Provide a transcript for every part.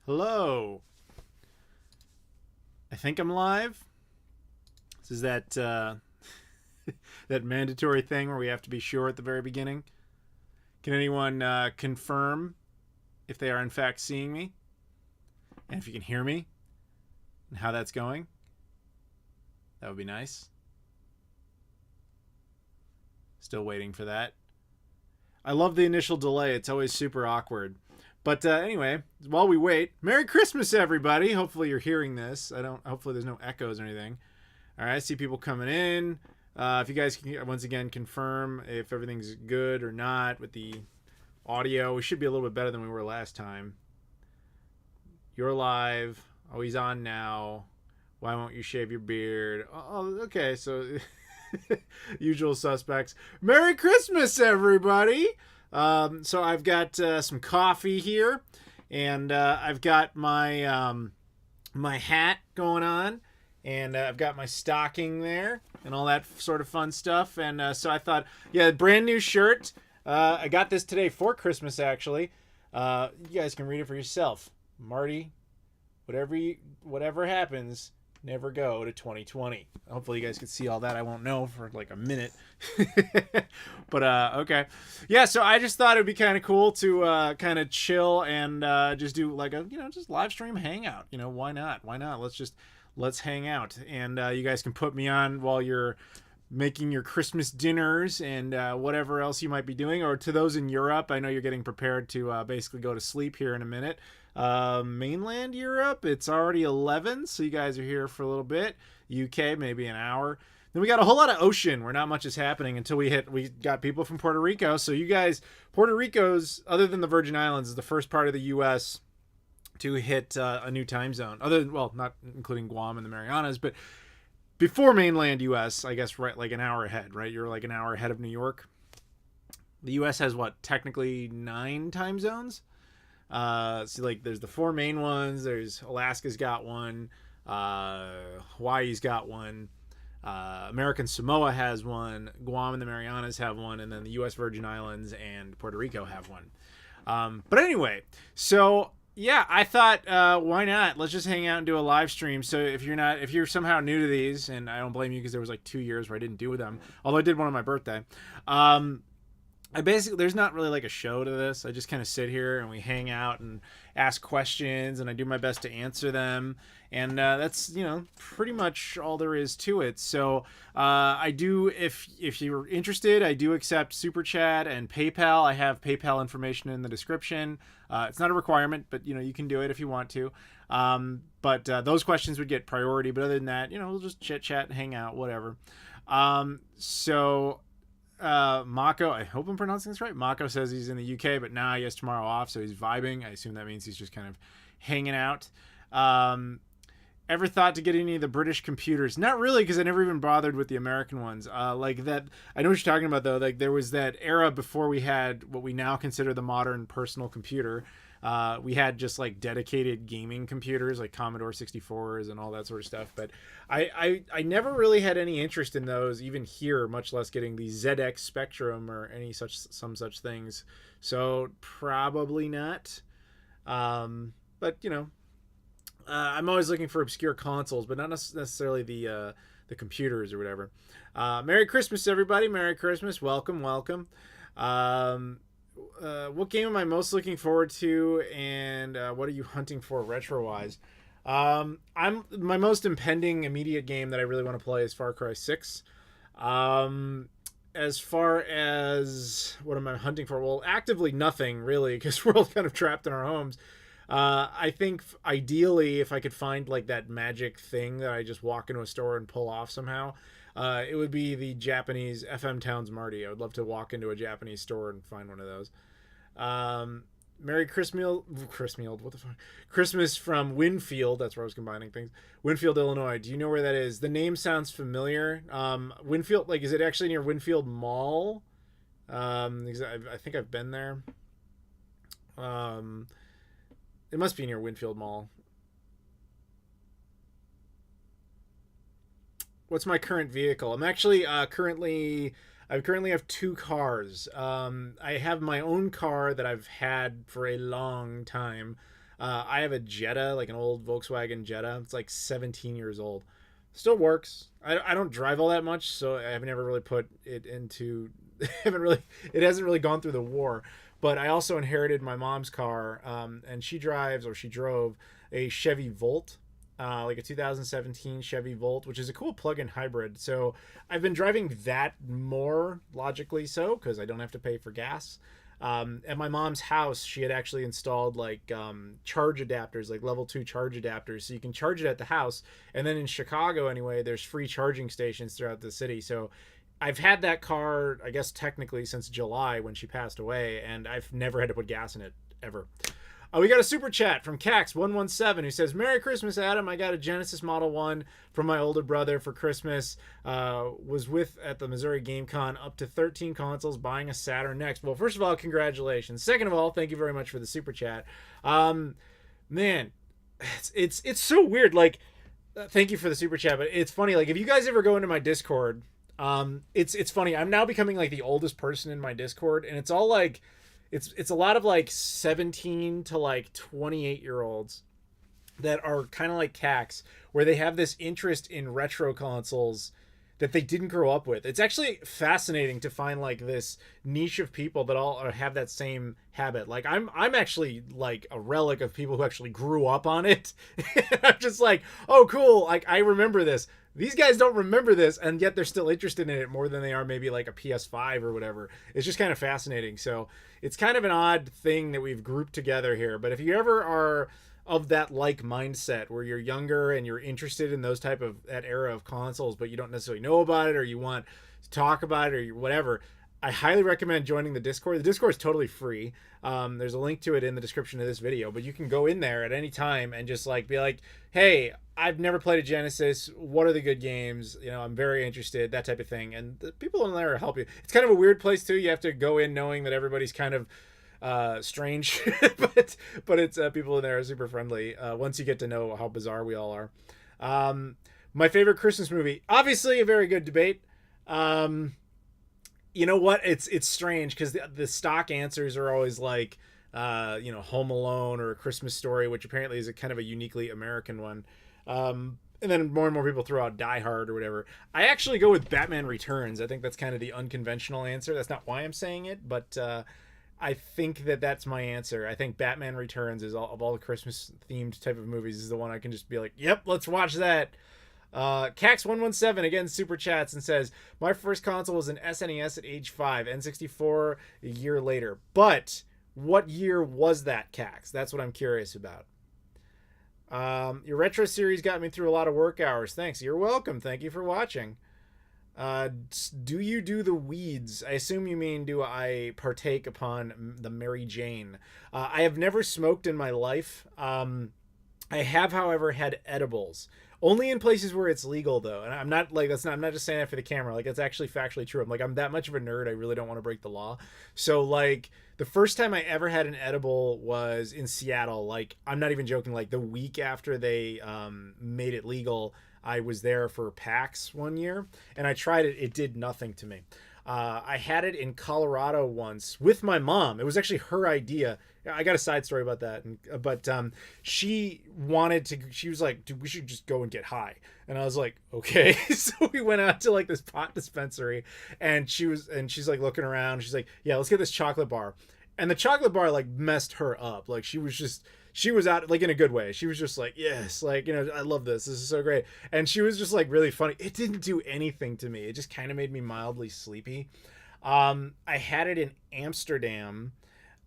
Hello. I think I'm live. This is that that mandatory thing where we have to be sure at the very beginning. Can anyone confirm if they are in fact seeing me and if you can hear me and how that's going? That would be nice. Still waiting for that. I love the initial delay. It's always super awkward. But anyway, while we wait, Merry Christmas, everybody. Hopefully you're hearing this. Hopefully there's no echoes or anything. All right, I see people coming in. If you guys can once again confirm if everything's good or not with the audio, we should be a little bit better than we were last time. You're live. Oh, he's on now. Why won't you shave your beard? Oh, okay. So usual suspects. Merry Christmas, everybody. So I've got some coffee here, and I've got my my hat going on, and I've got my stocking there, and all that sort of fun stuff. And so I thought, yeah, brand new shirt. I got this today for Christmas, actually. You guys can read it for yourself. Marty, whatever happens, never go to 2020. Hopefully you guys can see all that. I won't know for like a minute. But okay. Yeah, so I just thought it'd be kind of cool to kind of chill and just do like a, just live stream hangout. Why not? Let's hang out. And you guys can put me on while you're making your Christmas dinners and whatever else you might be doing. Or to those in Europe, I know you're getting prepared to basically go to sleep here in a minute. Mainland Europe, it's already 11, so you guys are here for a little bit. UK, maybe an hour. Then we got a whole lot of ocean where not much is happening until we got people from Puerto Rico. So you guys, Puerto Rico's, other than the Virgin Islands, is the first part of the U.S. to hit a new time zone. Not including Guam and the Marianas, but before mainland U.S., I guess, right, like an hour ahead, right? You're like an hour ahead of New York. The U.S. has technically 9 time zones? So like there's the 4 main ones. There's Alaska's got one. Hawaii's got one. American Samoa has one. Guam and the Marianas have one. And then the U.S. Virgin Islands and Puerto Rico have one. But anyway, so yeah, I thought, why not? Let's just hang out and do a live stream. So if you're somehow new to these, and I don't blame you because there was like 2 years where I didn't do them, although I did one on my birthday. There's not really like a show to this. I just kind of sit here and we hang out and ask questions, and I do my best to answer them. And that's, pretty much all there is to it. So I do, if you're interested, I do accept Super Chat and PayPal. I have PayPal information in the description. It's not a requirement, but, you can do it if you want to. But those questions would get priority. But other than that, we'll just chit-chat, hang out, whatever. Mako, I hope I'm pronouncing this right. Mako says he's in the UK, but now he has tomorrow off, so he's vibing. I assume that means he's just kind of hanging out. Ever thought to get any of the British computers? Not really, because I never even bothered with the American ones. Like that, I know what you're talking about though. Like there was that era before we had what we now consider the modern personal computer. We had just like dedicated gaming computers like Commodore 64s and all that sort of stuff. But I never really had any interest in those, even here, much less getting the ZX Spectrum or some such things. So probably not. But I'm always looking for obscure consoles, but not necessarily the computers or whatever. Merry Christmas, everybody. Merry Christmas. Welcome. What game am I most looking forward to, and what are you hunting for retro-wise? My most impending immediate game that I really want to play is Far Cry 6. As far as what am I hunting for? Well, actively nothing, really, because we're all kind of trapped in our homes. I think ideally, if I could find like that magic thing that I just walk into a store and pull off somehow, it would be the Japanese FM Towns Marty. I would love to walk into a Japanese store and find one of those. Merry Christmas, what the fuck? Christmas from Winfield. That's where I was combining things. Winfield, Illinois. Do you know where that is? The name sounds familiar. Winfield, like, is it actually near Winfield Mall? Because I think I've been there. It must be near Winfield Mall. What's my current vehicle? I'm actually I currently have 2 cars. I have my own car that I've had for a long time. I have a Jetta, like an old Volkswagen Jetta. It's like 17 years old. Still works. I don't drive all that much, so I've never really put it into. Haven't really. It hasn't really gone through the war. But I also inherited my mom's car, and she drove a Chevy Volt, like a 2017 Chevy Volt, which is a cool plug-in hybrid. So I've been driving that more logically so because I don't have to pay for gas. At my mom's house, she had actually installed like charge adapters, like level 2 charge adapters, so you can charge it at the house. And then in Chicago, anyway, there's free charging stations throughout the city. So I've had that car, I guess technically since July when she passed away, and I've never had to put gas in it ever. We got a super chat from Cax117 who says, Merry Christmas, Adam. I got a Genesis Model 1 from my older brother for Christmas. Was with at the Missouri GameCon, up to 13 consoles, buying a Saturn next. Well, first of all, congratulations. Second of all, thank you very much for the super chat. Man, it's so weird. Like, thank you for the super chat, but it's funny. Like, if you guys ever go into my Discord, it's funny. I'm now becoming like the oldest person in my Discord, and it's all like, it's a lot of like 17 to like 28-year-olds that are kind of like Cax, where they have this interest in retro consoles that they didn't grow up with. It's actually fascinating to find like this niche of people that all have that same habit. Like I'm actually like a relic of people who actually grew up on it. I'm just like, oh cool, like I remember this. These guys don't remember this, and yet they're still interested in it more than they are maybe like a PS5 or whatever. It's just kind of fascinating. So it's kind of an odd thing that we've grouped together here. But if you ever are of that like mindset where you're younger and you're interested in those type of that era of consoles, but you don't necessarily know about it, or you want to talk about it or whatever, I highly recommend joining the Discord. The Discord is totally free. There's a link to it in the description of this video, but you can go in there at any time and just like be like, hey, I've never played a Genesis. What are the good games? You know, I'm very interested, that type of thing. And the people in there will help you. It's kind of a weird place too. You have to go in knowing that everybody's kind of strange, but it's people in there are super friendly. Once you get to know how bizarre we all are. My favorite Christmas movie, obviously a very good debate. You know what? It's strange because the stock answers are always like, Home Alone or A Christmas Story, which apparently is a kind of a uniquely American one. And then more and more people throw out Die Hard or whatever. I actually go with Batman Returns. I think that's kind of the unconventional answer. That's not why I'm saying it, but I think that's my answer. I think Batman Returns is of all the Christmas themed type of movies is the one I can just be like, yep, let's watch that. Cax117 again super chats and says, my first console was an SNES at age 5, N64 a year later. But what year was that, Cax? That's what I'm curious about. Your retro series got me through a lot of work hours. Thanks. You're welcome. Thank you for watching. Do you do the weeds? I assume you mean, do I partake upon the Mary Jane? I have never smoked in my life. I have, however, had edibles. Only in places where it's legal, though. And I'm not like, I'm not just saying that for the camera. Like, it's actually factually true. I'm that much of a nerd. I really don't want to break the law. So like the first time I ever had an edible was in Seattle. Like, I'm not even joking. Like the week after they made it legal, I was there for PAX one year and I tried it. It did nothing to me. I had it in Colorado once with my mom. It was actually her idea. I got a side story about that. But she was like, dude, we should just go and get high. And I was like, okay. So we went out to like this pot dispensary and she's like looking around. She's like, yeah, let's get this chocolate bar. And the chocolate bar like messed her up. Like she was out like in a good way. She was just like, yes, like, I love this. This is so great. And she was just like really funny. It didn't do anything to me. It just kind of made me mildly sleepy. I had it in Amsterdam,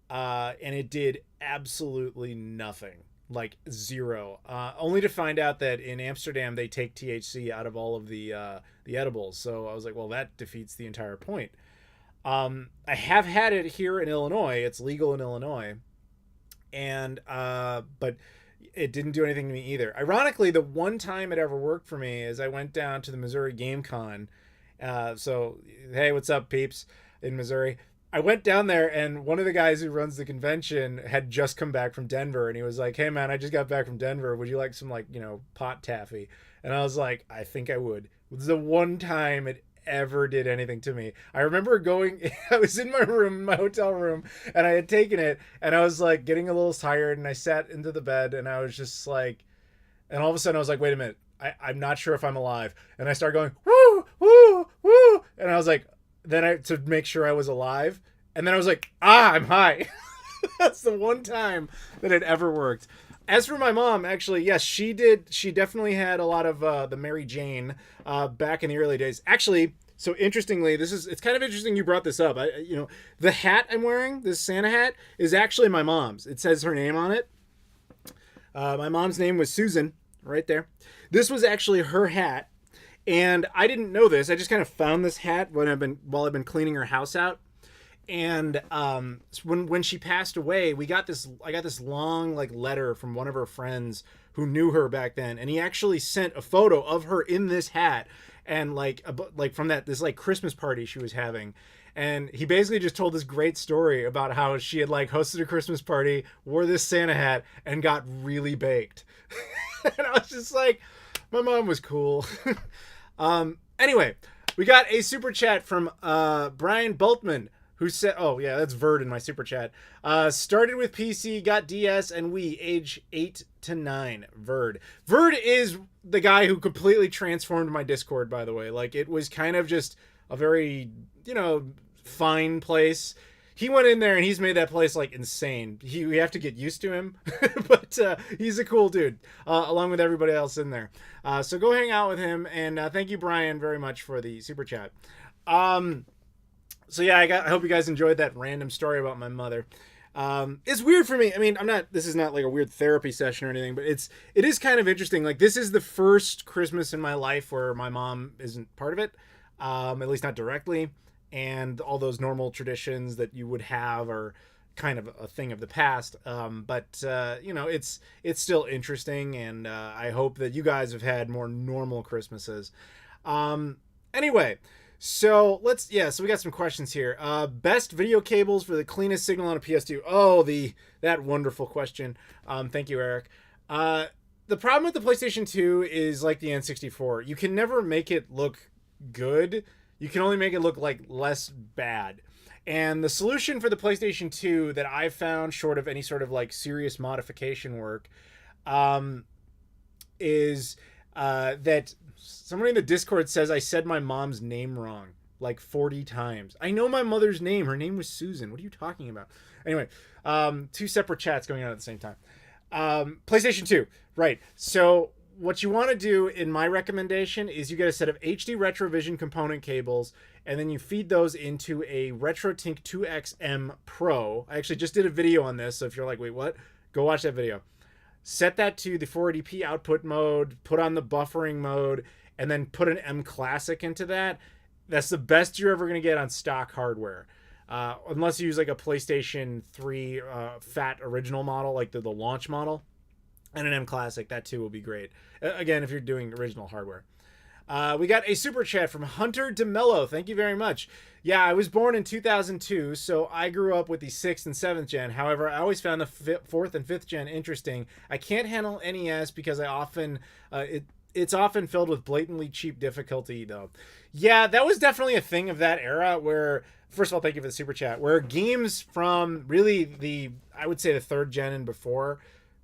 and it did absolutely nothing, like zero. Only to find out that in Amsterdam they take THC out of all of the edibles. So I was like, well, that defeats the entire point. I have had it here in Illinois. It's legal in Illinois. And but it didn't do anything to me either. Ironically, the one time it ever worked for me is I went down to the Missouri GameCon. So hey, what's up, peeps in Missouri? I went down there and one of the guys who runs the convention had just come back from Denver and he was like, hey man, I just got back from Denver. Would you like some pot taffy? And I was like, I think I would. It was the one time it ever did anything to me. I remember I was in my room, my hotel room, and I had taken it, and I was like getting a little tired, and I sat into the bed, and I was just like, and all of a sudden I was like, wait a minute, I'm not sure if I'm alive. And I started going, woo, woo, woo. And I was like, to make sure I was alive. And then I was like, I'm high. That's the one time that it ever worked. As for my mom, actually, yes, she did. She definitely had a lot of the Mary Jane back in the early days. Actually, so interestingly, it's kind of interesting you brought this up. The hat I'm wearing, this Santa hat, is actually my mom's. It says her name on it. My mom's name was Susan, right there. This was actually her hat, and I didn't know this. I just kind of found this hat while I've been cleaning her house out. And when she passed away, I got this long like letter from one of her friends who knew her back then, and he actually sent a photo of her in this hat, and like from this like Christmas party she was having. And he basically just told this great story about how she had like hosted a Christmas party, wore this Santa hat, and got really baked. And I was just like, my mom was cool. Anyway, we got a super chat from Brian Bultman, who said, oh yeah, that's Verd in my super chat. Started with PC, got DS and Wii, age 8 to 9. Verd is the guy who completely transformed my Discord, by the way. Like, it was kind of just a very, fine place. He went in there and he's made that place like insane. We have to get used to him, but he's a cool dude, along with everybody else in there. So go hang out with him, and thank you, Brian, very much for the super chat. So yeah, I hope you guys enjoyed that random story about my mother. It's weird for me. I mean, this is not like a weird therapy session or anything, but it is kind of interesting. Like, this is the first Christmas in my life where my mom isn't part of it, at least not directly. And all those normal traditions that you would have are kind of a thing of the past. But it's still interesting, and I hope that you guys have had more normal Christmases. Anyway, so we got some questions here. Best video cables for the cleanest signal on a PS2. Oh, that wonderful question. Thank you, Eric. The problem with the PlayStation 2 is like the N64. You can never make it look good. You can only make it look like less bad. And the solution for the PlayStation 2 that I've found, short of any sort of like serious modification work, is that somebody in the Discord says I said my mom's name wrong like 40 times. I know my mother's name. Her name was Susan. What are you talking about? Anyway, two separate chats going on at the same time. PlayStation 2, right. So what you want to do in my recommendation is you get a set of HD Retrovision component cables, and then you feed those into a RetroTink 2XM Pro. I actually just did a video on this, so if you're like, wait, what? Go watch that video. Set that to the 480p output mode, put on the buffering mode, and then put an M Classic into that. That's the best you're ever going to get on stock hardware. Unless you use like a PlayStation 3 fat original model, like the launch model. And an M Classic, that too will be great. Again, if you're doing original hardware. We got a super chat from Hunter DeMello. Thank you very much. Yeah, I was born in 2002, so I grew up with the 6th and 7th gen. However, I always found the 4th and 5th gen interesting. I can't handle NES because it's often filled with blatantly cheap difficulty, though. Yeah, that was definitely a thing of that era where, first of all, thank you for the super chat, where games from really I would say the 3rd gen and before,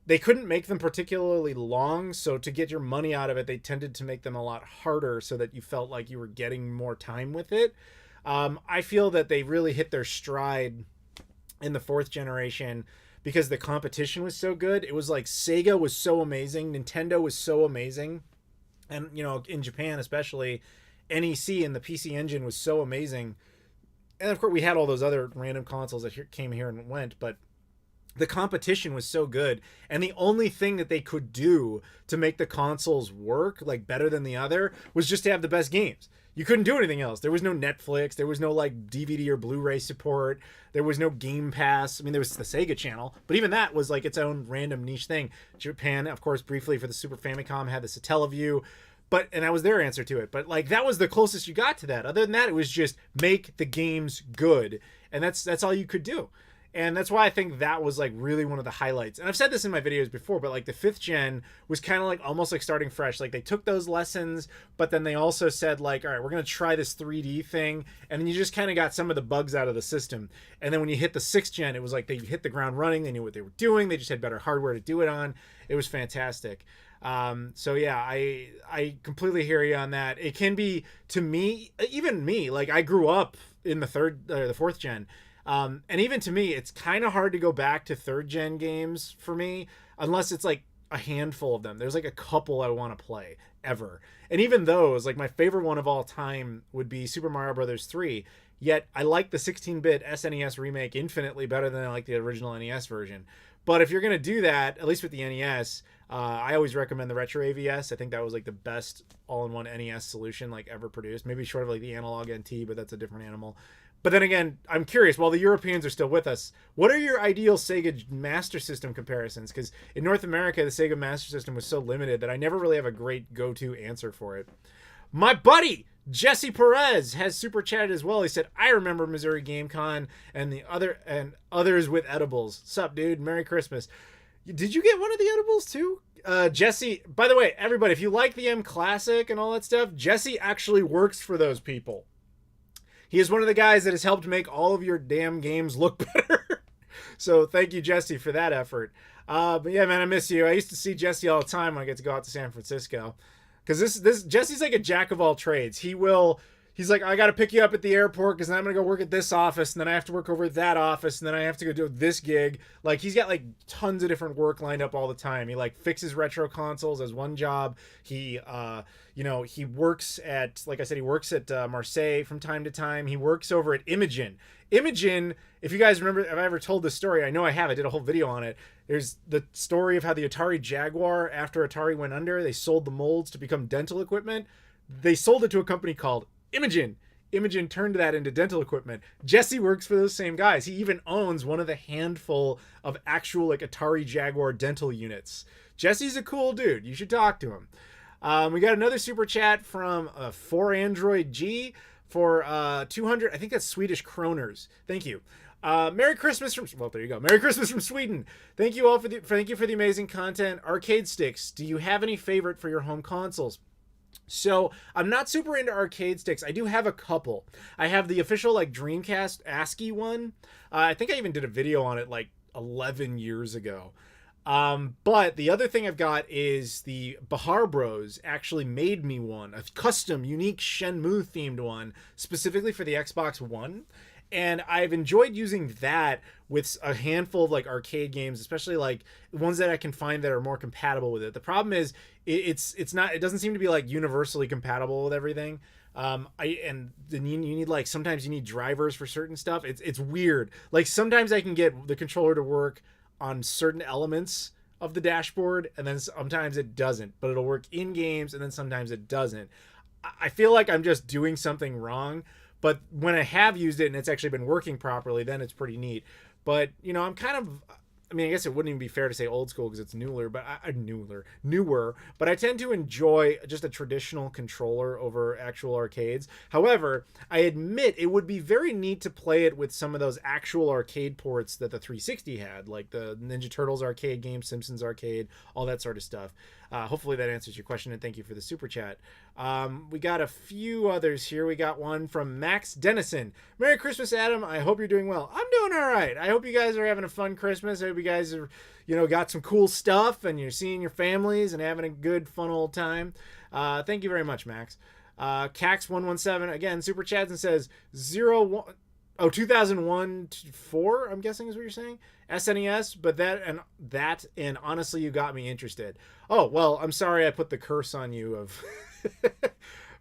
they couldn't make them particularly long, so to get your money out of it, they tended to make them a lot harder so that you felt like you were getting more time with it. I feel that they really hit their stride in the 4th generation because the competition was so good. It was like Sega was so amazing, Nintendo was so amazing, and in Japan especially, NEC and the PC Engine was so amazing. And of course we had all those other random consoles that came here and went, but the competition was so good, and the only thing that they could do to make the consoles work like better than the other was just to have the best games. You couldn't do anything else. There was no Netflix, there was no like DVD or Blu-ray support, there was no Game Pass. I mean, there was the Sega channel, but even that was like its own random niche thing. Japan, of course, briefly for the Super Famicom had the Satellaview, and that was their answer to it. But like that was the closest you got to that. Other than that, it was just make the games good, and that's all you could do. And that's why I think that was like really one of the highlights. And I've said this in my videos before, but like the 5th gen was kind of like almost like starting fresh. Like they took those lessons, but then they also said like, all right, we're going to try this 3D thing. And then you just kind of got some of the bugs out of the system. And then when you hit the 6th gen, it was like they hit the ground running. They knew what they were doing. They just had better hardware to do it on. It was fantastic. So yeah, I completely hear you on that. It can be, to me, even me, like I grew up in the 4th gen. And even to me, it's kind of hard to go back to 3rd gen games for me, unless it's like a handful of them. There's like a couple I want to play ever. And even those, like my favorite one of all time would be Super Mario Brothers 3. Yet I like the 16-bit SNES remake infinitely better than I like the original NES version. But if you're going to do that, at least with the NES, I always recommend the Retro AVS. I think that was like the best all-in-one NES solution like ever produced. Maybe short of like the Analog NT, but that's a different animal. But then again, I'm curious, while the Europeans are still with us, what are your ideal Sega Master System comparisons? Because in North America, the Sega Master System was so limited that I never really have a great go-to answer for it. My buddy, Jesse Perez, has super chatted as well. He said, I remember Missouri Game Con and others with edibles. Sup, dude? Merry Christmas. Did you get one of the edibles too? Jesse, by the way, everybody, if you like the M Classic and all that stuff, Jesse actually works for those people. He is one of the guys that has helped make all of your damn games look better. So thank you, Jesse, for that effort. But yeah, man, I miss you. I used to see Jesse all the time when I get to go out to San Francisco. Because this Jesse's like a jack of all trades. He's like, I got to pick you up at the airport because then I'm going to go work at this office. And then I have to work over at that office. And then I have to go do this gig. Like he's got like tons of different work lined up all the time. He like fixes retro consoles as one job. He works at, like I said, he works at Marseille from time to time. He works over at Imogen. Imogen, if you guys remember, if I ever told this story, I know I have. I did a whole video on it. There's the story of how the Atari Jaguar, after Atari went under, they sold the molds to become dental equipment. They sold it to a company called Imogen. Imogen turned that into dental equipment. Jesse works for those same guys. He even owns one of the handful of actual like Atari Jaguar dental units. Jesse's a cool dude. You should talk to him. We got another super chat from 4AndroidG for 200. I think that's Swedish kroners. Thank you. Merry Christmas from, well, there you go. Merry Christmas from Sweden. Thank you all thank you for the amazing content. Arcade sticks. Do you have any favorite for your home consoles? So I'm not super into arcade sticks. I do have a couple. I have the official like Dreamcast ASCII one. I think I even did a video on it like 11 years ago. But the other thing I've got is the Bahar Bros actually made me one, a custom, unique Shenmue themed one, specifically for the Xbox One. And I've enjoyed using that with a handful of like arcade games, especially like ones that I can find that are more compatible with it. The problem is it doesn't seem to be like universally compatible with everything. You need like, sometimes you need drivers for certain stuff. It's weird. Like sometimes I can get the controller to work on certain elements of the dashboard, and then sometimes it doesn't, but it'll work in games, and then sometimes it doesn't. I feel like I'm just doing something wrong, but when I have used it and it's actually been working properly, then it's pretty neat. But, you know, I guess it wouldn't even be fair to say old school because it's newer, but I tend to enjoy just a traditional controller over actual arcades. However, I admit it would be very neat to play it with some of those actual arcade ports that the 360 had, like the Ninja Turtles arcade game, Simpsons arcade, all that sort of stuff. Hopefully that answers your question, and thank you for the super chat. We got a few others here. We got one from Max Dennison. Merry Christmas, Adam. I hope you're doing well. I'm doing all right. I hope you guys are having a fun Christmas. I hope you guys are, got some cool stuff and you're seeing your families and having a good, fun old time. Thank you very much, Max. Cax117 again super chats and says 2001 to 4, I'm guessing is what you're saying. SNES, but that and honestly, you got me interested. Oh, well, I'm sorry I put the curse on you of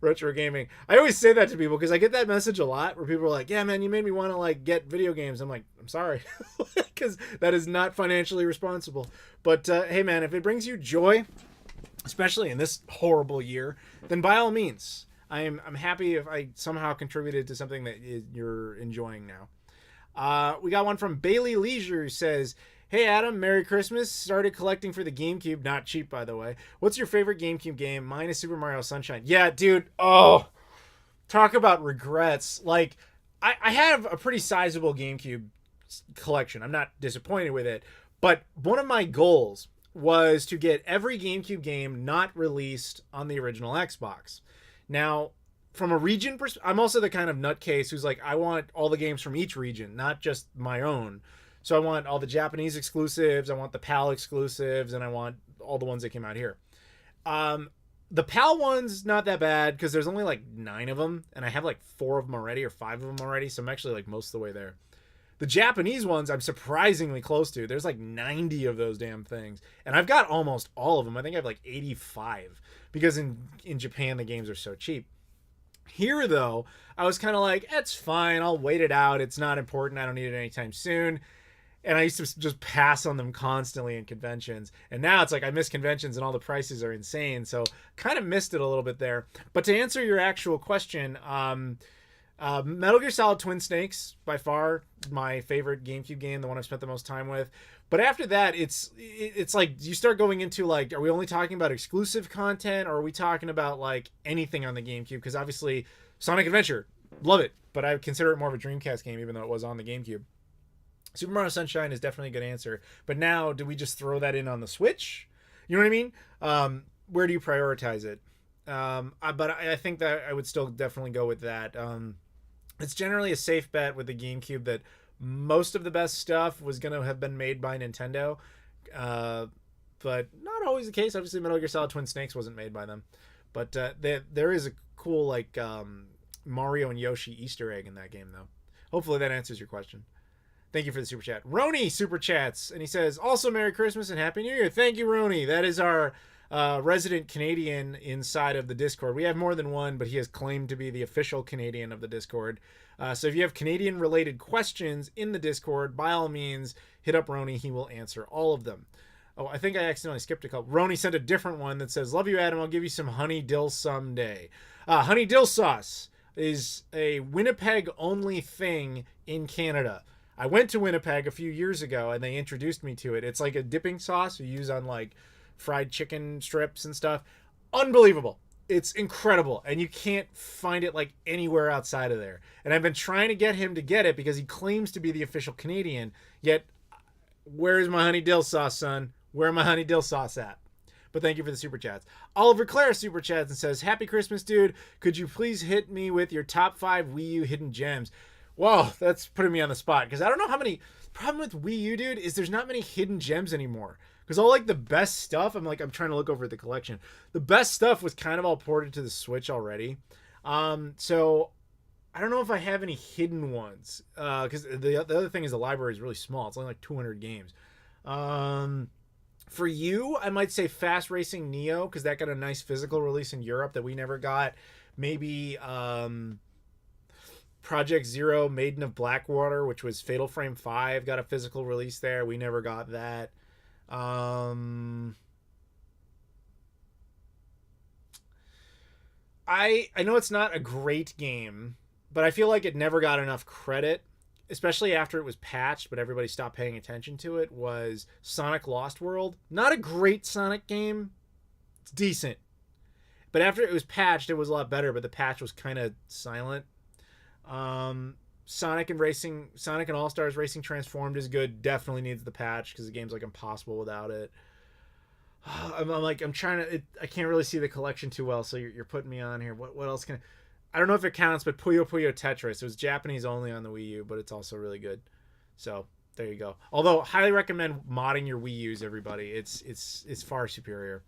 retro gaming. I always say that to people because I get that message a lot where people are like, yeah, man, you made me want to like get video games. I'm like, I'm sorry, because that is not financially responsible. But hey, man, if it brings you joy, especially in this horrible year, then by all means, I'm happy if I somehow contributed to something that you're enjoying now. We got one from Bailey Leisure who says, hey Adam, Merry Christmas. Started collecting for the GameCube. Not cheap, by the way. What's your favorite GameCube game? Mine is Super Mario Sunshine. Yeah, dude. Oh, talk about regrets. Like, I have a pretty sizable GameCube collection. I'm not disappointed with it. But one of my goals was to get every GameCube game not released on the original Xbox. Now, from a region perspective, I'm also the kind of nutcase who's like, I want all the games from each region, not just my own. So I want all the Japanese exclusives, I want the PAL exclusives, and I want all the ones that came out here. The PAL one's not that bad because there's only like 9 of them, and I have like 4 of them already or 5 of them already, so I'm actually like most of the way there. The Japanese ones I'm surprisingly close to. There's like 90 of those damn things, and I've got almost all of them. I think I have like 85 because in Japan the games are so cheap. Here though, I was kind of like, it's fine, I'll wait it out. It's not important. I don't need it anytime soon. And I used to just pass on them constantly in conventions. And now it's like I miss conventions and all the prices are insane. So kind of missed it a little bit there. But to answer your actual question, Metal Gear Solid Twin Snakes, by far my favorite GameCube game, the one I've spent the most time with. But after that, it's like you start going into like, are we only talking about exclusive content, or are we talking about like anything on the GameCube? Because obviously Sonic Adventure, love it, but I consider it more of a Dreamcast game, even though it was on the GameCube. Super Mario Sunshine is definitely a good answer. But now, do we just throw that in on the Switch? You know what I mean? Where do you prioritize it? But I think that I would still definitely go with that. It's generally a safe bet with the GameCube that most of the best stuff was going to have been made by Nintendo. But not always the case. Obviously, Metal Gear Solid Twin Snakes wasn't made by them. But there is a cool like Mario and Yoshi Easter egg in that game, though. Hopefully that answers your question. Thank you for the super chat. Roni super chats, and he says, also Merry Christmas and Happy New Year. Thank you, Roni. That is our resident Canadian inside of the Discord. We have more than one, but he has claimed to be the official Canadian of the Discord. So if you have Canadian-related questions in the Discord, by all means, hit up Roni. He will answer all of them. Oh, I think I accidentally skipped a couple. Roni sent a different one that says, love you, Adam. I'll give you some honey dill someday. Honey dill sauce is a Winnipeg-only thing in Canada. I went to Winnipeg a few years ago, and they introduced me to it. It's like a dipping sauce you use on, like, fried chicken strips and stuff. Unbelievable. It's incredible, and you can't find it, like, anywhere outside of there. And I've been trying to get him to get it because he claims to be the official Canadian, yet where's my honey dill sauce, son? Where my honey dill sauce at? But thank you for the super chats. Oliver Clare super chats and says, happy Christmas, dude. Could you please hit me with your top 5 Wii U hidden gems? Whoa, that's putting me on the spot because I don't know how many. Problem with Wii U, dude, is there's not many hidden gems anymore. Because all like the best stuff, I'm trying to look over the collection. The best stuff was kind of all ported to the Switch already. So I don't know if I have any hidden ones. Because the other thing is the library is really small. It's only like 200 games. For you, I might say Fast Racing Neo because that got a nice physical release in Europe that we never got. Maybe Project Zero Maiden of Blackwater, which was Fatal Frame 5, got a physical release there. We never got that. I know it's not a great game, but I feel like it never got enough credit, especially after it was patched, but everybody stopped paying attention to it, was Sonic Lost World. Not a great Sonic game. It's decent. But after it was patched, it was a lot better, but the patch was kind of silent. Sonic and All-Stars Racing Transformed is good. Definitely needs the patch because the game's like impossible without it. I'm trying to. I can't really see the collection too well, so you're putting me on here. What else can I don't know if it counts, but Puyo Puyo Tetris. It was Japanese only on the Wii U, but it's also really good. So there you go. Although highly recommend modding your Wii U's, everybody. It's far superior.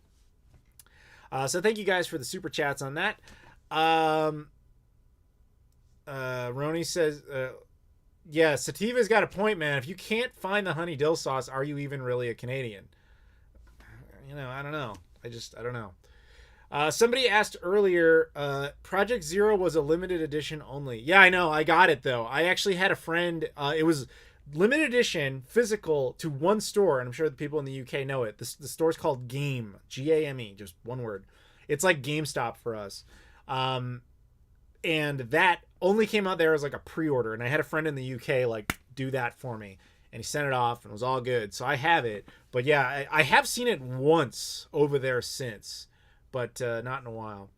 So thank you guys for the super chats on that. Roni says, yeah, Sativa's got a point, man. If you can't find the honey dill sauce, are you even really a Canadian? I don't know. I don't know. Somebody asked earlier, Project Zero was a limited edition only. Yeah, I know. I got it, though. I actually had a friend. It was limited edition, physical, to one store, and I'm sure the people in the UK know it. The store's called Game, G-A-M-E, just one word. It's like GameStop for us. And that only came out there as like a pre-order, and I had a friend in the UK like do that for me, and he sent it off and it was all good. So I have it, but yeah, I have seen it once over there since, but not in a while.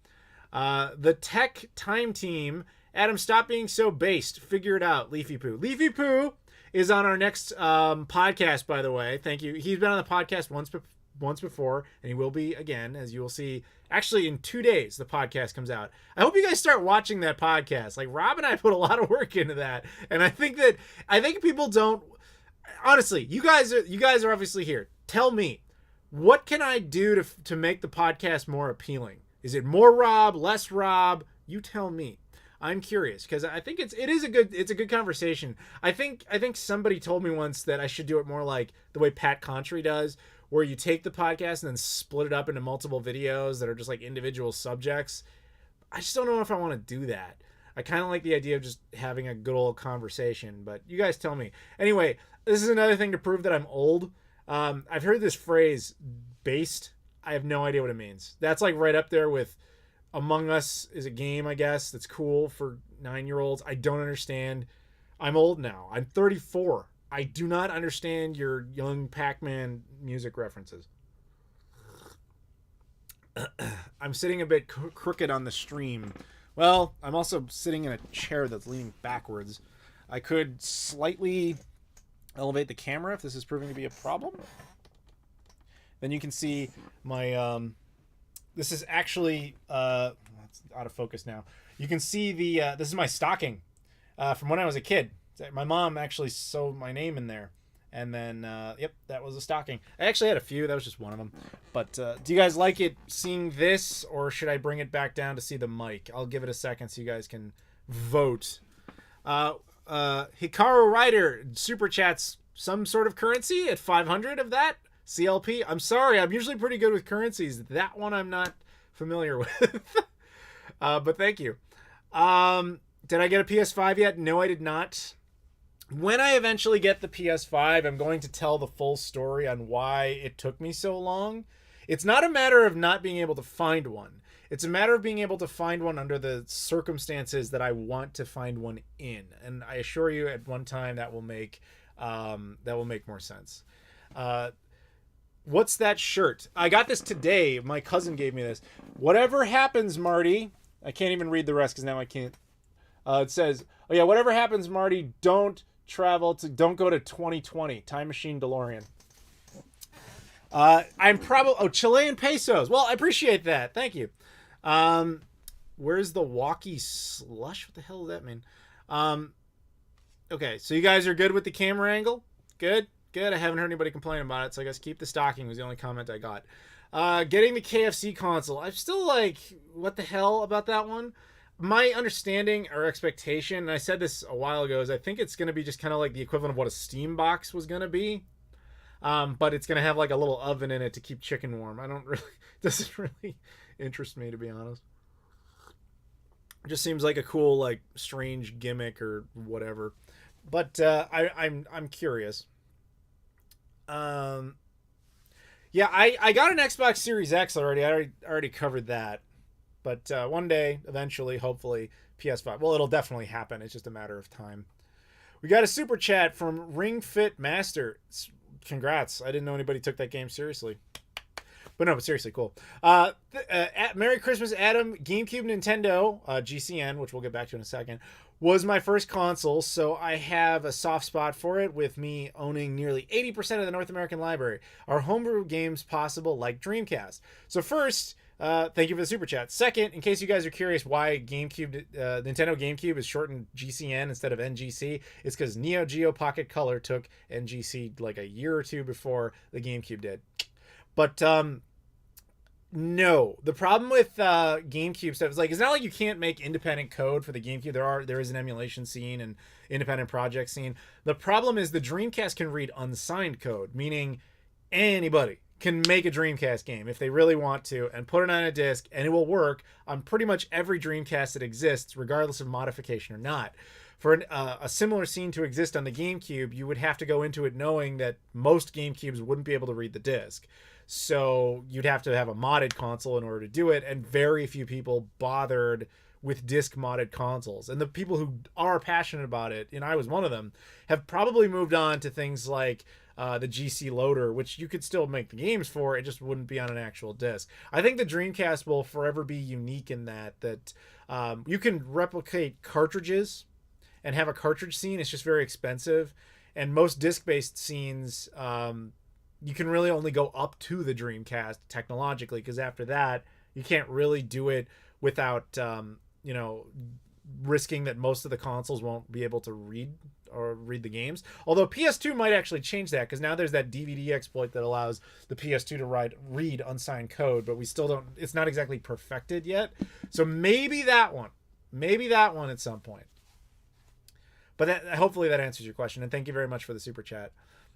The Tech Time Team, Adam, stop being so based. Figure it out, Leafy Poo. Leafy Poo is on our next podcast, by the way. Thank you. He's been on the podcast once before, and he will be again, as you will see. Actually, in 2 days, the podcast comes out. I hope you guys start watching that podcast. Like, Rob and I put a lot of work into that, and I think people don't. Honestly, you guys are obviously here. Tell me, what can I do to make the podcast more appealing? Is it more Rob, less Rob? You tell me. I'm curious because I think it's a good conversation. I think somebody told me once that I should do it more like the way Pat Contry does, where you take the podcast and then split it up into multiple videos that are just like individual subjects. I just don't know if I want to do that. I kind of like the idea of just having a good old conversation, but you guys tell me. Anyway, this is another thing to prove that I'm old. I've heard this phrase, based. I have no idea what it means. That's like right up there with Among Us is a game, I guess, that's cool for 9-year-olds. I don't understand. I'm old now. I'm 34. I do not understand your young Pac-Man music references. I'm sitting a bit crooked on the stream. Well, I'm also sitting in a chair that's leaning backwards. I could slightly elevate the camera if this is proving to be a problem. Then you can see my... this is actually... it's out of focus now. You can see the... this is my stocking from when I was a kid. My mom actually sewed my name in there. And then, yep, that was a stocking. I actually had a few. That was just one of them. But do you guys like it seeing this, or should I bring it back down to see the mic? I'll give it a second so you guys can vote. Hikaru Ryder super chats some sort of currency at 500 of that. CLP. I'm sorry. I'm usually pretty good with currencies. That one I'm not familiar with. But thank you. Did I get a PS5 yet? No, I did not. When I eventually get the PS5, I'm going to tell the full story on why it took me so long. It's not a matter of not being able to find one. It's a matter of being able to find one under the circumstances that I want to find one in. And I assure you at one time that will make more sense. What's that shirt? I got this today. My cousin gave me this. Whatever happens, Marty. I can't even read the rest because now I can't. It says, oh yeah, whatever happens, Marty, don't go to 2020. Time Machine DeLorean. I'm probably, Chilean pesos. Well, I appreciate that. Thank you. Where's the walkie slush? What the hell does that mean? Okay, so you guys are good with the camera angle? Good. I haven't heard anybody complain about it, so I guess keep the stocking was the only comment I got. Getting the KFC console. I'm still like, what the hell about that one? My understanding or expectation, and I said this a while ago, is I think it's going to be just kind of like the equivalent of what a Steam box was going to be. But it's going to have like a little oven in it to keep chicken warm. Doesn't really interest me, to be honest. It just seems like a cool, like, strange gimmick or whatever. But I'm curious. Yeah, I got an Xbox Series X already. I already covered that. But one day, eventually, hopefully, PS5. Well, it'll definitely happen. It's just a matter of time. We got a super chat from Ring Fit Master. Congrats. I didn't know anybody took that game seriously. But no, but seriously, cool. Merry Christmas, Adam. GameCube, Nintendo, GCN, which we'll get back to in a second, was my first console, so I have a soft spot for it, with me owning nearly 80% of the North American library. Are homebrew games possible like Dreamcast? So first... thank you for the super chat. Second, in case you guys are curious why Nintendo GameCube is shortened GCN instead of NGC, it's because Neo Geo Pocket Color took NGC like a year or two before the GameCube did. But no, the problem with GameCube stuff is like, it's not like you can't make independent code for the GameCube. There is an emulation scene and independent project scene. The problem is the Dreamcast can read unsigned code, meaning anybody can make a Dreamcast game if they really want to and put it on a disc, and it will work on pretty much every Dreamcast that exists, regardless of modification or not. For a similar scene to exist on the GameCube, you would have to go into it knowing that most GameCubes wouldn't be able to read the disc. So you'd have to have a modded console in order to do it, and very few people bothered with disc modded consoles. And the people who are passionate about it, and I was one of them, have probably moved on to things like the GC Loader, which you could still make the games for, it just wouldn't be on an actual disc. I think the Dreamcast will forever be unique in that you can replicate cartridges and have a cartridge scene. It's just very expensive. and most disc-based scenes, you can really only go up to the Dreamcast technologically, because after that you can't really do it without risking that most of the consoles won't be able to read the games. Although PS2 might actually change that, because now there's that DVD exploit that allows the PS2 to read unsigned code, but we still don't, it's not exactly perfected yet. So maybe that one at some point. But hopefully that answers your question, and thank you very much for the super chat.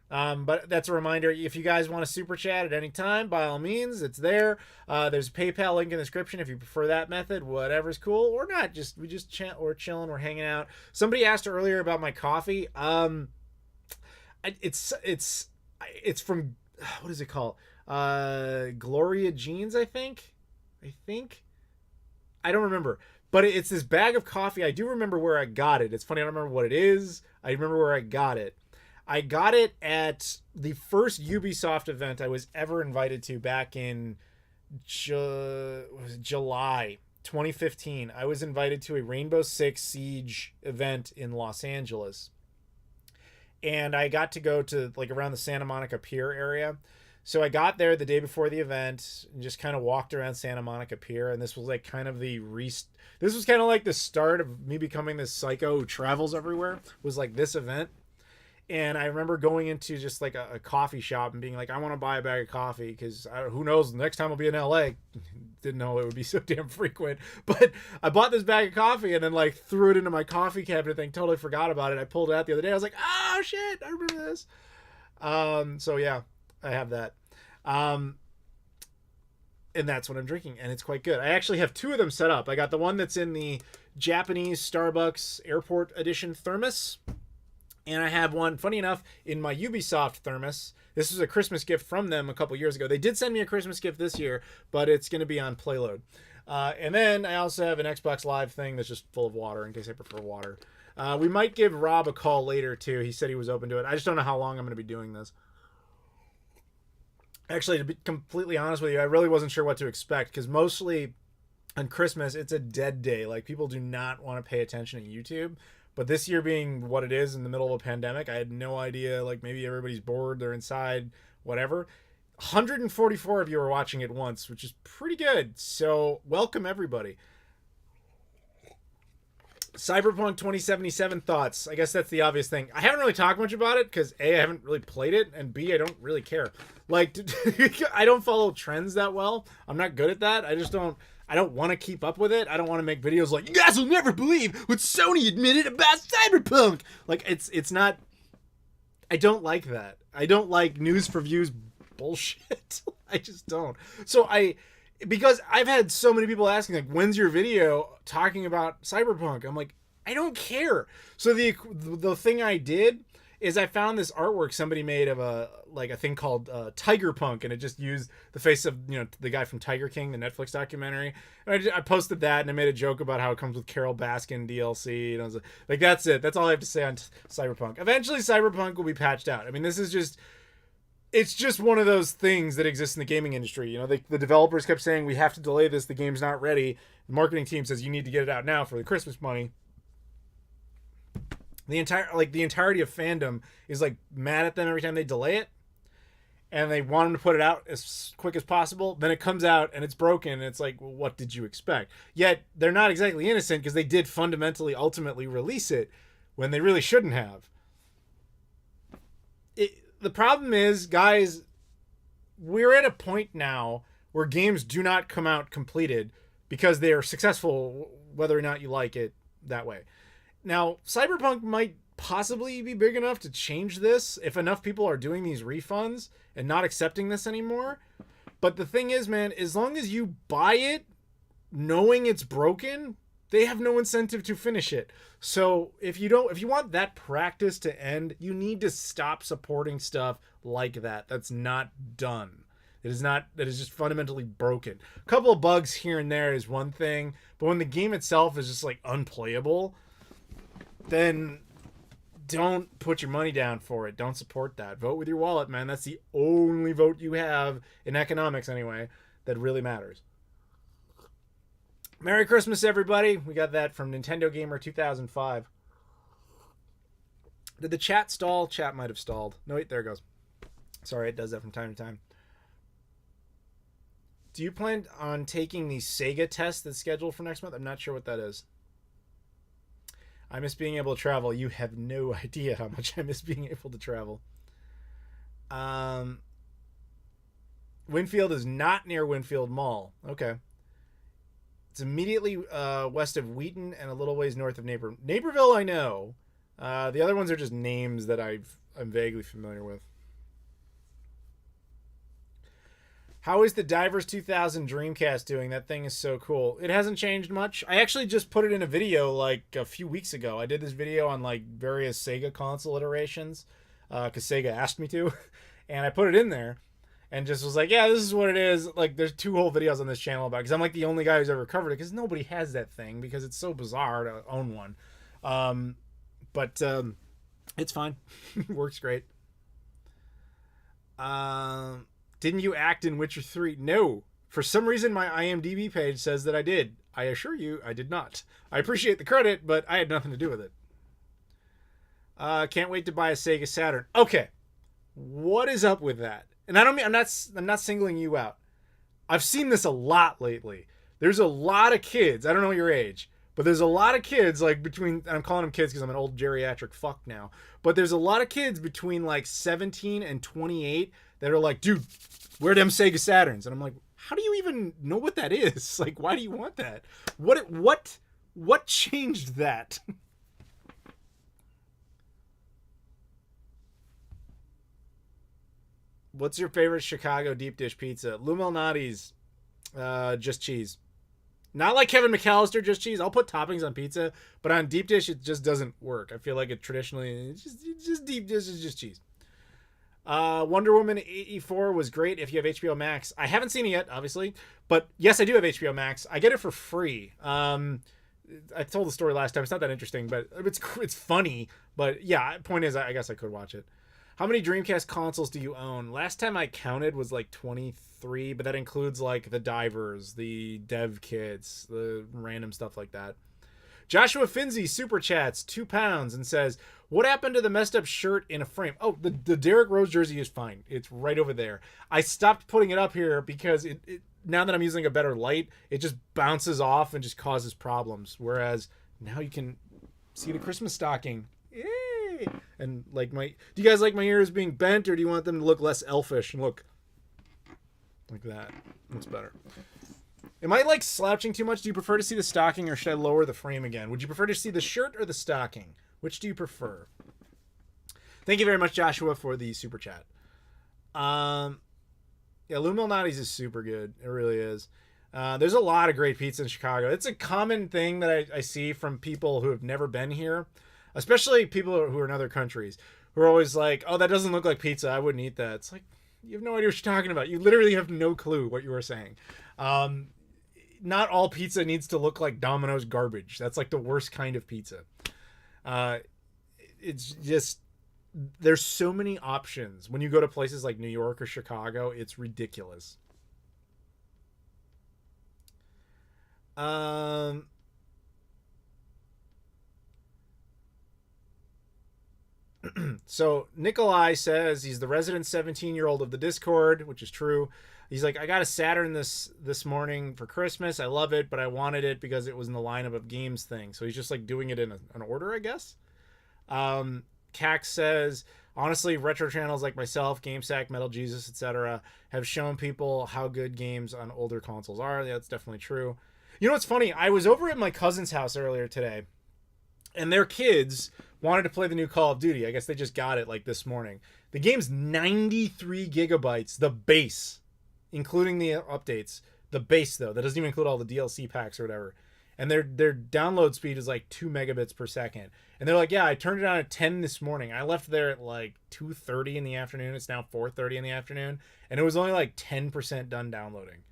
But that's a reminder, if you guys want to super chat at any time, by all means, it's there. There's a PayPal link in the description if you prefer that method, whatever's cool, or not. We're chilling, we're hanging out. Somebody asked earlier about my coffee. It's from, what is it called? Gloria Jeans, I think. I don't remember. But it's this bag of coffee. I do remember where I got it. It's funny, I don't remember what it is. I remember where I got it. I got it at the first Ubisoft event I was ever invited to back in July 2015. I was invited to a Rainbow Six Siege event in Los Angeles. And I got to go to like around the Santa Monica Pier area. So I got there the day before the event and just kind of walked around Santa Monica Pier. And this was like kind of this was kind of like the start of me becoming this psycho who travels everywhere, was like this event. And I remember going into just like a coffee shop and being like, I want to buy a bag of coffee because who knows, next time I'll be in LA. Didn't know it would be so damn frequent. But I bought this bag of coffee and then like threw it into my coffee cabinet thing. Totally forgot about it. I pulled it out the other day. I was like, oh shit, I remember this. So yeah, I have that. And that's what I'm drinking. And it's quite good. I actually have two of them set up. I got the one that's in the Japanese Starbucks Airport Edition thermos. And I have one, funny enough, in my Ubisoft thermos. This was a Christmas gift from them a couple years ago. They did send me a Christmas gift this year, but it's going to be on Playload. And then I also have an Xbox Live thing that's just full of water in case I prefer water. We might give Rob a call later, too. He said he was open to it. I just don't know how long I'm going to be doing this. Actually, to be completely honest with you, I really wasn't sure what to expect, because mostly on Christmas, it's a dead day. Like, people do not want to pay attention to YouTube. But this year being what it is in the middle of a pandemic, I had no idea. Like, maybe everybody's bored, they're inside, whatever. 144 of you are watching at once, which is pretty good. So welcome, everybody. Cyberpunk 2077 thoughts. I guess that's the obvious thing. I haven't really talked much about it because A, I haven't really played it, and B, I don't really care. Like, I don't follow trends that well. I'm not good at that. I don't want to keep up with it. I don't want to make videos like, you guys will never believe what Sony admitted about Cyberpunk. Like, it's not, I don't like that. I don't like news for views bullshit. I just don't. So because I've had so many people asking, like, when's your video talking about Cyberpunk? I'm like, I don't care. So the thing I did is I found this artwork somebody made of a thing called Tiger Punk, and it just used the face of, the guy from Tiger King, the Netflix documentary. And I posted that, and I made a joke about how it comes with Carol Baskin DLC, and I was like, that's it. That's all I have to say on Cyberpunk. Eventually, Cyberpunk will be patched out. I mean, it's just one of those things that exists in the gaming industry. The developers kept saying, we have to delay this. The game's not ready. The marketing team says you need to get it out now for the Christmas money. The entirety of fandom is like mad at them every time they delay it, and they want them to put it out as quick as possible. Then it comes out and it's broken, and it's like, well, what did you expect? Yet they're not exactly innocent, because they did fundamentally, ultimately release it when they really shouldn't have. The problem is, guys, we're at a point now where games do not come out completed because they are successful, whether or not you like it that way. Now, Cyberpunk might possibly be big enough to change this if enough people are doing these refunds and not accepting this anymore. But the thing is, man, as long as you buy it knowing it's broken, they have no incentive to finish it. So if you want that practice to end, you need to stop supporting stuff like that. That's not done. That is just fundamentally broken. A couple of bugs here and there is one thing, but when the game itself is just like unplayable, then don't put your money down for it. Don't support that. Vote with your wallet, man. That's the only vote you have in economics, anyway, that really matters. Merry Christmas, everybody. We got that from Nintendo Gamer 2005. Did the chat stall? Chat might have stalled. No, wait, there it goes. Sorry, it does that from time to time. Do you plan on taking the Sega test that's scheduled for next month? I'm not sure what that is. I miss being able to travel. You have no idea how much I miss being able to travel. Winfield is not near Winfield Mall. Okay. It's immediately west of Wheaton and a little ways north of Naperville, I know. The other ones are just names that I'm vaguely familiar with. How is the Divers 2000 Dreamcast doing? That thing is so cool. It hasn't changed much. I actually just put it in a video like a few weeks ago. I did this video on like various Sega console iterations because Sega asked me to. And I put it in there and just was like, yeah, this is what it is. Like there's 2 whole videos on this channel about it because I'm like the only guy who's ever covered it because nobody has that thing because it's so bizarre to own one. But it's fine. Works great. Didn't you act in Witcher 3? No. For some reason, my IMDb page says that I did. I assure you, I did not. I appreciate the credit, but I had nothing to do with it. Can't wait to buy a Sega Saturn. Okay. What is up with that? And I'm not singling you out. I've seen this a lot lately. There's a lot of kids. I don't know your age, but there's a lot of kids like between, I'm calling them kids because I'm an old geriatric fuck now, but there's a lot of kids between like 17 and 28 that are like, dude, where are them Sega Saturns? And I'm like, how do you even know what that is? Like, why do you want that? What changed that? What's your favorite Chicago deep dish pizza? Lou Malnati's, just cheese. Not like Kevin McAllister, just cheese. I'll put toppings on pizza, but on deep dish, it just doesn't work. I feel like it traditionally, it's just deep dish is just cheese. Wonder Woman 84 was great if you have HBO Max. I haven't seen it yet, obviously, but yes, I do have HBO Max. I get it for free. I told the story last time. It's not that interesting, but it's funny. But yeah, point is, I guess I could watch it. How many Dreamcast consoles do you own? Last time I counted was like 23, but that includes like the divers, the dev kits, the random stuff like that. Joshua Finzi super chats £2 and says, what happened to the messed up shirt in a frame? Oh, the Derrick Rose jersey is fine. It's right over there. I stopped putting it up here because it now that I'm using a better light, it just bounces off and just causes problems. Whereas now you can see the Christmas stocking. Yay! And like do you guys like my ears being bent, or do you want them to look less elfish and look like that? Looks better. Am I like slouching too much? Do you prefer to see the stocking, or should I lower the frame again? Would you prefer to see the shirt or the stocking? Which do you prefer? Thank you very much, Joshua, for the super chat. Yeah, Lou Malnati's is super good. It really is. There's a lot of great pizza in Chicago. It's a common thing that I see from people who have never been here, especially people who are in other countries, who are always like, oh, that doesn't look like pizza. I wouldn't eat that. It's like, you have no idea what you're talking about. You literally have no clue what you were saying. Not all pizza needs to look like Domino's garbage. That's like the worst kind of pizza. It's just, there's so many options. When you go to places like New York or Chicago, it's ridiculous. So Nikolai says he's the resident 17-year-old of the Discord, which is true. He's like, I got a Saturn this morning for Christmas. I love it, but I wanted it because it was in the lineup of games thing. So he's just like doing it in an order, I guess. Cax says, honestly, retro channels like myself, GameSack, Metal Jesus, etc., have shown people how good games on older consoles are. Yeah, that's definitely true. You know what's funny? I was over at my cousin's house earlier today, and their kids wanted to play the new Call of Duty. I guess they just got it like this morning. The game's 93 gigabytes, the base, including the updates. The base, though, that doesn't even include all the DLC packs or whatever. And their download speed is like 2 megabits per second. And they're like, yeah, I turned it on at 10 this morning. I left there at like 2:30 in the afternoon. It's now 4:30 in the afternoon. And it was only like 10% done downloading.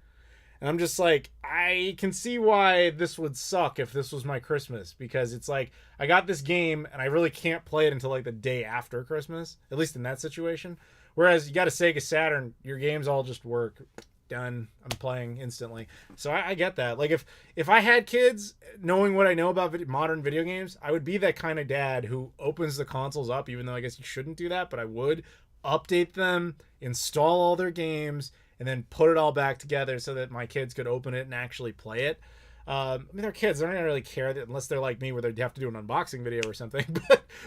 And I'm just like, I can see why this would suck if this was my Christmas. Because it's like, I got this game and I really can't play it until like the day after Christmas. At least in that situation. Whereas you got a Sega Saturn, your games all just work. Done. I'm playing instantly. So I get that. Like if I had kids knowing what I know about modern video games, I would be that kind of dad who opens the consoles up, even though I guess you shouldn't do that, but I would update them, install all their games, and then put it all back together so that my kids could open it and actually play it. I mean, they're kids; they're not gonna really care that unless they're like me, where they have to do an unboxing video or something.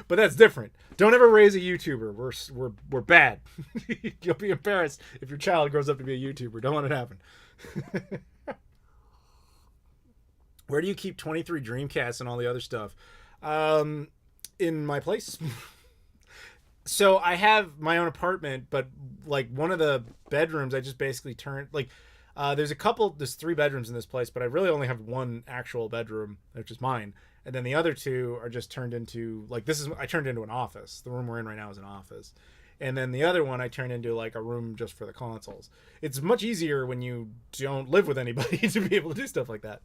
But that's different. Don't ever raise a YouTuber. We're bad. You'll be embarrassed if your child grows up to be a YouTuber. Don't let it happen. Where do you keep 23 Dreamcasts and all the other stuff? In my place. So I have my own apartment, but like one of the bedrooms, I just basically turned like. There's 3 bedrooms in this place, but I really only have one actual bedroom, which is mine. And then the other 2 are just turned into like, I turned into an office. The room we're in right now is an office. And then the other one I turned into like a room just for the consoles. It's much easier when you don't live with anybody to be able to do stuff like that.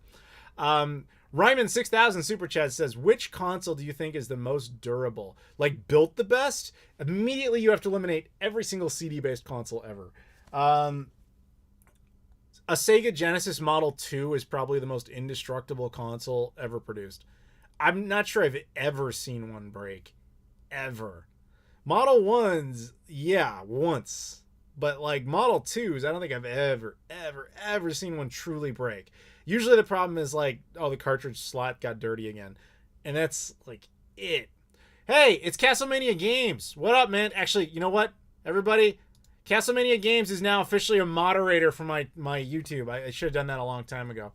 Ryman 6000 Super Chat says, which console do you think is the most durable? Like built the best? Immediately you have to eliminate every single CD-based console ever. A Sega Genesis Model 2 is probably the most indestructible console ever produced. I'm not sure I've ever seen one break. Ever. Model 1s, yeah, once. But like Model 2s, I don't think I've ever seen one truly break. Usually the problem is like, oh, the cartridge slot got dirty again. And that's like it. Hey, it's Castlemania Games. What up, man? Actually, you know what, everybody? Castlemania Games is now officially a moderator for my YouTube. I should have done that a long time ago.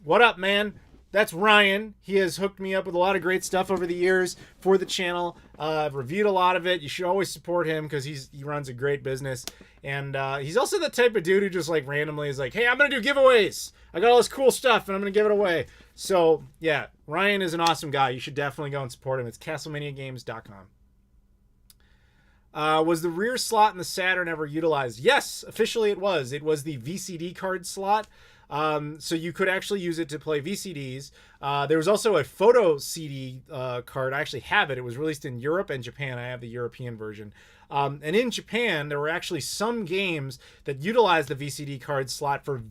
What up, man? That's Ryan. He has hooked me up with a lot of great stuff over the years for the channel. I've reviewed a lot of it. You should always support him because he runs a great business. And he's also the type of dude who just like randomly is like, hey, I'm going to do giveaways. I got all this cool stuff and I'm going to give it away. So yeah, Ryan is an awesome guy. You should definitely go and support him. It's castlemaniagames.com. Was the rear slot in the Saturn ever utilized? Yes, officially it was. It was the VCD card slot. So you could actually use it to play VCDs. There was also a photo CD card. I actually have it. It was released in Europe and Japan. I have the European version. And in Japan, there were actually some games that utilized the VCD card slot for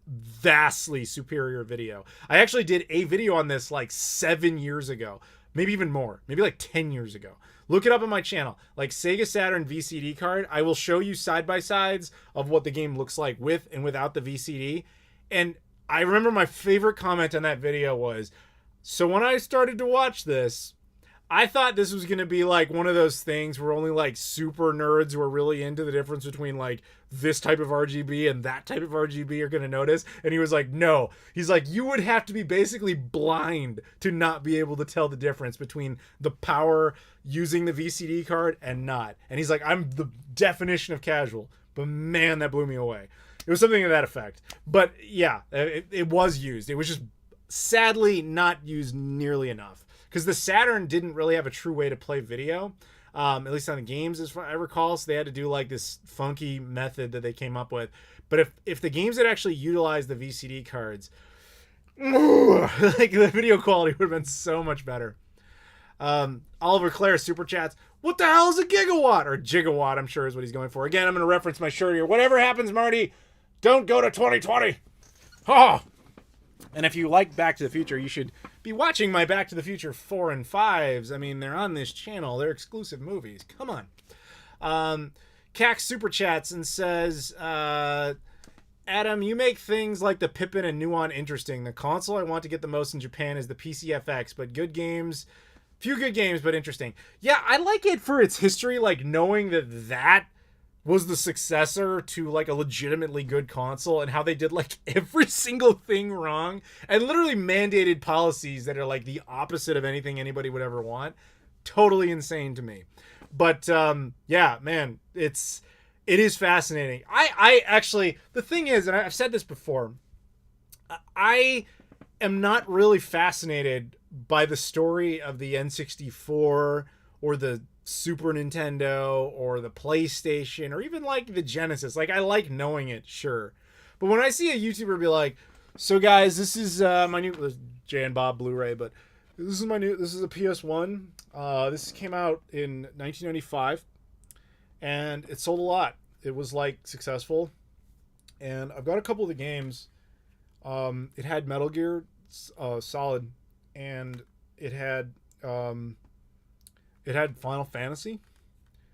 vastly superior video. I actually did a video on this like 7 years ago. Maybe even more. Maybe like 10 years ago. Look it up on my channel. Like Sega Saturn VCD card. I will show you side-by-sides of what the game looks like with and without the VCD. And I remember my favorite comment on that video was, so when I started to watch this, I thought this was going to be like one of those things where only like super nerds who are really into the difference between like this type of RGB and that type of RGB are going to notice. And he was like, no. He's like, you would have to be basically blind to not be able to tell the difference between the power using the VCD card and not. And he's like, I'm the definition of casual. But man, that blew me away. It was something to that effect. But yeah, it was used. It was just sadly not used nearly enough. Because the Saturn didn't really have a true way to play video. At least on the games, as far as I recall. So they had to do like this funky method that they came up with. But if the games had actually utilized the VCD cards, like the video quality would have been so much better. Oliver Clare super chats, what the hell is a gigawatt? Or gigawatt, I'm sure is what he's going for. Again, I'm going to reference my shirt here. Whatever happens, Marty, don't go to 2020. Oh. And if you like Back to the Future, you should be watching my Back to the Future 4 and 5s. I mean, they're on this channel. They're exclusive movies. Come on. Cax super chats and says, Adam, you make things like the Pippin and Nuon interesting. The console I want to get the most in Japan is the PCFX, but good games, few good games, but interesting. Yeah, I like it for its history, like knowing that was the successor to like a legitimately good console and how they did like every single thing wrong and literally mandated policies that are like the opposite of anything anybody would ever want. Totally insane to me. But yeah, man, it is fascinating. I actually, the thing is, and I've said this before, I am not really fascinated by the story of the N64 or the Super Nintendo or the PlayStation or even like the Genesis. Like, I like knowing it, sure. But when I see a YouTuber be like, so guys, this is my new Jay and Bob Blu-ray, but this is a PS1. This came out in 1995 and it sold a lot. It was like successful. And I've got a couple of the games. It had Metal Gear solid, and it had Final Fantasy.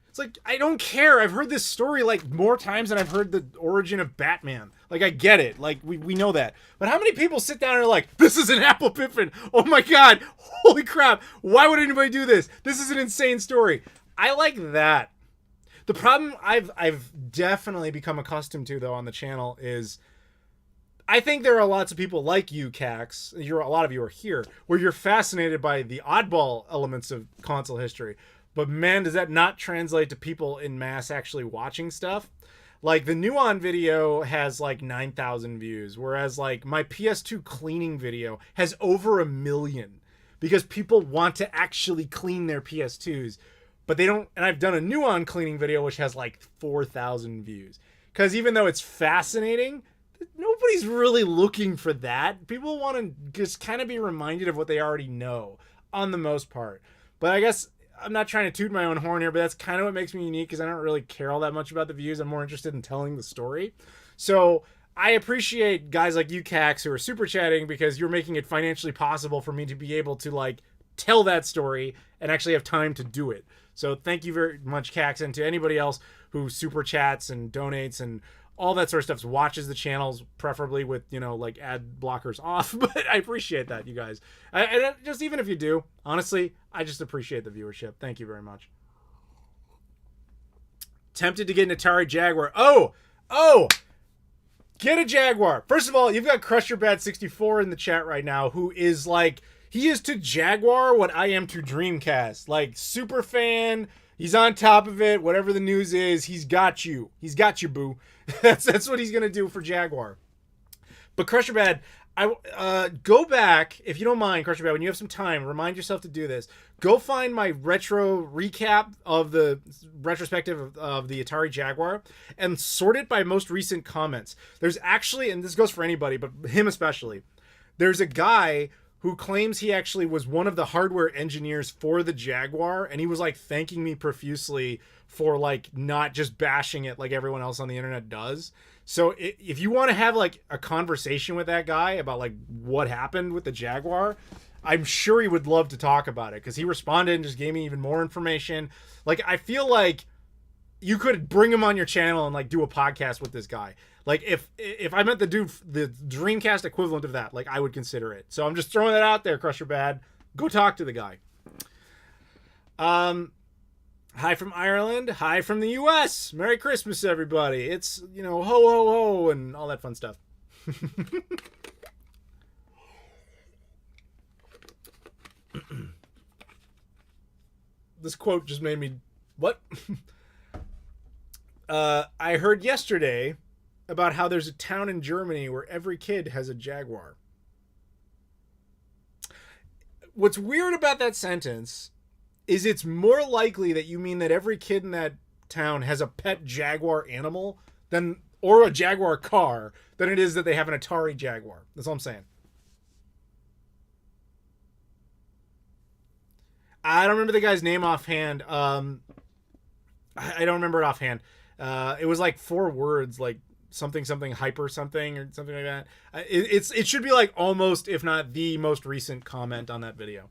It's like, I don't care. I've heard this story like more times than I've heard the origin of Batman. Like, I get it. Like, we know that. But how many people sit down and are like, this is an Apple Pippin. Oh my God. Holy crap. Why would anybody do this? This is an insane story. I like that. The problem I've definitely become accustomed to, though, on the channel is I think there are lots of people like you, Cax. A lot of you are here, where you're fascinated by the oddball elements of console history. But man, does that not translate to people in mass actually watching stuff? Like, the Nuon video has like 9,000 views, whereas like my PS2 cleaning video has over 1 million because people want to actually clean their PS2s, but they don't. And I've done a Nuon cleaning video which has like 4,000 views, because even though it's fascinating, nobody's really looking for that. People want to just kind of be reminded of what they already know on the most part. But I guess I'm not trying to toot my own horn here, but that's kind of what makes me unique, because I don't really care all that much about the views. I'm more interested in telling the story. So I appreciate guys like you, Cax, who are super chatting, because you're making it financially possible for me to be able to like tell that story and actually have time to do it. So thank you very much, Cax, and to anybody else who super chats and donates and all that sort of stuff, watches the channels, preferably with, you know, like ad blockers off. But I appreciate that, you guys. I just, even if you do, honestly, I just appreciate the viewership. Thank you very much. Tempted to get an Atari Jaguar. Oh, get a Jaguar. First of all, you've got Crusher Bad 64 in the chat right now, who is like, he is to Jaguar what I am to Dreamcast. Like, super fan. He's on top of it. Whatever the news is, he's got you. He's got you, boo. That's what he's gonna do for Jaguar. But Crusher Bad, go back, if you don't mind, Crusher Bad, when you have some time, remind yourself to do this. Go find my retro recap of the retrospective of the Atari Jaguar and sort it by most recent comments. There's actually, and this goes for anybody, but him especially, there's a guy who claims he actually was one of the hardware engineers for the Jaguar, and he was like thanking me profusely for like not just bashing it like everyone else on the internet does. So if you want to have like a conversation with that guy about like what happened with the Jaguar, I'm sure he would love to talk about it, because he responded and just gave me even more information. Like, I feel like you could bring him on your channel and like do a podcast with this guy. Like, if I meant the Dreamcast equivalent of that, like, I would consider it. So I'm just throwing that out there, Crusher Bad. Go talk to the guy. Hi from Ireland. Hi from the US. Merry Christmas, everybody. It's, you know, ho, ho, ho, and all that fun stuff. This quote just made me... What? I heard yesterday about how there's a town in Germany where every kid has a Jaguar. What's weird about that sentence is it's more likely that you mean that every kid in that town has a pet Jaguar animal or a Jaguar car than it is that they have an Atari Jaguar. That's all I'm saying. I don't remember the guy's name offhand. I don't remember it offhand. It was like 4 words, like something hyper something or something like that. It should be like almost, if not the most recent comment on that video.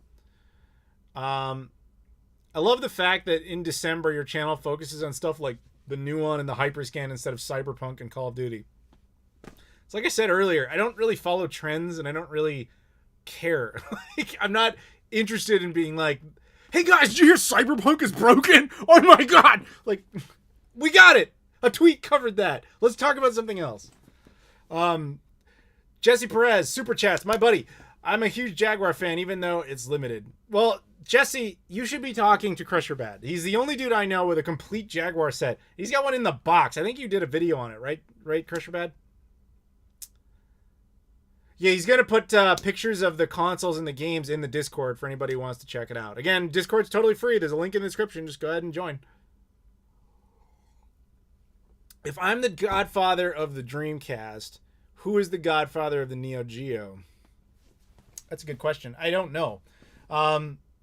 I love the fact that in December your channel focuses on stuff like the Nuon and the Hyperscan instead of Cyberpunk and Call of Duty. It's like I said earlier, I don't really follow trends and I don't really care. Like, I'm not interested in being like, hey guys, did you hear Cyberpunk is broken? Oh my god! Like, we got it! A tweet covered that. Let's talk about something else. Jesse Perez, Super Chats, my buddy. I'm a huge Jaguar fan, even though it's limited. Well, Jesse, you should be talking to Crusher Bad. He's the only dude I know with a complete Jaguar set. He's got one in the box. I think you did a video on it, right? Right, Crusher Bad? Yeah, he's going to put pictures of the consoles and the games in the Discord for anybody who wants to check it out. Again, Discord's totally free. There's a link in the description. Just go ahead and join. If I'm the godfather of the Dreamcast, who is the godfather of the Neo Geo? That's a good question. I don't know.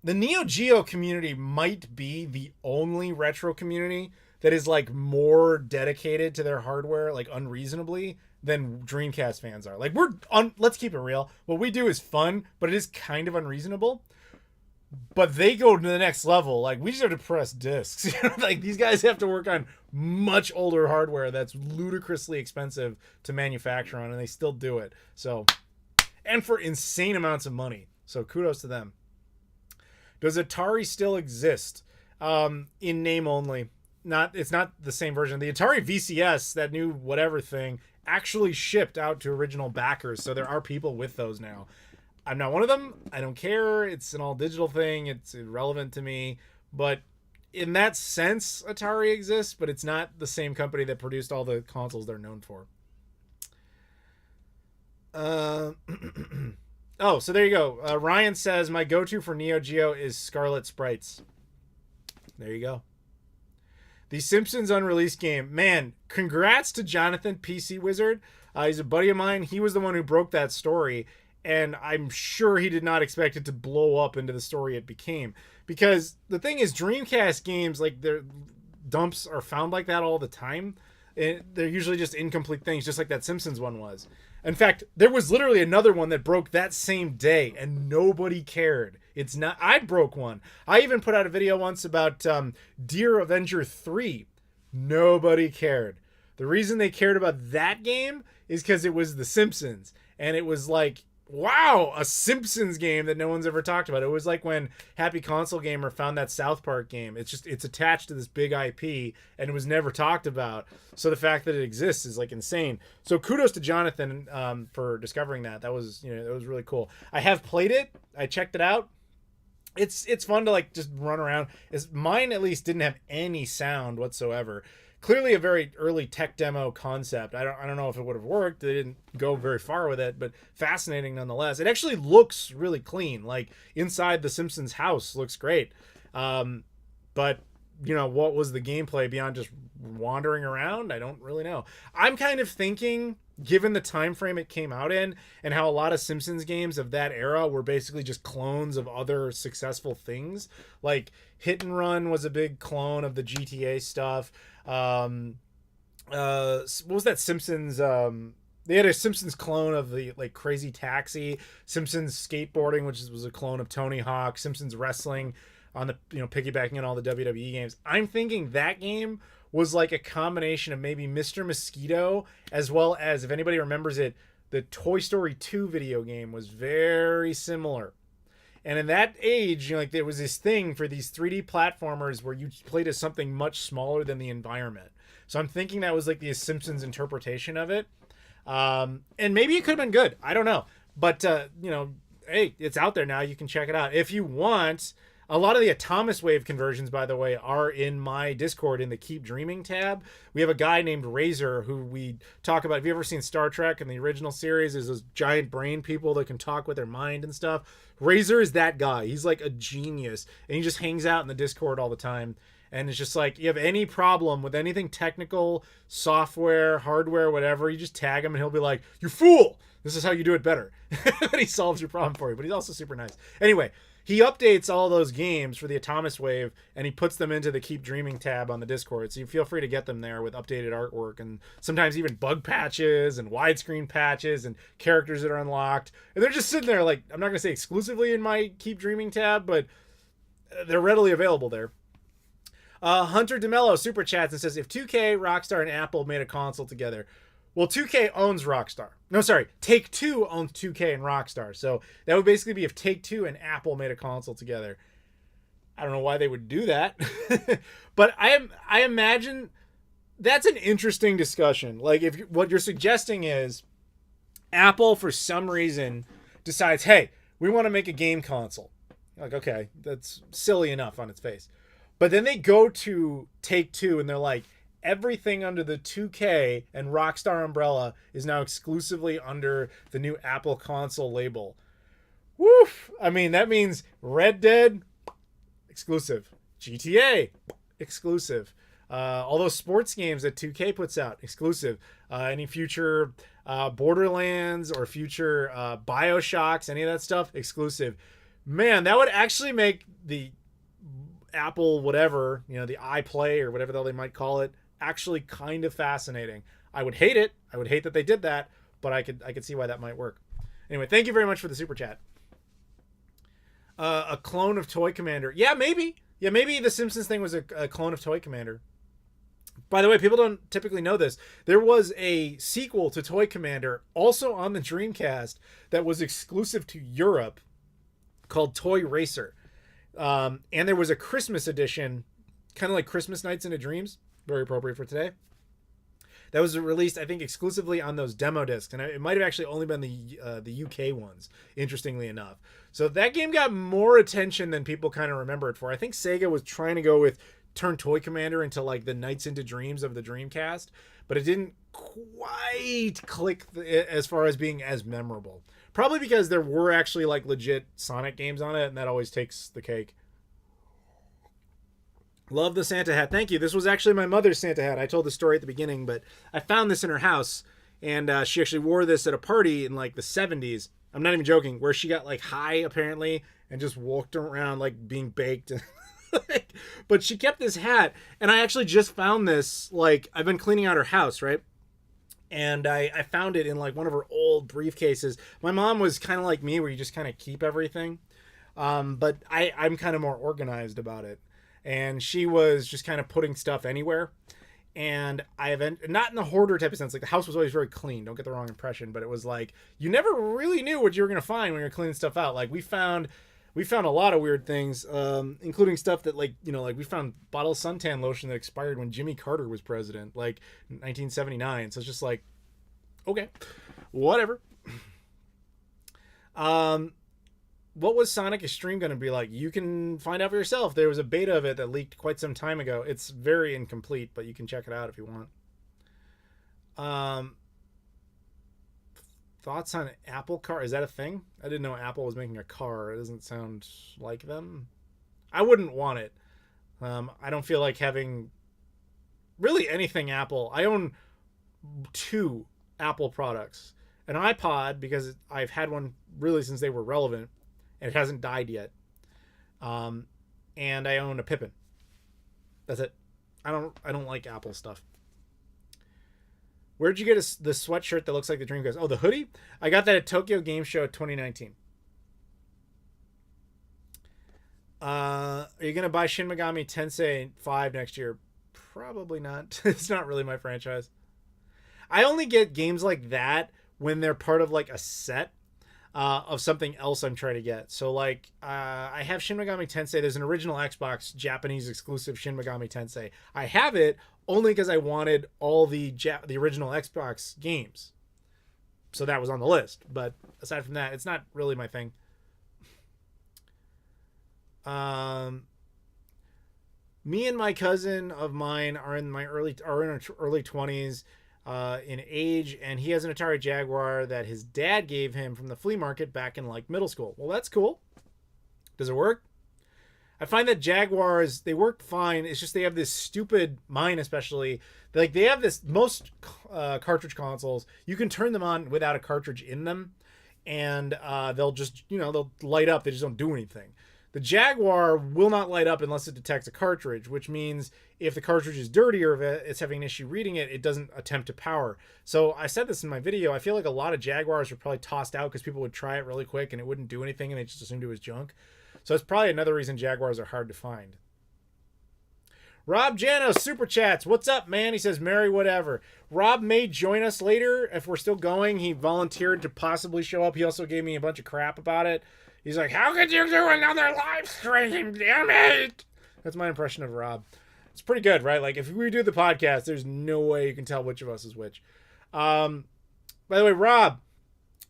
The Neo Geo community might be the only retro community that is like more dedicated to their hardware, like unreasonably, than Dreamcast fans are. Like let's keep it real. What we do is fun, but it is kind of unreasonable. But they go to the next level. Like, we just have to press discs. Like, these guys have to work on much older hardware that's ludicrously expensive to manufacture on, and they still do it. So, and for insane amounts of money. So, kudos to them. Does Atari still exist? In name only. It's not the same version. The Atari VCS, that new whatever thing, actually shipped out to original backers. So, there are people with those now. I'm not one of them. I don't care. It's an all digital thing. It's irrelevant to me. But in that sense, Atari exists, but it's not the same company that produced all the consoles they're known for. Oh, so there you go. Ryan says, my go-to for Neo Geo is Scarlet Sprites. There you go. The Simpsons unreleased game. Man, congrats to Jonathan, PC Wizard. He's a buddy of mine. He was the one who broke that story. And I'm sure he did not expect it to blow up into the story it became. Because the thing is, Dreamcast games, like, their dumps are found like that all the time. And they're usually just incomplete things, just like that Simpsons one was. In fact, there was literally another one that broke that same day, and nobody cared. It's not... I broke one. I even put out a video once about Dear Avenger 3. Nobody cared. The reason they cared about that game is because it was The Simpsons. And it was like... wow, a Simpsons game that no one's ever talked about. It was like when Happy Console Gamer found that South Park game. It's attached to this big IP, and it was never talked about. So the fact that it exists is like insane. So kudos to Jonathan for discovering that. That was really cool. I have played it. I checked it out. It's fun to like just run around. Mine at least didn't have any sound whatsoever. Clearly a very early tech demo concept. I don't know if it would have worked. They didn't go very far with it, but fascinating nonetheless. It actually looks really clean. Like inside the Simpsons house looks great. But what was the gameplay beyond just wandering around? I don't really know. I'm kind of thinking, given the time frame it came out in and how a lot of Simpsons games of that era were basically just clones of other successful things, like Hit and Run was a big clone of the GTA stuff. What was that Simpsons? They had a Simpsons clone of the like Crazy Taxi, Simpsons skateboarding, which was a clone of Tony Hawk, Simpsons wrestling on the piggybacking on all the WWE games. I'm thinking that game was like a combination of maybe Mr. Mosquito, as well as, if anybody remembers it, the Toy Story 2 video game was very similar. And in that age, like there was this thing for these 3D platformers where you played as something much smaller than the environment. So I'm thinking that was like the Simpsons interpretation of it. And maybe it could have been good. I don't know. But, hey, it's out there now. You can check it out. If you want, a lot of the Atomis Wave conversions, by the way, are in my Discord in the Keep Dreaming tab. We have a guy named Razor who we talk about. Have you ever seen Star Trek in the original series? There's those giant brain people that can talk with their mind and stuff. Razor is that guy. He's like a genius. And he just hangs out in the Discord all the time. And it's just like, you have any problem with anything technical, software, hardware, whatever, you just tag him and he'll be like, you fool! This is how you do it better. And he solves your problem for you. But he's also super nice. Anyway, he updates all those games for the Atomis Wave, and he puts them into the Keep Dreaming tab on the Discord. So you feel free to get them there with updated artwork and sometimes even bug patches and widescreen patches and characters that are unlocked. And they're just sitting there like, I'm not going to say exclusively in my Keep Dreaming tab, but they're readily available there. Hunter DeMello super chats and says, if 2K, Rockstar, and Apple made a console together. Well, 2K owns Rockstar. No, sorry. Take-Two owns 2K and Rockstar. So that would basically be if Take-Two and Apple made a console together. I don't know why they would do that. But I imagine that's an interesting discussion. Like, if what you're suggesting is Apple, for some reason, decides, hey, we want to make a game console. Like, okay, that's silly enough on its face. But then they go to Take-Two and they're like, everything under the 2K and Rockstar umbrella is now exclusively under the new Apple console label. Woof! I mean, that means Red Dead, exclusive. GTA, exclusive. All those sports games that 2K puts out, exclusive. Any future Borderlands or future Bioshocks, any of that stuff, exclusive. Man, that would actually make the Apple whatever, the iPlay or whatever the hell they might call it, actually kind of fascinating. I would hate it. I would hate that they did that, but I could see why that might work. Anyway, thank you very much for the super chat. A clone of Toy Commander. Yeah, maybe. Yeah, maybe the Simpsons thing was a clone of Toy Commander. By the way, people don't typically know this. There was a sequel to Toy Commander, also on the Dreamcast, that was exclusive to Europe, called Toy Racer. And there was a Christmas edition, kind of like Christmas Nights into Dreams, very appropriate for today, that was released, I think, exclusively on those demo discs. And it might have actually only been the UK ones, interestingly enough. So that game got more attention than people kind of remember it for. I think Sega was trying to go with turn Toy Commander into like the Nights into Dreams of the Dreamcast, but it didn't quite click as far as being as memorable. Probably because there were actually like legit Sonic games on it, and that always takes the cake. Love the Santa hat. Thank you. This was actually my mother's Santa hat. I told the story at the beginning, but I found this in her house, and she actually wore this at a party in like the 70s. I'm not even joking, where she got like high apparently and just walked around like being baked. But she kept this hat, and I actually just found this, like, I've been cleaning out her house, right? And I found it in like one of her old briefcases. My mom was kind of like me, where you just kind of keep everything. But I'm kind of more organized about it. And she was just kind of putting stuff anywhere. And I haven't, not in the hoarder type of sense, like the house was always very clean, don't get the wrong impression, but it was like, you never really knew what you were going to find when you're cleaning stuff out. Like we found a lot of weird things, including stuff that like we found bottle of suntan lotion that expired when Jimmy Carter was president, like 1979. So it's just like, okay, whatever. What was Sonic Extreme going to be like? You can find out for yourself. There was a beta of it that leaked quite some time ago. It's very incomplete, but you can check it out if you want. Thoughts on Apple car? Is that a thing? I didn't know Apple was making a car. It doesn't sound like them. I wouldn't want it. I don't feel like having really anything Apple. I own 2 Apple products. An iPod, because I've had one really since they were relevant, and it hasn't died yet. And I own a Pippin. That's it. I don't like Apple stuff. Where'd you get the sweatshirt that looks like the Dreamcast? Oh, the hoodie? I got that at Tokyo Game Show 2019. Are you going to buy Shin Megami Tensei 5 next year? Probably not. It's not really my franchise. I only get games like that when they're part of like a set of something else I'm trying to get. So like I have Shin Megami Tensei. There's an original Xbox Japanese exclusive Shin Megami Tensei. I have it only because I wanted all the original Xbox games. So that was on the list. But aside from that, it's not really my thing. Me and my cousin of mine are in our early 20s. In age, and he has an Atari Jaguar that his dad gave him from the flea market back in like middle school. Well, that's cool. Does it work? I find that Jaguars, they work fine. It's just they have this stupid, mine especially, like they have this, most cartridge consoles, you can turn them on without a cartridge in them, and they'll just, they'll light up. They just don't do anything. The Jaguar will not light up unless it detects a cartridge, which means if the cartridge is dirty or if it's having an issue reading it, it doesn't attempt to power. So I said this in my video. I feel like a lot of Jaguars were probably tossed out because people would try it really quick and it wouldn't do anything and they just assumed it was junk. So it's probably another reason Jaguars are hard to find. Rob Janos, Super Chats. What's up, man? He says, Merry whatever. Rob may join us later if we're still going. He volunteered to possibly show up. He also gave me a bunch of crap about it. He's like, how could you do another live stream? Damn it. That's my impression of Rob. It's pretty good, right? Like, if we do the podcast, there's no way you can tell which of us is which. By the way, Rob,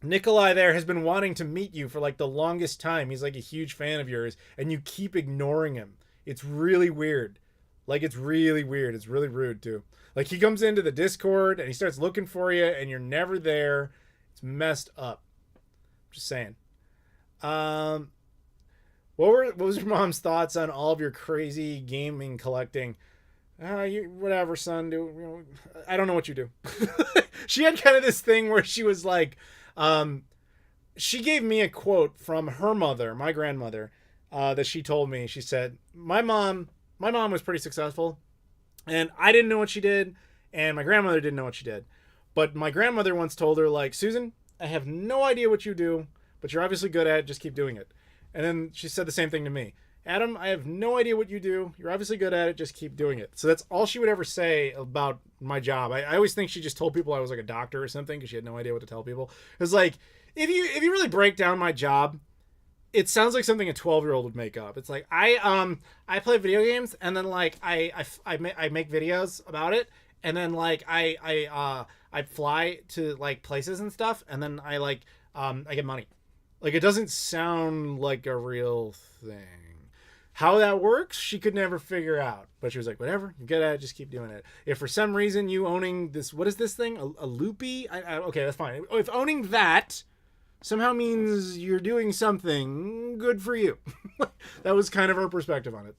Nikolai there has been wanting to meet you for, like, the longest time. He's, like, a huge fan of yours, and you keep ignoring him. It's really weird. Like, it's really weird. It's really rude, too. Like, he comes into the Discord, and he starts looking for you, and you're never there. It's messed up. Just saying. What was your mom's thoughts on all of your crazy gaming collecting? Whatever, son. I don't know what you do. She had kind of this thing where she was like, she gave me a quote from her mother, my grandmother, that she told me. She said, my mom was pretty successful, and I didn't know what she did, and my grandmother didn't know what she did. But my grandmother once told her, like, Susan, I have no idea what you do, but you're obviously good at it. Just keep doing it. And then she said the same thing to me. Adam, I have no idea what you do. You're obviously good at it. Just keep doing it. So that's all she would ever say about my job. I always think she just told people I was like a doctor or something because she had no idea what to tell people. It's like, if you really break down my job, it sounds like something a 12-year-old would make up. It's like, I play video games, and then like I make videos about it, and then like I fly to like places and stuff, and then I get money. Like, it doesn't sound like a real thing. How that works, she could never figure out. But she was like, whatever, you get at it, just keep doing it. If for some reason you owning this, what is this thing? A loopy? Okay, that's fine. If owning that somehow means you're doing something, good for you. That was kind of her perspective on it.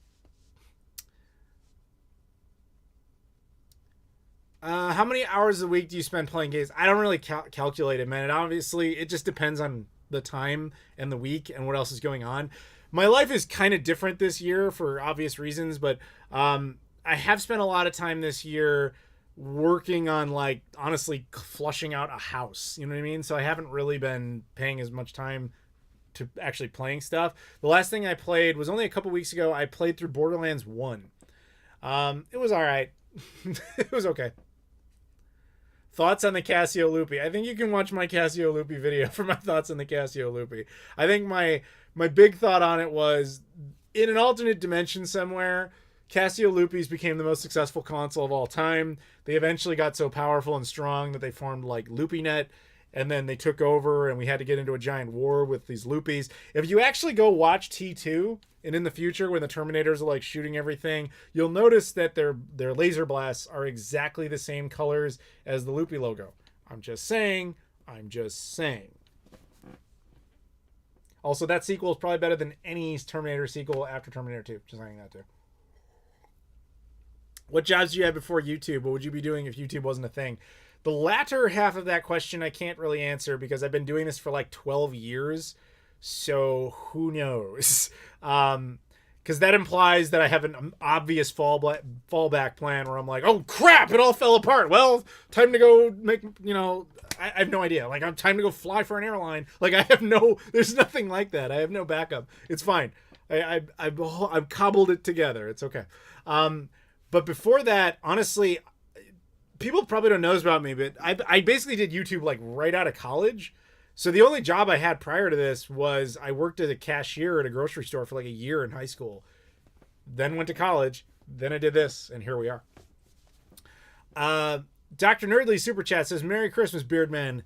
How many hours a week do you spend playing games? I don't really calculate it, man. It just depends on the time and the week and what else is going on. My life is kind of different this year for obvious reasons, but I have spent a lot of time this year working on, like, honestly flushing out a house. You know what I mean? So I haven't really been paying as much time to actually playing stuff. The last thing I played was only a couple weeks ago. I played through Borderlands 1. It was all right. It was okay. Thoughts on the Casio Loopy. I think you can watch my Casio Loopy video for my thoughts on the Casio Loopy. I think my big thought on it was, in an alternate dimension somewhere, Casio Loopies became the most successful console of all time. They eventually got so powerful and strong that they formed like LoopyNet, and then they took over, and we had to get into a giant war with these Loopies. If you actually go watch T2, and in the future when the Terminators are like shooting everything, you'll notice that their laser blasts are exactly the same colors as the Loopy logo. I'm just saying. Also, that sequel is probably better than any Terminator sequel after Terminator 2. Just saying that too. What jobs do you have before YouTube? What would you be doing if YouTube wasn't a thing? The latter half of that question I can't really answer because I've been doing this for like 12 years. So who knows? Because that implies that I have an obvious fallback plan where I'm like, oh crap, it all fell apart. Well, time to go make, I have no idea. Like, I'm time to go fly for an airline. Like, there's nothing like that. I have no backup. It's fine. I've cobbled it together. It's okay. But before that, honestly, people probably don't know about me, but I basically did YouTube like right out of college. So the only job I had prior to this was I worked as a cashier at a grocery store for like a year in high school. Then went to college. Then I did this, and here we are. Dr. Nerdly Super Chat says, Merry Christmas, Beardman.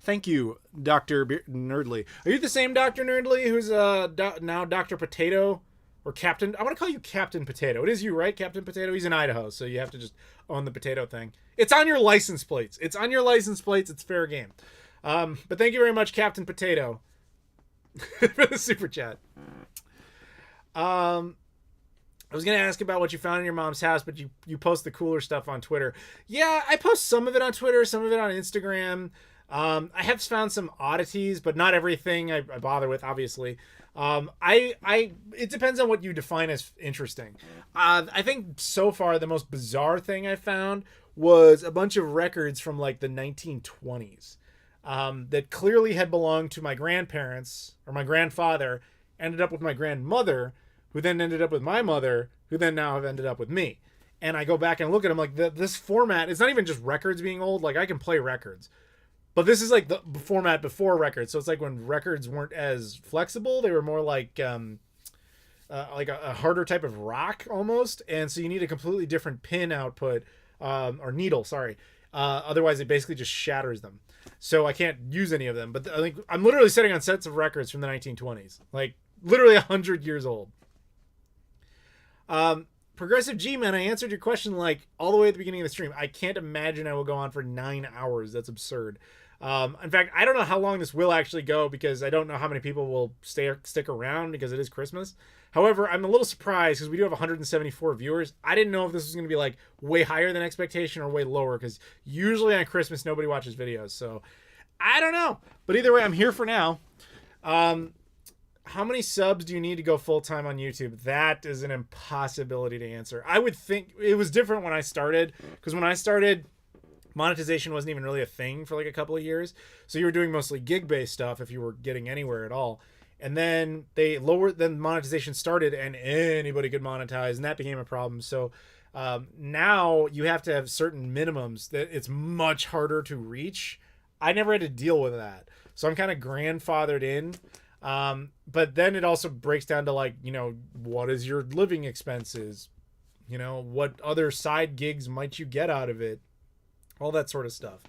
Thank you, Dr. Nerdly. Are you the same Dr. Nerdly who's now Dr. Potato? Or Captain? I want to call you Captain Potato. It is you, right, Captain Potato? He's in Idaho, so you have to just own the potato thing. It's on your license plates. It's fair game. But thank you very much, Captain Potato, for the super chat. I was going to ask about what you found in your mom's house, but you post the cooler stuff on Twitter. Yeah, I post some of it on Twitter, some of it on Instagram. I have found some oddities, but not everything I bother with, obviously. It depends on what you define as interesting. I think so far the most bizarre thing I found was a bunch of records from like the 1920s that clearly had belonged to my grandparents or my grandfather, ended up with my grandmother, who then ended up with my mother, who then now have ended up with me. And I go back and look at them like this format. It's not even just records being old. Like, I can play records. But this is like the format before records. So it's like when records weren't as flexible. They were more like a harder type of rock almost. And so you need a completely different pin output, or needle, sorry. Otherwise, it basically just shatters them. So I can't use any of them. But I think I'm literally sitting on sets of records from the 1920s. Like, literally 100 years old. Progressive G-Man, I answered your question like all the way at the beginning of the stream. I can't imagine I will go on for 9 hours. That's absurd. In fact, I don't know how long this will actually go because I don't know how many people will stick around because it is Christmas. However, I'm a little surprised because we do have 174 viewers. I didn't know if this was going to be like way higher than expectation or way lower because usually on Christmas nobody watches videos. So I don't know. But either way, I'm here for now. How how many subs do you need to go full-time on YouTube? That is an impossibility to answer. I would think it was different when I started, because when I started, monetization wasn't even really a thing for like a couple of years. So you were doing mostly gig-based stuff if you were getting anywhere at all. And then then monetization started and anybody could monetize, and that became a problem. So now you have to have certain minimums that it's much harder to reach. I never had to deal with that. So I'm kind of grandfathered in. But then it also breaks down to like, you know, what is your living expenses? You know, what other side gigs might you get out of it? All that sort of stuff.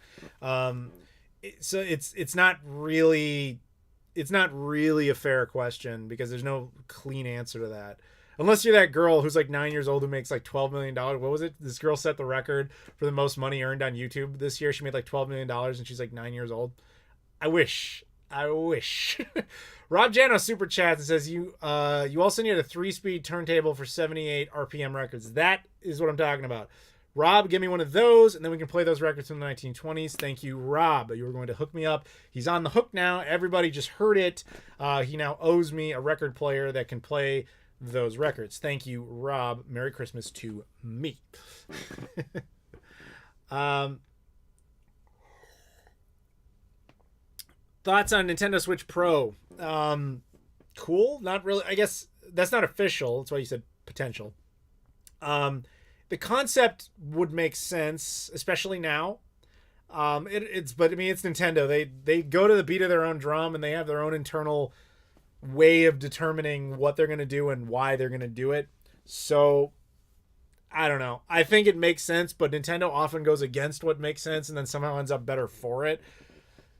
So it's not really a fair question because there's no clean answer to that. Unless you're that girl who's like 9 years old who makes like $12 million. What was it? This girl set the record for the most money earned on YouTube this year. She made like $12 million and she's like 9 years old. I wish. Rob Jano super chats and says you also need a 3-speed turntable for 78 RPM records. That is what I'm talking about. Rob, give me one of those, and then we can play those records from the 1920s. Thank you, Rob. You were going to hook me up. He's on the hook now. Everybody just heard it. He now owes me a record player that can play those records. Thank you, Rob. Merry Christmas to me. Thoughts on Nintendo Switch Pro? Cool. Not really. I guess that's not official. That's why you said potential. The concept would make sense, especially now. But I mean, it's Nintendo. They go to the beat of their own drum, and they have their own internal way of determining what they're going to do and why they're going to do it. So I don't know. I think it makes sense, but Nintendo often goes against what makes sense and then somehow ends up better for it.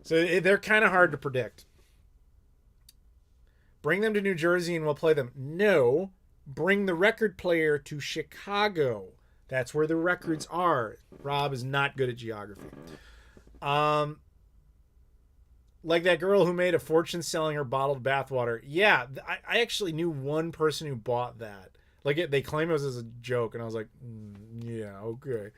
So they're kind of hard to predict. Bring them to New Jersey and we'll play them. No, bring the record player to Chicago. That's where the records are. Rob is not good at geography. Like that girl who made a fortune selling her bottled bathwater. Yeah, I actually knew one person who bought that. Like they claim it was as a joke, and I was like, yeah, okay.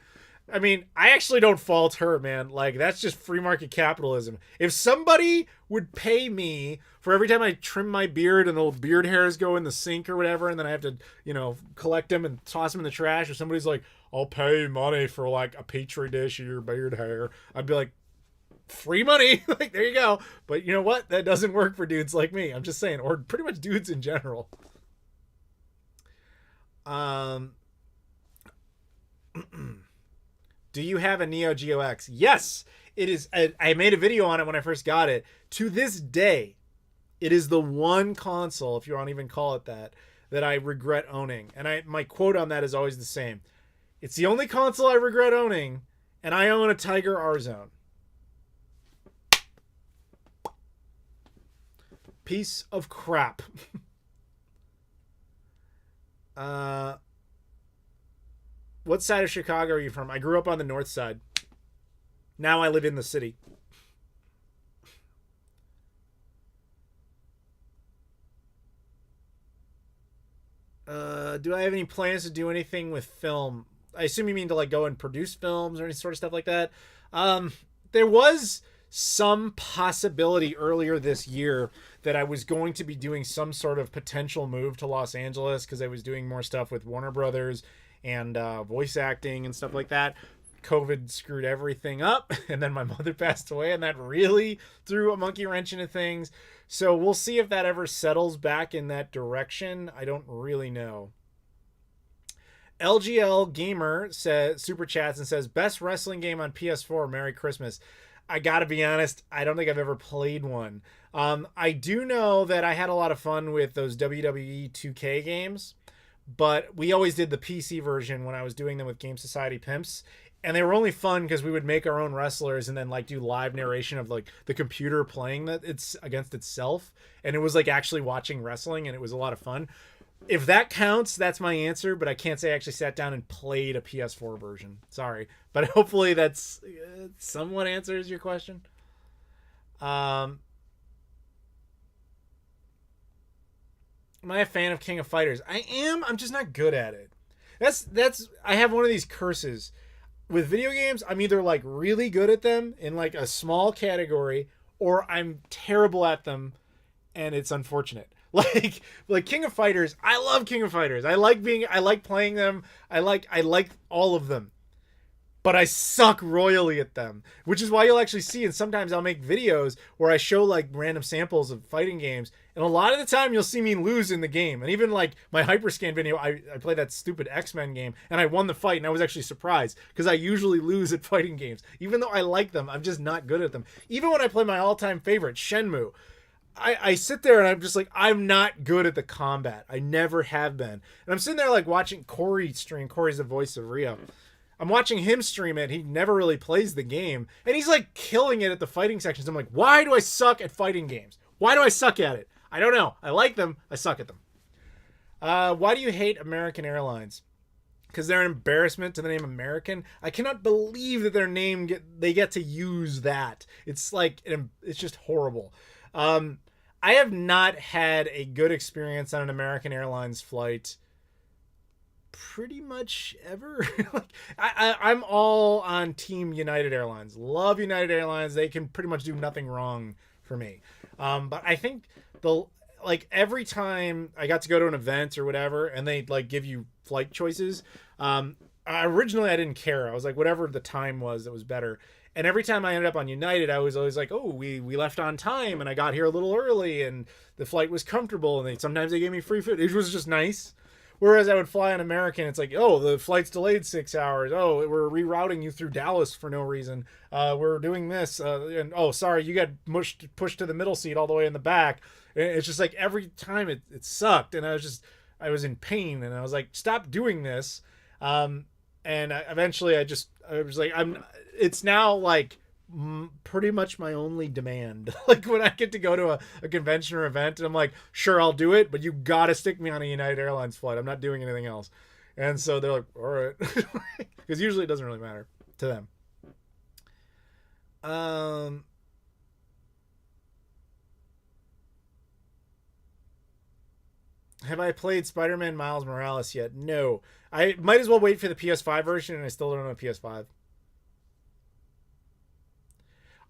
I mean, I actually don't fault her, man. Like, that's just free market capitalism. If somebody would pay me for every time I trim my beard and the little beard hairs go in the sink or whatever, and then I have to, you know, collect them and toss them in the trash, or somebody's like, I'll pay money for like a petri dish of your beard hair, I'd be like, free money. Like, there you go. But you know what? That doesn't work for dudes like me. I'm just saying, or pretty much dudes in general. Do you have a Neo Geo X? Yes, it is. I made a video on it when I first got it. To this day, it is the one console, if you want to even call it that I regret owning. And my quote on that is always the same. It's the only console I regret owning, and I own a Tiger R-Zone. Piece of crap. What side of Chicago are you from? I grew up on the north side. Now I live in the city. Do I have any plans to do anything with film? I assume you mean to like go and produce films or any sort of stuff like that. There was some possibility earlier this year that I was going to be doing some sort of potential move to Los Angeles because I was doing more stuff with Warner Brothers and voice acting and stuff like that. COVID screwed everything up, and then my mother passed away, and that really threw a monkey wrench into things. So we'll see if that ever settles back in that direction. I don't really know. LGL Gamer says, super chats and says, best wrestling game on PS4, Merry Christmas. I gotta be honest, I don't think I've ever played one. I do know that I had a lot of fun with those WWE 2K games, but we always did the PC version when I was doing them with Game Society Pimps, and they were only fun because we would make our own wrestlers and then like do live narration of like the computer playing that it's against itself, and it was like actually watching wrestling, and it was a lot of fun. If that counts, that's my answer, but I can't say I actually sat down and played a PS4 version. Sorry, but hopefully that's somewhat answers your question. Am I a fan of King of Fighters? I am. I'm just not good at it. That's I have one of these curses with video games. I'm either like really good at them in like a small category, or I'm terrible at them, and it's unfortunate. Like King of Fighters, I love King of Fighters. I like playing them. I like all of them. But I suck royally at them, which is why you'll actually see, and sometimes I'll make videos where I show like random samples of fighting games, and a lot of the time you'll see me lose in the game. And even like my Hyperscan video, I played that stupid X-Men game, and I won the fight, and I was actually surprised, because I usually lose at fighting games. Even though I like them, I'm just not good at them. Even when I play my all-time favorite, Shenmue, I sit there and I'm just like, I'm not good at the combat. I never have been. And I'm sitting there like watching Corey stream. Corey's the voice of Rio. I'm watching him stream it. He never really plays the game. And he's like killing it at the fighting sections. I'm like, why do I suck at fighting games? Why do I suck at it? I don't know. I like them. I suck at them. Why do you hate American Airlines? Because they're an embarrassment to the name American. I cannot believe that their name they get to use that. It's like, it's just horrible. I have not had a good experience on an American Airlines flight pretty much ever. I'm all on Team United Airlines. Love United Airlines. They can pretty much do nothing wrong for me. But I think every time I got to go to an event or whatever, and they like give you flight choices. Originally I didn't care. I was like, whatever the time was, that was better. And every time I ended up on United, I was always like, oh, we left on time, and I got here a little early, and the flight was comfortable, and sometimes they gave me free food. It was just nice. Whereas I would fly on American, it's like, oh, the flight's delayed 6 hours. Oh, we're rerouting you through Dallas for no reason. We're doing this. And oh, sorry, you got pushed to the middle seat all the way in the back. And it's just like every time it sucked. And I was in pain. And I was like, stop doing this. Eventually I was like, it's now like pretty much my only demand. Like when I get to go to a convention or event, and I'm like, sure, I'll do it, but you gotta stick me on a United Airlines flight. I'm not doing anything else. And so they're like, all right. Because usually it doesn't really matter to them. Have I played Spider-Man Miles Morales yet? No. I might as well wait for the PS5 version, and I still don't have a PS5.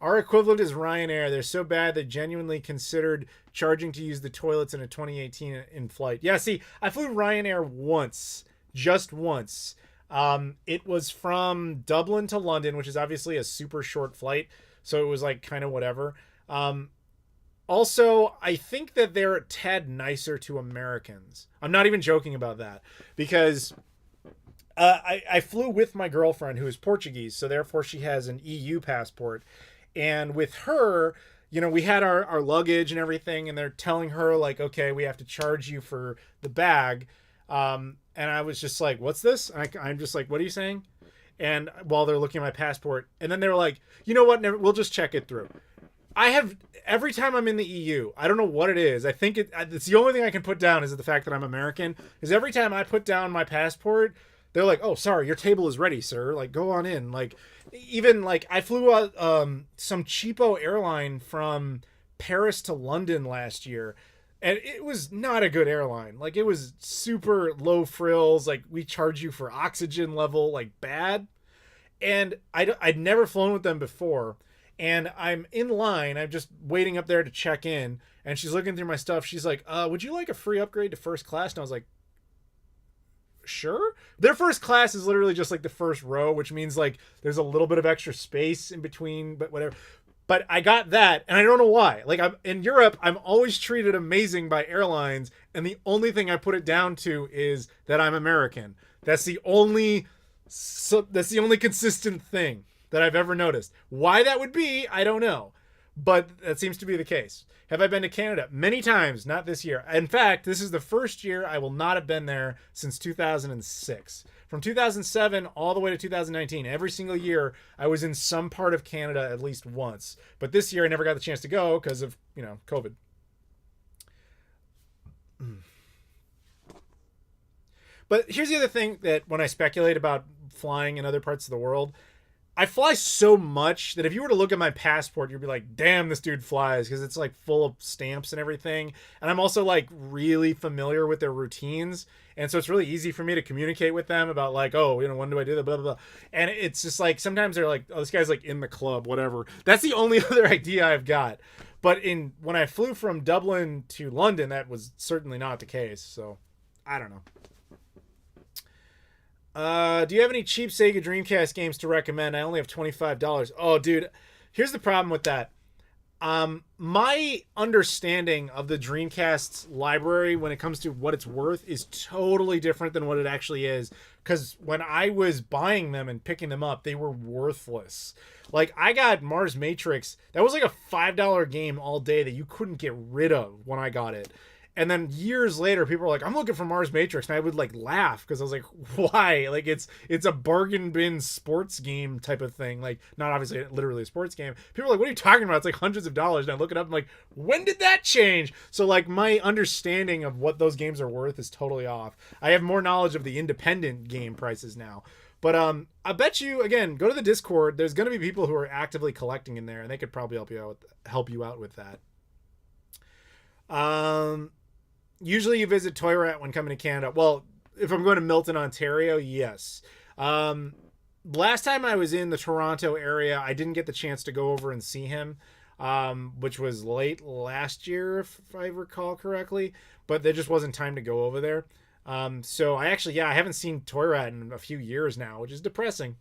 Our equivalent is Ryanair. They're so bad they genuinely considered charging to use the toilets in a 2018 in flight. Yeah, see, I flew Ryanair once. Just once. It was from Dublin to London, which is obviously a super short flight, so it was like kind of whatever. Also, I think that they're a tad nicer to Americans. I'm not even joking about that, because I flew with my girlfriend, who is Portuguese, so therefore she has an EU passport. And with her, we had our luggage and everything, and they're telling her like, okay, we have to charge you for the bag. And I was just like, what's this? I'm just like, what are you saying? And while they're looking at my passport, and then they were like, you know what? We'll just check it through. Every time I'm in the EU, I don't know what it is. I think it's the only thing I can put down is the fact that I'm American. Is every time I put down my passport, they're like, oh, sorry, your table is ready, sir. Like, go on in. Like, even like I flew some cheapo airline from Paris to London last year, and it was not a good airline. Like, it was super low frills. Like, we charge you for oxygen level, like bad. And I'd never flown with them before. And I'm in line. I'm just waiting up there to check in. And she's looking through my stuff. She's like, would you like a free upgrade to first class? And I was like, sure. Their first class is literally just like the first row, which means like there's a little bit of extra space in between, but whatever. But I got that, and I don't know why. Like, I'm in Europe, I'm always treated amazing by airlines, and the only thing I put it down to is that I'm American. That's the only consistent thing that I've ever noticed. Why that would be, I don't know. But that seems to be the case. Have I been to Canada? Many times, not this year. In fact, this is the first year I will not have been there since 2006. From 2007 all the way to 2019, every single year I was in some part of Canada at least once. But this year I never got the chance to go because of, COVID. But here's the other thing that when I speculate about flying in other parts of the world, I fly so much that if you were to look at my passport, you'd be like, damn, this dude flies, because it's like full of stamps and everything. And I'm also like really familiar with their routines. And so it's really easy for me to communicate with them about like, oh, when do I do that? Blah, blah, blah. And it's just like, sometimes they're like, oh, this guy's like in the club, whatever. That's the only other idea I've got. But when I flew from Dublin to London, that was certainly not the case. So I don't know. Do you have any cheap Sega Dreamcast games to recommend? I only have $25. Oh, dude, here's the problem with that. My understanding of the Dreamcast's library when it comes to what it's worth is totally different than what it actually is. Because when I was buying them and picking them up, they were worthless. Like, I got Mars Matrix. That was like a $5 game all day that you couldn't get rid of when I got it. And then years later, people were like, I'm looking for Mars Matrix. And I would like laugh because I was like, why? Like, it's a bargain bin sports game type of thing. Like, not obviously literally a sports game. People are like, what are you talking about? It's like hundreds of dollars. And I look it up. I'm like, when did that change? So like my understanding of what those games are worth is totally off. I have more knowledge of the independent game prices now. But I bet you, again, go to the Discord. There's going to be people who are actively collecting in there. And they could probably help you out with that. Usually you visit Toy Rat when coming to Canada. Well, if I'm going to Milton, Ontario, yes. Last time I was in the Toronto area, I didn't get the chance to go over and see him, which was late last year, if I recall correctly. But there just wasn't time to go over there. So I haven't seen Toy Rat in a few years now, which is depressing.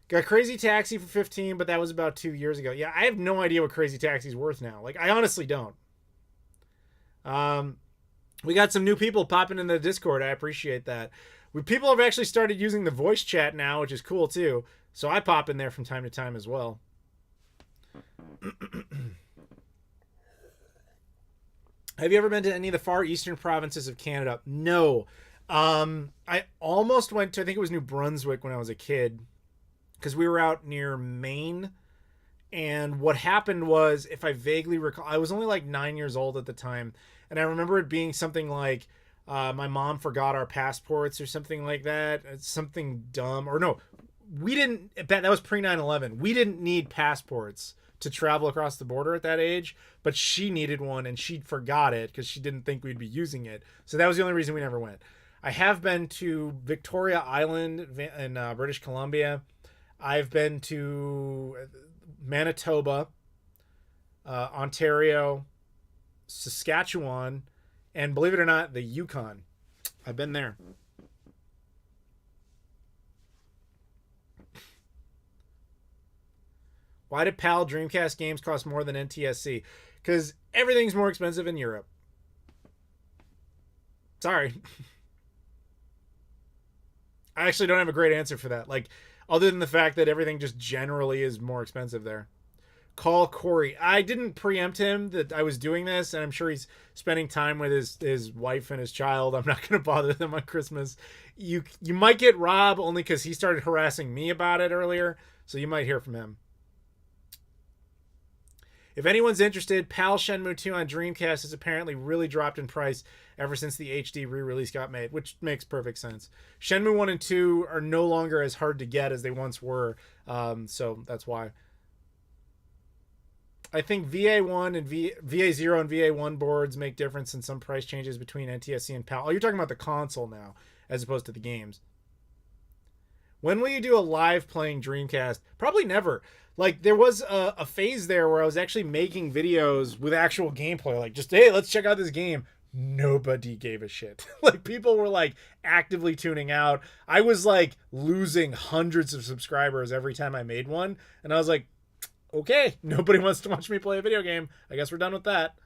Got Crazy Taxi for 15, but that was about 2 years ago. Yeah, I have no idea what Crazy Taxi's worth now. Like, I honestly don't. We got some new people popping in the Discord. I appreciate that. People have actually started using the voice chat now, which is cool too. So I pop in there from time to time as well. Have you ever been to any of the far eastern provinces of Canada? No. I almost went to, I think it was New Brunswick when I was a kid, because we were out near Maine. And what happened was, if I vaguely recall, I was only like 9 years old at the time. And I remember it being something like my mom forgot our passports or something like that. It's something dumb. Or no, we didn't. That was pre 9/11. We didn't need passports to travel across the border at that age. But she needed one and she forgot it because she didn't think we'd be using it. So that was the only reason we never went. I have been to Victoria Island in British Columbia. I've been to Manitoba, Ontario, Saskatchewan, and believe it or not, the Yukon. I've been there. Why did PAL Dreamcast games cost more than NTSC? Because everything's more expensive in Europe. Sorry. I actually don't have a great answer for that. Like, other than the fact that everything just generally is more expensive there. Call Corey. I didn't preempt him that I was doing this, and I'm sure he's spending time with his wife and his child. I'm not going to bother them on Christmas. You might get Rob only because he started harassing me about it earlier, so you might hear from him. If anyone's interested, PAL Shenmue 2 on Dreamcast has apparently really dropped in price ever since the HD re-release got made, which makes perfect sense. Shenmue 1 and 2 are no longer as hard to get as they once were, so that's why. I think VA1 and VA0 and VA1 boards make difference in some price changes between NTSC and PAL. Oh, you're talking about the console now, as opposed to the games. When will you do a live playing Dreamcast? Probably never. Like, there was a phase there where I was actually making videos with actual gameplay. Like, just, hey, let's check out this game. Nobody gave a shit. Like, people were, like, actively tuning out. I was, like, losing hundreds of subscribers every time I made one. And I was like, okay, nobody wants to watch me play a video game. I guess we're done with that.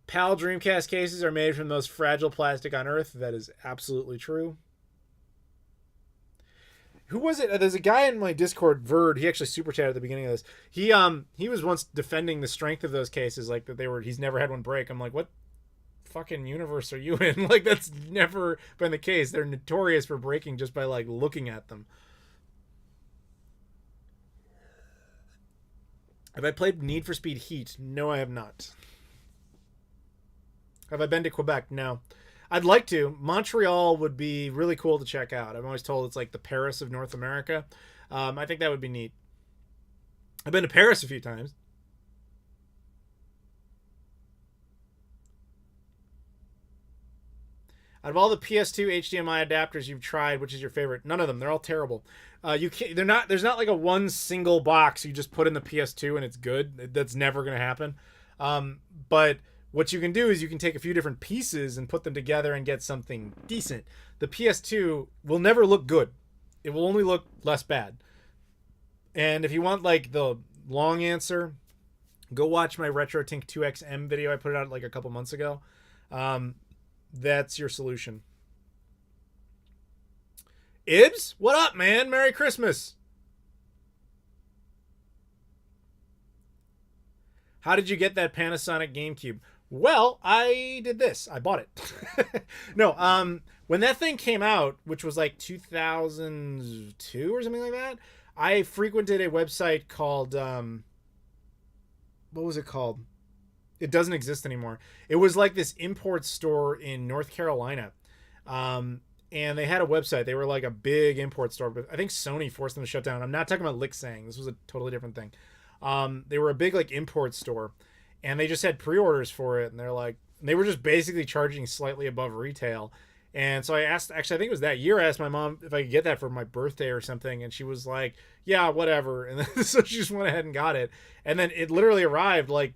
PAL Dreamcast cases are made from the most fragile plastic on Earth. That is absolutely true. Who was it? There's a guy in my Discord, Verd. He actually super chatted at the beginning of this. He was once defending the strength of those cases, like that he's never had one break. I'm like, what fucking universe are you in? Like, that's never been the case. They're notorious for breaking just by like looking at them. Have I played Need for Speed Heat? No, I have not. Have I been to Quebec? No. I'd like to. Montreal would be really cool to check out. I'm always told it's like the Paris of North America. I think that would be neat. I've been to Paris a few times. Out of all the PS2 HDMI adapters you've tried, which is your favorite? None of them. They're all terrible. You can't. They're not. There's not like a one single box you just put in the PS2 and it's good. That's never gonna happen. But what you can do is you can take a few different pieces and put them together and get something decent. The PS2 will never look good. It will only look less bad. And if you want like the long answer, go watch my RetroTink 2XM video. I put it out like a couple months ago. That's your solution. Ibs, what up, man? Merry Christmas. How did you get that Panasonic GameCube? Well, I did this. I bought it. No, when that thing came out, which was like 2002 or something like that, I frequented a website called, what was it called? It doesn't exist anymore. It was like this import store in North Carolina. And they had a website. They were like a big import store, but I think Sony forced them to shut down. I'm not talking about Lixang. This was a totally different thing. They were a big like import store, and they just had pre-orders for it. And they were just basically charging slightly above retail. And so I asked, actually, I think it was that year, I asked my mom if I could get that for my birthday or something. And she was like, yeah, whatever. And then, so she just went ahead and got it. And then it literally arrived like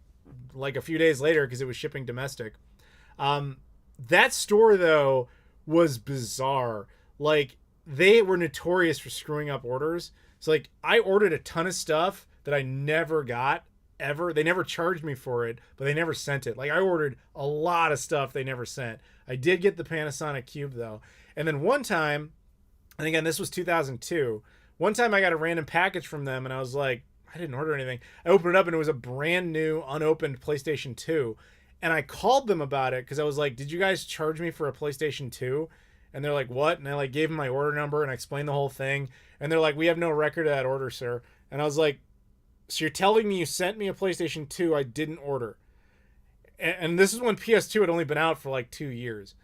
a few days later because it was shipping domestic. That store though was bizarre. Like, they were notorious for screwing up orders. So like I ordered a ton of stuff that I never got ever. They never charged me for it, but they never sent it. Like I ordered a lot of stuff they never sent. I did get the Panasonic Cube though. And then one time, and again, this was 2002. One time I got a random package from them and I was like, I didn't order anything. I opened it up and it was a brand new unopened PlayStation 2. And I called them about it because I was like, did you guys charge me for a PlayStation 2? And they're like, what? And I like gave them my order number and I explained the whole thing. And they're like, we have no record of that order, sir. And I was like, so you're telling me you sent me a PlayStation 2 I didn't order? And this is when PS2 had only been out for like 2 years.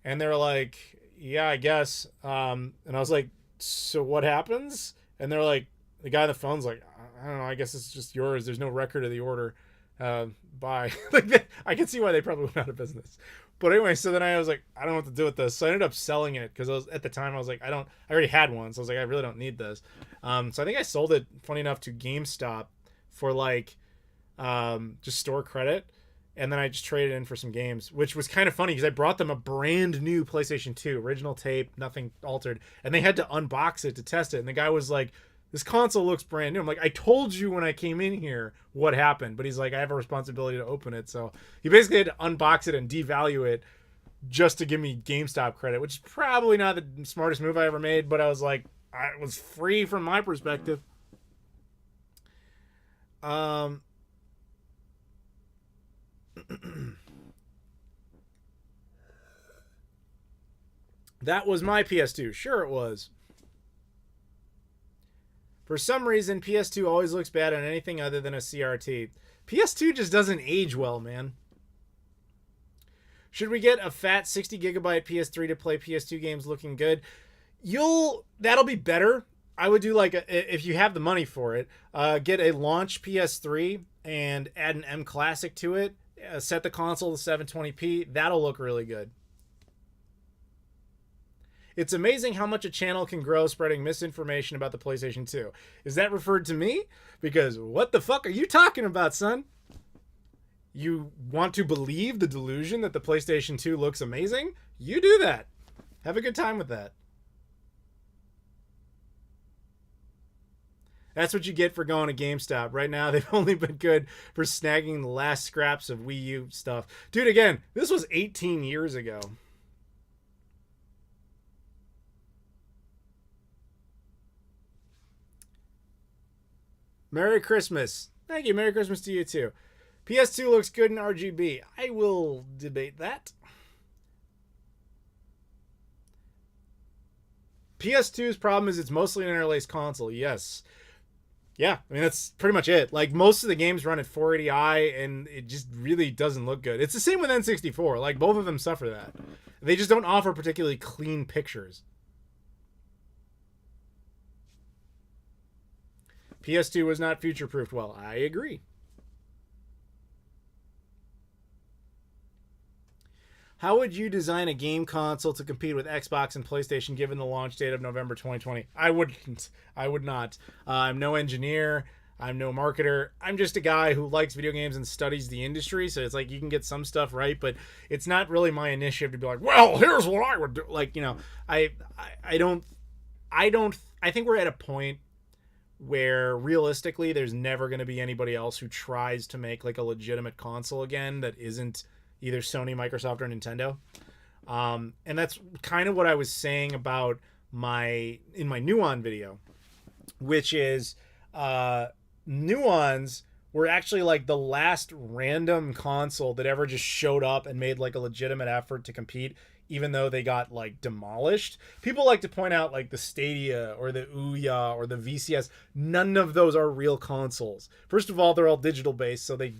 And they're like, yeah, I guess. And I was like, so what happens? And they're like, the guy on the phone's like, I don't know, I guess it's just yours. There's no record of the order. Bye. Like, I can see why they probably went out of business. But anyway, so then I was like, I don't know what to do with this. So I ended up selling it because at the time I was like, I already had one. So I was like, I really don't need this. So I think I sold it, funny enough, to GameStop for like just store credit. And then I just traded in for some games, which was kind of funny because I brought them a brand new PlayStation 2, original tape, nothing altered. And they had to unbox it to test it. And the guy was like, this console looks brand new. I'm like, I told you when I came in here what happened. But he's like, I have a responsibility to open it. So he basically had to unbox it and devalue it just to give me GameStop credit, which is probably not the smartest move I ever made. But I was like, it was free from my perspective. That was my PS2. Sure it was. For some reason, PS2 always looks bad on anything other than a CRT. PS2 just doesn't age well, man. Should we get a fat 60 gigabyte PS3 to play PS2 games looking good? That'll be better. I would do like, if you have the money for it, get a launch PS3 and add an M Classic to it. Set the console to 720p. That'll look really good. It's amazing how much a channel can grow spreading misinformation about the PlayStation 2. Is that referred to me? Because what the fuck are you talking about, son? You want to believe the delusion that the PlayStation 2 looks amazing? You do that. Have a good time with that. That's what you get for going to GameStop. Right now, they've only been good for snagging the last scraps of Wii U stuff. Dude, again, this was 18 years ago. Merry Christmas. Thank you. Merry Christmas to you, too. PS2 looks good in RGB. I will debate that. PS2's problem is it's mostly an interlaced console. Yes. Yeah, I mean, that's pretty much it. Like, most of the games run at 480i, and it just really doesn't look good. It's the same with N64. Like, both of them suffer that. They just don't offer particularly clean pictures. PS2 was not future-proofed well. I agree. How would you design a game console to compete with Xbox and PlayStation given the launch date of November 2020? I wouldn't. I would not. I'm no engineer. I'm no marketer. I'm just a guy who likes video games and studies the industry. So it's like you can get some stuff right, but it's not really my initiative to be like, well, here's what I would do. Like, you know, I think we're at a point where realistically there's never going to be anybody else who tries to make like a legitimate console again that isn't either Sony, Microsoft, or Nintendo. And that's kind of what I was saying about in my Nuon video, which is Nuons were actually like the last random console that ever just showed up and made like a legitimate effort to compete, even though they got like demolished. People like to point out like the Stadia or the Ouya or the VCS. None of those are real consoles. First of all, they're all digital based, so they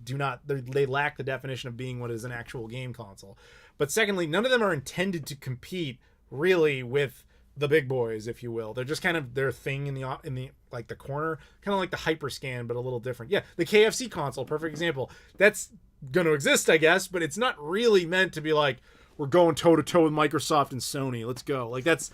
lack the definition of being what is an actual game console. But secondly, none of them are intended to compete really with the big boys, if you will. They're just kind of their thing in the like the corner, kind of like the Hyperscan, but a little different. Yeah, the KFC console, perfect example. That's going to exist, I guess, but it's not really meant to be like, we're going toe to toe with Microsoft and Sony. Let's go. Like that's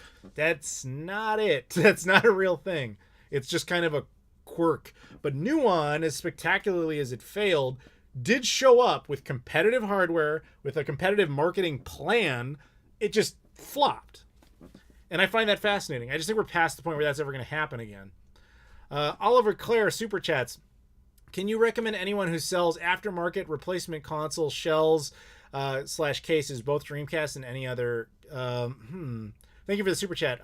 not it. That's not a real thing. It's just kind of a quirk. But Nuon, as spectacularly as it failed, did show up with competitive hardware, with a competitive marketing plan. It just flopped. And I find that fascinating. I just think we're past the point where that's ever going to happen again. Oliver Clare super chats. Can you recommend anyone who sells aftermarket replacement console shells / cases, both Dreamcast and any other? Thank you for the super chat.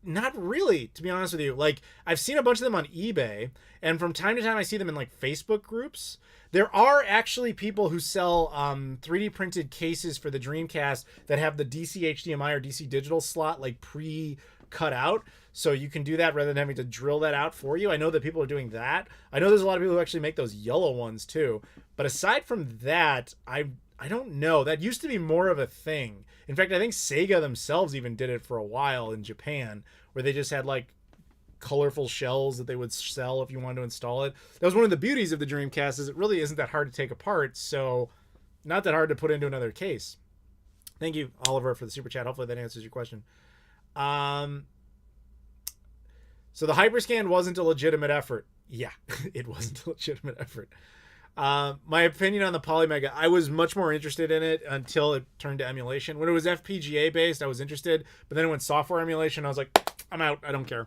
Not really, to be honest with you. Like, I've seen a bunch of them on eBay, and from time to time I see them in like Facebook groups. There are actually people who sell 3D printed cases for the Dreamcast that have the DC HDMI or DC digital slot like pre-cut out. So you can do that rather than having to drill that out for you. I know that people are doing that. I know there's a lot of people who actually make those yellow ones too. But aside from that, I don't know. That used to be more of a thing. In fact, I think Sega themselves even did it for a while in Japan, where they just had like colorful shells that they would sell if you wanted to install it. That was one of the beauties of the Dreamcast, is it really isn't that hard to take apart, so not that hard to put into another case. Thank you, Oliver, for the super chat. Hopefully that answers your question. So the Hyperscan wasn't a legitimate effort. Yeah, it wasn't a legitimate effort. My opinion on the Polymega, I was much more interested in it until it turned to emulation. When it was FPGA based, I was interested, but then it went software emulation. I was like, I'm out. I don't care.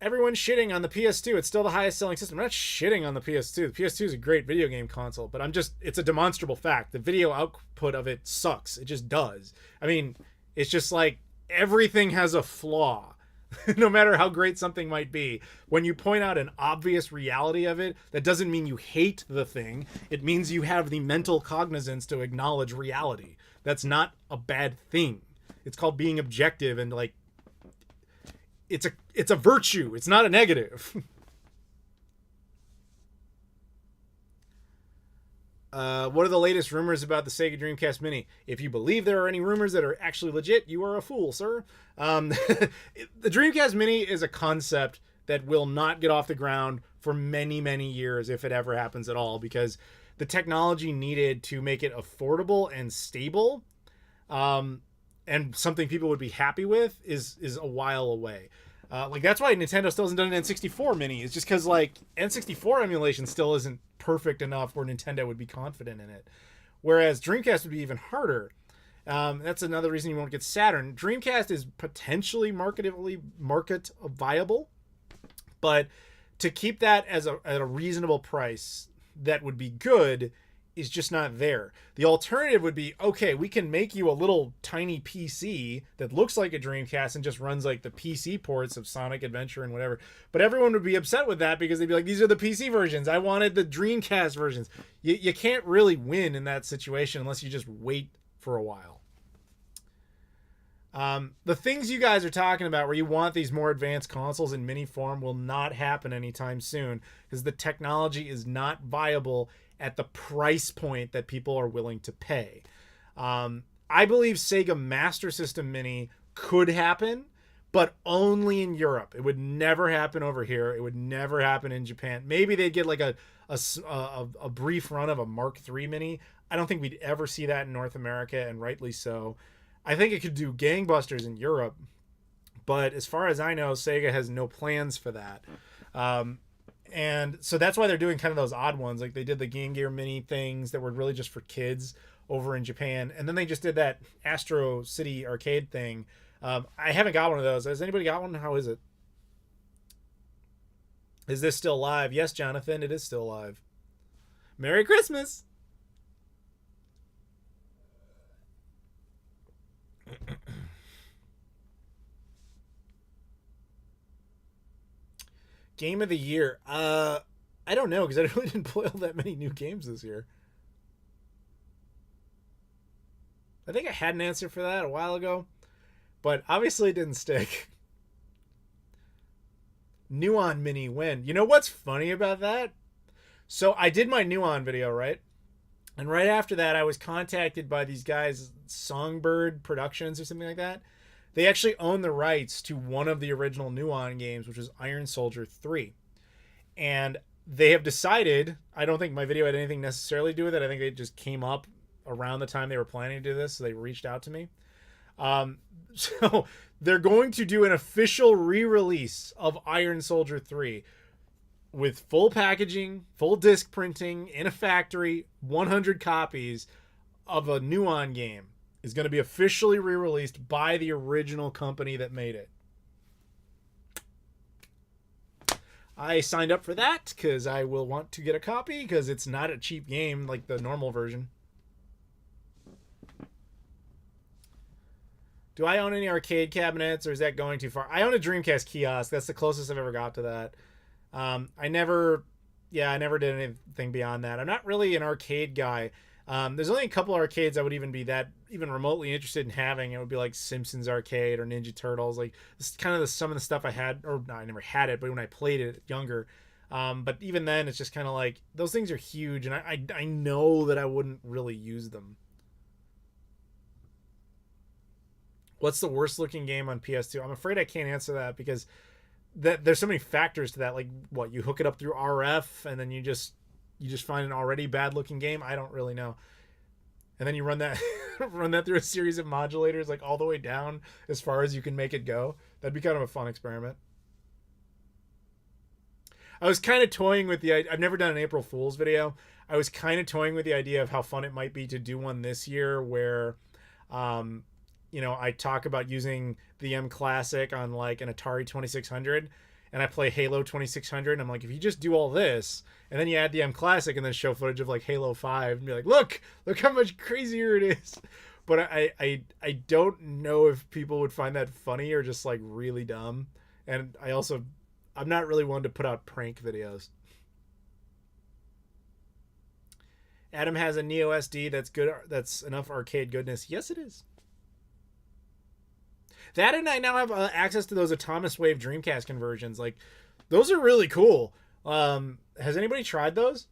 Everyone's shitting on the PS2. It's still the highest selling system. I'm not shitting on the PS2. The PS2 is a great video game console, but it's a demonstrable fact. The video output of it sucks. It just does. I mean, it's just like everything has a flaw. No matter how great something might be, when you point out an obvious reality of it, that doesn't mean you hate the thing. It means you have the mental cognizance to acknowledge reality. That's not a bad thing. It's called being objective, and like it's a virtue. It's not a negative. What are the latest rumors about the Sega Dreamcast Mini? If you believe there are any rumors that are actually legit, you are a fool, sir. The Dreamcast Mini is a concept that will not get off the ground for many, many years, if it ever happens at all, because the technology needed to make it affordable and stable, and something people would be happy with is a while away. Like that's why Nintendo still hasn't done an N64 Mini. It's just because like N64 emulation still isn't perfect enough where Nintendo would be confident in it. Whereas Dreamcast would be even harder. That's another reason you won't get Saturn. Dreamcast is potentially market viable, but to keep that at a reasonable price that would be good is just not there. The alternative would be, okay, we can make you a little tiny PC that looks like a Dreamcast and just runs like the PC ports of Sonic Adventure and whatever. But everyone would be upset with that because they'd be like, these are the PC versions. I wanted the Dreamcast versions. You can't really win in that situation unless you just wait for a while. The things you guys are talking about where you want these more advanced consoles in mini form will not happen anytime soon because the technology is not viable at the price point that people are willing to pay. I believe Sega Master System Mini could happen, but only in Europe. It would never happen over here. It would never happen in Japan. Maybe they'd get like a brief run of a Mark III Mini. I don't think we'd ever see that in North America, and rightly so. I think it could do gangbusters in Europe, but as far as I know, Sega has no plans for that. And so that's why they're doing kind of those odd ones. Like they did the Game Gear Mini things that were really just for kids over in Japan. And then they just did that Astro City arcade thing. I haven't got one of those. Has anybody got one? How is it? Is this still live? Yes, Jonathan, it is still live. Merry Christmas! Game of the year. I don't know, because I really didn't play all that many new games this year. I think I had an answer for that a while ago, but obviously it didn't stick. Nuon Mini win. You know what's funny about that? So I did my Nuon video, right? And right after that, I was contacted by these guys, Songbird Productions or something like that. They actually own the rights to one of the original Nuon games, which was Iron Soldier 3. And they have decided, I don't think my video had anything necessarily to do with it. I think it just came up around the time they were planning to do this, so they reached out to me. So they're going to do an official re-release of Iron Soldier 3 with full packaging, full disc printing, in a factory, 100 copies of a Nuon game. Is going to be officially re-released by the original company that made it. I signed up for that because I will want to get a copy because it's not a cheap game like the normal version. Do I own any arcade cabinets, or is that going too far? I own a Dreamcast kiosk. That's the closest I've ever got to that. I never did anything beyond that. I'm not really an arcade guy. There's only a couple arcades I would even be that even remotely interested in having. It would be like Simpsons Arcade or Ninja Turtles. Like this is kind of some of the stuff I had, or no, I never had it, but when I played it younger. But even then, it's just kind of like those things are huge, and I know that I wouldn't really use them. What's the worst looking game on PS2? I'm afraid I can't answer that because there's so many factors to that. Like what, you hook it up through RF and then you just find an already bad looking game. I don't really know. And then you run that run that through a series of modulators like all the way down as far as you can make it go. That'd be kind of a fun experiment. I was kind of toying with the idea. I've never done an April Fool's video. I was kind of toying with the idea of how fun it might be to do one this year where I talk about using the M Classic on like an Atari 2600 and I play Halo 2600 and I'm like, if you just do all this and then you add the M Classic and then show footage of like Halo 5 and be like, look how much crazier it is. But I don't know if people would find that funny or just like really dumb. And I'm not really one to put out prank videos. Adam has a Neo SD that's good. That's enough arcade goodness. Yes, it is. That, and I now have access to those Atomic Wave Dreamcast conversions. Like, those are really cool. Has anybody tried those?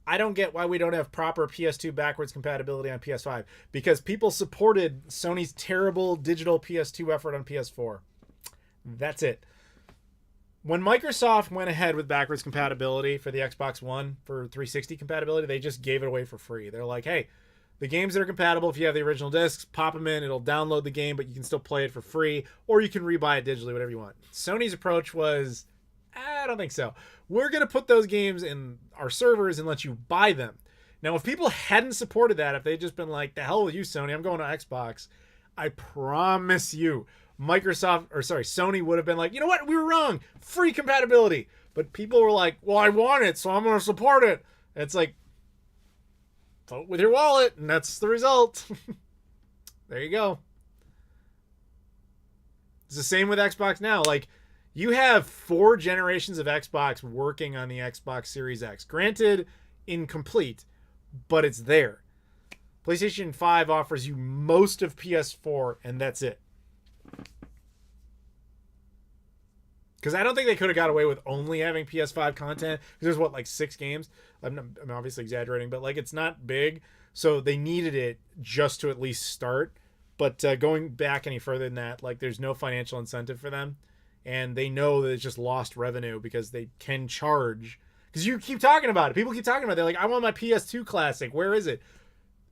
I don't get why we don't have proper PS2 backwards compatibility on PS5. Because people supported Sony's terrible digital PS2 effort on PS4. That's it. When Microsoft went ahead with backwards compatibility for the Xbox One, for 360 compatibility, they just gave it away for free. They're like, hey, the games that are compatible, if you have the original discs, pop them in, it'll download the game, but you can still play it for free, or you can rebuy it digitally, whatever you want. Sony's approach was, I don't think so. We're going to put those games in our servers and let you buy them. Now, if people hadn't supported that, if they'd just been like, the hell with you, Sony, I'm going to Xbox, I promise you, Sony would have been like, you know what, we were wrong, free compatibility. But people were like, well, I want it, so I'm going to support it. And it's like, vote with your wallet, and that's the result. There you go. It's the same with Xbox now. Like, you have 4 generations of Xbox working on the Xbox Series X. Granted, incomplete, but it's there. PlayStation 5 offers you most of PS4, and that's it. Because I don't think they could have got away with only having PS5 content. Because there's what, like 6 games? I'm obviously exaggerating, but like it's not big. So they needed it just to at least start. But going back any further than that, like there's no financial incentive for them. And they know that it's just lost revenue because they can charge. Because you keep talking about it. People keep talking about it. They're like, I want my PS2 Classic. Where is it?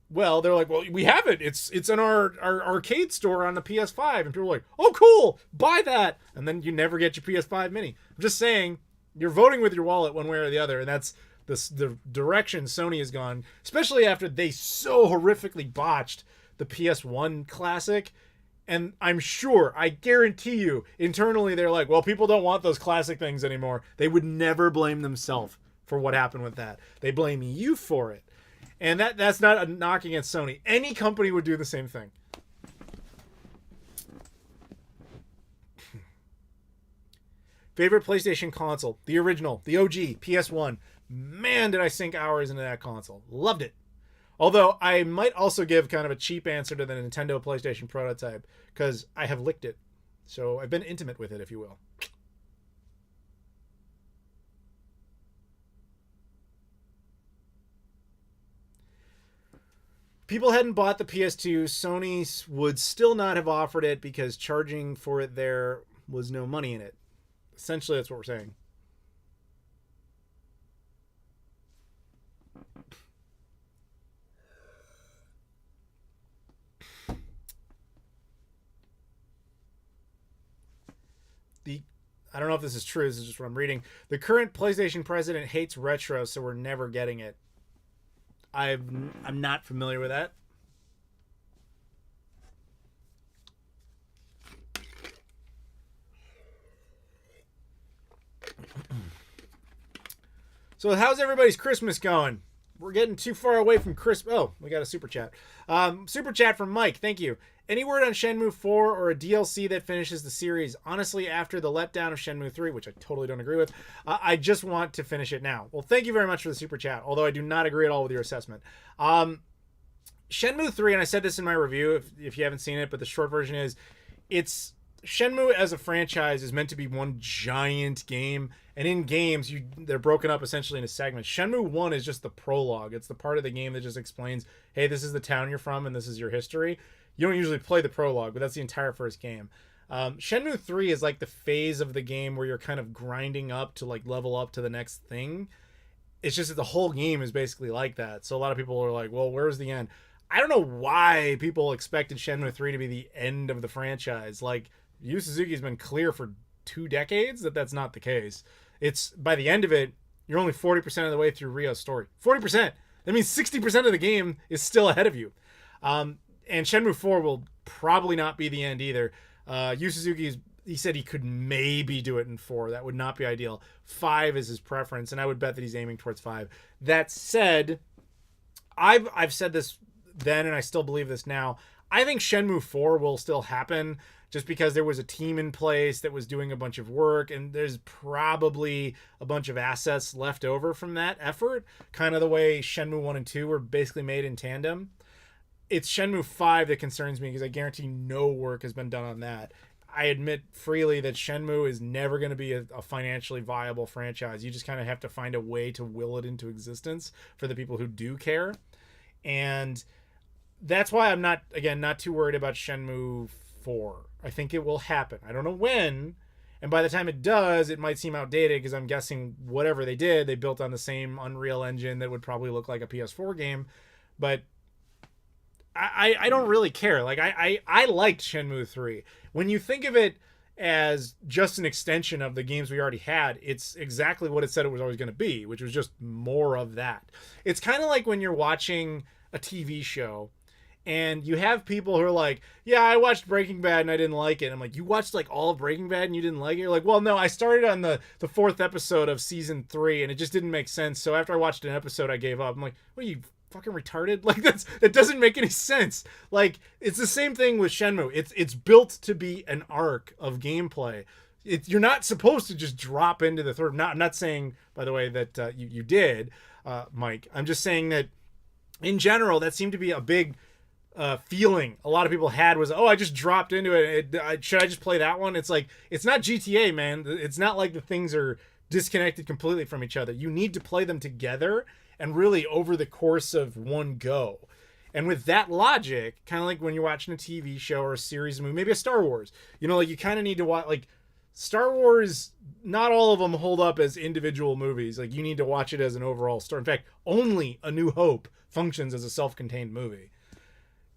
Well, they're like, well, we have it. It's in our arcade store on the PS5. And people are like, oh, cool. Buy that. And then you never get your PS5 Mini. I'm just saying, you're voting with your wallet one way or the other. And that's the direction Sony has gone, especially after they so horrifically botched the PS1 Classic. And I'm sure, I guarantee you, internally they're like, well, people don't want those classic things anymore. They would never blame themselves for what happened with that. They blame you for it. And that's not a knock against Sony. Any company would do the same thing. Favorite PlayStation console? The original, the OG, PS1. Man, did I sink hours into that console. Loved it. Although I might also give kind of a cheap answer to the Nintendo PlayStation prototype because I have licked it. So I've been intimate with it, if you will. People hadn't bought the PS2. Sony would still not have offered it because charging for it there was no money in it. Essentially, that's what we're saying. I don't know if this is true. This is just what I'm reading. The current PlayStation president hates retro, so we're never getting it. I'm not familiar with that. So how's everybody's Christmas going? We're getting too far away from Christmas. Oh, we got a super chat. Super chat from Mike. Thank you. Any word on Shenmue 4 or a DLC that finishes the series? Honestly, after the letdown of Shenmue 3, which I totally don't agree with, I just want to finish it now. Well, thank you very much for the super chat, although I do not agree at all with your assessment. Shenmue 3, and I said this in my review if you haven't seen it, but the short version is, it's Shenmue as a franchise is meant to be one giant game, and in games they're broken up essentially into segments. Shenmue 1 is just the prologue. It's the part of the game that just explains, hey, this is the town you're from and this is your history. You don't usually play the prologue, but that's the entire first game. Shenmue 3 is like the phase of the game where you're kind of grinding up to like level up to the next thing. It's just that the whole game is basically like that. So a lot of people are like, well, where's the end? I don't know why people expected Shenmue 3 to be the end of the franchise. Like, Yu Suzuki's been clear for 2 decades that that's not the case. It's by the end of it, you're only 40% of the way through Ryo's story. 40%. That means 60% of the game is still ahead of you. And Shenmue 4 will probably not be the end either. Yu Suzuki, he said he could maybe do it in 4. That would not be ideal. 5 is his preference, and I would bet that he's aiming towards 5. That said, I've said this then, and I still believe this now. I think Shenmue 4 will still happen just because there was a team in place that was doing a bunch of work, and there's probably a bunch of assets left over from that effort, kind of the way Shenmue 1 and 2 were basically made in tandem. It's Shenmue 5 that concerns me because I guarantee no work has been done on that. I admit freely that Shenmue is never going to be a financially viable franchise. You just kind of have to find a way to will it into existence for the people who do care. And that's why I'm not too worried about Shenmue 4. I think it will happen. I don't know when. And by the time it does, it might seem outdated because I'm guessing whatever they did, they built on the same Unreal Engine that would probably look like a PS4 game. But I don't really care. Like I liked Shenmue 3. When you think of it as just an extension of the games we already had, it's exactly what it said it was always going to be, which was just more of that. It's kind of like when you're watching a TV show and you have people who are like, yeah, I watched Breaking Bad and I didn't like it. I'm like, you watched like all of Breaking Bad and you didn't like it? You're like, well, no, I started on the 4th episode of season 3 and it just didn't make sense. So after I watched an episode, I gave up. I'm like, what are you, fucking retarded? Like that doesn't make any sense. Like, it's the same thing with Shenmue. It's built to be an arc of gameplay. You're not supposed to just drop into the third. I'm not saying, by the way, that you did, Mike. I'm just saying that in general, that seemed to be a big feeling a lot of people had was, oh, I just dropped into it. Should I just play that one? It's like, it's not GTA, man. It's not like the things are disconnected completely from each other. You need to play them together and really over the course of one go. And with that logic, kind of like when you're watching a TV show or a series movie, maybe a Star Wars, you know, like you kind of need to watch, like Star Wars, not all of them hold up as individual movies. Like you need to watch it as an overall story. In fact, only A New Hope functions as a self-contained movie.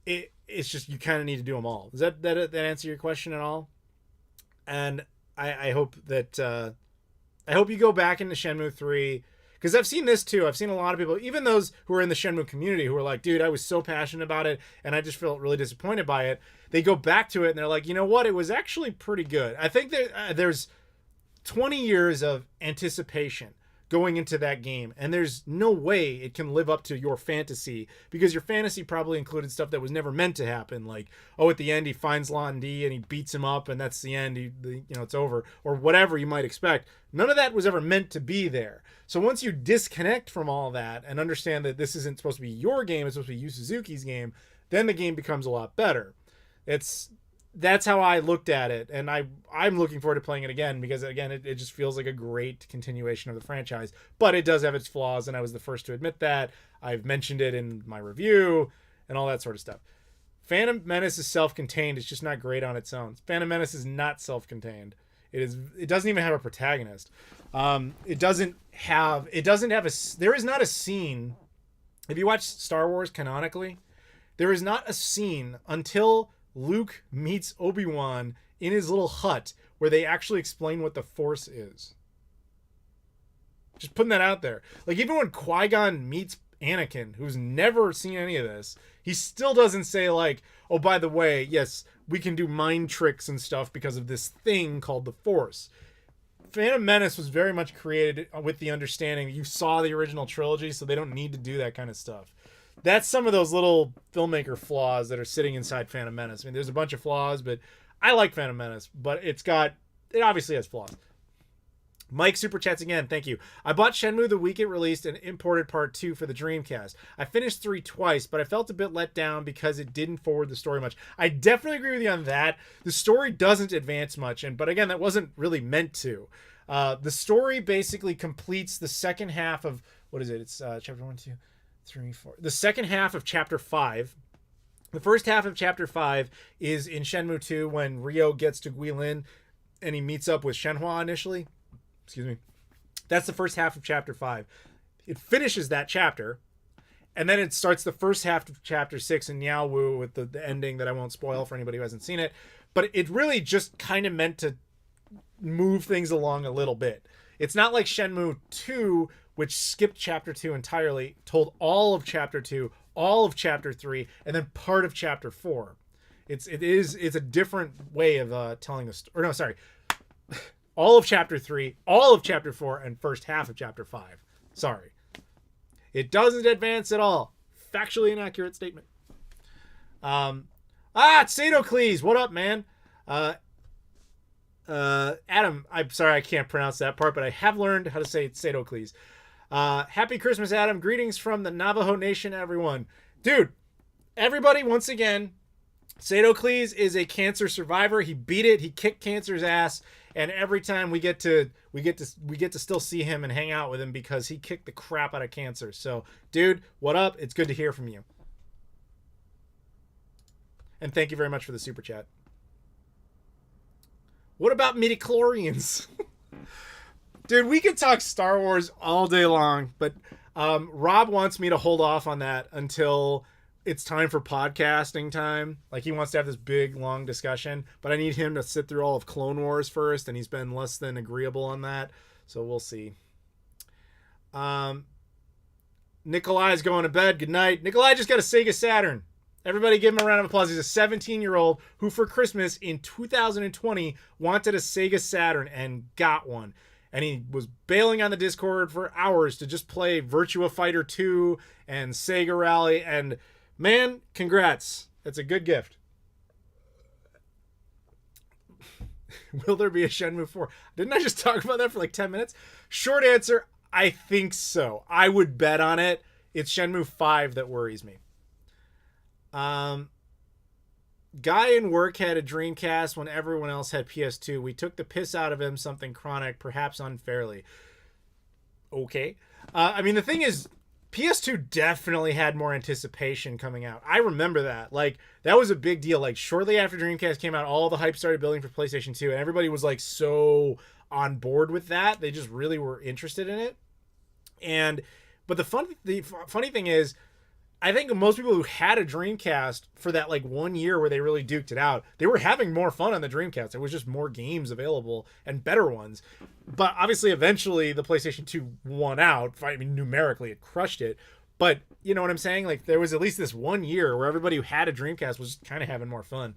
It's just, you kind of need to do them all. Does that answer your question at all? And I hope that, I hope you go back into Shenmue 3, because I've seen this too. I've seen a lot of people, even those who are in the Shenmue community, who are like, dude, I was so passionate about it and I just felt really disappointed by it. They go back to it and they're like, you know what? It was actually pretty good. I think that there's 20 years of anticipation going into that game, and there's no way it can live up to your fantasy, because your fantasy probably included stuff that was never meant to happen, like, oh, at the end he finds Lon D and he beats him up and that's the end, it's over, or whatever you might expect. None of that was ever meant to be there. So once you disconnect from all that and understand that this isn't supposed to be your game, it's supposed to be Yu Suzuki's game, then the game becomes a lot better. That's how I looked at it, and I'm looking forward to playing it again, because again, it just feels like a great continuation of the franchise. But it does have its flaws, and I was the first to admit that. I've mentioned it in my review and all that sort of stuff. Phantom Menace is self-contained. It's just not great on its own. Phantom Menace is not self-contained. It doesn't even have a protagonist. There is not a scene. If you watch Star Wars canonically, there is not a scene until Luke meets Obi-Wan in his little hut where they actually explain what the Force is. Just putting that out there. Like, even when Qui-Gon meets Anakin, who's never seen any of this, he still doesn't say, like, oh, by the way, yes, we can do mind tricks and stuff because of this thing called the Force. Phantom Menace was very much created with the understanding that you saw the original trilogy, so they don't need to do that kind of stuff. That's some of those little filmmaker flaws that are sitting inside Phantom Menace. I mean, there's a bunch of flaws, but I like Phantom Menace, but it obviously has flaws. Mike super chats again. Thank you. I bought Shenmue the week it released and imported part 2 for the Dreamcast. I finished 3 twice, but I felt a bit let down because it didn't forward the story much. I definitely agree with you on that. The story doesn't advance much, but again, that wasn't really meant to. The story basically completes the second half of, what is it? It's chapter 1, 2, 3, 4. The second half of chapter 5. The first half of chapter 5 is in Shenmue 2 when Ryo gets to Guilin and he meets up with Shenhua initially. Excuse me. That's the first half of chapter 5. It finishes that chapter, and then it starts the first half of chapter 6 in Niaowu with the ending that I won't spoil for anybody who hasn't seen it. But it really just kind of meant to move things along a little bit. It's not like Shenmue 2, which skipped chapter 2 entirely, told all of chapter 2, all of chapter 3, and then part of chapter 4. It's a different way of telling the story. Or no, sorry. All of chapter 3, all of chapter 4, and first half of chapter 5. Sorry. It doesn't advance at all. Factually inaccurate statement. It's Sadocles. What up, man? Adam, I'm sorry I can't pronounce that part, but I have learned how to say Sadocles. Happy Christmas, Adam. Greetings from the Navajo Nation, everyone. Dude, everybody, once again, Sadocles is a cancer survivor. He beat it. He kicked cancer's ass. And every time we get to still see him and hang out with him because he kicked the crap out of cancer. So, dude, what up? It's good to hear from you. And thank you very much for the super chat. What about midichlorians? Dude, we could talk Star Wars all day long, but Rob wants me to hold off on that until it's time for podcasting time. Like, he wants to have this big, long discussion, but I need him to sit through all of Clone Wars first, and he's been less than agreeable on that, so we'll see. Nikolai's going to bed. Good night. Nikolai just got a Sega Saturn. Everybody give him a round of applause. He's a 17-year-old who, for Christmas in 2020, wanted a Sega Saturn and got one. And he was bailing on the Discord for hours to just play Virtua Fighter 2 and Sega Rally, and man, congrats. That's a good gift. Will there be a Shenmue 4? Didn't I just talk about that for like 10 minutes? Short answer, I think so. I would bet on it. It's Shenmue 5 that worries me. Um, Guy in work had a Dreamcast when everyone else had PS2. We took the piss out of him, something chronic, perhaps unfairly. Okay. I mean, the thing is, PS2 definitely had more anticipation coming out. I remember that. Like, that was a big deal. Like, shortly after Dreamcast came out, all the hype started building for PlayStation 2, and everybody was, like, so on board with that. They just really were interested in it. But the funny thing is, I think most people who had a Dreamcast for that like 1 year where they really duked it out, they were having more fun on the Dreamcast. There was just more games available and better ones. But obviously, eventually, the PlayStation 2 won out. I mean, numerically, it crushed it. But you know what I'm saying? Like, there was at least this 1 year where everybody who had a Dreamcast was kind of having more fun.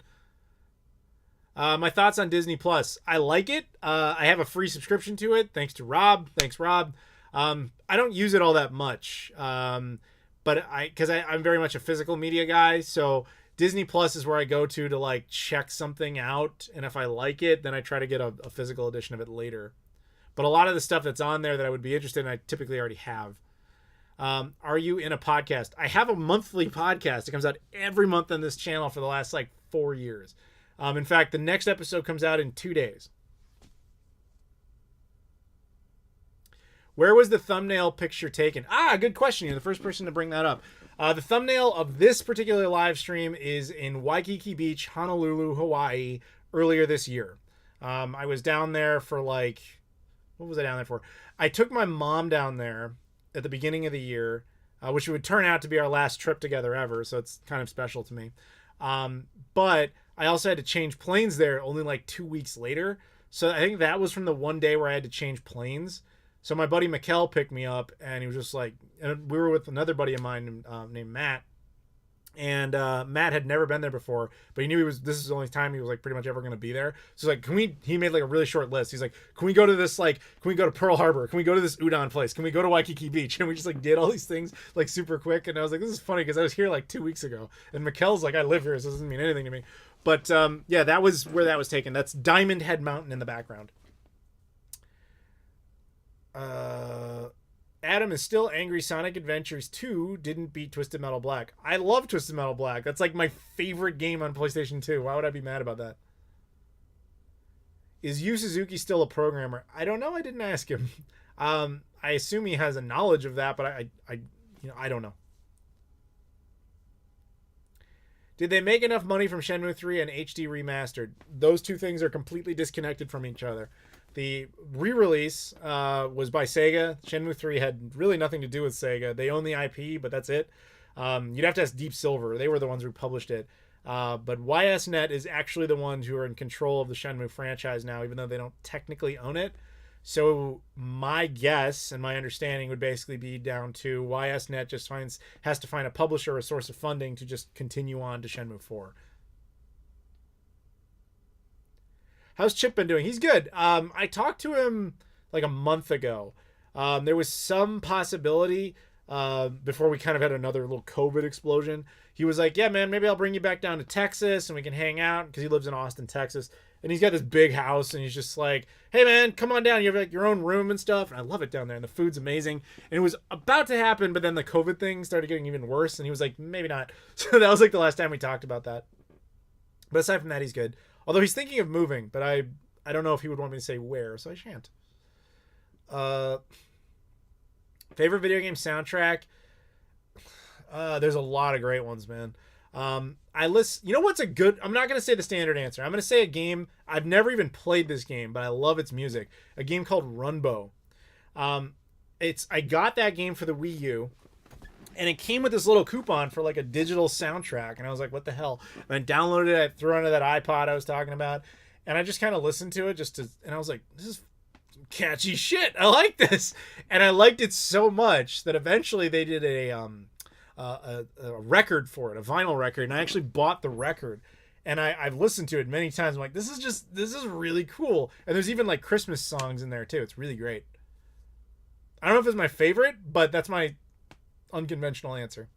My thoughts on Disney Plus. I like it. I have a free subscription to it. Thanks to Rob. Thanks, Rob. I don't use it all that much. But I'm very much a physical media guy, so Disney Plus is where I go to like check something out, and if I like it, then I try to get a physical edition of it later. But a lot of the stuff that's on there that I would be interested in, I typically already have. Are you in a podcast? I have a monthly podcast. It comes out every month on this channel for the last like 4 years. In fact, the next episode comes out in 2 days. Where was the thumbnail picture taken? Good question. You're the first person to bring that up. The thumbnail of this particular live stream is in Waikiki Beach, Honolulu, Hawaii, earlier this year. I was down there for like, what was I down there for? I took my mom down there at the beginning of the year, which would turn out to be our last trip together ever, so it's kind of special to me. But I also had to change planes there only like 2 weeks later. So I think that was from the one day where I had to change planes. So my buddy Mikkel picked me up, and he was just like, and we were with another buddy of mine named Matt, and Matt had never been there before, but he knew this is the only time he was like pretty much ever going to be there. So he's like, he made like a really short list. He's like, can we go to Pearl Harbor? Can we go to this udon place? Can we go to Waikiki Beach? And we just like did all these things like super quick. And I was like, this is funny because I was here like 2 weeks ago, and Mikkel's like, I live here, so it doesn't mean anything to me. But yeah, that was where that was taken. That's Diamond Head Mountain in the background. Adam is still angry Sonic Adventures 2 didn't beat Twisted Metal Black. I love Twisted Metal Black. That's like my favorite game on PlayStation 2. Why would I be mad about that? Is Yu Suzuki still a programmer? I don't know. I didn't ask him. I assume he has a knowledge of that, but I don't know. Did they make enough money from Shenmue 3 and HD Remastered? Those two things are completely disconnected from each other. The re-release was by Sega. Shenmue 3 had really nothing to do with Sega. They own the IP, but that's it. You'd have to ask Deep Silver. They were the ones who published it. But YSNet is actually the ones who are in control of the Shenmue franchise now, even though they don't technically own it. So my guess and my understanding would basically be down to YSNet just has to find a publisher or a source of funding to just continue on to Shenmue 4. How's Chip been doing? He's good. I talked to him like a month ago. There was some possibility before we kind of had another little COVID explosion. He was like, yeah, man, maybe I'll bring you back down to Texas and we can hang out, because he lives in Austin, Texas. And he's got this big house, and he's just like, hey, man, come on down. You have like your own room and stuff. And I love it down there, and the food's amazing. And it was about to happen, but then the COVID thing started getting even worse, and he was like, maybe not. So that was like the last time we talked about that. But aside from that, he's good. Although he's thinking of moving, but I don't know if he would want me to say where, so I shan't. Favorite video game soundtrack? There's a lot of great ones, man. You know what's a good... I'm not going to say the standard answer. I'm going to say a game... I've never even played this game, but I love its music. A game called Runbow. I got that game for the Wii U, and it came with this little coupon for like a digital soundtrack. And I was like, what the hell? And I downloaded it. I threw it onto that iPod I was talking about. And I just kind of listened to it and I was like, this is catchy shit. I like this. And I liked it so much that eventually they did a record for it, a vinyl record. And I actually bought the record. And I've listened to it many times. I'm like, this is really cool. And there's even like Christmas songs in there too. It's really great. I don't know if it's my favorite, but that's my unconventional answer.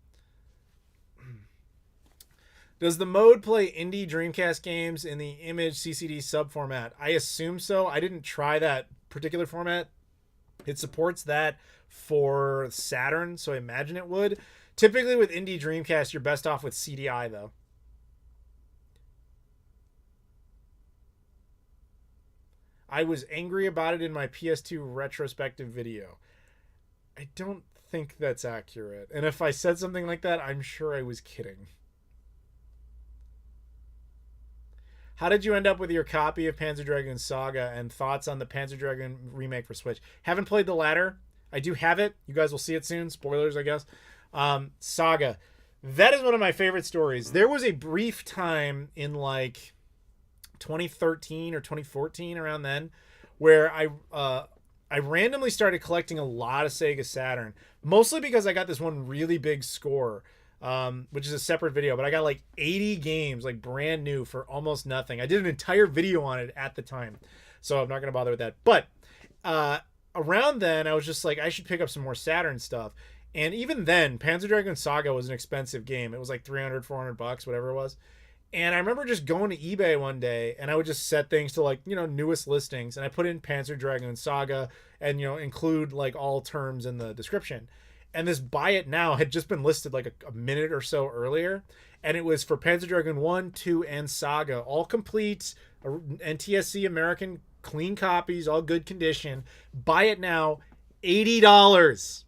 Does the mode play indie Dreamcast games in the image CCD sub format? I assume so. I didn't try that particular format. It supports that for Saturn, so I imagine it would. Typically with indie Dreamcast, you're best off with CDI though. I was angry about it in my PS2 retrospective video. I don't think that's accurate. And if I said something like that, I'm sure I was kidding. How did you end up with your copy of Panzer Dragoon Saga, and thoughts on the Panzer Dragoon remake for Switch? Haven't played the latter. I do have it. You guys will see it soon. Spoilers, I guess. Saga. That is one of my favorite stories. There was a brief time in like 2013 or 2014, around then, where I randomly started collecting a lot of Sega Saturn, mostly because I got this one really big score, which is a separate video, but I got like 80 games, like brand new, for almost nothing. I did an entire video on it at the time, so I'm not going to bother with that. But around then, I was just like, I should pick up some more Saturn stuff. And even then, Panzer Dragoon Saga was an expensive game. It was like $300-$400, whatever it was. And I remember just going to eBay one day, and I would just set things to, like, you know, newest listings, and I put in Panzer Dragoon Saga and, you know, include like all terms in the description. And this buy it now had just been listed like a minute or so earlier, and it was for Panzer Dragoon 1, 2, and Saga, all complete, NTSC American clean copies, all good condition. Buy it now, $80.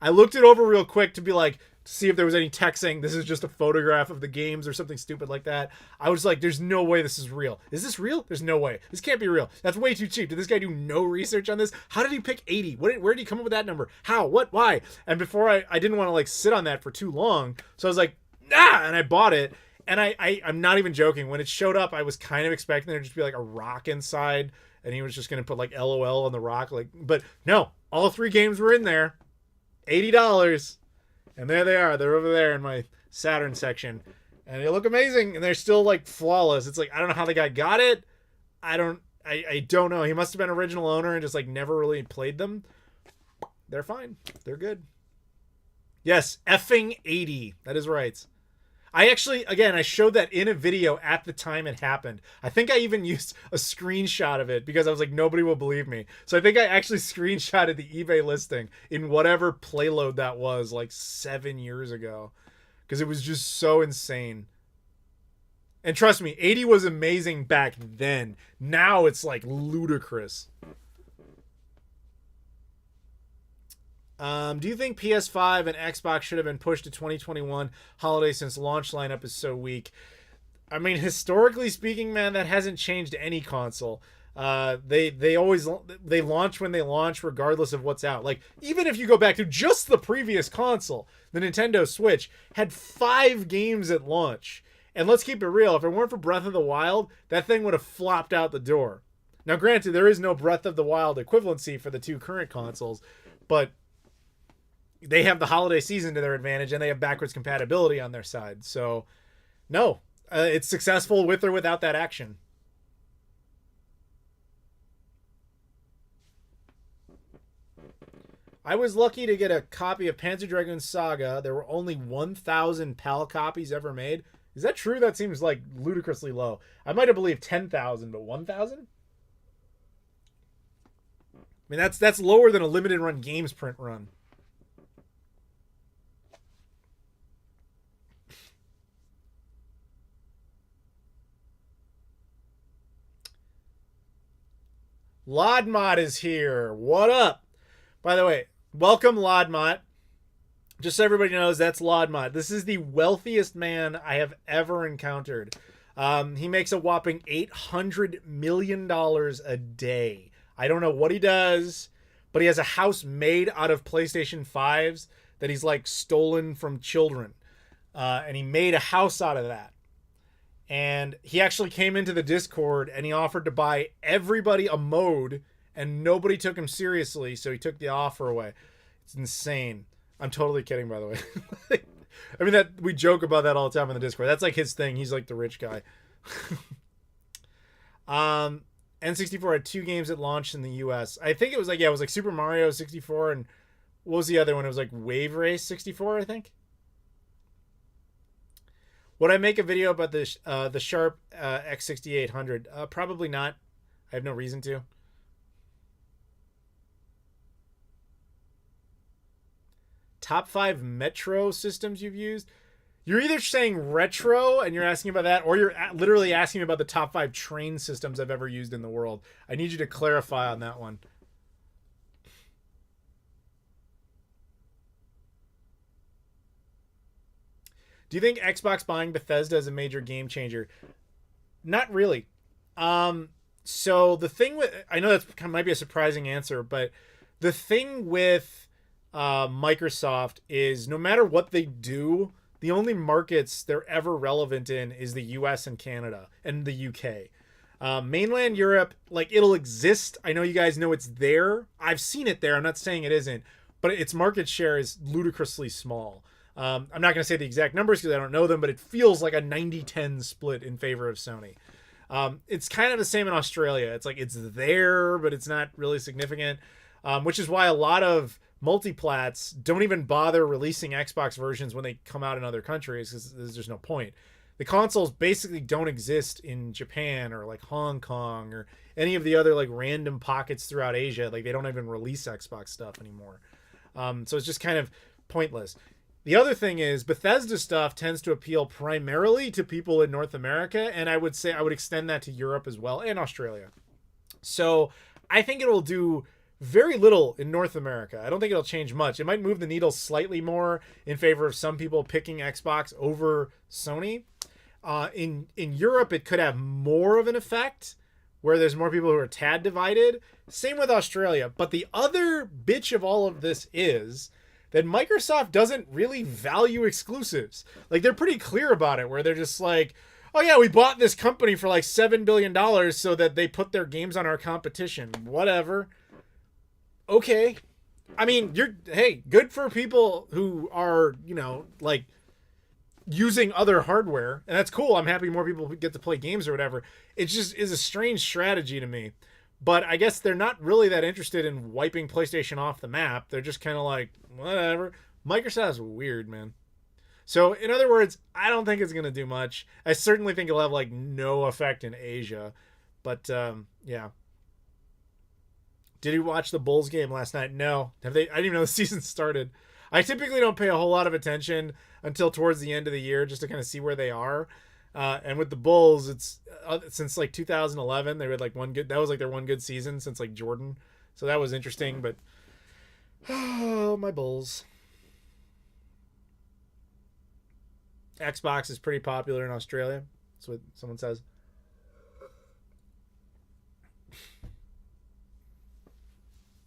I looked it over real quick to be like, to see if there was any text saying this is just a photograph of the games or something stupid like that. I was like, there's no way this is real. Is this real? There's no way. This can't be real. That's way too cheap. Did this guy do no research on this? How did he pick 80? Where did he come up with that number? How? What? Why? And before I didn't want to like sit on that for too long. So I was like, nah, and I bought it. And I'm not even joking. When it showed up, I was kind of expecting there to just be like a rock inside, and he was just going to put like LOL on the rock. Like, but no, all 3 games were in there. $80. And there they are. They're over there in my Saturn section. And they look amazing. And they're still like flawless. It's like, I don't know how the guy got it. I don't know. He must have been original owner and just like never really played them. They're fine. They're good. Yes, effing 80. That is right. I actually, again, I showed that in a video at the time it happened. I think I even used a screenshot of it because I was like, nobody will believe me. So I think I actually screenshotted the eBay listing in whatever playload that was like 7 years ago, because it was just so insane. And trust me, 80 was amazing back then. Now it's like ludicrous. Do you think PS5 and Xbox should have been pushed to 2021 holiday since launch lineup is so weak? I mean, historically speaking, man, that hasn't changed any console. They always launch when they launch, regardless of what's out. Like, even if you go back to just the previous console, the Nintendo Switch had 5 games at launch. And let's keep it real, if it weren't for Breath of the Wild, that thing would have flopped out the door. Now, granted, there is no Breath of the Wild equivalency for the 2 current consoles, but they have the holiday season to their advantage, and they have backwards compatibility on their side. So, no, it's successful with or without that action. I was lucky to get a copy of Panzer Dragoon Saga. There were only 1,000 PAL copies ever made. Is that true? That seems like ludicrously low. I might have believed 10,000, but 1,000? I mean, that's lower than a limited run games print run. Lodmot is here. What up? By the way, welcome, Lodmot. Just so everybody knows, that's Lodmot. This is the wealthiest man I have ever encountered. He makes a whopping $800 million a day. I don't know what he does, but he has a house made out of PlayStation 5s that he's like stolen from children. And he made a house out of that. And he actually came into the Discord and he offered to buy everybody a mode, and nobody took him seriously, so he took the offer away. It's insane. I'm totally kidding, by the way. I mean, that we joke about that all the time on the Discord. That's like his thing. He's like the rich guy. N64 had 2 games that launched in the US. I think it was like, yeah, it was like Super Mario 64, and what was the other one? It was like Wave Race 64, I think. Would I make a video about the Sharp X6800? Probably not. I have no reason to. top 5 Metro systems you've used. You're either saying retro and you're asking about that, or you're literally asking about the top 5 train systems I've ever used in the world. I need you to clarify on that one. Do you think Xbox buying Bethesda is a major game changer? Not really. So the thing with, I know that might be a surprising answer, but the thing with Microsoft is no matter what they do, the only markets they're ever relevant in is the US and Canada and the UK. Mainland Europe, like, it'll exist. I know you guys know it's there. I've seen it there. I'm not saying it isn't, but its market share is ludicrously small. I'm not going to say the exact numbers because I don't know them, but it feels like a 90-10 split in favor of Sony. It's kind of the same in Australia. It's like it's there, but it's not really significant, which is why a lot of multiplats don't even bother releasing Xbox versions when they come out in other countries because there's just no point. The consoles basically don't exist in Japan or like Hong Kong or any of the other like random pockets throughout Asia. Like they don't even release Xbox stuff anymore. So it's just kind of pointless. The other thing is Bethesda stuff tends to appeal primarily to people in North America, and I would say I would extend that to Europe as well and Australia. So I think it will do very little in North America. I don't think it'll change much. It might move the needle slightly more in favor of some people picking Xbox over Sony. In Europe, it could have more of an effect where there's more people who are tad divided. Same with Australia. But the other bitch of all of this is that Microsoft doesn't really value exclusives. Like, they're pretty clear about it, where they're just like, oh yeah, we bought this company for like $7 billion so that they put their games on our competition. Whatever. Okay. I mean, hey, good for people who are, like, using other hardware, and that's cool. I'm happy more people get to play games or whatever. It just is a strange strategy to me. But I guess they're not really that interested in wiping PlayStation off the map. They're just kind of like, whatever. Microsoft's weird, man. So, in other words, I don't think it's going to do much. I certainly think it'll have, like, no effect in Asia. But, yeah. Did you watch the Bulls game last night? No. I didn't even know the season started. I typically don't pay a whole lot of attention until towards the end of the year just to kind of see where they are. And with the Bulls, it's since like 2011, they had like that was like their one good season since like Jordan. So that was interesting, but oh, my Bulls. Xbox is pretty popular in Australia. That's what someone says.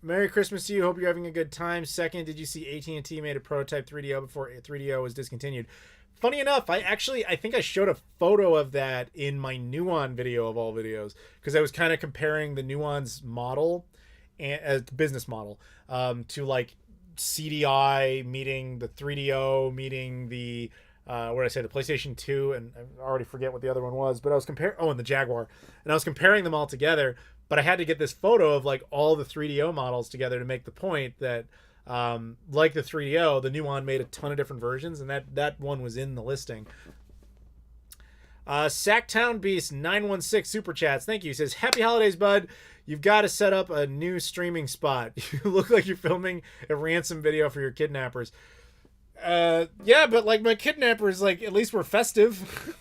Merry Christmas to you. Hope you're having a good time. Second, did you see AT&T made a prototype 3DO before 3DO was discontinued? Funny enough, I think I showed a photo of that in my Nuon video of all videos, because I was kind of comparing the Nuon's model and business model to like CDI meeting the 3DO meeting the what did I say, the PlayStation 2, and I already forget what the other one was, but I was and the Jaguar, and I was comparing them all together. But I had to get this photo of like all the 3DO models together to make the point that like the 3DO, the Nuon made a ton of different versions, and that one was in the listing. Sacktown Beast 916 super chats. Thank you. He says, happy holidays, bud. You've got to set up a new streaming spot. You look like you're filming a ransom video for your kidnappers. Yeah, but like my kidnappers, like, at least we're festive.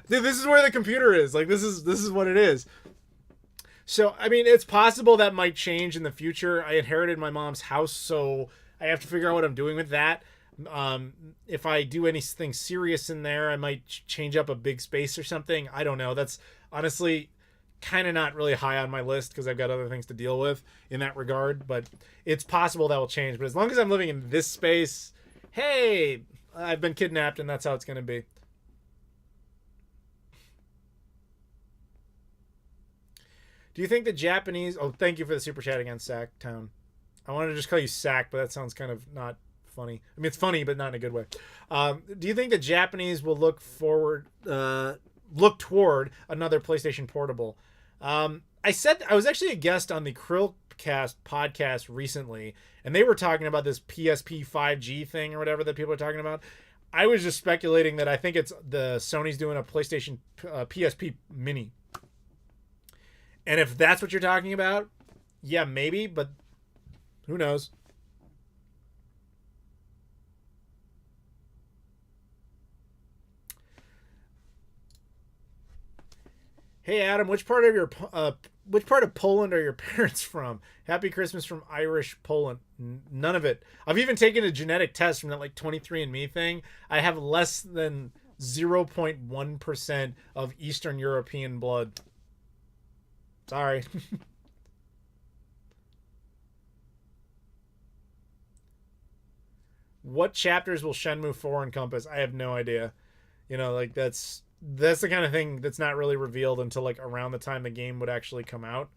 Dude, this is where the computer is. Like, this is what it is. So, I mean, it's possible that might change in the future. I inherited my mom's house, so I have to figure out what I'm doing with that. If I do anything serious in there, I might change up a big space or something. I don't know. That's honestly kind of not really high on my list because I've got other things to deal with in that regard. But it's possible that will change. But as long as I'm living in this space, hey, I've been kidnapped, and that's how it's going to be. Do you think the Japanese... Oh, thank you for the super chat again, Sacktown. I wanted to just call you Sack, but that sounds kind of not funny. I mean, it's funny, but not in a good way. Do you think the Japanese will look toward another PlayStation Portable? I was actually a guest on the Krillcast podcast recently, and they were talking about this PSP 5G thing or whatever that people are talking about. I was just speculating that I think it's Sony's doing a PlayStation PSP Mini. And if that's what you're talking about, yeah, maybe, but who knows? Hey Adam, which part of Poland are your parents from? Happy Christmas from Irish Poland. None of it. I've even taken a genetic test from that like 23andMe thing. I have less than 0.1% of Eastern European blood. Sorry. What chapters will Shenmue 4 encompass? I have no idea. You know, like that's the kind of thing that's not really revealed until like around the time the game would actually come out.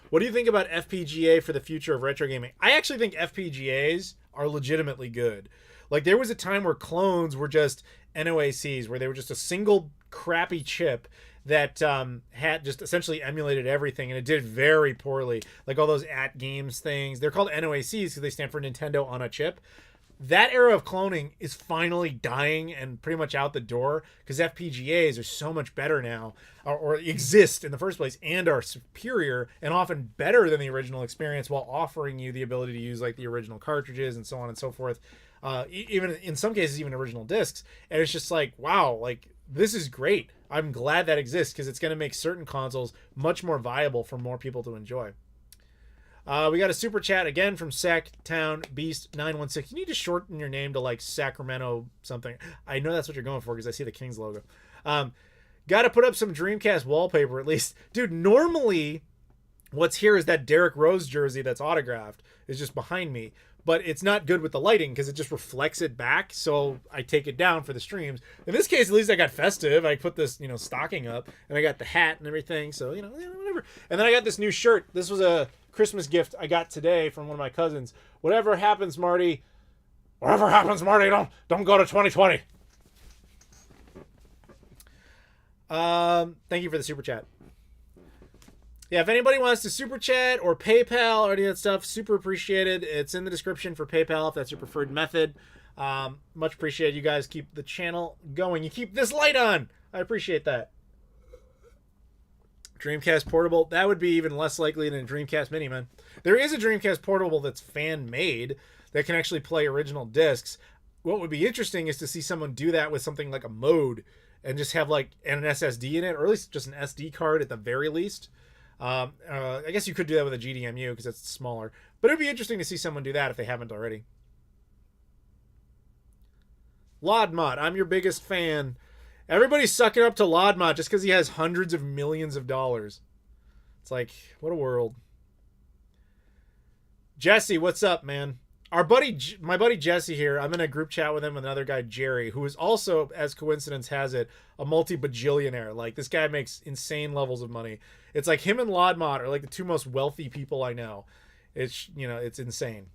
What do you think about FPGA for the future of retro gaming? I actually think FPGAs are legitimately good. Like there was a time where clones were just NOACs, where they were just a single crappy chip that had just essentially emulated everything, and it did very poorly. Like all those @games things, they're called NOACs because they stand for Nintendo on a chip. That era of cloning is finally dying and pretty much out the door because FPGAs are so much better now, or exist in the first place, and are superior and often better than the original experience, while offering you the ability to use like the original cartridges and so on and so forth. Even in some cases, even original discs. And it's just like, wow, like this is great. I'm glad that exists because it's going to make certain consoles much more viable for more people to enjoy. We got a super chat again from Sacktown Beast 916. You need to shorten your name to like Sacramento something. I know that's what you're going for because I see the Kings logo. Got to put up some Dreamcast wallpaper at least. Dude, normally what's here is that Derrick Rose jersey that's autographed is just behind me. But it's not good with the lighting because it just reflects it back. So I take it down for the streams. In this case, at least I got festive. I put this, stocking up, and I got the hat and everything. So, whatever. And then I got this new shirt. This was a Christmas gift I got today from one of my cousins. Whatever happens, Marty, don't go to 2020. Thank you for the super chat. Yeah, if anybody wants to super chat or PayPal or any of that stuff, super appreciated. It's in the description for PayPal if that's your preferred method. Much appreciated. You guys keep the channel going. You keep this light on. I appreciate that. Dreamcast Portable. That would be even less likely than a Dreamcast Mini, man. There is a Dreamcast Portable that's fan-made that can actually play original discs. What would be interesting is to see someone do that with something like a mode and just have like an SSD in it, or at least just an SD card at the very least. I guess you could do that with a GDMU because it's smaller, but it'd be interesting to see someone do that if they haven't already. Lodmot, I'm your biggest fan. Everybody's sucking up to Lodmot just because he has hundreds of millions of dollars. It's like, what a world. Jesse, what's up, man? My buddy Jesse here, I'm in a group chat with him with another guy, Jerry, who is also, as coincidence has it, a multi-bajillionaire. Like, this guy makes insane levels of money. It's like him and Lodmot are like the two most wealthy people I know. It's, it's insane.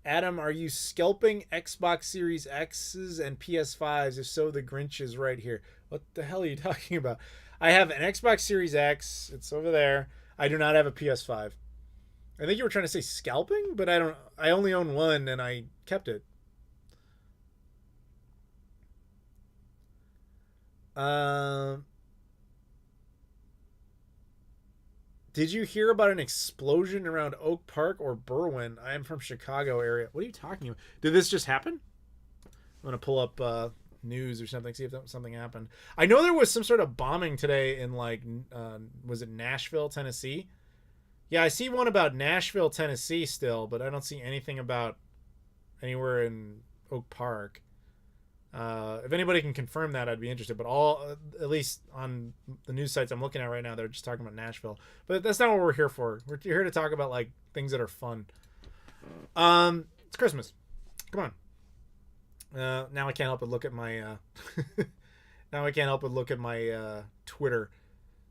Adam, are you scalping Xbox Series X's and PS5s? If so, the Grinch is right here. What the hell are you talking about? I have an Xbox Series X. It's over there. I do not have a PS5. I think you were trying to say scalping, but I only own one and I kept it. Did you hear about an explosion around Oak Park or Berwyn? I am from Chicago area. What are you talking about? Did this just happen? I'm going to pull up news or something, see if something happened. I know there was some sort of bombing today in was it Nashville, Tennessee? Yeah, I see one about Nashville, Tennessee still, but I don't see anything about anywhere in Oak Park. If anybody can confirm that, I'd be interested. But at least on the news sites I'm looking at right now, they're just talking about Nashville. But that's not what we're here for. We're here to talk about like things that are fun. It's Christmas. Come on. Now I can't help but look at my. Now I can't help but look at my Twitter.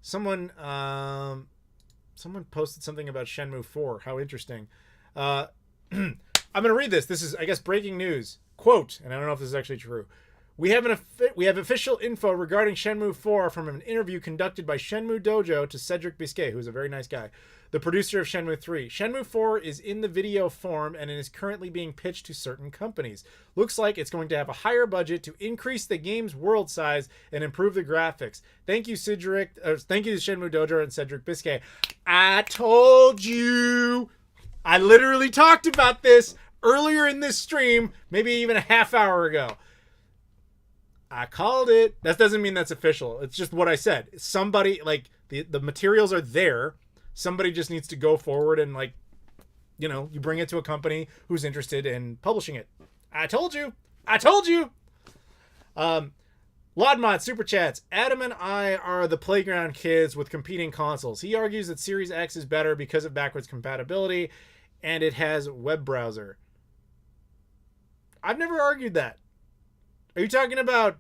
Someone posted something about Shenmue 4. How interesting. I'm gonna read this. This is, I guess, breaking news. Quote, and I don't know if this is actually true. We have official info regarding Shenmue 4 from an interview conducted by Shenmue Dojo to Cedric Biscay, who's a very nice guy, the producer of Shenmue 3. Shenmue 4 is in the video form and it is currently being pitched to certain companies. Looks like it's going to have a higher budget to increase the game's world size and improve the graphics. Thank you, Cedric. Thank you to Shenmue Dojo and Cedric Biscay. I told you. I literally talked about this earlier in this stream, maybe even a half hour ago. I called it. That doesn't mean that's official. It's just what I said. Somebody, like, the materials are there. Somebody just needs to go forward and, like, you know, you bring it to a company who's interested in publishing it. I told you. I told you. Lodmod Super Chats. Adam and I are the playground kids with competing consoles. He argues that Series X is better because of backwards compatibility and it has web browser. I've never argued that. Are you talking about...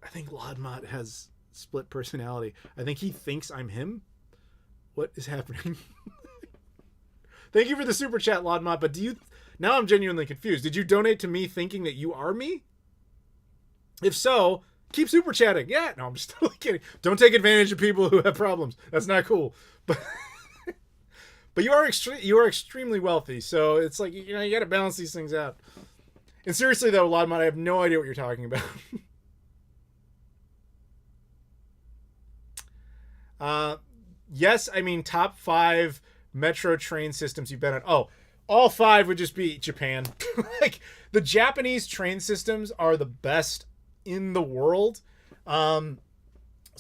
I think Lodmod has split personality. I think he thinks I'm him. What is happening? Thank you for the super chat, Lodmod, but do you... Now I'm genuinely confused. Did you donate to me thinking that you are me? If so, keep super chatting. Yeah, no, I'm just totally kidding. Don't take advantage of people who have problems. That's not cool. But but you are extremely wealthy, so it's like, you know, you got to balance these things out. And seriously though, Lodmod, I have no idea what you're talking about. Yes, I mean top 5 metro train systems you've been on. Oh, all 5 would just be Japan. Like, the Japanese train systems are the best in the world. Some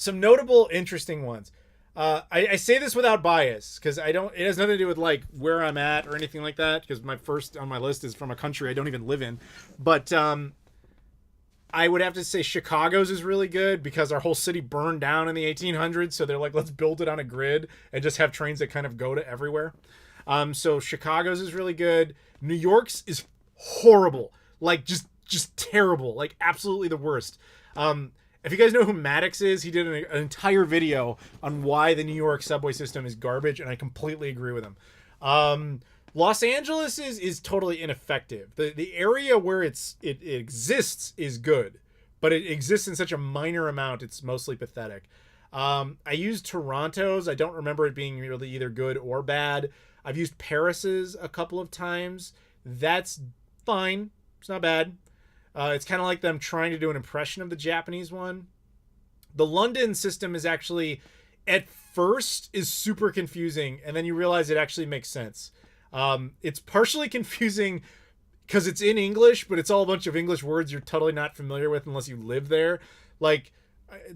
notable interesting ones. I say this without bias because it has nothing to do with like where I'm at or anything like that, because my first on my list is from a country I don't even live in. But I would have to say Chicago's is really good because our whole city burned down in the 1800s. So they're like, let's build it on a grid and just have trains that kind of go to everywhere. So Chicago's is really good. New York's is horrible. Like just terrible. Like absolutely the worst. If you guys know who Maddox is, he did an entire video on why the New York subway system is garbage. And I completely agree with him. Los Angeles is totally ineffective. The area where it exists is good, but it exists in such a minor amount, it's mostly pathetic. I used Toronto's. I don't remember it being really either good or bad. I've used Paris's a couple of times. That's fine. It's not bad. It's kind of like them trying to do an impression of the Japanese one. The London system is actually, at first, is super confusing, and then you realize it actually makes sense. It's partially confusing because it's in English, but it's all a bunch of English words you're totally not familiar with unless you live there. Like,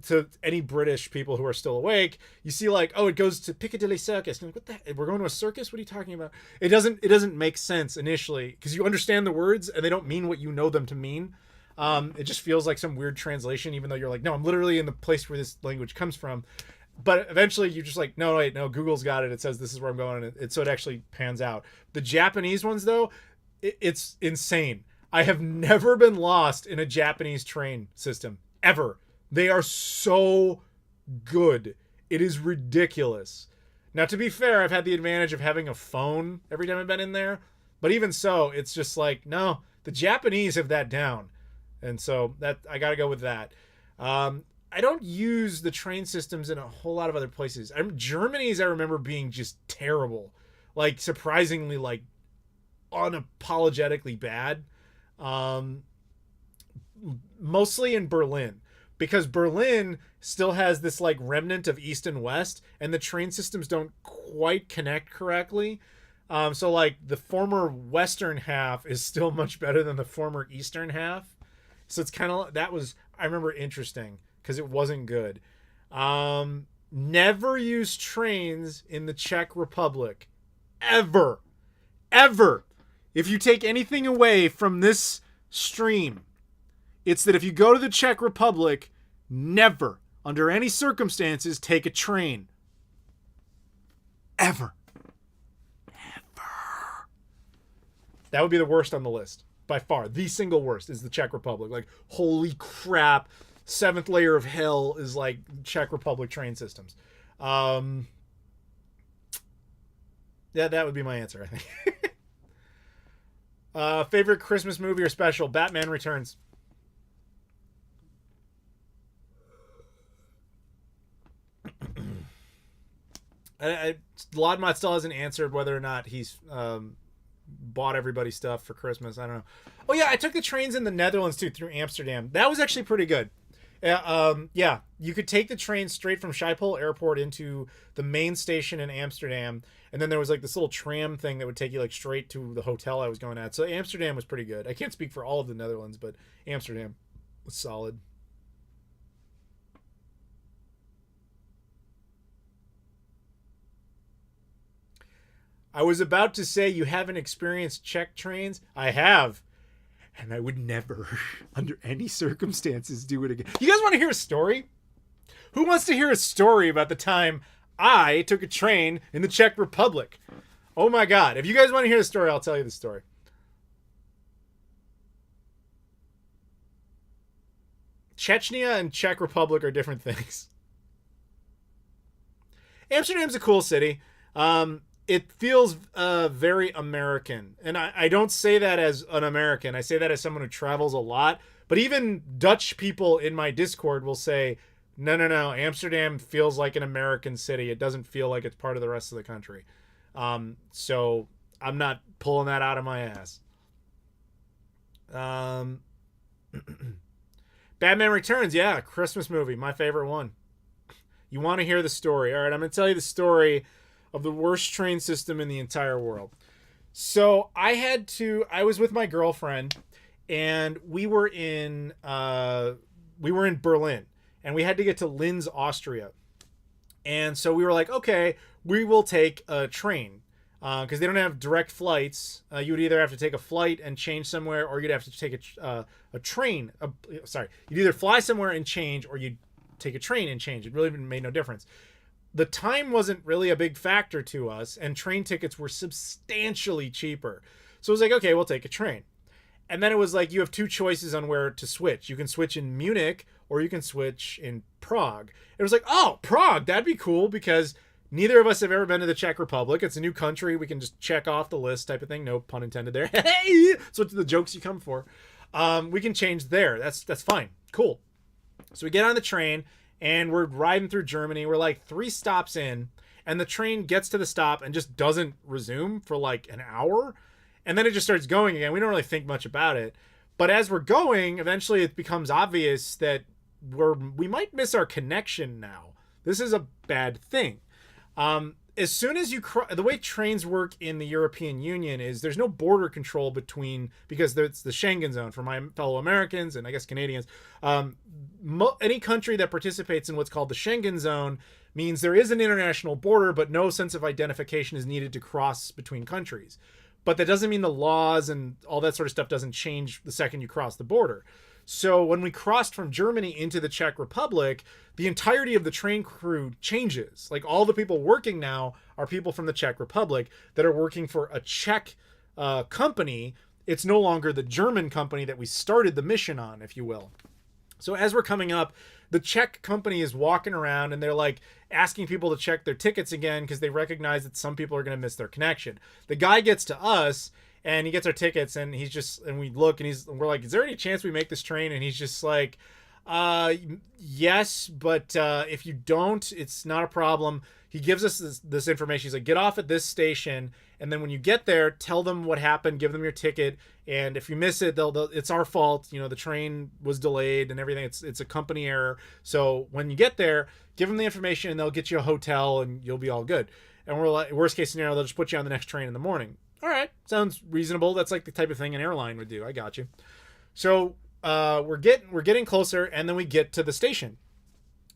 to any British people who are still awake, you see like, oh, it goes to Piccadilly Circus. And like, what the heck? We're going to a circus? What are you talking about? It doesn't make sense initially because you understand the words and they don't mean what you know them to mean. It just feels like some weird translation, even though you're like, no, I'm literally in the place where this language comes from. But eventually you're just like, no, wait, no, Google's got it. It says this is where I'm going. And so it actually pans out. The Japanese ones, though, it's insane. I have never been lost in a Japanese train system, ever. They are so good. It is ridiculous. Now, to be fair, I've had the advantage of having a phone every time I've been in there. But even so, it's just like, no, the Japanese have that down. And so that I got to go with that. I don't use the train systems in a whole lot of other places. Germany's, I remember being just terrible. Like, surprisingly, like, unapologetically bad. Mostly in Berlin. Because Berlin still has this, like, remnant of East and West, and the train systems don't quite connect correctly. So, like, the former Western half is still much better than the former Eastern half. So it's kind of, that was, I remember, interesting. Because it wasn't good. Never use trains in the Czech Republic. Ever. Ever. If you take anything away from this stream, it's that if you go to the Czech Republic, never, under any circumstances, take a train. Ever. Ever. That would be the worst on the list. By far. The single worst is the Czech Republic. Like, holy crap. 7th layer of hell is like Czech Republic train systems. Yeah, that would be my answer, I think. Favorite Christmas movie or special? Batman Returns. Lodmot still hasn't answered whether or not he's bought everybody stuff for Christmas. I don't know. Oh yeah, I took the trains in the Netherlands too, through Amsterdam. That was actually pretty good. Yeah, you could take the train straight from Schiphol Airport into the main station in Amsterdam, and then there was like this little tram thing that would take you like straight to the hotel I was going at. So Amsterdam was pretty good. I can't speak for all of the Netherlands, but Amsterdam was solid. I was about to say you haven't experienced Czech trains. I have. And I would never, under any circumstances, do it again. You guys want to hear a story? Who wants to hear a story about the time I took a train in the Czech Republic? Oh my God. If you guys want to hear the story, I'll tell you the story. Chechnya and Czech Republic are different things. Amsterdam's a cool city. It feels very American. And I don't say that as an American. I say that as someone who travels a lot. But even Dutch people in my Discord will say, no, no, no, Amsterdam feels like an American city. It doesn't feel like it's part of the rest of the country. So I'm not pulling that out of my ass. Um, Batman Returns, yeah, Christmas movie, my favorite one. You want to hear the story. All right, I'm going to tell you the story of the worst train system in the entire world. So I was with my girlfriend, and we were in Berlin, and we had to get to Linz, Austria. And so we were like, okay, we will take a train because they don't have direct flights. You would either have to take a flight and change somewhere, or you'd have to take a train. You'd either fly somewhere and change, or you'd take a train and change. It really made no difference. The time wasn't really a big factor to us, and train tickets were substantially cheaper. So it was like, okay, we'll take a train. And then it was like, you have two choices on where to switch. You can switch in Munich, or you can switch in Prague. It was like, oh, Prague, that'd be cool, because neither of us have ever been to the Czech Republic. It's a new country. We can just check off the list type of thing. No pun intended there. Hey, that's what the jokes you come for. We can change there. That's fine. Cool. So we get on the train, and we're riding through Germany. We're like 3 stops in, and the train gets to the stop and just doesn't resume for like an hour. And then it just starts going again. We don't really think much about it. But as we're going, eventually it becomes obvious that we might miss our connection now. This is a bad thing. As soon as the way trains work in the European Union is there's no border control because it's the Schengen zone for my fellow Americans and I guess Canadians. Any country that participates in what's called the Schengen zone means there is an international border, but no sense of identification is needed to cross between countries. But that doesn't mean the laws and all that sort of stuff doesn't change the second you cross the border. So when we crossed from Germany into the Czech Republic, the entirety of the train crew changes. Like all the people working now are people from the Czech Republic that are working for a Czech company. It's no longer the German company that we started the mission on, if you will. So as we're coming up, the Czech company is walking around and they're like asking people to check their tickets again because they recognize that some people are going to miss their connection. The guy gets to us and he gets our tickets and we look and we're like, is there any chance we make this train? And he's just like, yes, but if you don't, it's not a problem. He gives us this information. He's like, get off at this station, and then when you get there, tell them what happened, give them your ticket, and if you miss it, it's our fault. You know, the train was delayed and everything. It's a company error. So when you get there, give them the information, and they'll get you a hotel, and you'll be all good. And we're like, worst case scenario, they'll just put you on the next train in the morning. All right, sounds reasonable. That's like the type of thing an airline would do. I got you. So we're getting closer, and then we get to the station,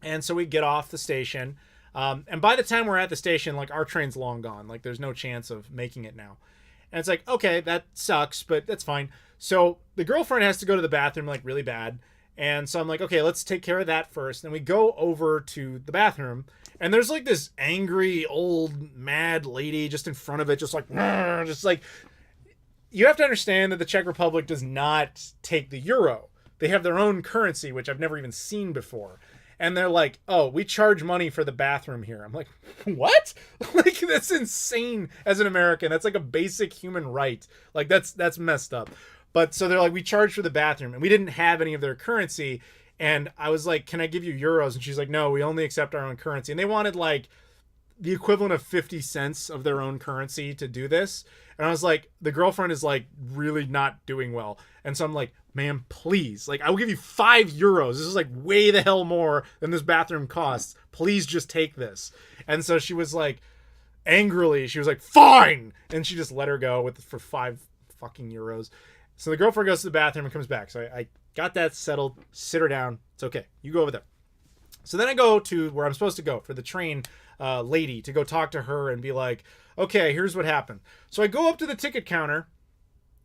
and so we get off the station. And by the time we're at the station, like our train's long gone. Like there's no chance of making it now. And it's like, okay, that sucks, but that's fine. So the girlfriend has to go to the bathroom like really bad. And so I'm like, okay, let's take care of that first. And we go over to the bathroom, and there's like this angry old mad lady just in front of it, just like, you have to understand that the Czech Republic does not take the euro. They have their own currency, which I've never even seen before. And they're like, oh, we charge money for the bathroom here. I'm like, what? Like, that's insane as an American. That's like a basic human right. Like, that's messed up. But so they're like, we charge for the bathroom. And we didn't have any of their currency. And I was like, can I give you euros? And she's like, no, we only accept our own currency. And they wanted like the equivalent of 50 cents of their own currency to do this. And I was like, the girlfriend is like really not doing well. And so I'm like, ma'am, please, like, I will give you €5. This is like way the hell more than this bathroom costs. Please just take this. And so she was like, angrily, she was like, fine. And she just let her go for €5. So the girlfriend goes to the bathroom and comes back. So I got that settled. Sit her down. It's okay. You go over there. So then I go to where I'm supposed to go for the train lady to go talk to her and be like, okay, here's what happened. So I go up to the ticket counter.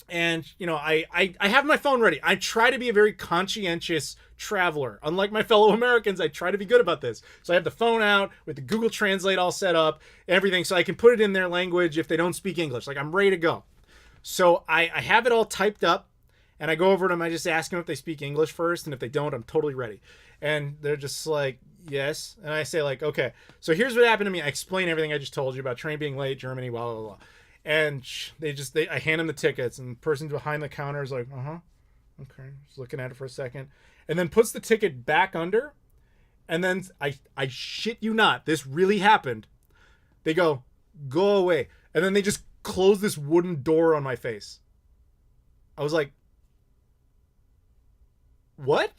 And, you know, I have my phone ready. I try to be a very conscientious traveler. Unlike my fellow Americans, I try to be good about this. So I have the phone out with the Google Translate all set up, everything, so I can put it in their language if they don't speak English. Like, I'm ready to go. So I have it all typed up, and I go over to them. I just ask them if they speak English first, and if they don't, I'm totally ready. And they're just like, yes. And I say, like, okay, so here's what happened to me. I explain everything I just told you about train being late, Germany, blah, blah, blah. And I hand them the tickets, and the person behind the counter is like, okay, just looking at it for a second, and then puts the ticket back under, and then I shit you not, this really happened. They go away, and then they just close this wooden door on my face. I was like, what?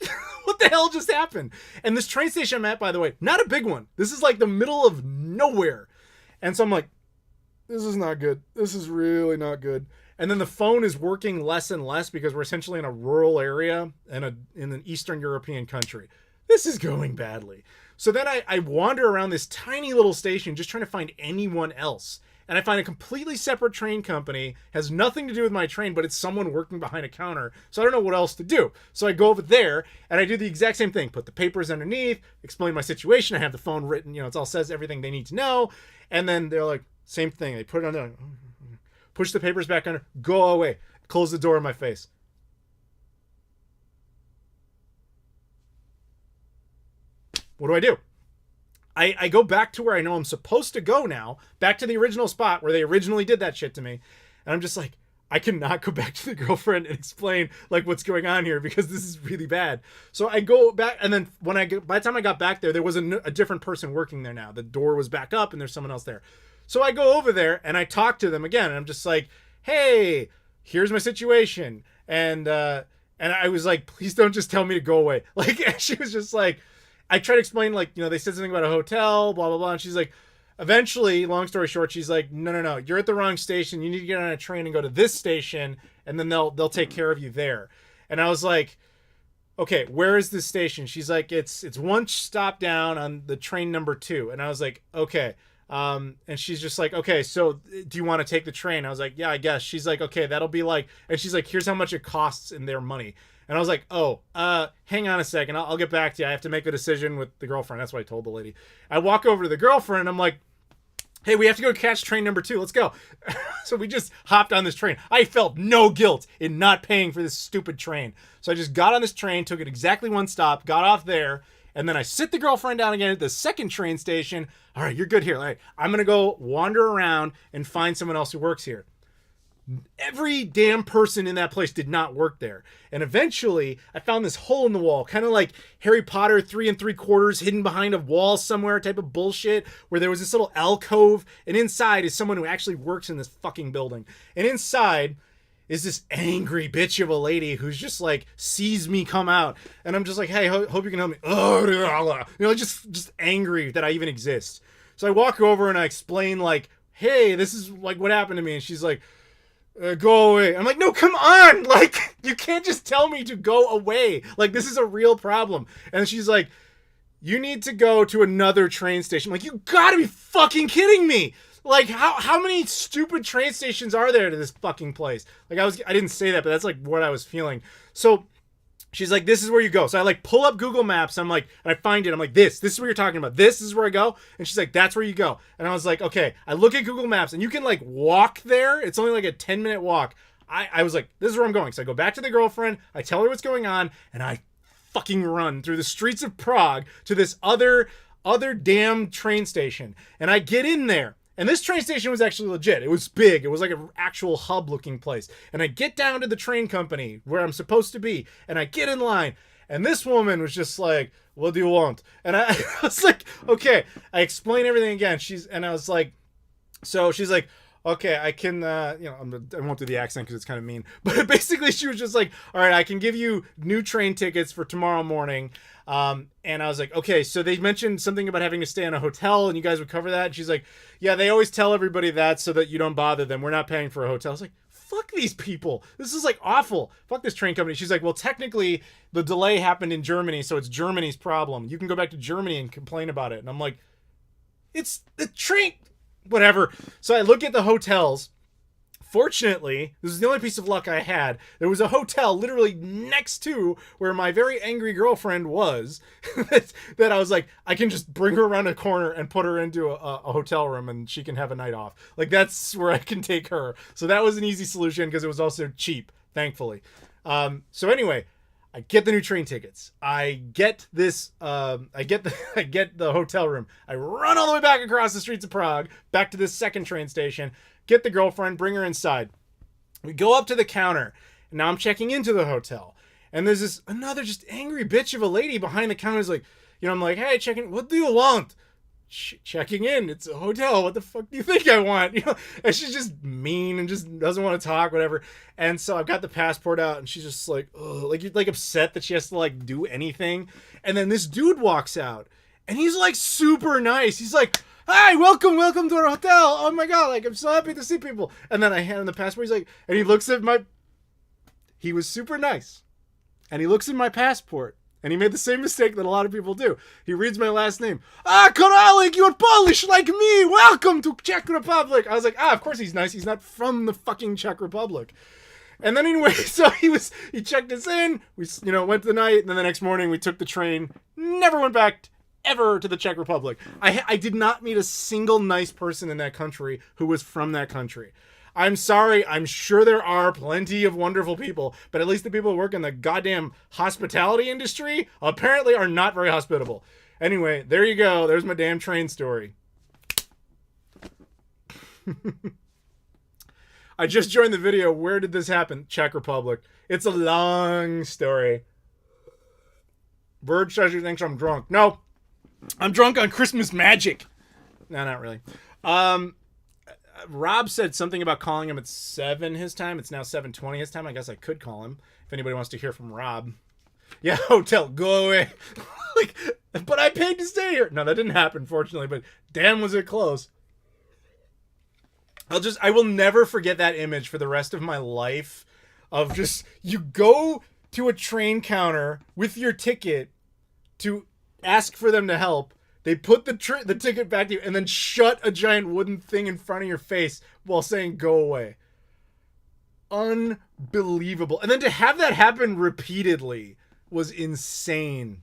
What the hell just happened? And this train station I'm at, by the way, not a big one. This is like the middle of nowhere. And so I'm like, this is not good. This is really not good. And then the phone is working less and less because we're essentially in a rural area and in an Eastern European country. This is going badly. So then I wander around this tiny little station just trying to find anyone else. And I find a completely separate train company, has nothing to do with my train, but it's someone working behind a counter. So I don't know what else to do. So I go over there and I do the exact same thing. Put the papers underneath, explain my situation. I have the phone written, you know, it all says everything they need to know. And then they're like, same thing. They put it under, push the papers back under, go away, close the door in my face. What do? I go back to where I know I'm supposed to go now, back to the original spot where they originally did that shit to me. And I'm just like, I cannot go back to the girlfriend and explain like what's going on here because this is really bad. So I go back, and then by the time I got back there was a different person working there now. The door was back up and there's someone else there. So I go over there and I talk to them again, and I'm just like, hey, here's my situation. And I was like, please don't just tell me to go away. Like, she was just like, I tried to explain, like, you know, they said something about a hotel, blah, blah, blah. And she's like, eventually, long story short, she's like, no, you're at the wrong station. You need to get on a train and go to this station, and then they'll take care of you there. And I was like, okay, where is this station? She's like, it's one stop down on the train number 2. And I was like, okay. And she's just like, okay, so do you want to take the train? I was like, yeah, I guess. She's like, okay, that'll be like, and she's like, here's how much it costs in their money. And I was like, oh, hang on a second. I'll get back to you. I have to make a decision with the girlfriend. That's what I told the lady. I walk over to the girlfriend and I'm like, hey, we have to go catch train number 2. Let's go. So we just hopped on this train. I felt no guilt in not paying for this stupid train. So I just got on this train, took it exactly one stop, got off there, and then I sit the girlfriend down again at the second train station. All right, you're good here. All right, I'm going to go wander around and find someone else who works here. Every damn person in that place did not work there. And eventually, I found this hole in the wall, kind of like Harry Potter 3 3/4 hidden behind a wall somewhere type of bullshit, where there was this little alcove, and inside is someone who actually works in this fucking building. And inside is this angry bitch of a lady who's just like sees me come out, and I'm just like, hey, hope you can help me. Oh, you know, just angry that I even exist. So I walk over and I explain like, hey, this is like what happened to me, and she's like, go away. I'm like, no, come on, like, you can't just tell me to go away, like, this is a real problem. And she's like, you need to go to another train station. I'm like, you gotta be fucking kidding me. Like, how many stupid train stations are there to this fucking place? Like, I didn't say that, but that's like what I was feeling. So she's like, this is where you go. So I like pull up Google Maps. I'm like, and I find it. I'm like, this is what you're talking about. This is where I go. And she's like, that's where you go. And I was like, okay. I look at Google Maps and you can like walk there. It's only like a 10-minute walk. I was like, this is where I'm going. So I go back to the girlfriend. I tell her what's going on. And I fucking run through the streets of Prague to this other damn train station. And I get in there. And this train station was actually legit. It was big. It was like an actual hub-looking place. And I get down to the train company where I'm supposed to be. And I get in line. And this woman was just like, what do you want? And I was like, okay. I explain everything again. And I was like, so she's like, okay, I can, I won't do the accent because it's kind of mean. But basically, she was just like, all right, I can give you new train tickets for tomorrow morning. And I was like, okay, so they mentioned something about having to stay in a hotel and you guys would cover that. And she's like, yeah, they always tell everybody that so that you don't bother them. We're not paying for a hotel. I was like, fuck these people. This is like awful. Fuck this train company. She's like, well, technically the delay happened in Germany, so it's Germany's problem. You can go back to Germany and complain about it. And I'm like, it's the train, whatever. So I look at the hotels. Fortunately, this is the only piece of luck I had. There was a hotel literally next to where my very angry girlfriend was that I was like, I can just bring her around a corner and put her into a hotel room and she can have a night off. Like, that's where I can take her. So that was an easy solution because it was also cheap, thankfully. So anyway, I get the new train tickets. I get this, I get the hotel room. I run all the way back across the streets of Prague, back to this second train station. Get the girlfriend, bring her inside. We go up to the counter. And now I'm checking into the hotel. And there's this another just angry bitch of a lady behind the counter. Is like, I'm like, hey, checking. What do you want? Checking in. It's a hotel. What the fuck do you think I want? And she's just mean and just doesn't want to talk, whatever. And so I've got the passport out, and she's just like, ugh, like upset that she has to like do anything. And then this dude walks out, and he's like super nice. He's like, hi, welcome to our hotel. Oh my God, like, I'm so happy to see people. And then I hand him the passport. He's like, and he looks at he was super nice. And he looks at my passport. And he made the same mistake that a lot of people do. He reads my last name. Koralik, you're Polish like me. Welcome to Czech Republic. I was like, of course he's nice. He's not from the fucking Czech Republic. And then anyway, so he checked us in. We, went to the night. And then the next morning we took the train. Never went back ever to the Czech Republic. I did not meet a single nice person in that country who was from that country. I'm sorry. I'm sure there are plenty of wonderful people, but at least the people who work in the goddamn hospitality industry apparently are not very hospitable. Anyway, there you go. There's my damn train story. I just joined the video. Where did this happen? Czech Republic. It's a long story. Bird says he thinks I'm drunk. No. I'm drunk on Christmas magic. No, not really. Rob said something about calling him at 7 his time. It's now 7:20 his time. I guess I could call him if anybody wants to hear from Rob. Yeah, hotel, go away. But I paid to stay here. No, that didn't happen, fortunately, but damn was it close. I will never forget that image for the rest of my life of just, you go to a train counter with your ticket to ask for them to help. They put the ticket back to you and then shut a giant wooden thing in front of your face while saying, go away. Unbelievable. And then to have that happen repeatedly was insane.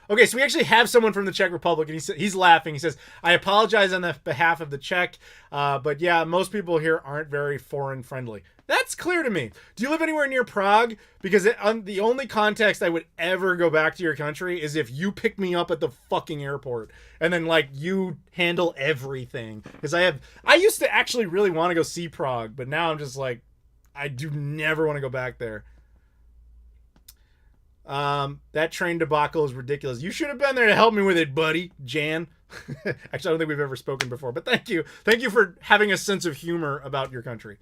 Okay, so we actually have someone from the Czech Republic, and he's laughing. He says, I apologize on the behalf of the Czech, but yeah, most people here aren't very foreign friendly. That's clear to me. Do you live anywhere near Prague? Because the only context I would ever go back to your country is if you pick me up at the fucking airport and then like you handle everything. Because I used to actually really want to go see Prague, but now I'm just like, I do never want to go back there. That train debacle is ridiculous. You should have been there to help me with it, buddy. Jan. Actually, I don't think we've ever spoken before, but thank you. Thank you for having a sense of humor about your country.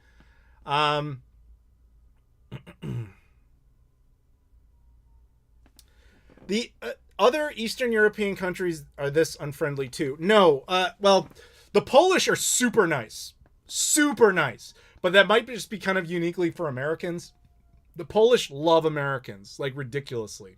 The other Eastern European countries are this unfriendly too. No, well, the Polish are super nice. Super nice. But that might just be kind of uniquely for Americans. The Polish love Americans, like ridiculously.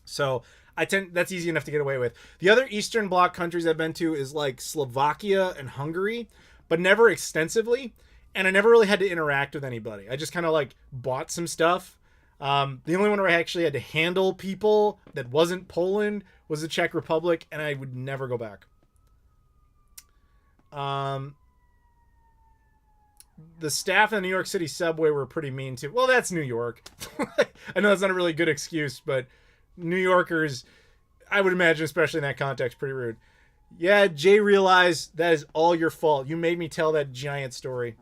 So that's easy enough to get away with. The other Eastern Bloc countries I've been to is like Slovakia and Hungary, but never extensively. And I never really had to interact with anybody. I just kind of like bought some stuff. The only one where I actually had to handle people that wasn't Poland was the Czech Republic, and I would never go back. The staff in the New York City subway were pretty mean too. Well, that's New York. I know that's not a really good excuse, but New Yorkers, I would imagine, especially in that context, pretty rude. Yeah, Jay realized that is all your fault. You made me tell that giant story.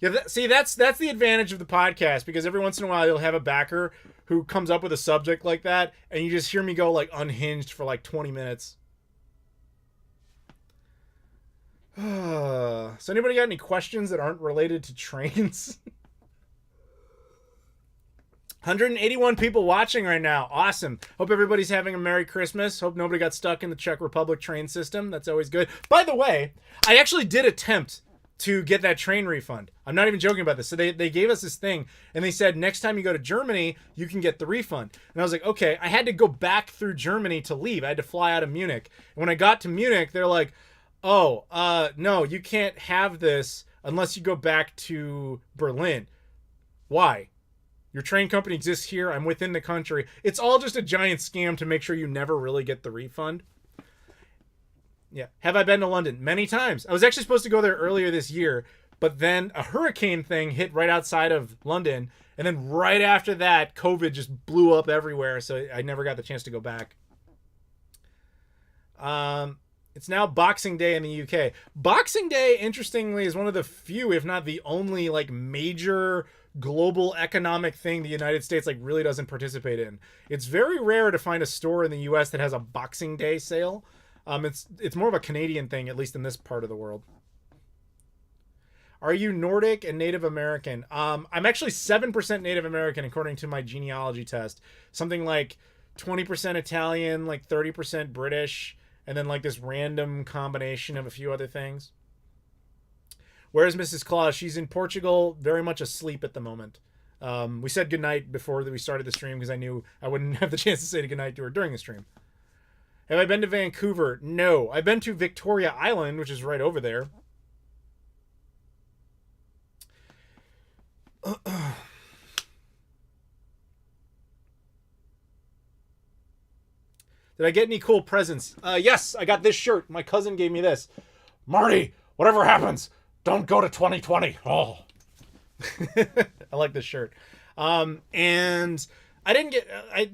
Yeah, see, that's the advantage of the podcast, because every once in a while you'll have a backer who comes up with a subject like that, and you just hear me go like unhinged for like 20 minutes. So anybody got any questions that aren't related to trains? 181 people watching right now. Awesome. Hope everybody's having a Merry Christmas. Hope nobody got stuck in the Czech Republic train system. That's always good. By the way, I actually did attempt to get that train refund. I'm not even joking about this. So they gave us this thing, and they said, next time you go to Germany, you can get the refund. And I was like, okay. I had to go back through Germany to leave. I had to fly out of Munich. And when I got to Munich, they're like, oh, no, you can't have this unless you go back to Berlin. Why? Your train company exists here. I'm within the country. It's all just a giant scam to make sure you never really get the refund. Yeah. Have I been to London? Many times. I was actually supposed to go there earlier this year, but then a hurricane thing hit right outside of London. And then right after that, COVID just blew up everywhere. So I never got the chance to go back. It's now Boxing Day in the UK. Boxing Day, interestingly, is one of the few, if not the only, like, major global economic thing the United States like really doesn't participate in. It's very rare to find a store in the US that has a Boxing Day sale. It's more of a Canadian thing, at least in this part of the world. Are you Nordic and Native American? I'm actually 7% Native American according to my genealogy test. Something like 20% Italian, like 30% British, and then like this random combination of a few other things. Where's Mrs. Claus? She's in Portugal, very much asleep at the moment. We said goodnight before we started the stream because I knew I wouldn't have the chance to say goodnight to her during the stream. Have I been to Vancouver? No. I've been to Victoria Island, which is right over there. Did I get any cool presents? Yes, I got this shirt. My cousin gave me this. Marty, whatever happens, don't go to 2020. Oh. I like this shirt. And I didn't get,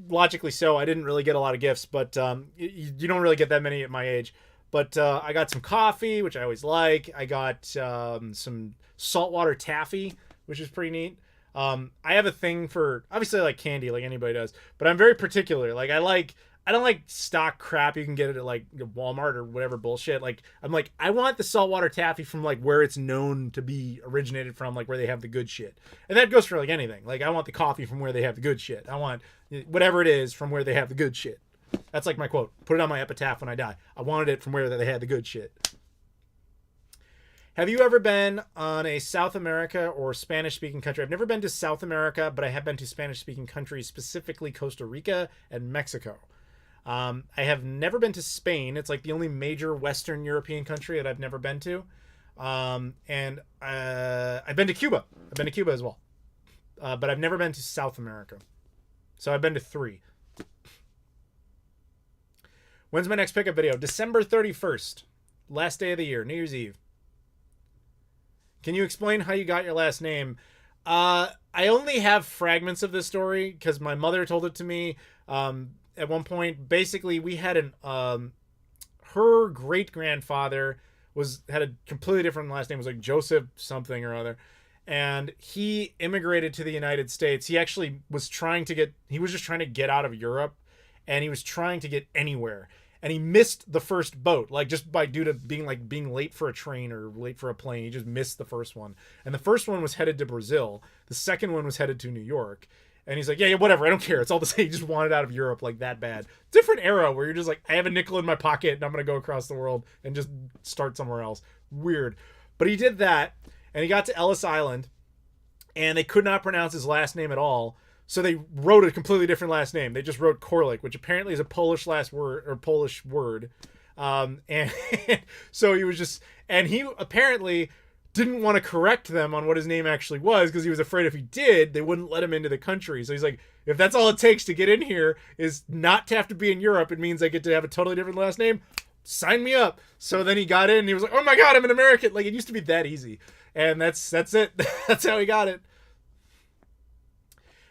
logically so, I didn't really get a lot of gifts, but you don't really get that many at my age. But I got some coffee, which I always like. I got some saltwater taffy, which is pretty neat. I have a thing for, obviously I like candy like anybody does, but I'm very particular. Like I don't like stock crap you can get it at like Walmart or whatever bullshit. Like I'm like, I want the saltwater taffy from like where it's known to be originated from, like where they have the good shit. And that goes for like anything. Like I want the coffee from where they have the good shit. I want whatever it is from where they have the good shit. That's like my quote. Put it on my epitaph when I die. I wanted it from where they had the good shit. Have you ever been on a South America or Spanish-speaking country? I've never been to South America, but I have been to Spanish-speaking countries, specifically Costa Rica and Mexico. I have never been to Spain. It's like the only major Western European country that I've never been to. And I've been to Cuba. I've been to Cuba as well. But I've never been to South America. So I've been to 3. When's my next pickup video? December 31st. Last day of the year. New Year's Eve. Can you explain how you got your last name? I only have fragments of this story because my mother told it to me. At one point, basically, we had her great grandfather had a completely different last name. It was like Joseph something or other, and he immigrated to the United States. He actually was he was just trying to get out of Europe, and he was trying to get anywhere. And he missed the first boat, like just due to being late for a train or late for a plane. He just missed the first one. And the first one was headed to Brazil. The second one was headed to New York. And he's like, yeah, whatever. I don't care. It's all the same. He just wanted out of Europe like that bad. Different era where you're just like, I have a nickel in my pocket and I'm going to go across the world and just start somewhere else. Weird. But he did that and he got to Ellis Island and they could not pronounce his last name at all. So they wrote a completely different last name. They just wrote Koralik, which apparently is a Polish last word or Polish word. And so he apparently didn't want to correct them on what his name actually was because he was afraid if he did, they wouldn't let him into the country. So he's like, if that's all it takes to get in here is not to have to be in Europe, it means I get to have a totally different last name. Sign me up. So then he got in and he was like, oh my God, I'm an American. Like it used to be that easy. And that's it. That's how he got it.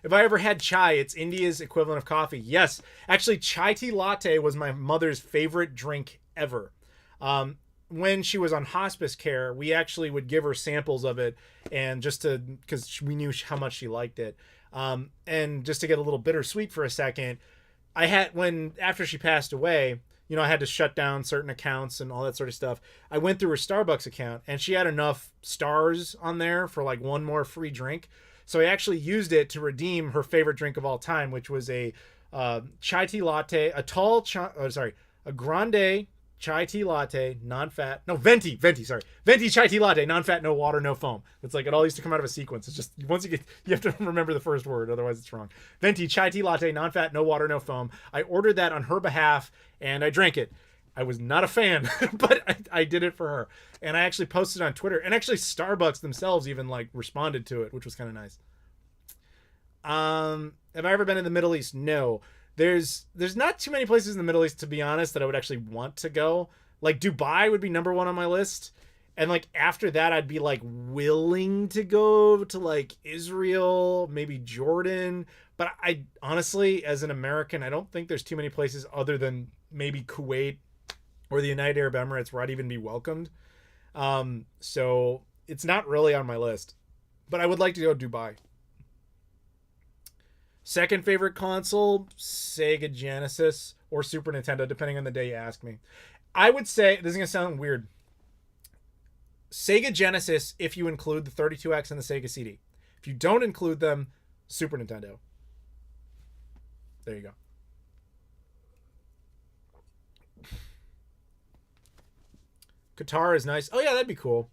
If I ever had chai, it's India's equivalent of coffee. Yes. Actually, chai tea latte was my mother's favorite drink ever. when she was on hospice care, we actually would give her samples of it, and just to, because we knew how much she liked it, and just to get a little bittersweet for a second, I had, when after she passed away, you know, I had to shut down certain accounts and all that sort of stuff. I went through her Starbucks account, and she had enough stars on there for like one more free drink. So I actually used it to redeem her favorite drink of all time, which was a chai tea latte, a grande chai tea latte, non-fat, no, venti chai tea latte, non-fat, no water, no foam. It's like, it all used to come out of a sequence. It's just, once you have to remember the first word, otherwise it's wrong. Venti chai tea latte, non-fat, no water, no foam. I ordered that on her behalf, and I drank it. I was not a fan, but I did it for her. And I actually posted on Twitter, and actually Starbucks themselves even like responded to it, which was kind of nice. Have I ever been in the Middle East? No. There's not too many places in the Middle East, to be honest, that I would actually want to go. Like Dubai would be number one on my list. And like after that, I'd be like willing to go to like Israel, maybe Jordan. But I honestly, as an American, I don't think there's too many places other than maybe Kuwait or the United Arab Emirates where I'd even be welcomed. So it's not really on my list. But I would like to go to Dubai. Second favorite console, Sega Genesis or Super Nintendo, depending on the day you ask me. I would say, this is going to sound weird, Sega Genesis if you include the 32X and the Sega CD. If you don't include them, Super Nintendo. There you go. Qatar is nice. Oh yeah, that'd be cool.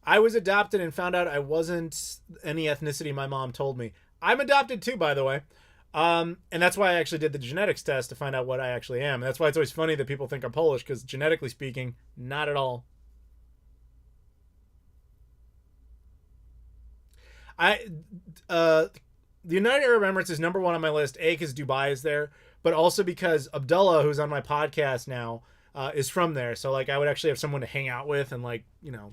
I was adopted and found out I wasn't any ethnicity my mom told me. I'm adopted too, by the way. And that's why I actually did the genetics test to find out what I actually am. And that's why it's always funny that people think I'm Polish, because genetically speaking, not at all. The United Arab Emirates is number one on my list, A, because Dubai is there, but also because Abdullah, who's on my podcast now, is from there. So like I would actually have someone to hang out with and like, you know,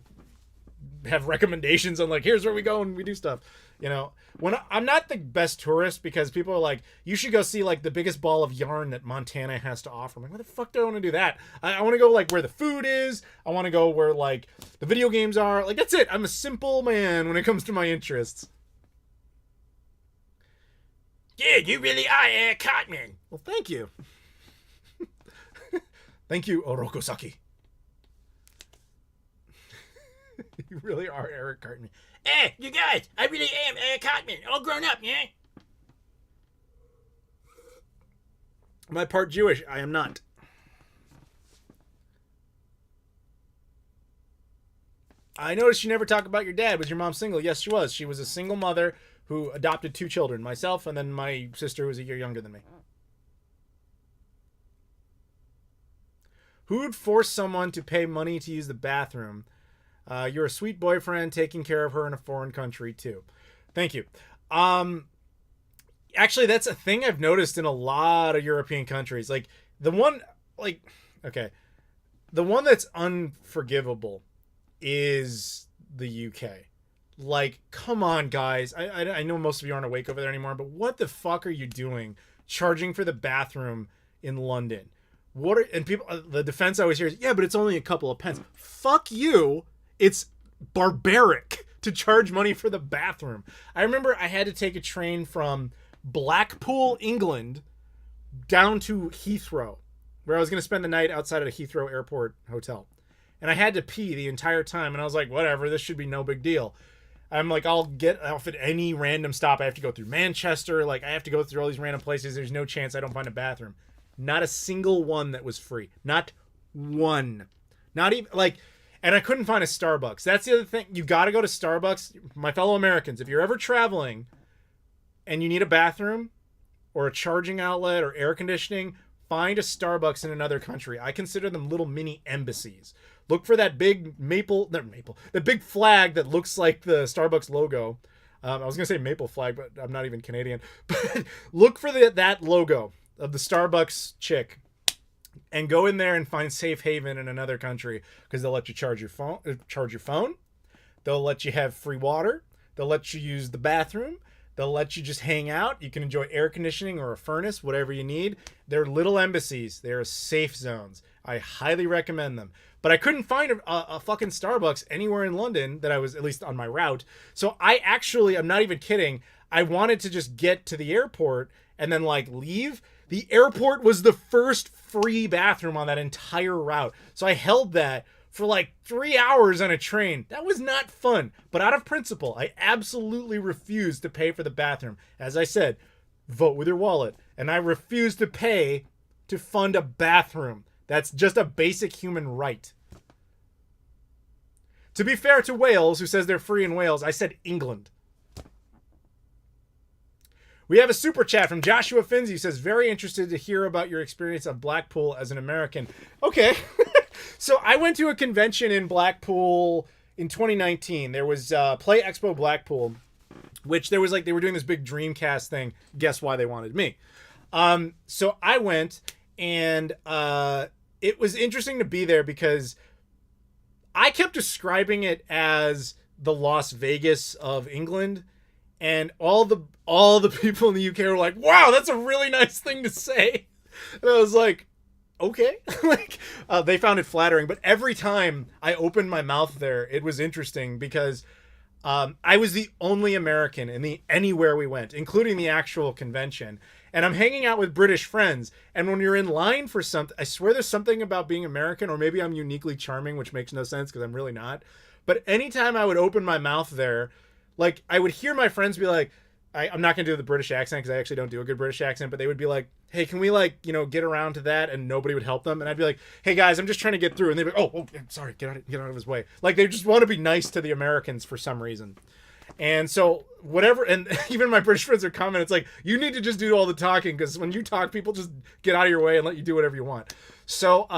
have recommendations on like, here's where we go and we do stuff. You know, when I'm not the best tourist, because people are like, you should go see like the biggest ball of yarn that Montana has to offer. I'm like, why the fuck do I want to do that? I want to go like where the food is. I want to go where like the video games are. Like, that's it. I'm a simple man when it comes to my interests. Yeah, you really are Eric Cartman. Well, thank you. Thank you, Orokosaki. You really are Eric Cartman. Hey, you guys, I really am Eric Cartman, all grown up, yeah? Am I part Jewish? I am not. I noticed you never talk about your dad. Was your mom single? Yes, she was. She was a single mother who adopted 2 children, myself and then my sister, who was a year younger than me. Who would force someone to pay money to use the bathroom? You're a sweet boyfriend taking care of her in a foreign country too. Thank you. Actually, that's a thing I've noticed in a lot of European countries. Like the one that's unforgivable is the UK. Like, come on, guys. I know most of you aren't awake over there anymore, but what the fuck are you doing charging for the bathroom in London? People, the defense I always hear is, yeah, but it's only a couple of pence. Fuck you. It's barbaric to charge money for the bathroom. I remember I had to take a train from Blackpool, England, down to Heathrow, where I was going to spend the night outside of the Heathrow Airport Hotel. And I had to pee the entire time, and I was like, whatever, this should be no big deal. I'm like, I'll get off at any random stop. I have to go through Manchester. Like, I have to go through all these random places. There's no chance I don't find a bathroom. Not a single one that was free. Not one. Not even, like... And I couldn't find a Starbucks. That's the other thing. You got to go to Starbucks. My fellow Americans, if you're ever traveling and you need a bathroom or a charging outlet or air conditioning, find a Starbucks in another country. I consider them little mini embassies. Look for that big the big flag that looks like the Starbucks logo. I was going to say maple flag, but I'm not even Canadian. But look for that logo of the Starbucks chick. And go in there and find safe haven in another country, because they'll let you charge your phone. They'll let you have free water. They'll let you use the bathroom. They'll let you just hang out. You can enjoy air conditioning or a furnace, whatever you need. They're little embassies. They're safe zones. I highly recommend them. But I couldn't find a fucking Starbucks anywhere in London that I was, at least on my route. So I'm not even kidding, I wanted to just get to the airport and then like leave. The airport was the first free bathroom on that entire route. So I held that for like 3 hours on a train. That was not fun. But out of principle, I absolutely refused to pay for the bathroom. As I said, vote with your wallet. And I refuse to pay to fund a bathroom. That's just a basic human right. To be fair to Wales, who says they're free in Wales, I said England. We have a super chat from Joshua Finzi, who says, very interested to hear about your experience of Blackpool as an American. Okay. So I went to a convention in Blackpool in 2019. There was Play Expo Blackpool, which there was like, they were doing this big Dreamcast thing. Guess why they wanted me. So I went, and it was interesting to be there because I kept describing it as the Las Vegas of England. And all the people in the UK were like, wow, that's a really nice thing to say. And I was like, okay. Like, they found it flattering. But every time I opened my mouth there, it was interesting because I was the only American in anywhere we went, including the actual convention. And I'm hanging out with British friends. And when you're in line for something, I swear there's something about being American, or maybe I'm uniquely charming, which makes no sense because I'm really not. But anytime I would open my mouth there, like, I would hear my friends be like, I'm not going to do the British accent because I actually don't do a good British accent, but they would be like, hey, can we, like, get around to that? And nobody would help them. And I'd be like, hey, guys, I'm just trying to get through. And they'd be like, oh, sorry, get out of his way. Like, they just want to be nice to the Americans for some reason. And so whatever, and even my British friends are commenting, it's like, you need to just do all the talking because when you talk, people just get out of your way and let you do whatever you want. So,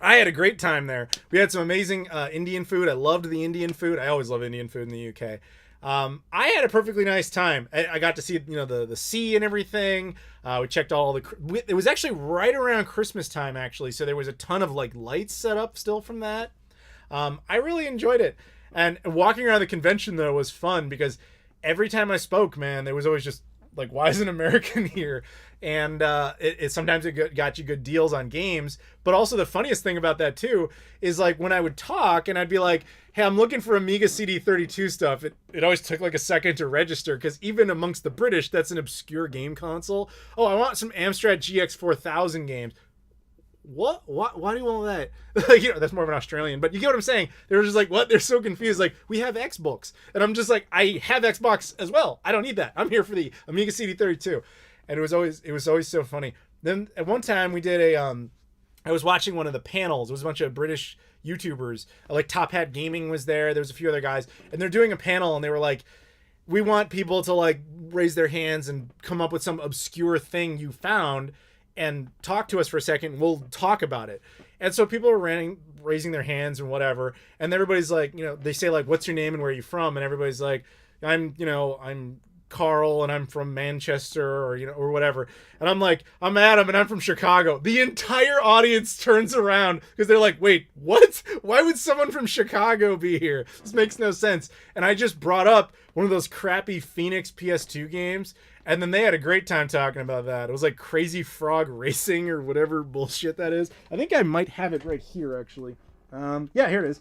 I had a great time there. We had some amazing Indian food. I loved the Indian food. I always love Indian food in the UK. I had a perfectly nice time. I got to see, the sea and everything. We checked it was actually right around Christmas time, actually. So there was a ton of like lights set up still from that. I really enjoyed it. And walking around the convention though was fun because every time I spoke, man, there was always just like, why is an American here? And sometimes it got you good deals on games. But also the funniest thing about that too is like when I would talk and I'd be like, hey, I'm looking for Amiga CD32 stuff. It always took like a second to register because even amongst the British, that's an obscure game console. Oh, I want some Amstrad GX 4000 games. What? Why do you want that? Like, that's more of an Australian, but you get what I'm saying. They're just like, what? They're so confused. Like, we have Xbox. And I'm just like, I have Xbox as well. I don't need that. I'm here for the Amiga CD32. And it was always so funny. Then at one time we did I was watching one of the panels. It was a bunch of British YouTubers. Like Top Hat Gaming was there. There was a few other guys. And they're doing a panel and they were like, we want people to like raise their hands and come up with some obscure thing you found and talk to us for a second. We'll talk about it. And so people are raising their hands and whatever. And everybody's like, they say like, what's your name and where are you from? And everybody's like, I'm Carl and I'm from Manchester or whatever. And I'm like, I'm Adam and I'm from Chicago. The entire audience turns around because they're like, wait, what? Why would someone from Chicago be here? This makes no sense. And I just brought up one of those crappy Phoenix PS2 games. And then they had a great time talking about that. It was like Crazy Frog Racing or whatever bullshit that is. I think I might have it right here, actually. Yeah, here it is.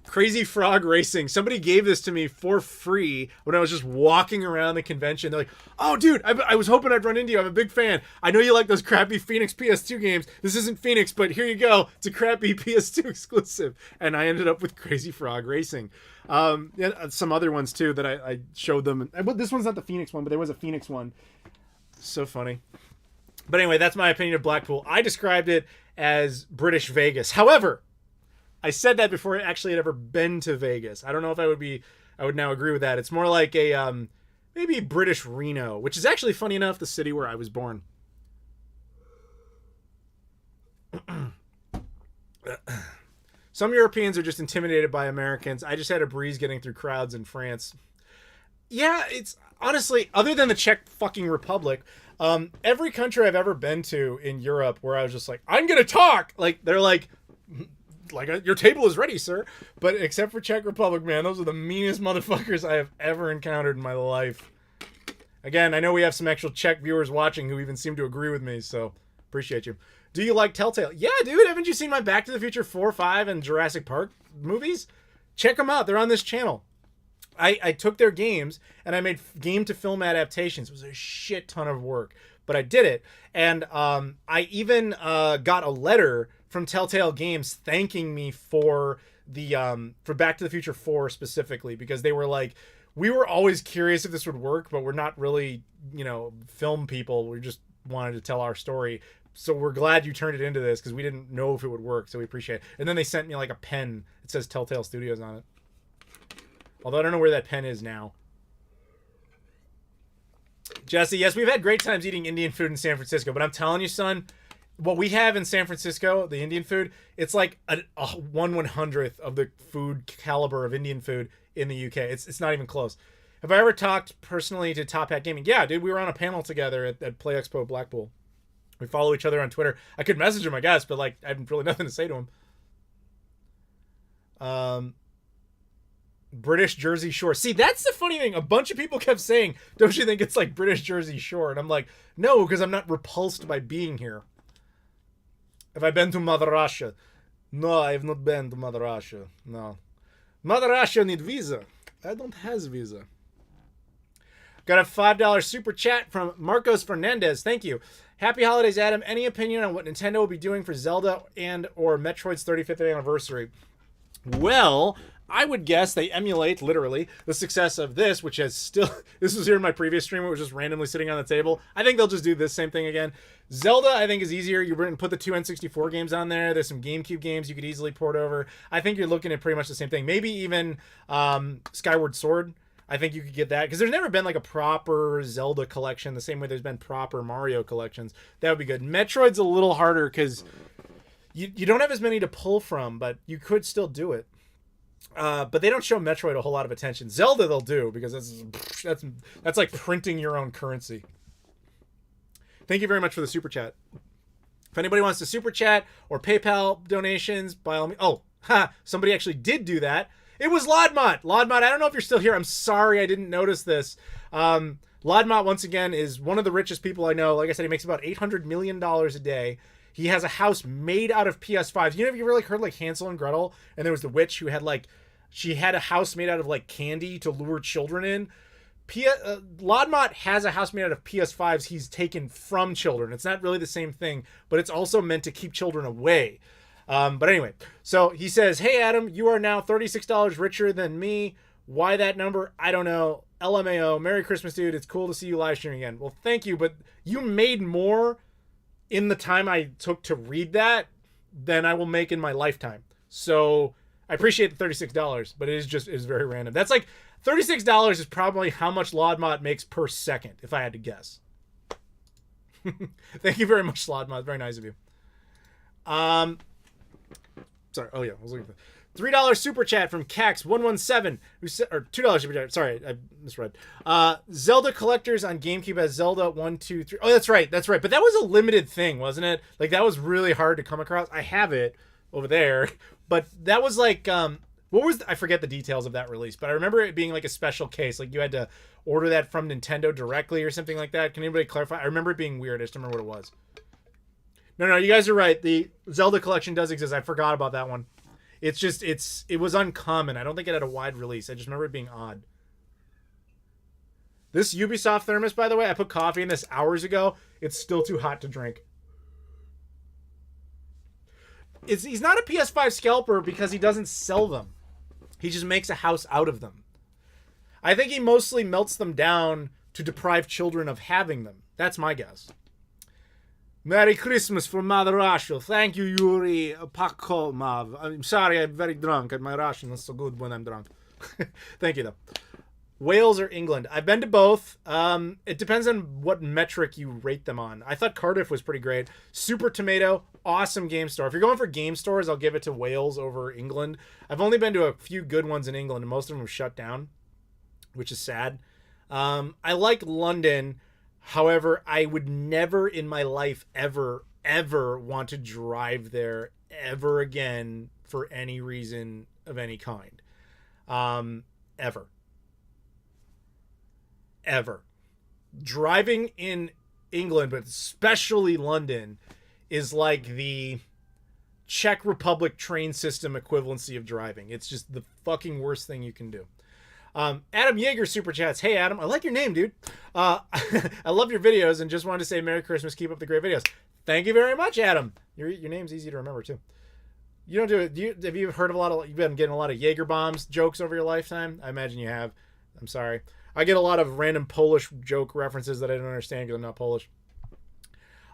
Crazy Frog Racing. Somebody gave this to me for free when I was just walking around the convention. They're like, oh, dude, I was hoping I'd run into you. I'm a big fan. I know you like those crappy Phoenix PS2 games. This isn't Phoenix, but here you go. It's a crappy PS2 exclusive. And I ended up with Crazy Frog Racing. Some other ones, too, that I showed them. But this one's not the Phoenix one, but there was a Phoenix one. So funny. But anyway, that's my opinion of Blackpool. I described it as British Vegas. However, I said that before I actually had ever been to Vegas. I don't know if I would now agree with that. It's more like a, maybe British Reno, which is actually, funny enough, the city where I was born. Some Europeans are just intimidated by Americans. I just had a breeze getting through crowds in France. Yeah, it's honestly, other than the Czech fucking Republic, every country I've ever been to in Europe where I was just like, I'm going to talk. Like, they're like, your table is ready, sir. But except for Czech Republic, man, those are the meanest motherfuckers I have ever encountered in my life. Again, I know we have some actual Czech viewers watching who even seem to agree with me, so appreciate you. Do you like Telltale? Yeah, dude, haven't you seen my Back to the Future 4, 5, and Jurassic Park movies? Check them out. They're on this channel. I took their games and I made game-to-film adaptations. It was a shit ton of work, but I did it. And I even got a letter from Telltale Games thanking me for for Back to the Future 4 specifically, because they were like, we were always curious if this would work, but we're not really, film people. We just wanted to tell our story. So we're glad you turned it into this because we didn't know if it would work. So we appreciate it. And then they sent me like a pen. It says Telltale Studios on it. Although I don't know where that pen is now. Jesse, yes, we've had great times eating Indian food in San Francisco. But I'm telling you, son, what we have in San Francisco, the Indian food, it's like a 1/100th of the food caliber of Indian food in the UK. It's not even close. Have I ever talked personally to Top Hat Gaming? Yeah, dude, we were on a panel together at Play Expo Blackpool. We follow each other on Twitter. I could message him, I guess, but like I have really nothing to say to him. British Jersey Shore. See, that's the funny thing. A bunch of people kept saying, don't you think it's like British Jersey Shore? And I'm like, no, because I'm not repulsed by being here. Have I been to Mother Russia? No, I have not been to Mother Russia. No. Mother Russia need visa. I don't have visa. Got a $5 super chat from Marcos Fernandez. Thank you. Happy holidays, Adam. Any opinion on what Nintendo will be doing for Zelda and or Metroid's 35th anniversary? Well, I would guess they emulate, literally, the success of this, which has still... This was here in my previous stream. It was just randomly sitting on the table. I think they'll just do this same thing again. Zelda, I think, is easier. You put the two N64 games on there. There's some GameCube games you could easily port over. I think you're looking at pretty much the same thing. Maybe even Skyward Sword. I think you could get that. Because there's never been like a proper Zelda collection the same way there's been proper Mario collections. That would be good. Metroid's a little harder because you don't have as many to pull from, but you could still do it. But they don't show Metroid a whole lot of attention. Zelda they'll do, because that's like printing your own currency. Thank you very much for the super chat. If anybody wants to super chat or PayPal donations, by all means. Oh, somebody actually did do that. It was Lodmont. Lodmont, I don't know if you're still here. I'm sorry I didn't notice this. Lodmont, once again, is one of the richest people I know. Like I said, he makes about $800 million a day. He has a house made out of PS5s. You know, have you ever like heard like Hansel and Gretel? And there was the witch who had she had a house made out of like candy to lure children in. Lodmont has a house made out of PS5s he's taken from children. It's not really the same thing, but it's also meant to keep children away. But anyway, so he says, hey, Adam, you are now $36 richer than me. Why that number? I don't know. LMAO. Merry Christmas, dude. It's cool to see you live streaming again. Well, thank you, but you made more in the time I took to read that than I will make in my lifetime. So I appreciate the $36, but it is very random. That's like $36 is probably how much Lodmont makes per second, if I had to guess. Thank you very much, Lodmont. Very nice of you. Sorry. Oh yeah, I was looking for $3 super chat from Cax117, who said, or $2 super chat. Sorry, I misread. Zelda collectors on GameCube has Zelda 1, 2, 3. Oh, that's right. But that was a limited thing, wasn't it? Like that was really hard to come across. I have it over there, but that was like, I forget the details of that release, but I remember it being like a special case. Like you had to order that from Nintendo directly or something like that. Can anybody clarify? I remember it being weird. I just don't remember what it was. No, you guys are right. The Zelda collection does exist. I forgot about that one. It's just, it was uncommon. I don't think it had a wide release. I just remember it being odd. This Ubisoft thermos, by the way, I put coffee in this hours ago. It's still too hot to drink. He's not a PS5 scalper because he doesn't sell them. He just makes a house out of them. I think he mostly melts them down to deprive children of having them. That's my guess. Merry Christmas from Mother Russia. Thank you, Yuri Pakomov. I'm sorry, I'm very drunk, and my Russian is so good when I'm drunk. Thank you, though. Wales or England? I've been to both. It depends on what metric you rate them on. I thought Cardiff was pretty great. Super Tomato, awesome game store. If you're going for game stores, I'll give it to Wales over England. I've only been to a few good ones in England, and most of them have shut down, which is sad. I like London. However, I would never in my life ever want to drive there ever again for any reason of any kind. Ever. Driving in England, but especially London, is like the Czech Republic train system equivalency of driving. It's just the fucking worst thing you can do. Adam Yeager super chats. Hey Adam, I like your name, dude. I love your videos and just wanted to say Merry Christmas. Keep up the great videos. Thank you very much, Adam. Your name's easy to remember too. You don't do it. Have you heard of you've been getting a lot of Jaeger bombs jokes over your lifetime? I imagine you have. I'm sorry. I get a lot of random Polish joke references that I don't understand because I'm not Polish.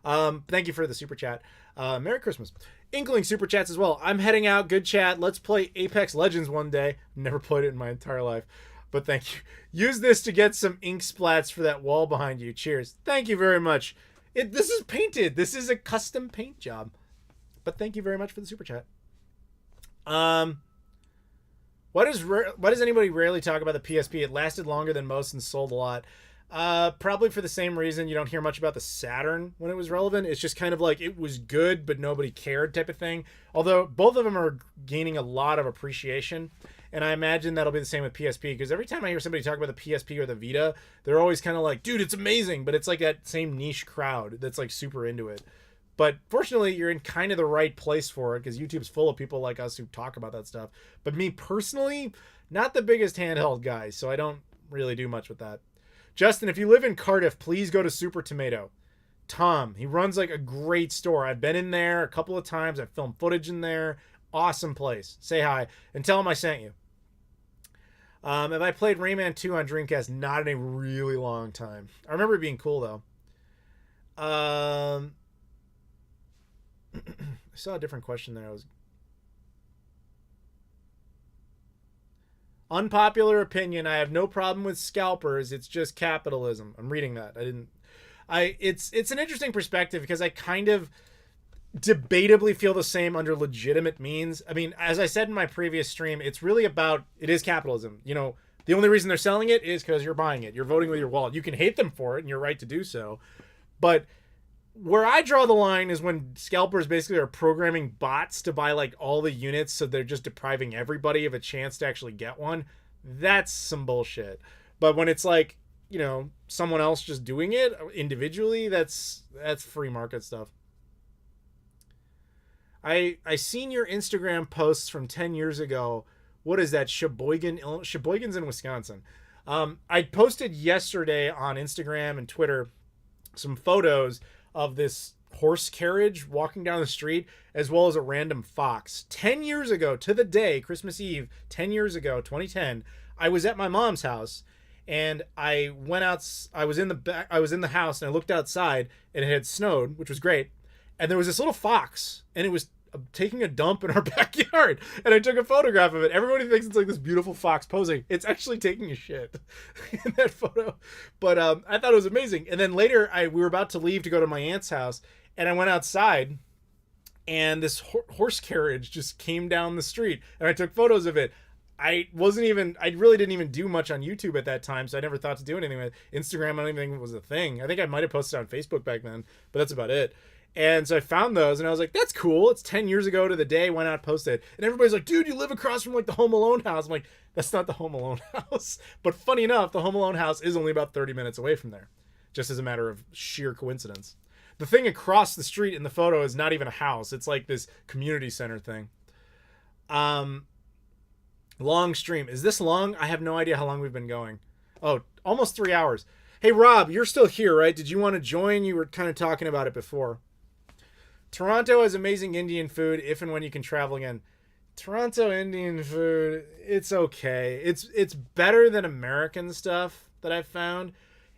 Thank you for the super chat. Merry Christmas. Inkling super chats as well. I'm heading out. Good chat. Let's play Apex Legends one day. Never played it in my entire life. But thank you. Use this to get some ink splats for that wall behind you. Cheers. Thank you very much. This is painted. This is a custom paint job. But thank you very much for the super chat. Why does anybody rarely talk about the PSP? It lasted longer than most and sold a lot. Probably for the same reason you don't hear much about the Saturn when it was relevant. It's just kind of like it was good, but nobody cared type of thing. Although both of them are gaining a lot of appreciation. And I imagine that'll be the same with PSP, because every time I hear somebody talk about the PSP or the Vita, they're always kind of like, dude, it's amazing. But it's like that same niche crowd that's like super into it. But fortunately, you're in kind of the right place for it, because YouTube's full of people like us who talk about that stuff. But me personally, not the biggest handheld guy, so I don't really do much with that. Justin, if you live in Cardiff, please go to Super Tomato. Tom, he runs like a great store. I've been in there a couple of times. I've filmed footage in there. Awesome place. Say hi and tell him I sent you. Have I played Rayman 2 on Dreamcast? Not in a really long time. I remember it being cool though. I saw a different question there. Unpopular opinion. I have no problem with scalpers. It's just capitalism. I'm reading that. It's an interesting perspective, because I kind of debatably feel the same under legitimate means. I mean, as I said in my previous stream, it is capitalism. You know, the only reason they're selling it is because you're buying it. You're voting with your wallet. You can hate them for it, and you're right to do so. But where I draw the line is when scalpers basically are programming bots to buy like all the units, so they're just depriving everybody of a chance to actually get one. That's some bullshit. But when it's like, you know, someone else just doing it individually, that's free market stuff. I seen your Instagram posts from 10 years ago. What is that? Sheboygan's in Wisconsin. I posted yesterday on Instagram and Twitter some photos of this horse carriage walking down the street, as well as a random fox. 10 years ago to the day, Christmas Eve, 10 years ago, 2010, I was at my mom's house, and I went out. I was in the house, and I looked outside, and it had snowed, which was great. And there was this little fox, and it was taking a dump in our backyard. And I took a photograph of it. Everybody thinks it's like this beautiful fox posing. It's actually taking a shit in that photo. But I thought it was amazing. And then later, we were about to leave to go to my aunt's house, and I went outside, and this horse carriage just came down the street, and I took photos of it. I really didn't even do much on YouTube at that time, so I never thought to do anything with it. Instagram, I don't even think it was a thing. I think I might have posted on Facebook back then, but that's about it. And so I found those, and I was like, that's cool. It's 10 years ago to the day. Why not post it? And everybody's like, dude, you live across from like the Home Alone house. I'm like, that's not the Home Alone house. But funny enough, the Home Alone house is only about 30 minutes away from there, just as a matter of sheer coincidence. The thing across the street in the photo is not even a house. It's like this community center thing. Long stream. Is this long? I have no idea how long we've been going. Oh, almost 3 hours. Hey, Rob, you're still here, right? Did you want to join? You were kind of talking about it before. Toronto has amazing Indian food if and when you can travel again. Toronto Indian food, it's okay. It's better than American stuff that I've found.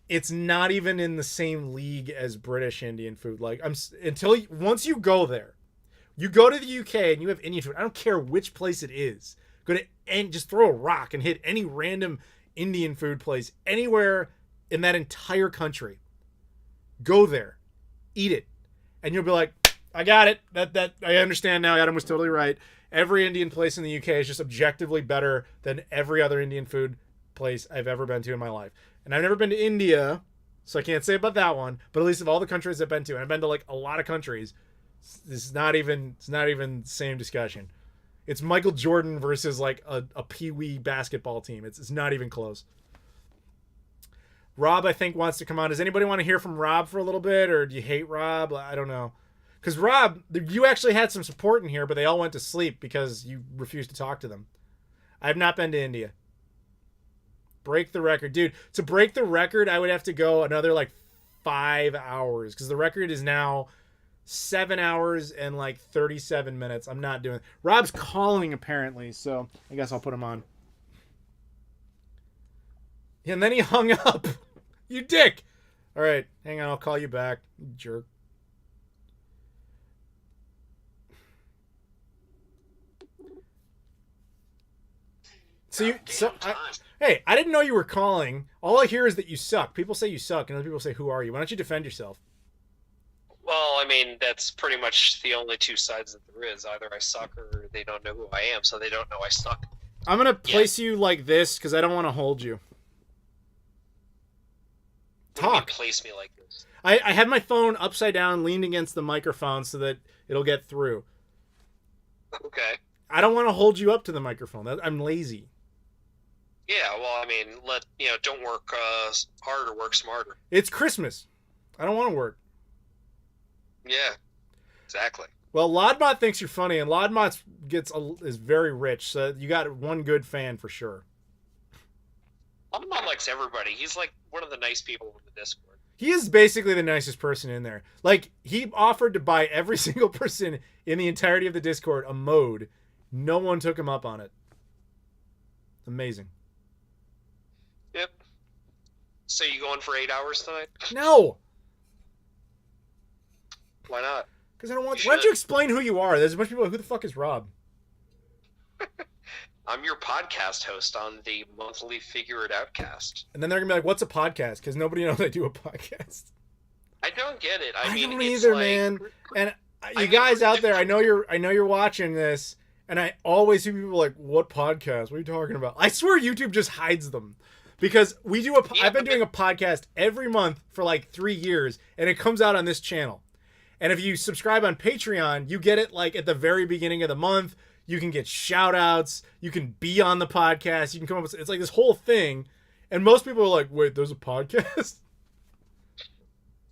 It's not even in the same league as British Indian food. Like once you go there, you go to the UK and you have Indian food. I don't care which place it is. Go to and just throw a rock and hit any random Indian food place anywhere in that entire country. Go there, eat it, and you'll be like, I got it. That I understand now. Adam was totally right. Every Indian place in the UK is just objectively better than every other Indian food place I've ever been to in my life. And I've never been to India, so I can't say about that one. But at least of all the countries I've been to, and I've been to like a lot of countries, it's not even the same discussion. It's Michael Jordan versus like a pee-wee basketball team. It's not even close. Rob, I think, wants to come on. Does anybody want to hear from Rob for a little bit, or do you hate Rob? I don't know. Because Rob, you actually had some support in here, but they all went to sleep because you refused to talk to them. I have not been to India. Break the record. Dude, to break the record, I would have to go another like 5 hours because the record is now 7 hours and like 37 minutes. I'm not doing it. Rob's calling apparently, so I guess I'll put him on. And then he hung up. You dick. All right, hang on. I'll call you back, you jerk. Hey, I didn't know you were calling. All I hear is that you suck. People say you suck, and other people say, "Who are you?" Why don't you defend yourself? Well, I mean, that's pretty much the only two sides that there is. Either I suck or they don't know who I am, so they don't know I suck. I'm going to place you like this because I don't want to hold you. Talk. Place me like this. I have my phone upside down, leaned against the microphone so that it'll get through. Okay. I don't want to hold you up to the microphone. I'm lazy. Yeah, well, I mean, don't work harder, work smarter. It's Christmas. I don't want to work. Yeah, exactly. Well, Lodmot thinks you're funny, and Lodmot is very rich, so you got one good fan for sure. Lodmot likes everybody. He's like one of the nice people in the Discord. He is basically the nicest person in there. Like, he offered to buy every single person in the entirety of the Discord a mode. No one took him up on it. Amazing. Yep. So you going for 8 hours tonight? No! Why not? Because I don't want... Why don't you explain who you are? There's a bunch of people... Who the fuck is Rob? I'm your podcast host on the monthly Figure It Out cast. And then they're going to be like, what's a podcast? Because nobody knows I do a podcast. I don't get it. I mean, don't it's either, like, man. And you guys out there, I know you're watching this, and I always see people like, what podcast? What are you talking about? I swear YouTube just hides them. Because I've been doing a podcast every month for like 3 years, and it comes out on this channel. And if you subscribe on Patreon, you get it like at the very beginning of the month. You can get shout outs. You can be on the podcast. You can come up with, it's like this whole thing. And most people are like, wait, there's a podcast?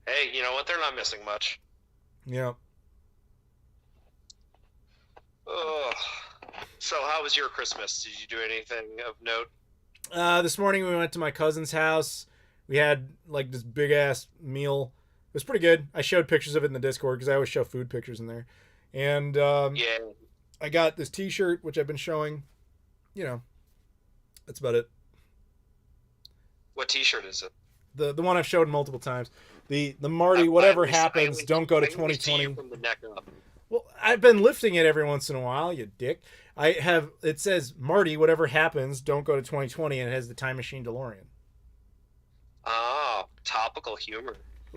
Hey, you know what? They're not missing much. Yeah. Ugh. So how was your Christmas? Did you do anything of note? This morning we went to my cousin's house. We had like this big ass meal. It was pretty good. I showed pictures of it in the Discord because I always show food pictures in there. And yeah. I got this t-shirt, which I've been showing. You know, that's about it. What t-shirt is it? The one I've showed multiple times. The Marty, whatever happens, don't go to 2020. From the neck up. Well, I've been lifting it every once in a while, you dick. It says, Marty, whatever happens, don't go to 2020, and it has the Time Machine DeLorean. Oh, topical humor.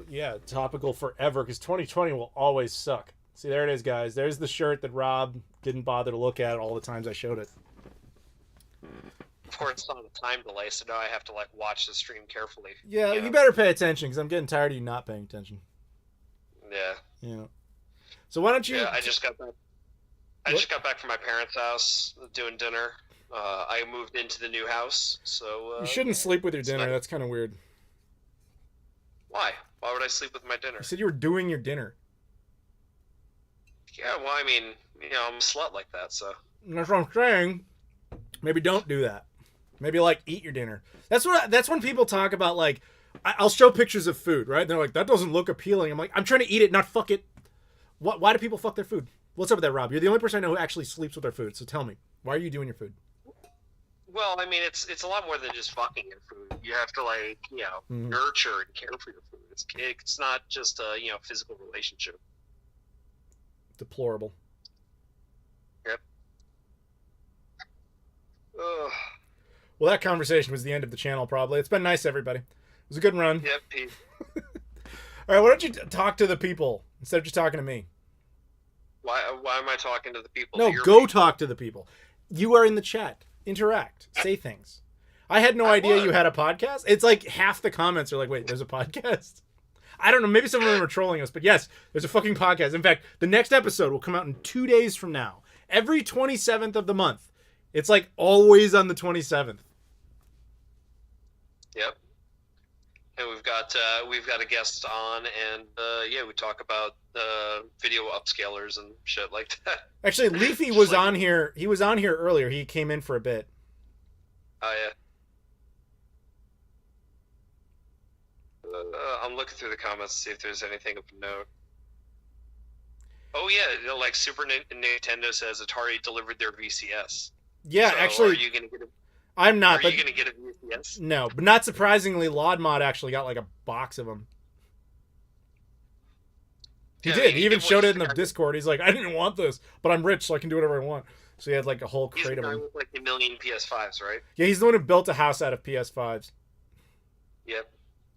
Yeah, topical forever, because 2020 will always suck. See, there it is, guys. There's the shirt that Rob didn't bother to look at all the times I showed it. Of course, it's on a time delay, so now I have to watch the stream carefully. Yeah, you better pay attention, because I'm getting tired of you not paying attention. Yeah. Yeah. So why don't you... Yeah, I just got back. I just got back from my parents' house doing dinner. I moved into the new house, so... you shouldn't sleep with your dinner. That's kind of weird. Why? Why would I sleep with my dinner? You said you were doing your dinner. Yeah, well, I mean, I'm a slut like that, so... That's what I'm saying. Maybe don't do that. Maybe, eat your dinner. That's when people talk about, I'll show pictures of food, right? They're like, that doesn't look appealing. I'm like, I'm trying to eat it, not fuck it. Why do people fuck their food? What's up with that, Rob? You're the only person I know who actually sleeps with their food, so tell me. Why are you doing your food? Well, I mean, it's a lot more than just fucking your food. You have to, nurture and care for your food. It's not just a, physical relationship. Deplorable. Yep. Ugh. Well, that conversation was the end of the channel, probably. It's been nice, everybody. It was a good run. Yep, Pete. All right, why don't you talk to the people instead of just talking to me? Why am I talking to the people? No, go talk to the people. You are in the chat. Interact. Say things. I had no idea you had a podcast. It's like half the comments are like, wait, there's a podcast? I don't know. Maybe some of them are trolling us. But yes, there's a fucking podcast. In fact, the next episode will come out in 2 days from now. Every 27th of the month. It's like always on the 27th. Yep. And we've got a guest on, and we talk about video upscalers and shit like that. Actually, Leafy was on here. He was on here earlier. He came in for a bit. Oh yeah. I'm looking through the comments to see if there's anything of note. Oh yeah, like Nintendo says Atari delivered their VCS. Yeah, so actually, are you gonna get a, I'm not. Are you gonna get a VCS? No, but not surprisingly, Laudmod actually got like a box of them. He did. He even showed it in the Discord. He's like, I didn't want this, but I'm rich, so I can do whatever I want. So he had like a whole crate of them. With like a million PS5s, right? Yeah, he's the one who built a house out of PS5s. Yep.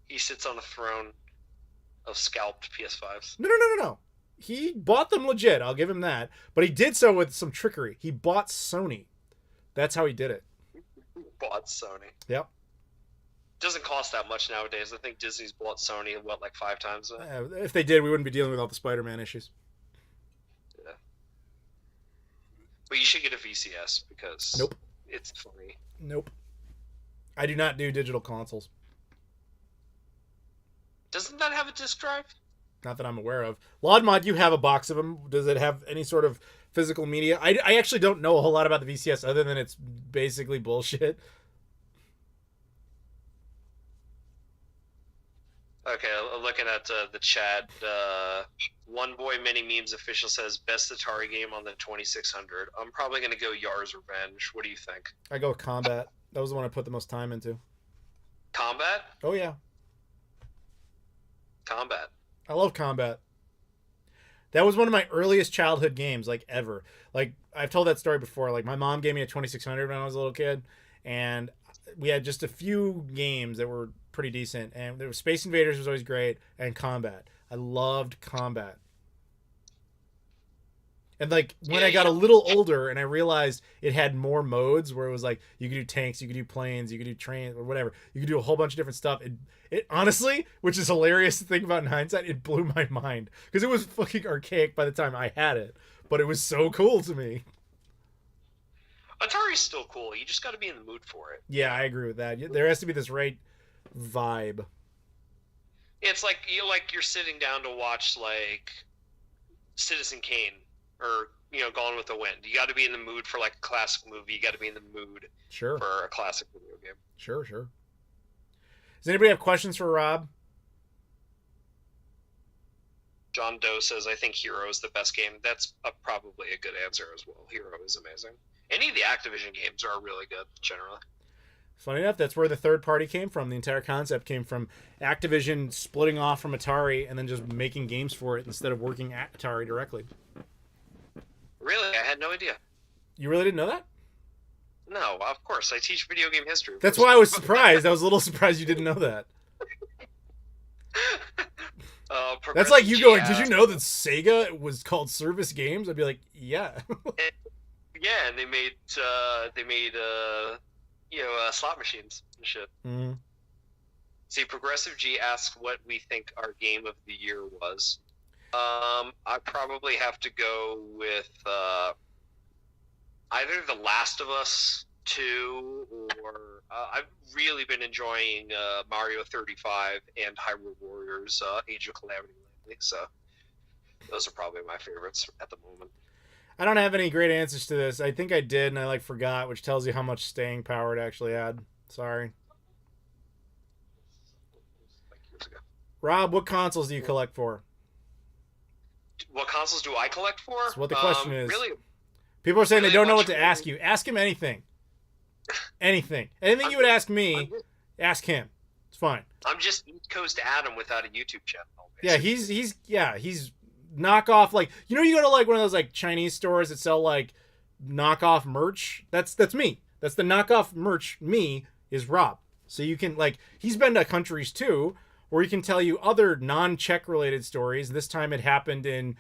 He sits on a throne of scalped PS5s. No. He bought them legit. I'll give him that. But he did so with some trickery. He bought Sony. That's how he did it. Bought Sony. Yep. Doesn't cost that much nowadays. I think Disney's bought Sony like 5 times. If they did, we wouldn't be dealing with all the Spider-Man issues. Yeah. But you should get a VCS because nope, it's funny. Nope. I do not do digital consoles. Doesn't that have a disc drive? Not that I'm aware of. Laudmod, you have a box of them. Does it have any sort of physical media? I actually don't know a whole lot about the VCS other than it's basically bullshit. Okay, looking at the chat, One Boy Many Memes official says best Atari game on the 2600. I'm probably gonna go Yar's Revenge. What do you think? I go with Combat. That was the one I put the most time into. Combat? Oh yeah. Combat. I love Combat. That was one of my earliest childhood games, like ever. Like I've told that story before. Like my mom gave me a 2600 when I was a little kid, and we had just a few games that were pretty decent. And there was Space Invaders was always great, and Combat. I loved Combat. And like when I got a little older and I realized it had more modes where it was like you could do tanks, you could do planes, you could do trains or whatever. You could do a whole bunch of different stuff. It honestly, which is hilarious to think about in hindsight, it blew my mind because it was fucking archaic by the time I had it, but it was so cool to me. Atari's still cool. You just got to be in the mood for it. Yeah, I agree with that. There has to be this right vibe. It's like you're sitting down to watch like Citizen Kane or Gone with the Wind. You got to be in the mood for like a classic movie. You got to be in the mood for a classic video game. Sure. Does anybody have questions for Rob? John Doe says, I think Hero is the best game. That's probably a good answer as well. Hero is amazing. Any of the Activision games are really good, generally. Funny enough, that's where the third party came from. The entire concept came from Activision splitting off from Atari and then just making games for it instead of working at Atari directly. Really? I had no idea. You really didn't know that? No, of course. I teach video game history. That's why I was surprised. I was a little surprised you didn't know that. That's like you going, did you know that Sega was called Service Games? I'd be like, yeah. Yeah, and they made slot machines and shit. Mm-hmm. See, Progressive G asks what we think our game of the year was. I probably have to go with either The Last of Us 2 or I've really been enjoying Mario 35 and Hyrule Warriors Age of Calamity lately, so those are probably my favorites at the moment. I don't have any great answers to this. I think I did, and I forgot, which tells you how much staying power it actually had. Sorry. Rob, what consoles do you collect for? What consoles do I collect for? That's what the question is. Really, people are saying they don't know what to ask you. Ask him anything. Anything you would ask me, ask him. It's fine. I'm just East Coast Adam without a YouTube channel. Basically. He's knockoff, like, you go to like one of those like Chinese stores that sell like knockoff merch. That's me. That's the knockoff merch. Me is Rob. So you can like, he's been to countries too where he can tell you other non-Czech related stories. This time it happened in,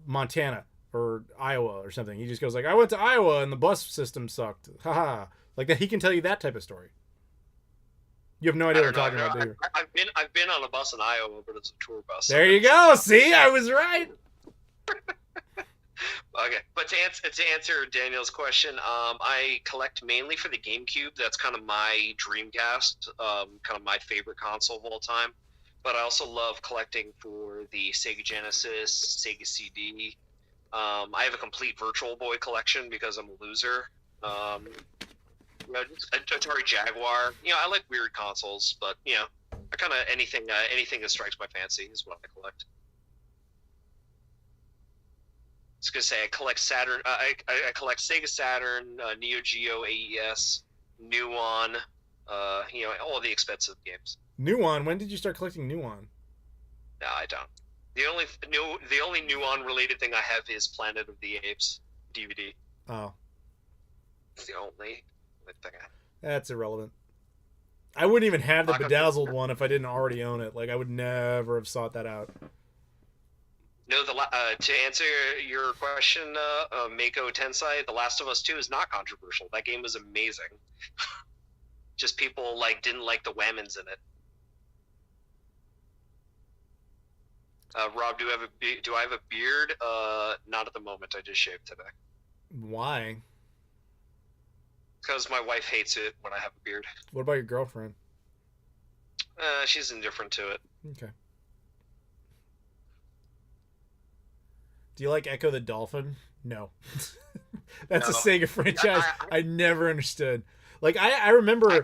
Montana or Iowa or something. He just goes like, I went to Iowa and the bus system sucked. Haha. Like that, he can tell you that type of story. You have no idea what I'm talking about, do you? I've been on a bus in Iowa, but it's a tour bus. There you go. See, I was right. Okay, but to answer Daniel's question, I collect mainly for the GameCube. That's kind of my Dreamcast, kind of my favorite console of all time. But I also love collecting for the Sega Genesis, Sega CD. I have a complete Virtual Boy collection because I'm a loser. Atari Jaguar. I like weird consoles, but I kind of anything that strikes my fancy is what I collect. I was gonna say I collect Saturn. I collect Sega Saturn, Neo Geo, AES, Nuon. All the expensive games. Nuon. When did you start collecting Nuon? No, I don't. The only Nuon related thing I have is Planet of the Apes DVD. Oh, It's the only thing I have. that's irrelevant. I wouldn't even have the Bedazzled one if I didn't already own it. Like, I would never have sought that out. No, to answer your question, Mako Tensei, The Last of Us 2 is not controversial. That game was amazing. Just people didn't like the whammons in it. Rob, do I have a beard? Not at the moment. I just shaved today. Why? Because my wife hates it when I have a beard. What about your girlfriend? She's indifferent to it. Okay. Do you like Echo the Dolphin? No. That's a Sega franchise I never understood. Like, I remember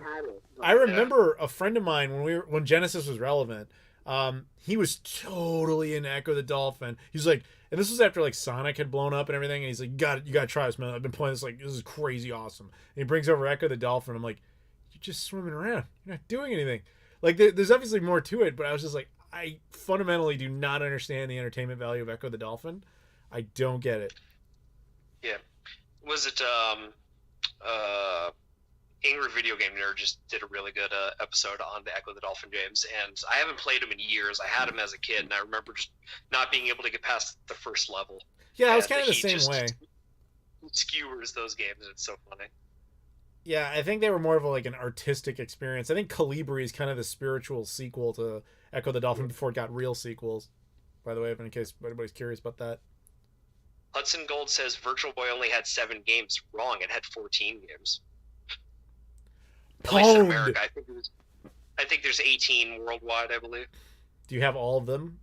a friend of mine when Genesis was relevant. He was totally into Echo the Dolphin. He's like, and this was after like Sonic had blown up and everything, and he's like, you gotta try this, man. I've been playing this, like, this is crazy awesome. And he brings over Echo the Dolphin. I'm like, you're just swimming around. You're not doing anything. Like, there's obviously more to it, but I was just like, I fundamentally do not understand the entertainment value of Echo the Dolphin. I don't get it. Yeah. Was it Angry Video Game Nerd just did a really good episode on the Echo the Dolphin games, and I haven't played them in years. I had them as a kid, and I remember just not being able to get past the first level. Yeah, I was kind of the same way. Skewers those games, and it's so funny. Yeah, I think they were more of an artistic experience. I think Calibri is kind of the spiritual sequel to Echo the Dolphin before it got real sequels. By the way, in case anybody's curious about that. Hudson Gold says Virtual Boy only had 7 games. Wrong, it had 14 games. At least in America, I think there's 18 worldwide, I believe. Do you have all of them?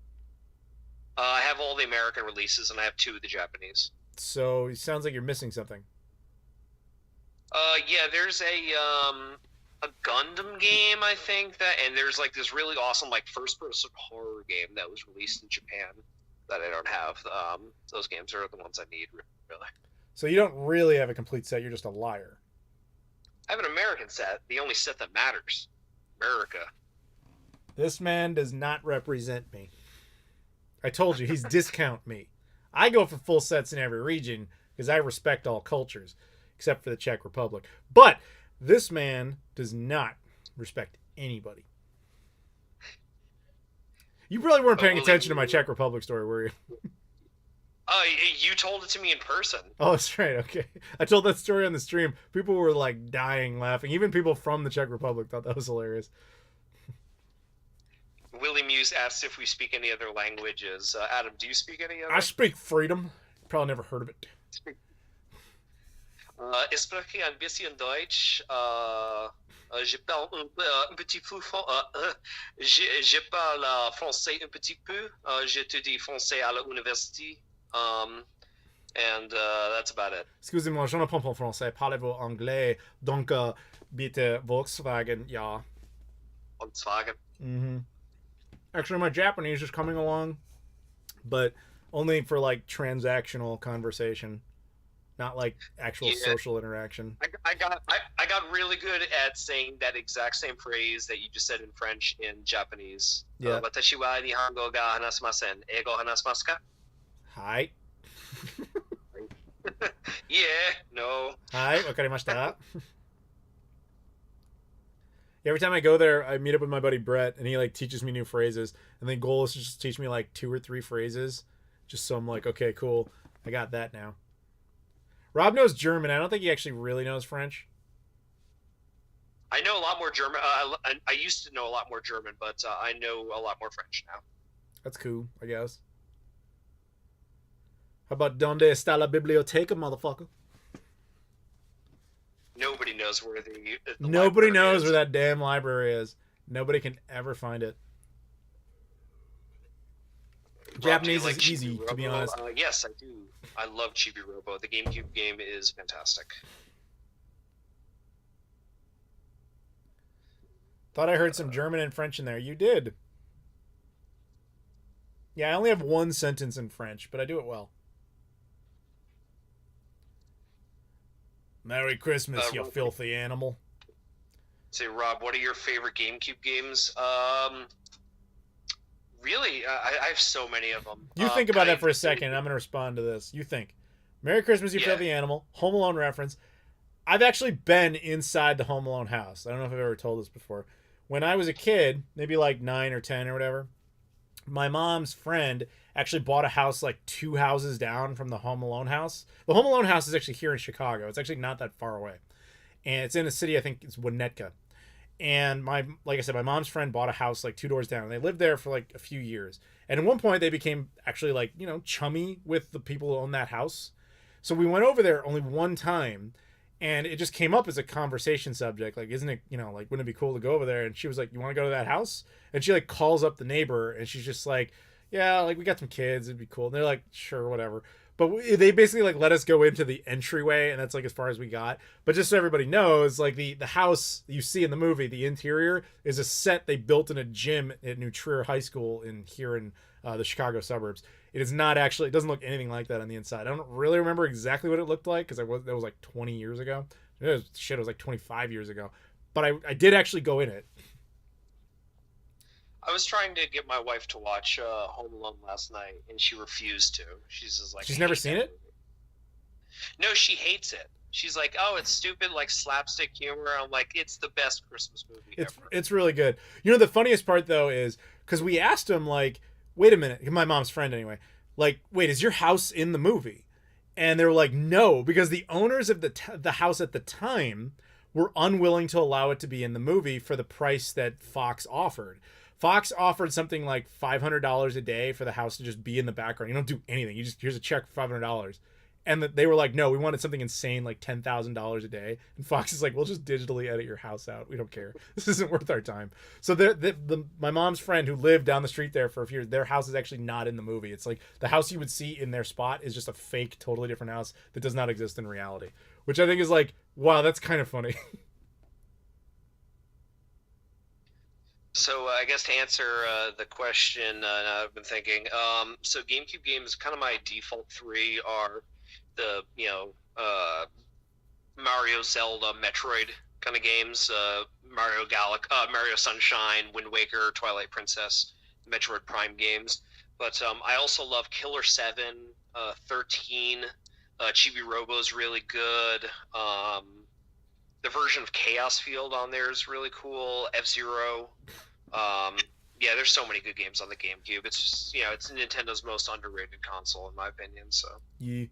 I have all the American releases, and I have 2 of the Japanese. So it sounds like you're missing something. Yeah, there's a Gundam game, I think, and there's this really awesome first-person horror game that was released in Japan that I don't have. Those games are the ones I need, really. So you don't really have a complete set. You're just a liar. I have an American set, the only set that matters. America. This man does not represent me. I told you, he's discount me. I go for full sets in every region because I respect all cultures, except for the Czech Republic. But this man does not respect anybody. You probably weren't paying attention to my Czech Republic story, were you? You told it to me in person. Oh, that's right. Okay. I told that story on the stream. People were dying laughing. Even people from the Czech Republic thought that was hilarious. Willie Muse asks if we speak any other languages. Adam, do you speak any other? I speak freedom. Probably never heard of it. Ich spreche ein bisschen Deutsch. Je parle un petit peu. Je parle français un petit peu. J'étudie français à l'université. And that's about it. Excusez-moi, je ne parle pas français. Parlez-vous anglais? Donc, bitte Volkswagen, ja. Volkswagen. Mm-hmm. Actually, my Japanese is coming along, but only for transactional conversation, not actual social interaction. I got really good at saying that exact same phrase that you just said in French in Japanese. Yeah. Watashi wa nihongo ga hanashimasen. Eigo hanashimasu ka? Hi. Yeah, no. Hi, wakarimashita. Every time I go there, I meet up with my buddy Brett, and he teaches me new phrases. And the goal is to just teach me 2 or 3 phrases, just so I'm okay, cool, I got that now. Rob knows German. I don't think he actually really knows French. I know a lot more German. I used to know a lot more German, but I know a lot more French now. That's cool, I guess. How about Donde está la biblioteca, motherfucker? Nobody knows where the Nobody library knows is. where that damn library is. Nobody can ever find it. Rob, Japanese do you like is easy, Chibi to be Robo? honest. Yes, I do. I love Chibi Robo. The GameCube game is fantastic. Thought I heard some German and French in there. You did. Yeah, I only have one sentence in French, but I do it well. Merry Christmas, you Rob, filthy animal. say, Rob, what are your favorite GameCube games? Really, I have so many of them. You think about that for a second, and I'm going to respond to this. You think. Merry Christmas, you filthy animal. Home Alone reference. I've actually been inside the Home Alone house. I don't know if I've ever told this before. When I was a kid, maybe like 9 or 10 or whatever, my mom's friend actually bought a house like 2 houses down from the Home Alone house. The Home Alone house is actually here in Chicago. It's actually not that far away. And it's in a city, I think it's Winnetka. And like I said, my mom's friend bought a house like 2 doors down. And they lived there for like a few years. And at one point they became actually like, chummy with the people who own that house. So we went over there only one time. And it just came up as a conversation subject. Like, isn't it, like, wouldn't it be cool to go over there? And she was like, you want to go to that house? And she, like, calls up the neighbor. And she's just like, yeah, like, we got some kids. It'd be cool. And they're like, sure, whatever. But they basically, like, let us go into the entryway. And that's, like, as far as we got. But just so everybody knows, like, the house you see in the movie, the interior, is a set they built in a gym at New Trier High School here in the Chicago suburbs. It is not actually, it doesn't look anything like that on the inside. I don't really remember exactly what it looked like because that was like 20 years ago. It was like 25 years ago. But I did actually go in it. I was trying to get my wife to watch Home Alone last night, and she refused to. She's just like, she's never seen it? No, she hates it. She's like, oh, it's stupid, like slapstick humor. I'm like, it's the best Christmas movie ever. It's really good. The funniest part, though, is because we asked him, like, wait a minute, my mom's friend anyway, like, wait, is your house in the movie? And they were like, no, because the owners of the house at the time were unwilling to allow it to be in the movie for the price that Fox offered. Fox offered something like $500 a day for the house to just be in the background. You don't do anything. Here's a check for $500. And they were like, no, we wanted something insane like $10,000 a day. And Fox is like, we'll just digitally edit your house out. We don't care. This isn't worth our time. So my mom's friend who lived down the street there for a few years, their house is actually not in the movie. It's like the house you would see in their spot is just a fake, totally different house that does not exist in reality. Which I think is like, wow, that's kind of funny. So I guess to answer the question I've been thinking, so GameCube games, kind of my default 3 are the Mario, Zelda, Metroid kind of games, Mario Sunshine, Wind Waker, Twilight Princess, Metroid Prime games. But I also love Killer 7, 13, Chibi Robo is really good. The version of Chaos Field on there is really cool. F-Zero. Yeah, there's so many good games on the GameCube. It's just, it's Nintendo's most underrated console in my opinion. So. Yeah.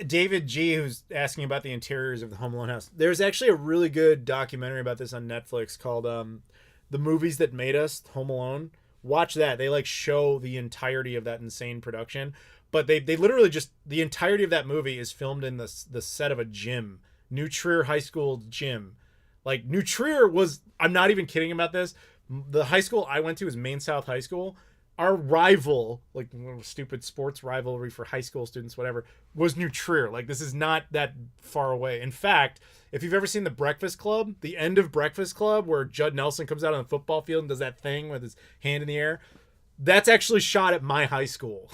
David G, who's asking about the interiors of the Home Alone house. There's actually a really good documentary about this on Netflix called The Movies That Made Us, Home Alone. Watch that. They like show the entirety of that insane production. But they literally just, the entirety of that movie is filmed in the set of a gym. New Trier High School gym. Like, New Trier was, I'm not even kidding about this. The high school I went to is Maine South High School. Our rival, like, stupid sports rivalry for high school students, whatever, was New Trier. Like, this is not that far away. In fact, if you've ever seen The Breakfast Club, the end of Breakfast Club, where Judd Nelson comes out on the football field and does that thing with his hand in the air, that's actually shot at my high school.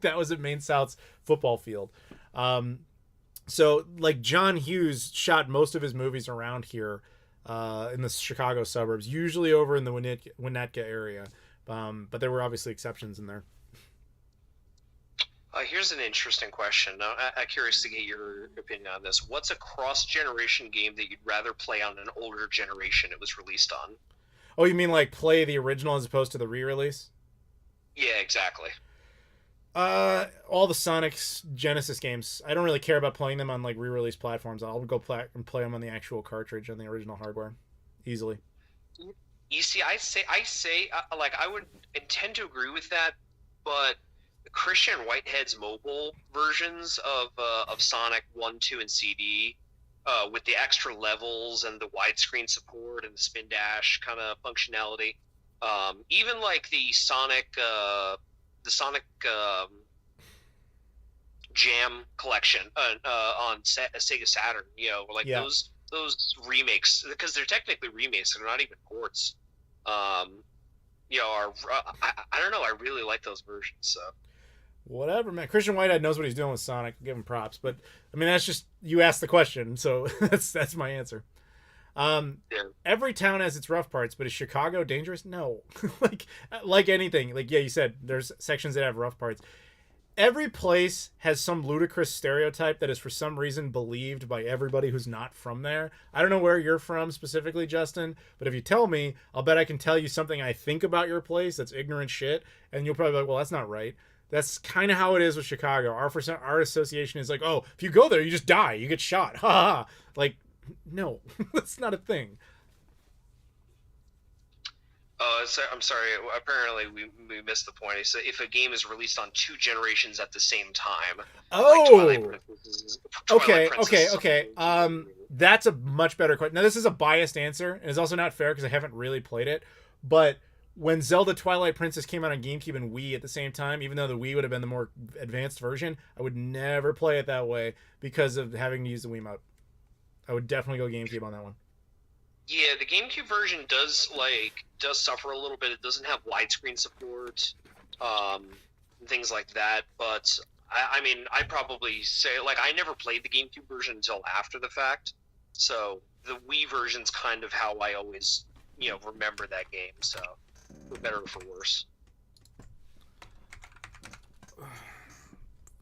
That was at Maine South's football field. So, like, John Hughes shot most of his movies around here in the Chicago suburbs, usually over in the Winnetka area. But there were obviously exceptions in there. Here's an interesting question. I'm curious to get your opinion on this. What's a cross-generation game that you'd rather play on an older generation it was released on? Oh, you mean like play the original as opposed to the re-release? Yeah, exactly. All the Sonic's Genesis games. I don't really care about playing them on like re-release platforms. I'll go play them on the actual cartridge on the original hardware, easily. You see, I say, like, I would intend to agree with that, but Christian Whitehead's mobile versions of Sonic 1, 2, and CD, with the extra levels and the widescreen support and the spin dash kind of functionality. Even like the Sonic Jam collection on Sega Saturn, like those remakes, because they're technically remakes, they're not even ports. Are I don't know, I really like those versions. So whatever, man. Christian Whitehead knows what he's doing with Sonic. Give him props, but I mean that's just you asked the question, so that's my answer. Every town has its rough parts, but is Chicago dangerous? No. like anything. Like you said, there's sections that have rough parts. Every place has some ludicrous stereotype that is for some reason believed by everybody who's not from there. I don't know where you're from specifically, Justin, but if you tell me, I'll bet I can tell you something I think about your place that's ignorant shit, and you'll probably be like, well, that's not right. That's kind of how it is with Chicago. Our association is like, oh, if you go there, you just die. You get shot. Ha ha. Like, no, that's not a thing. I'm sorry. Apparently, we missed the point. So if a game is released on 2 generations at the same time, okay. That's a much better question. Now, this is a biased answer, and it's also not fair because I haven't really played it. But when Zelda Twilight Princess came out on GameCube and Wii at the same time, even though the Wii would have been the more advanced version, I would never play it that way because of having to use the Wiimote. I would definitely go GameCube on that one. Yeah, the GameCube version does suffer a little bit. It doesn't have widescreen support, things like that. But I mean, I'd probably say I never played the GameCube version until after the fact. So the Wii version's kind of how I always remember that game. So for better or for worse.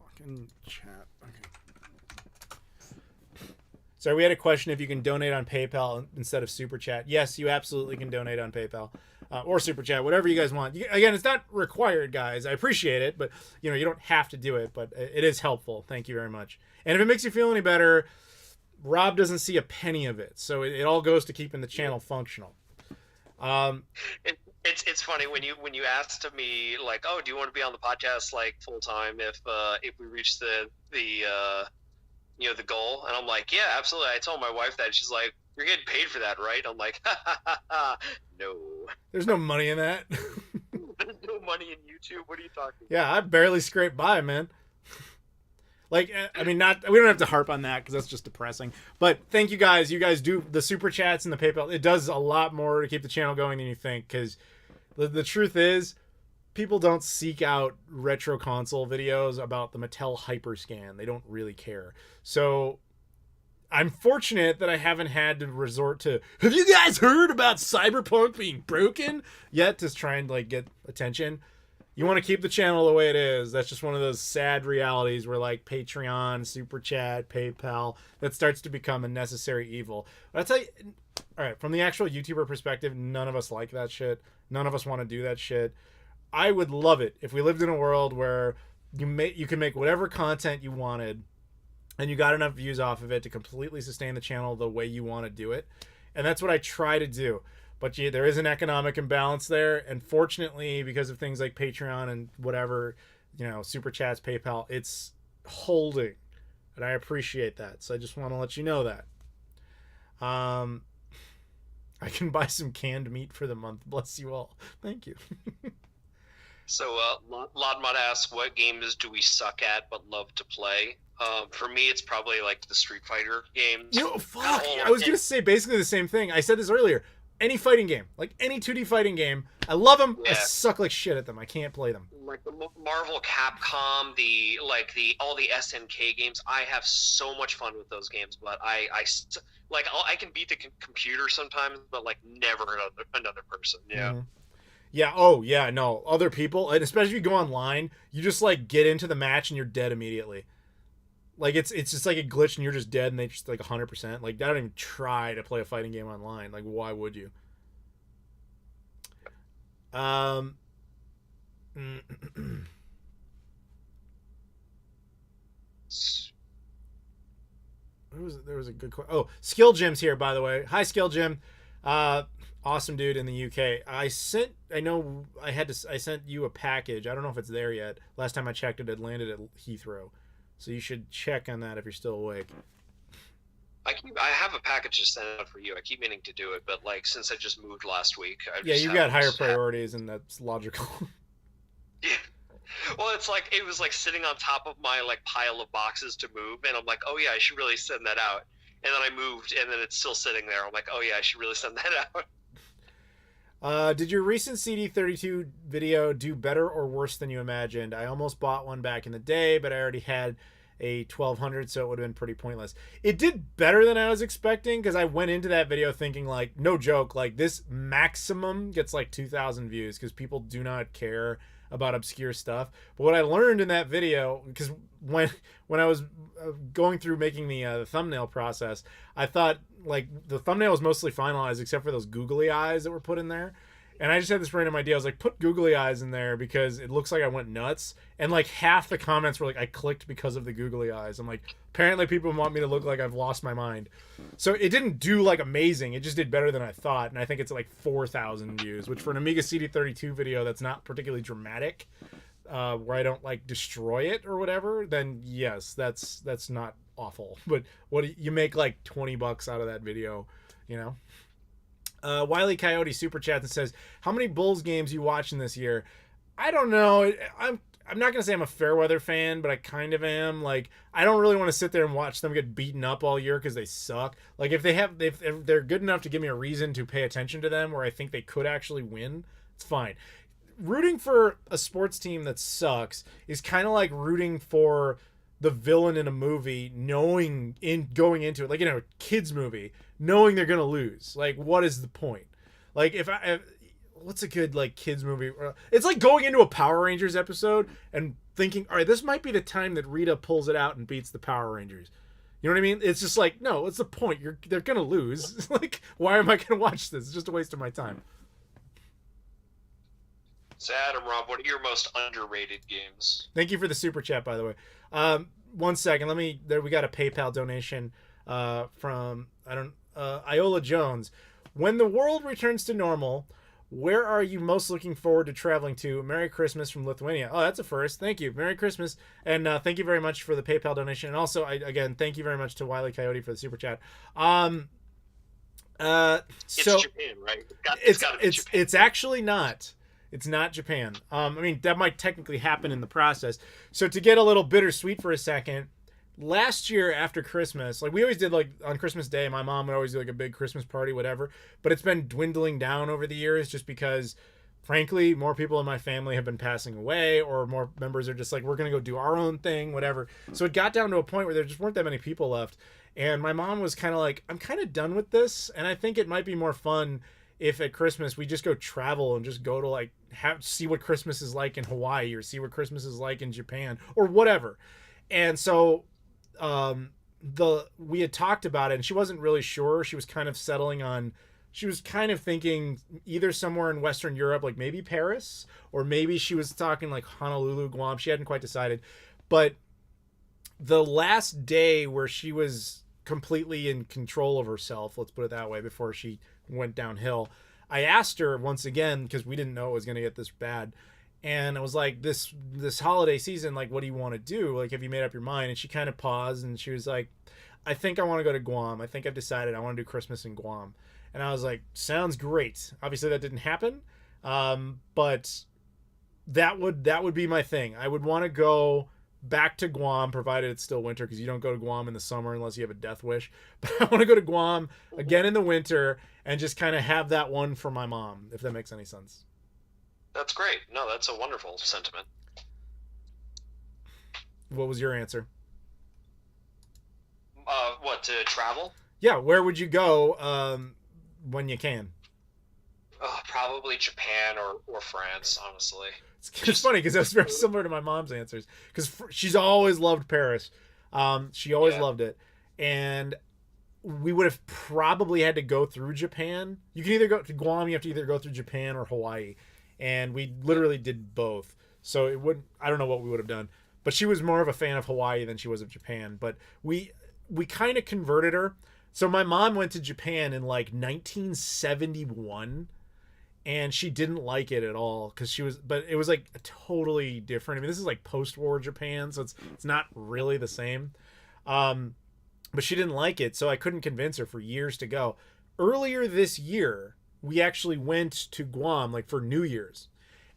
Fucking chat. Okay. So we had a question if you can donate on PayPal instead of Super Chat. Yes, you absolutely can donate on PayPal or Super Chat, whatever you guys want. Again, it's not required, guys. I appreciate it, but you don't have to do it, but it is helpful. Thank you very much. And if it makes you feel any better, Rob doesn't see a penny of it, so it all goes to keeping the channel functional. It's funny when you asked me like, oh, do you want to be on the podcast full time if we reach the goal? And I'm like, yeah, absolutely. I told my wife that. She's like, you're getting paid for that, right? I'm like, no. There's no money in that. There's no money in YouTube. What are you talking about? Yeah, I barely scrape by, man. We don't have to harp on that because that's just depressing. But thank you guys. You guys do the Super Chats and the PayPal. It does a lot more to keep the channel going than you think, because the truth is, people don't seek out retro console videos about the Mattel Hyperscan. They don't really care. So I'm fortunate that I haven't had to resort to, have you guys heard about Cyberpunk being broken yet, to try and get attention. You want to keep the channel the way it is. That's just one of those sad realities where Patreon, Super Chat, PayPal, that starts to become a necessary evil. But I'll tell you, all right, from the actual YouTuber perspective, none of us like that shit. None of us want to do that shit. I would love it if we lived in a world where you can make whatever content you wanted and you got enough views off of it to completely sustain the channel the way you want to do it. And that's what I try to do. But there is an economic imbalance there. And fortunately, because of things like Patreon and whatever, Super Chats, PayPal, it's holding. And I appreciate that. So I just want to let you know that. I can buy some canned meat for the month. Bless you all. Thank you. So, Lodmod asks, what games do we suck at but love to play? For me, it's probably the Street Fighter games. Fuck! I was going to say basically the same thing. I said this earlier. Any fighting game, any 2D fighting game, I love them. Yeah. I suck like shit at them. I can't play them. The Marvel, Capcom, all the SNK games. I have so much fun with those games, but I can beat the computer sometimes, but never another person. Yeah. Mm-hmm. Yeah. Oh, yeah. No, other people, and especially if you go online, you just get into the match and you're dead immediately. It's just a glitch and you're just dead and they just 100%. I don't even try to play a fighting game online. Why would you? There was a good question. Oh, Skill Jim's here, by the way. Hi, Skill Jim. Awesome dude in the UK. I sent you a package. I don't know if it's there yet. Last time I checked it had landed at Heathrow. So you should check on that if you're still awake. I have a package to send out for you. I keep meaning to do it, but like since I just moved last week, you got higher priorities, and that's logical. Yeah. Well, it was like sitting on top of my like pile of boxes to move, and I'm like, oh yeah, I should really send that out. And then I moved, and then it's still sitting there. I'm like, oh yeah, I should really send that out. Did your recent CD32 video do better or worse than you imagined? I almost bought one back in the day, but I already had a 1200, so it would have been pretty pointless. It did better than I was expecting, because I went into that video thinking, like, no joke, like this maximum gets like 2,000 views because people do not care about obscure stuff. But what I learned in that video, because when I was going through making the thumbnail process, I thought like the thumbnail was mostly finalized except for those googly eyes that were put in there. And I just had this random idea. I was like, put googly eyes in there because it looks like I went nuts. And like half the comments were like, I clicked because of the googly eyes. I'm like, apparently people want me to look like I've lost my mind. So it didn't do like amazing. It just did better than I thought. And I think it's like 4,000 views, which for an Amiga CD32 video that's not particularly dramatic, where I don't like destroy it or whatever, then yes, that's not awful. But what you make like $20 out of that video, you know? Wiley Coyote super chats and says, how many Bulls games you watching this year? I don't know. I'm not gonna say I'm a Fairweather fan, but I kind of am. Like, I don't really want to sit there and watch them get beaten up all year because they suck. Like, if they're good enough to give me a reason to pay attention to them, where I think they could actually win, it's fine. Rooting for a sports team that sucks is kind of like rooting for the villain in a movie, going into it, like, you know, kids movie, knowing they're gonna lose. Like, what is the point? Like, what's a good like kids movie? It's like going into a Power Rangers episode and thinking, all right, this might be the time that Rita pulls it out and beats the Power Rangers. You know what I mean? It's just like, no, what's the point? They're gonna lose. Like, why am I gonna watch this? It's just a waste of my time. So Adam, Rob, what are your most underrated games? Thank you for the super chat, by the way. 1 second. We got a PayPal donation from Iola Jones. When the world returns to normal, where are you most looking forward to traveling to? Merry Christmas from Lithuania. Oh, that's a first. Thank you. Merry Christmas. And thank you very much for the PayPal donation. And also, again, thank you very much to Wiley Coyote for the super chat. It's Japan, right? It's actually not. It's not Japan. I mean, that might technically happen in the process. So to get a little bittersweet for a second, last year after Christmas, like we always did, like on Christmas Day, my mom would always do like a big Christmas party, whatever. But it's been dwindling down over the years just because, frankly, more people in my family have been passing away, or more members are just like, we're going to go do our own thing, whatever. So it got down to a point where there just weren't that many people left. And my mom was kind of like, I'm kind of done with this. And I think it might be more fun if at Christmas we just go travel and just go to like see what Christmas is like in Hawaii, or see what Christmas is like in Japan, or whatever. And so we had talked about it, and she wasn't really sure. She was kind of thinking either somewhere in Western Europe, like maybe Paris, or maybe she was talking like Honolulu, Guam. She hadn't quite decided. But the last day where she was completely in control of herself, let's put it that way, before she went downhill, I asked her once again, because we didn't know it was going to get this bad, and I was like, this holiday season, like, what do you want to do? Like, have you made up your mind? And she kind of paused, and she was like, I think I want to go to Guam. I think I've decided I want to do Christmas in Guam. And I was like, sounds great. Obviously that didn't happen, but that would be my thing. I would want to go back to Guam, provided it's still winter, because you don't go to Guam in the summer unless you have a death wish. But I want to go to Guam again in the winter and just kind of have that one for my mom, if that makes any sense. That's great. No, that's a wonderful sentiment. What was your answer? What, to travel? Yeah, where would you go when you can? Probably Japan or France, honestly. It's funny because that's very similar to my mom's answers, because she's always loved Paris. She always loved it. And we would have probably had to go through Japan. You can either go to Guam, you have to either go through Japan or Hawaii. And we literally did both. So I don't know what we would have done. But she was more of a fan of Hawaii than she was of Japan. But we kind of converted her. So my mom went to Japan in like 1971, and she didn't like it at all because but it was like totally different. I mean, this is like post-war Japan, so it's not really the same. But she didn't like it, so I couldn't convince her for years to go. Earlier this year, we actually went to Guam like for New Year's,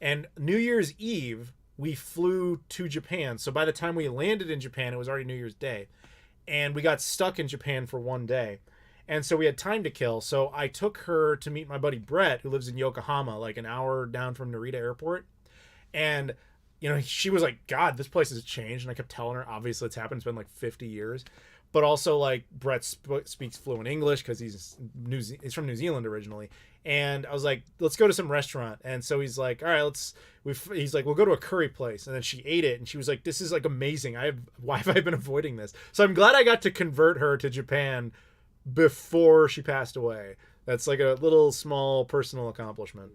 and New Year's Eve we flew to Japan. So by the time we landed in Japan, it was already New Year's Day, and we got stuck in Japan for one day. And so we had time to kill. So I took her to meet my buddy Brett, who lives in Yokohama, like an hour down from Narita Airport. And, you know, she was like, God, this place has changed. And I kept telling her, obviously it's happened. It's been like 50 years. But also, like, Brett speaks fluent English because he's from New Zealand originally. And I was like, let's go to some restaurant. And so he's like, all right, he's like, we'll go to a curry place. And then she ate it, and she was like, this is like amazing. Why have I been avoiding this? So I'm glad I got to convert her to Japan before she passed away. That's like a little small personal accomplishment.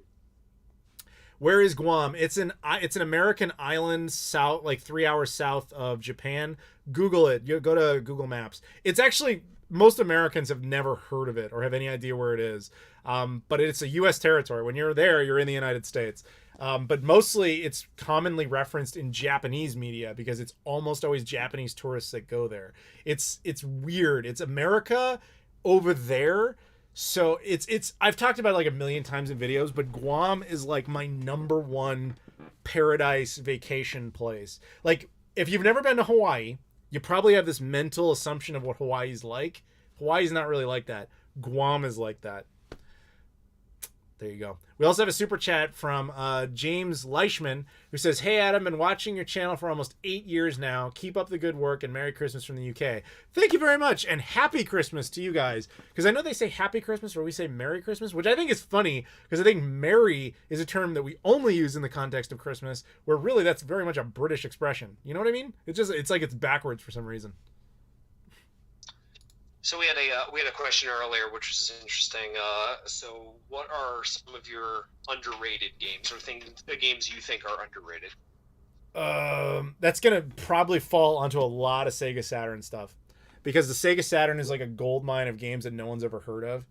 Where is Guam? It's an American island south, like 3 hours south of Japan. Google it. You go to Google Maps. It's actually, most Americans have never heard of it or have any idea where it is. But it's a U.S. territory. When you're there, you're in the United States. But mostly it's commonly referenced in Japanese media because it's almost always Japanese tourists that go there. It's weird. It's America over there. So it's I've talked about it like a million times in videos, but Guam is like my number one paradise vacation place. Like, if you've never been to Hawaii, you probably have this mental assumption of what Hawaii's like. Hawaii's not really like that. Guam is like that. There you go. We also have a super chat from James Leichman, who says, hey, Adam, been watching your channel for almost 8 years now. Keep up the good work, and Merry Christmas from the UK. Thank you very much, and Happy Christmas to you guys. Because I know they say Happy Christmas, or we say Merry Christmas, which I think is funny, because I think Merry is a term that we only use in the context of Christmas, where really that's very much a British expression. You know what I mean? It's like it's backwards for some reason. So we had a question earlier, which was interesting. So what are some of your underrated games or games you think are underrated? That's gonna probably fall onto a lot of Sega Saturn stuff, because the Sega Saturn is like a gold mine of games that no one's ever heard of.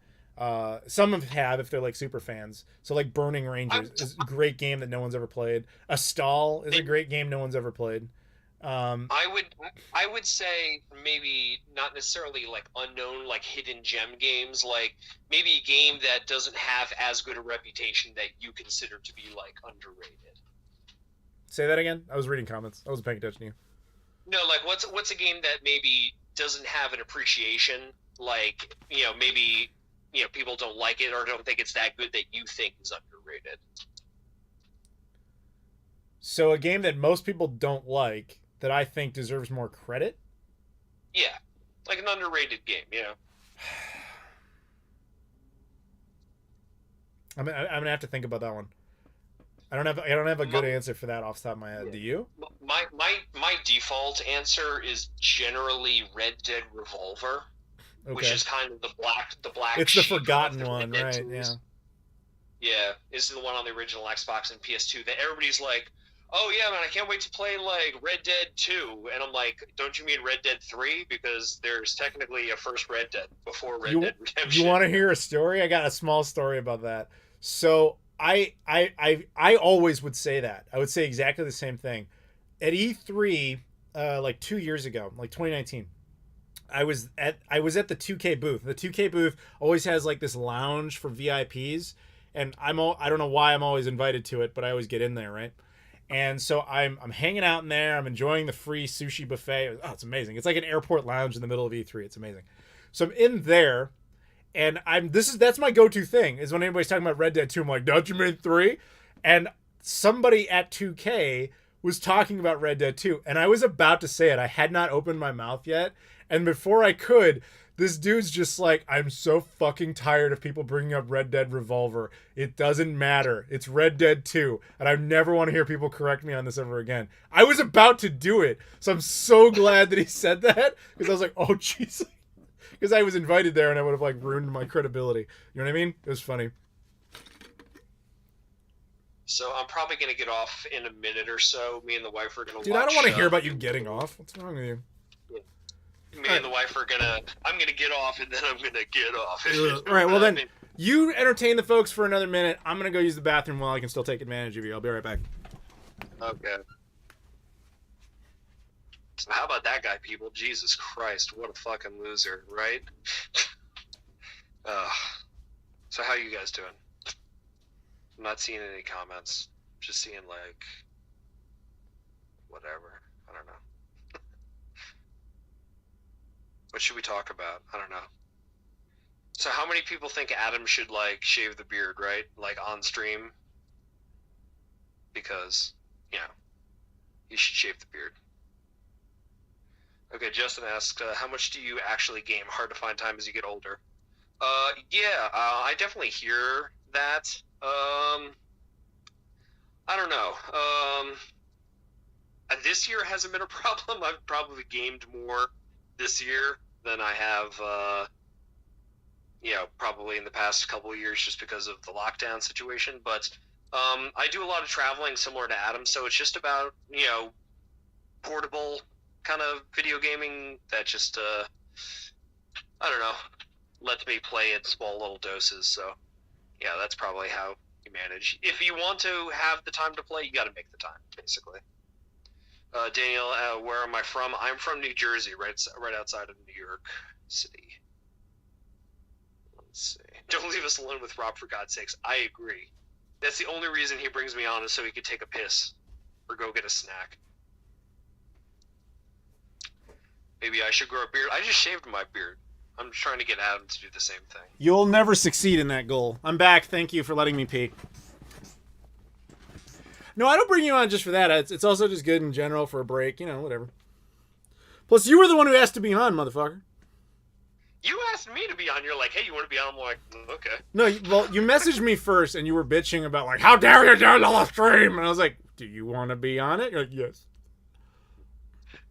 Some have if they're like super fans. So like Burning Rangers is a great game that no one's ever played. Astal is a great game no one's ever played. I would say maybe not necessarily like unknown, like hidden gem games, like maybe a game that doesn't have as good a reputation that you consider to be like underrated. Say that again? I was reading comments. I wasn't paying attention to you. No, like what's a game that maybe doesn't have an appreciation, like, you know, maybe, you know, people don't like it or don't think it's that good that you think is underrated. So a game that most people don't like that I think deserves more credit? Yeah, like an underrated game, you know. I'm gonna have to think about that one. I don't have a good answer for that off the top of my head. Do you? My default answer is generally Red Dead Revolver, which is kind of the black. It's the forgotten one, right? Yeah. Yeah, this is the one on the original Xbox and PS2 that everybody's like, oh yeah, man, I can't wait to play like Red Dead 2. And I'm like, don't you mean Red Dead 3? Because there's technically a first Red Dead before Red Dead Redemption. You want to hear a story? I got a small story about that. So I always would say that. I would say exactly the same thing. At E3, like 2 years ago, like 2019, I was at the 2K booth. The 2K booth always has like this lounge for VIPs, and I don't know why I'm always invited to it, but I always get in there, right? And so I'm hanging out in there. I'm enjoying the free sushi buffet. Oh, it's amazing. It's like an airport lounge in the middle of E3. It's amazing. So I'm in there, and that's my go-to thing is when anybody's talking about Red Dead 2, I'm like, don't you mean 3? And somebody at 2K was talking about Red Dead 2, and I was about to say it. I had not opened my mouth yet, and before I could, this dude's just like, I'm so fucking tired of people bringing up Red Dead Revolver. It doesn't matter. It's Red Dead 2. And I never want to hear people correct me on this ever again. I was about to do it. So I'm so glad that he said that. Because I was like, oh, jeez. Because I was invited there and I would have like ruined my credibility. You know what I mean? It was funny. So I'm probably going to get off in a minute or so. Me and the wife are going to watch. Dude, I don't want to hear about you getting off. What's wrong with you? Me and the wife are I'm gonna get off, and then I'm gonna get off. All right, well then, you entertain the folks for another minute. I'm gonna go use the bathroom while I can still take advantage of you. I'll be right back. Okay. So how about that guy, people? Jesus Christ, what a fucking loser, right? So how you guys doing? I'm not seeing any comments. Just seeing like whatever. I don't know. What should we talk about? I don't know. So how many people think Adam should like shave the beard, right? Like on stream? Because, you know, he should shave the beard. Okay, Justin asked, how much do you actually game? Hard to find time as you get older. I definitely hear that. I don't know. This year hasn't been a problem. I've probably gamed more this year than I have, probably in the past couple of years just because of the lockdown situation. But I do a lot of traveling similar to Adam, so it's just about, portable kind of video gaming that just, I don't know, lets me play in small little doses. So, yeah, that's probably how you manage. If you want to have the time to play, you got to make the time, basically. Daniel, where am I from? I'm from New Jersey, right outside of New York City. Let's see. Don't leave us alone with Rob, for God's sakes. I agree. That's the only reason he brings me on, is so he could take a piss or go get a snack. Maybe I should grow a beard. I just shaved my beard. I'm trying to get Adam to do the same thing. You'll never succeed in that goal. I'm back. Thank you for letting me peek. No, I don't bring you on just for that. It's also just good in general for a break. Whatever. Plus, you were the one who asked to be on, motherfucker. You asked me to be on. You're like, hey, you want to be on? I'm like, okay. No, you messaged me first, and you were bitching about, like, how dare you do the stream? And I was like, do you want to be on it? You're like, yes.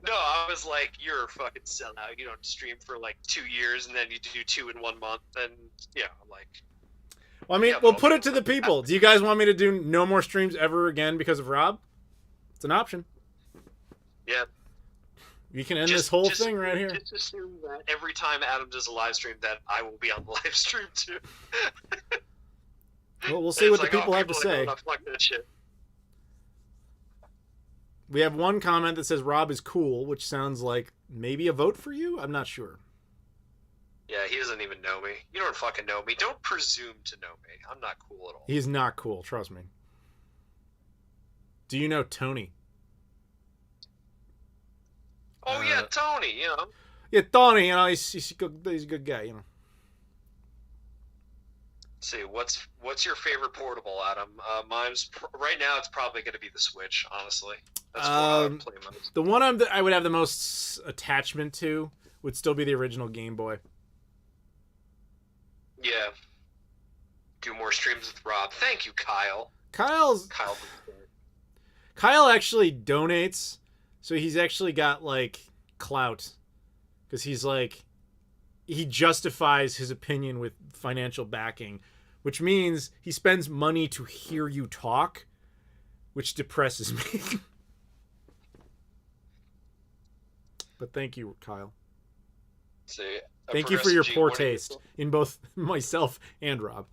No, I was like, you're a fucking sellout. You don't stream for like 2 years, and then you do 2 in 1 month. And yeah, I'm like. Well, I mean, we'll put it to the people. Do you guys want me to do no more streams ever again because of Rob? It's an option. Yeah. You can end this whole thing right here. Just assume that every time Adam does a live stream, that I will be on the live stream too. Well, we'll see what the people have to say. Fuck that shit. We have one comment that says Rob is cool, which sounds like maybe a vote for you? I'm not sure. Yeah, he doesn't even know me. You don't fucking know me. Don't presume to know me. I'm not cool at all. He's not cool, trust me. Do you know Tony? Oh, yeah, Tony, Yeah, Tony, he's a good guy, Let's see, what's your favorite portable, Adam? Mine's right now. It's probably going to be the Switch. Honestly, that's what I would play most. The one I would have the most attachment to would still be the original Game Boy. Yeah. Do more streams with Rob. Thank you, Kyle. Kyle actually donates, so he's actually got like clout, because he's like, he justifies his opinion with financial backing, which means he spends money to hear you talk, which depresses me. But thank you, Kyle. See, thank you for your poor taste in both myself and Rob.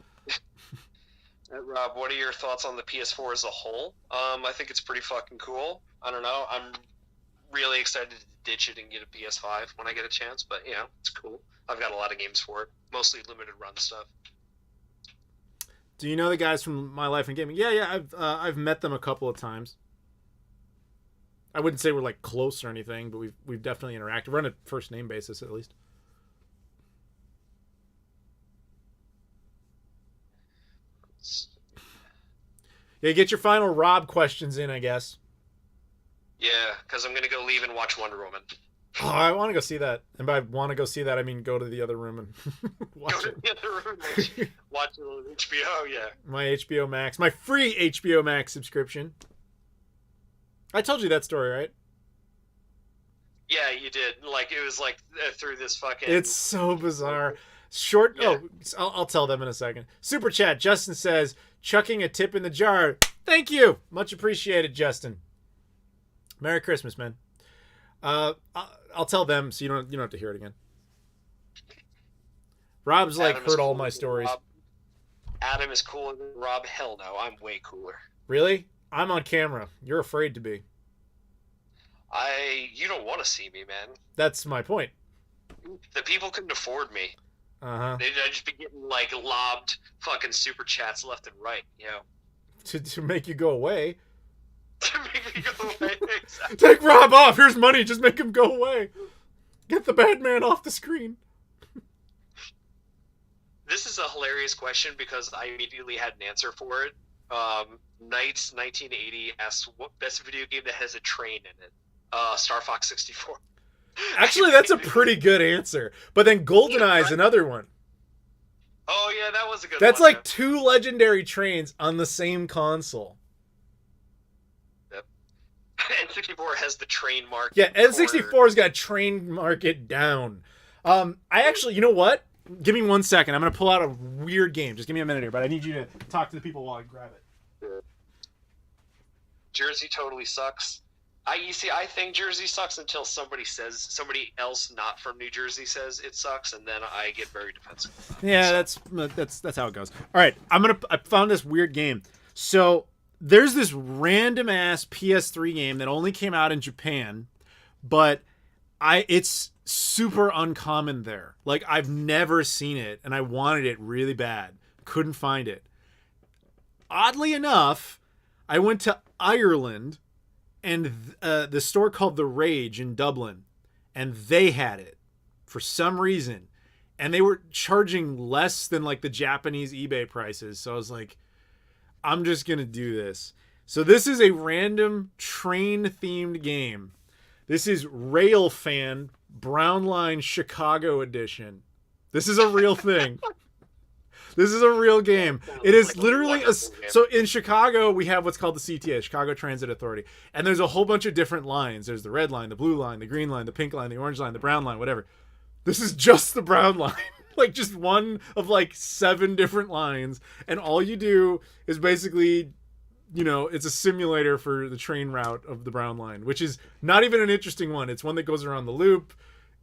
Rob, what are your thoughts on the PS4 as a whole? I think it's pretty fucking cool. I don't know. I'm really excited to ditch it and get a PS5 when I get a chance, but it's cool. I've got a lot of games for it, mostly limited run stuff. Do you know the guys from My Life in Gaming? Yeah. I've met them a couple of times. I wouldn't say we're like close or anything, but we've definitely interacted. We're on a first name basis at least. Yeah, get your final Rob questions in, I guess. Yeah, because I'm gonna go leave and watch Wonder Woman. Oh, I want to go see that. And by want to go see that, I mean go to the other room and watch it. Go to the other room and watch it on HBO, yeah. My HBO Max. My free HBO Max subscription. I told you that story, right? Yeah, you did. Like, it was like through this fucking... It's so bizarre. Short... Yeah. Oh, I'll tell them in a second. Super chat. Justin says, chucking a tip in the jar. Thank you. Much appreciated, Justin. Merry Christmas, man. I'll tell them so you don't have to hear it again. Rob's like heard all my stories. Adam is cooler than Rob. Hell no, I'm way cooler. Really? I'm on camera. You're afraid to be. You don't want to see me, man. That's my point. The people couldn't afford me. Uh-huh. They'd just be getting like lobbed fucking super chats left and right, you know. To make you go away. To make me go away. Exactly. Take Rob off. Here's money. Just make him go away. Get the bad man off the screen. This is a hilarious question because I immediately had an answer for it. Knights 1980 asks, what best video game that has a train in it? Star Fox 64. Actually, that's a pretty good answer. But then GoldenEye is another one. Oh, yeah, that was a good That's one. like two legendary trains on the same console. Yep. N64 has the train mark. Yeah, N64's got train market down. I actually, you know what? Give me 1 second. I'm going to pull out a weird game. Just give me a minute here, but I need you to talk to the people while I grab it. Jersey totally sucks. I think Jersey sucks until somebody else not from New Jersey says it sucks, and then I get very defensive. Yeah, that's how it goes. All right, I found this weird game. So there's this random ass PS3 game that only came out in Japan, but it's super uncommon there. Like, I've never seen it, and I wanted it really bad. Couldn't find it. Oddly enough, I went to Ireland and the store called The Rage in Dublin, and they had it for some reason, and they were charging less than like the Japanese eBay prices. So I was like, I'm just gonna do this. So this is a random train themed game. This is Railfan Brown Line Chicago Edition. This is a real thing. This is a real game. It is literally so in Chicago we have what's called the CTA, Chicago Transit Authority, and there's a whole bunch of different lines. There's the red line, the blue line, the green line, the pink line, the orange line, the brown line, whatever. This is just the brown line, like just one of like 7 different lines, and all you do is basically, it's a simulator for the train route of the brown line, which is not even an interesting one. It's one that goes around the loop.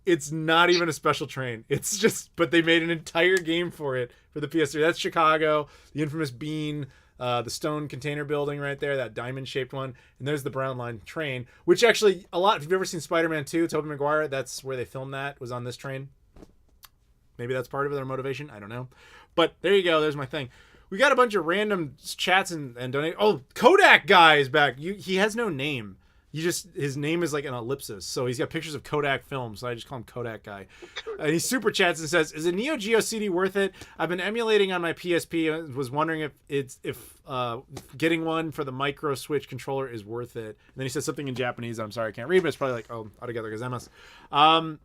It's not even a special train. It's just, but they made an entire game for it for the PS3. That's Chicago, the infamous bean, the stone container building right there, that diamond-shaped one. And there's the brown line train, which actually, if you've ever seen Spider-Man 2, Tobey Maguire, that's where they filmed that, was on this train. Maybe that's part of their motivation. I don't know. But there you go. There's my thing. We got a bunch of random chats and donate. Oh, Kodak guy is back. He has no name. His name is like an ellipsis, so he's got pictures of Kodak films, so I just call him Kodak guy. And he super chats and says, "Is a Neo Geo CD worth it? I've been emulating on my PSP. I was wondering if getting one for the micro Switch controller is worth it." And then he said something in Japanese. I'm sorry, I can't read, but it's probably like, "Oh, arigato gozaimasu."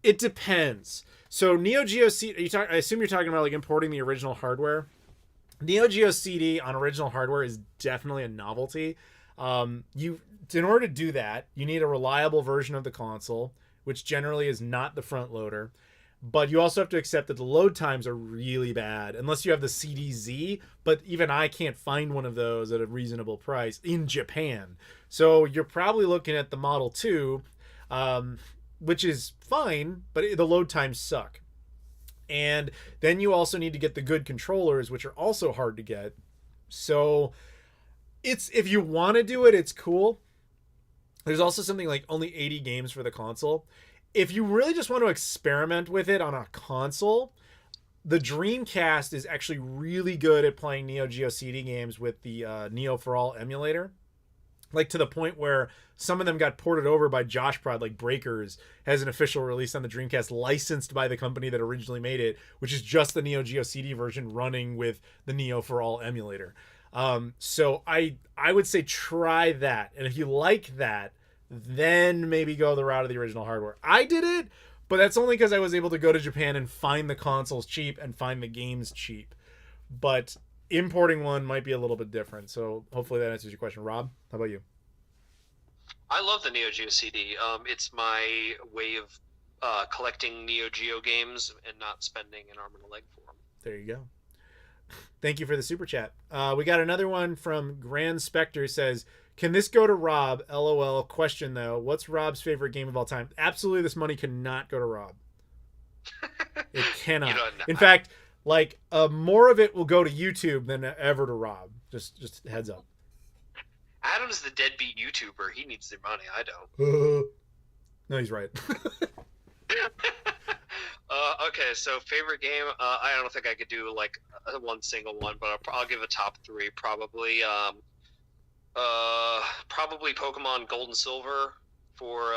It depends. So Neo Geo CD, I assume you're talking about like importing the original hardware. Neo Geo CD on original hardware is definitely a novelty. In order to do that, you need a reliable version of the console, which generally is not the front loader. But you also have to accept that the load times are really bad, unless you have the CDZ. But even I can't find one of those at a reasonable price in Japan. So you're probably looking at the Model 2, which is fine, but the load times suck. And then you also need to get the good controllers, which are also hard to get. So if you want to do it, it's cool. There's also something like only 80 games for the console. If you really just want to experiment with it on a console, the Dreamcast is actually really good at playing Neo Geo CD games with the Neo for All emulator. Like to the point where some of them got ported over by Josh Prod, like Breakers has an official release on the Dreamcast licensed by the company that originally made it, which is just the Neo Geo CD version running with the Neo for All emulator. So I would say try that. And if you like that, then maybe go the route of the original hardware. I did it, but that's only because I was able to go to Japan and find the consoles cheap and find the games cheap. But importing one might be a little bit different. So hopefully that answers your question. Rob, how about you? I love the Neo Geo CD. It's my way of collecting Neo Geo games and not spending an arm and a leg for them. There you go. Thank you for the super chat. We got another one from Grand Spectre. Says, can this go to Rob? LOL. Question though, what's Rob's favorite game of all time? Absolutely, this money cannot go to Rob. It cannot. In fact, like more of it will go to YouTube than ever to Rob. Just heads up. Adam's the deadbeat YouTuber. He needs their money. I don't. No, he's right. Okay, so favorite game. I don't think I could do like one single one, but I'll give a top three probably. Probably Pokemon Gold and Silver for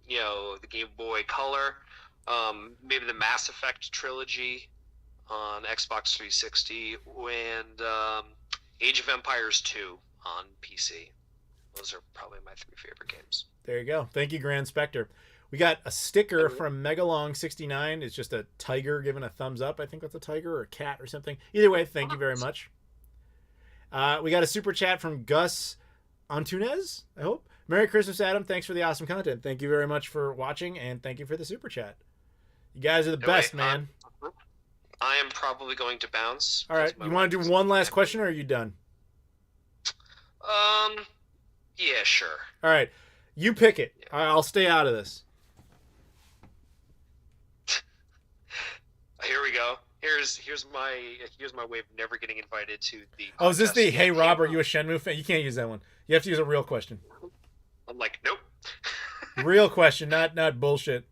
the Game Boy Color. Maybe the Mass Effect trilogy on Xbox 360 and Age of Empires 2 on PC. Those are probably my three favorite games. There you go. Thank you, Grand Spectre. We got a sticker from Megalong69. It's just a tiger giving a thumbs up. I think that's a tiger or a cat or something. Either way, thank you very much. We got a super chat from Gus Antunes, I hope. Merry Christmas, Adam. Thanks for the awesome content. Thank you very much for watching, and thank you for the super chat. You guys are the best, man. I am probably going to bounce. All right. You want to do one last question, or are you done? Yeah, sure. All right. You pick it. I'll stay out of this. Here we go. Here's my way of never getting invited to the. Oh, is this the Hey Rob, are you a Shenmue fan? You can't use that one. You have to use a real question. I'm like, nope. Real question, not bullshit.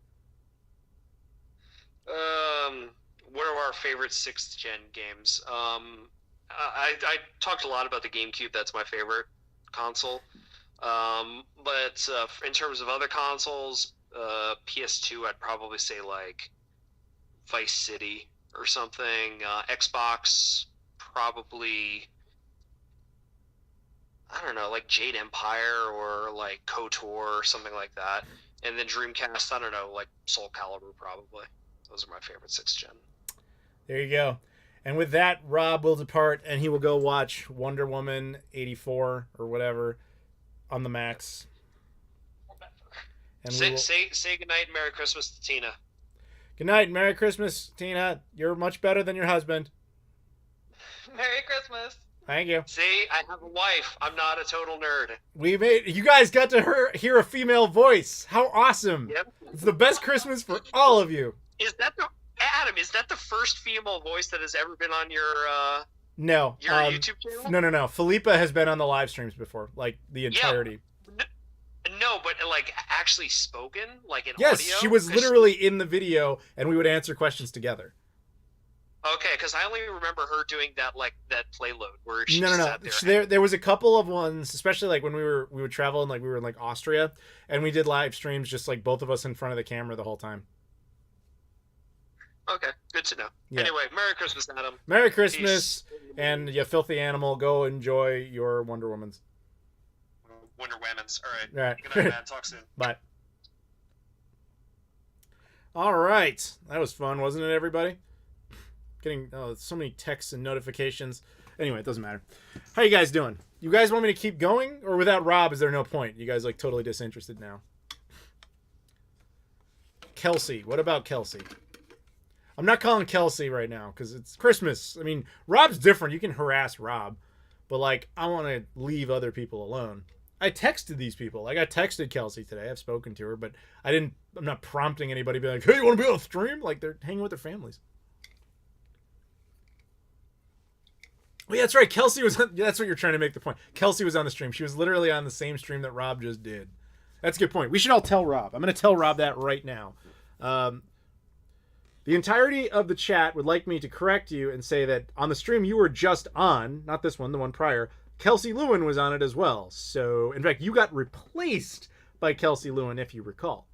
What are our favorite 6th gen games? I talked a lot about the GameCube. That's my favorite console. But in terms of other consoles, PS2, I'd probably say like Vice City or something. Xbox, probably, I don't know, like Jade Empire or like KOTOR or something like that. And then Dreamcast, I don't know, like Soul Calibur probably. Those are my favorite 6th gen. There you go. And with that, Rob will depart and he will go watch Wonder Woman 84 or whatever on the Max. And say goodnight and Merry Christmas to Tina. Good night, Merry Christmas, Tina. You're much better than your husband. Merry Christmas. Thank you. See, I have a wife. I'm not a total nerd. You guys got to hear a female voice. How awesome. Yep. It's the best Christmas for all of you. Adam, is that the first female voice that has ever been on your YouTube channel? No. Philippa has been on the live streams before, like the entirety. No, but like actually spoken, like in yes, audio? She was literally in the video, and we would answer questions together. Okay, because I only remember her doing that playload where she sat there. There was a couple of ones, especially like when we would travel and like we were in like Austria, and we did live streams just like both of us in front of the camera the whole time. Okay, good to know. Yeah. Anyway, Merry Christmas, Adam. Merry Christmas, and you filthy animal, go enjoy your Wonder Womans. Wonder Womans. All right. All right. Good night, man. Talk soon. Bye. All right. That was fun, wasn't it, everybody? Getting so many texts and notifications. Anyway, it doesn't matter. How you guys doing? You guys want me to keep going? Or without Rob, is there no point? You guys like totally disinterested now. Kelsey. What about Kelsey? I'm not calling Kelsey right now because it's Christmas. I mean, Rob's different. You can harass Rob. But, like, I want to leave other people alone. I texted these people. Like, I texted Kelsey today. I've spoken to her. But I'm not prompting anybody to be like, hey, you want to be on the stream? Like, they're hanging with their families. Well, yeah, that's right. Kelsey was... That's what you're trying to make the point. Kelsey was on the stream. She was literally on the same stream that Rob just did. That's a good point. We should all tell Rob. I'm going to tell Rob that right now. The entirety of the chat would like me to correct you and say that on the stream you were just on, not this one, the one prior, Kelsey Lewin was on it as well. So, in fact, you got replaced by Kelsey Lewin, if you recall.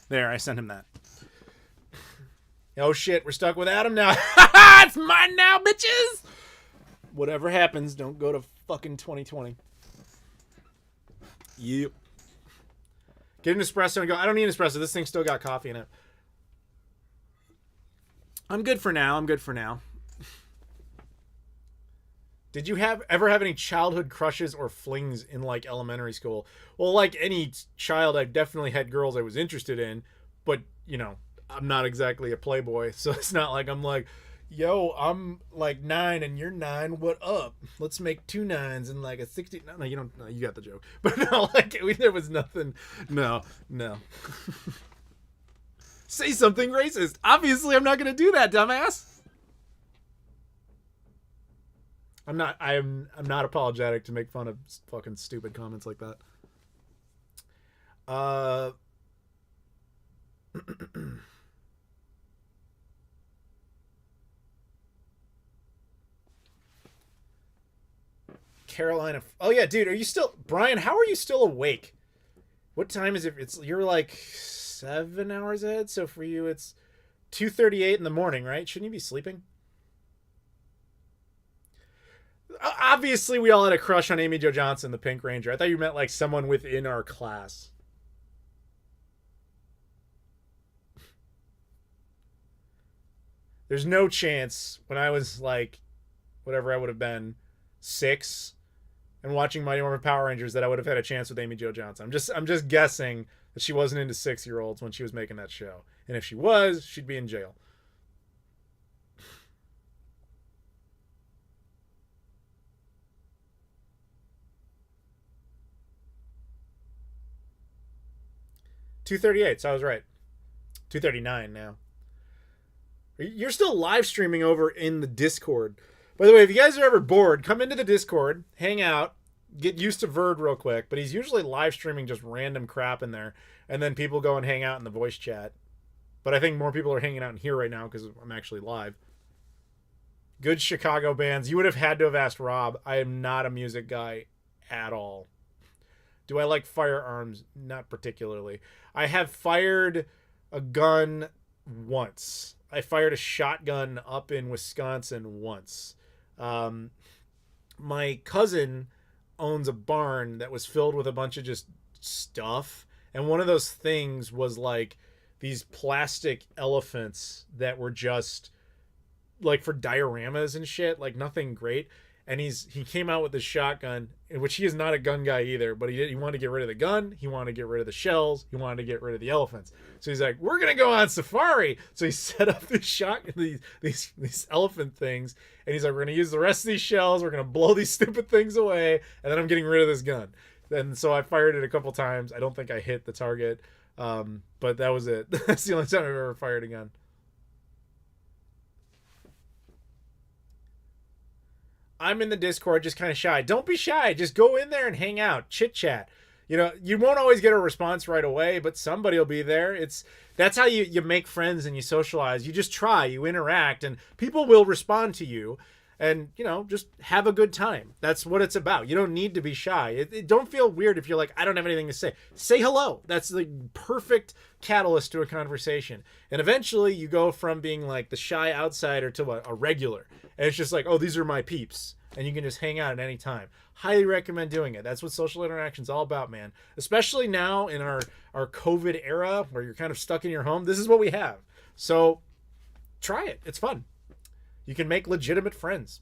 There, I sent him that. Oh, shit, we're stuck with Adam now. It's mine now, bitches! Whatever happens, don't go to fucking 2020. Yep. Get an espresso and go, I don't need an espresso. This thing still got coffee in it. I'm good for now. Did you ever have any childhood crushes or flings in like elementary school? Well, like any child, I've definitely had girls I was interested in, but you know, I'm not exactly a playboy, so it's not like I'm like, Yo, I'm like 9 and you're 9. What up? Let's make 2 9s and like a 60. No, you don't. No, you got the joke. But no, like there was nothing. No. Say something racist. Obviously, I'm not gonna do that, dumbass. I'm not. I'm not apologetic to make fun of fucking stupid comments like that. Carolina. Oh yeah, dude. Are you still Brian? How are you still awake? What time is it? You're like 7 hours ahead. So for you, it's 2:38 in the morning, right? Shouldn't you be sleeping? Obviously, we all had a crush on Amy Jo Johnson, the Pink Ranger. I thought you meant like someone within our class. There's no chance when I was like, whatever I would have been, 6, and watching Mighty Morphin Power Rangers that I would have had a chance with Amy Jo Johnson. I'm just guessing that she wasn't into 6-year-olds when she was making that show. And if she was, she'd be in jail. $2.38, so I was right. $2.39 now. You're still live streaming over in the Discord. By the way, if you guys are ever bored, come into the Discord, hang out, get used to Verd real quick. But he's usually live streaming just random crap in there. And then people go and hang out in the voice chat. But I think more people are hanging out in here right now because I'm actually live. Good Chicago bands. You would have had to have asked Rob. I am not a music guy at all. Do I like firearms? Not particularly. I have fired a gun once. I fired a shotgun up in Wisconsin once. My cousin owns a barn that was filled with a bunch of just stuff. And one of those things was like these plastic elephants that were just like for dioramas and shit, like nothing great. And he came out with this shotgun, which he is not a gun guy either, but he wanted to get rid of the gun, he wanted to get rid of the shells, he wanted to get rid of the elephants. So he's like, we're gonna go on safari. So he set up these these elephant things, and he's like, we're gonna use the rest of these shells, we're gonna blow these stupid things away, and then I'm getting rid of this gun. And so I fired it a couple times. I don't think I hit the target, but that was it. That's the only time I've ever fired a gun. I'm in the Discord just kind of shy. Don't be shy. Just go in there and hang out, chit chat. You know, you won't always get a response right away, but somebody will be there. That's how you make friends and you socialize. You just try, you interact, and people will respond to you. And, you know, just have a good time. That's what it's about. You don't need to be shy. Don't feel weird if you're like, I don't have anything to say. Say hello. That's the perfect catalyst to a conversation. And eventually you go from being like the shy outsider to a regular. And it's just like, oh, these are my peeps. And you can just hang out at any time. Highly recommend doing it. That's what social interaction's all about, man. Especially now in our COVID era where you're kind of stuck in your home. This is what we have. So try it. It's fun. You can make legitimate friends.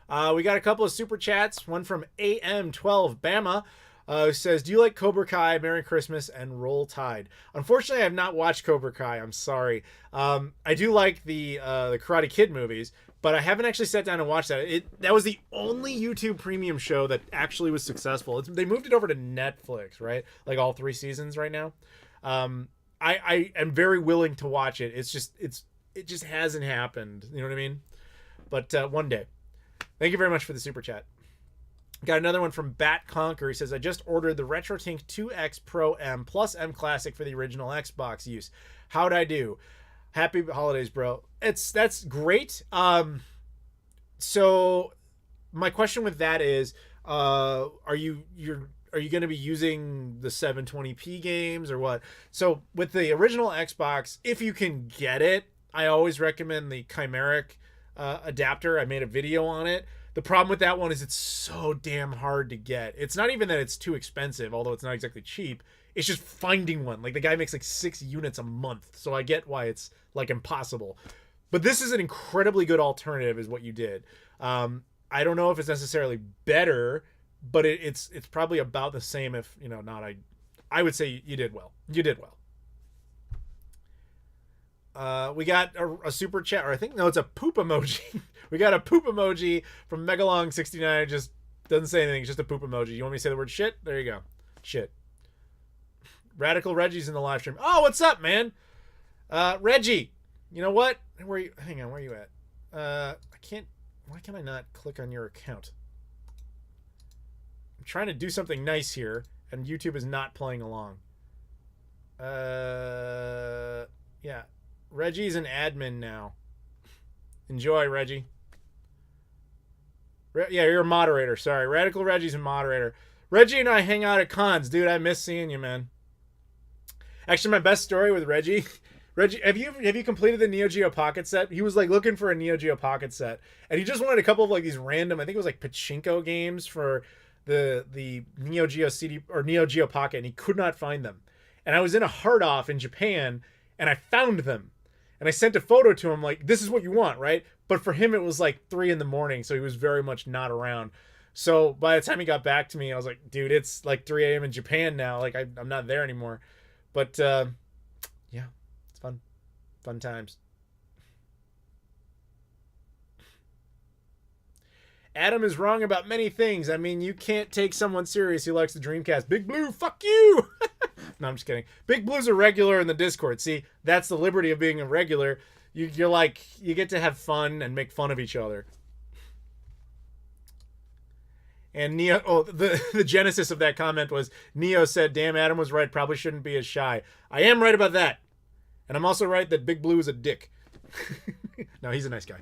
We got a couple of super chats. One from AM12 Bama, who says, do you like Cobra Kai, Merry Christmas, and Roll Tide? Unfortunately, I have not watched Cobra Kai. I'm sorry. I do like the Karate Kid movies, but I haven't actually sat down and watched that. That was the only YouTube premium show that actually was successful. They moved it over to Netflix, right? Like all 3 seasons right now. I am very willing to watch it. It just hasn't happened. You know what I mean? But one day. Thank you very much for the super chat. Got another one from Bat Conquer. He says, I just ordered the RetroTink 2X Pro M plus M Classic for the original Xbox use. How'd I do? Happy holidays, bro. That's great. So my question with that is, are you going to be using the 720p games or what? So with the original Xbox, if you can get it, I always recommend the Chimeric adapter. I made a video on it. The problem with that one is it's so damn hard to get. It's not even that it's too expensive, although it's not exactly cheap. It's just finding one. Like the guy makes like 6 units a month. So I get why it's like impossible. But this is an incredibly good alternative is what you did. I don't know if it's necessarily better, but it's probably about the same if, you know, not I would say you did well. You did well. We got a super chat, or I think, no, it's a poop emoji. We got a poop emoji from Megalong69. It just doesn't say anything. It's just a poop emoji. You want me to say the word shit? There you go. Shit. Radical Reggie's in the live stream. Oh, what's up, man? Reggie. You know what? Hang on, where are you at? Why can I not click on your account? I'm trying to do something nice here, and YouTube is not playing along. Yeah. Reggie's an admin now. Enjoy, Reggie. Yeah, you're a moderator. Sorry. Radical Reggie's a moderator. Reggie and I hang out at cons. Dude, I miss seeing you, man. Actually, my best story with Reggie... Reggie, have you completed the Neo Geo Pocket set? He was like looking for a Neo Geo Pocket set, and he just wanted a couple of like these random, I think it was like pachinko games for the Neo Geo CD or Neo Geo Pocket, and he could not find them. And I was in a hard off in Japan, and I found them, and I sent a photo to him like, this is what you want, right? But for him, it was like 3 a.m, so he was very much not around. So by the time he got back to me, I was like, dude, it's like 3 a.m. in Japan now. Like I'm not there anymore. But yeah. Fun times. Adam is wrong about many things. I mean, you can't take someone serious who likes the Dreamcast. Big Blue, fuck you! No, I'm just kidding. Big Blue's a regular in the Discord. See, that's the liberty of being a regular. You're like, you get to have fun and make fun of each other. And Neo, the genesis of that comment was Neo said, damn, Adam was right. Probably shouldn't be as shy. I am right about that. And I'm also right that Big Blue is a dick. No, he's a nice guy.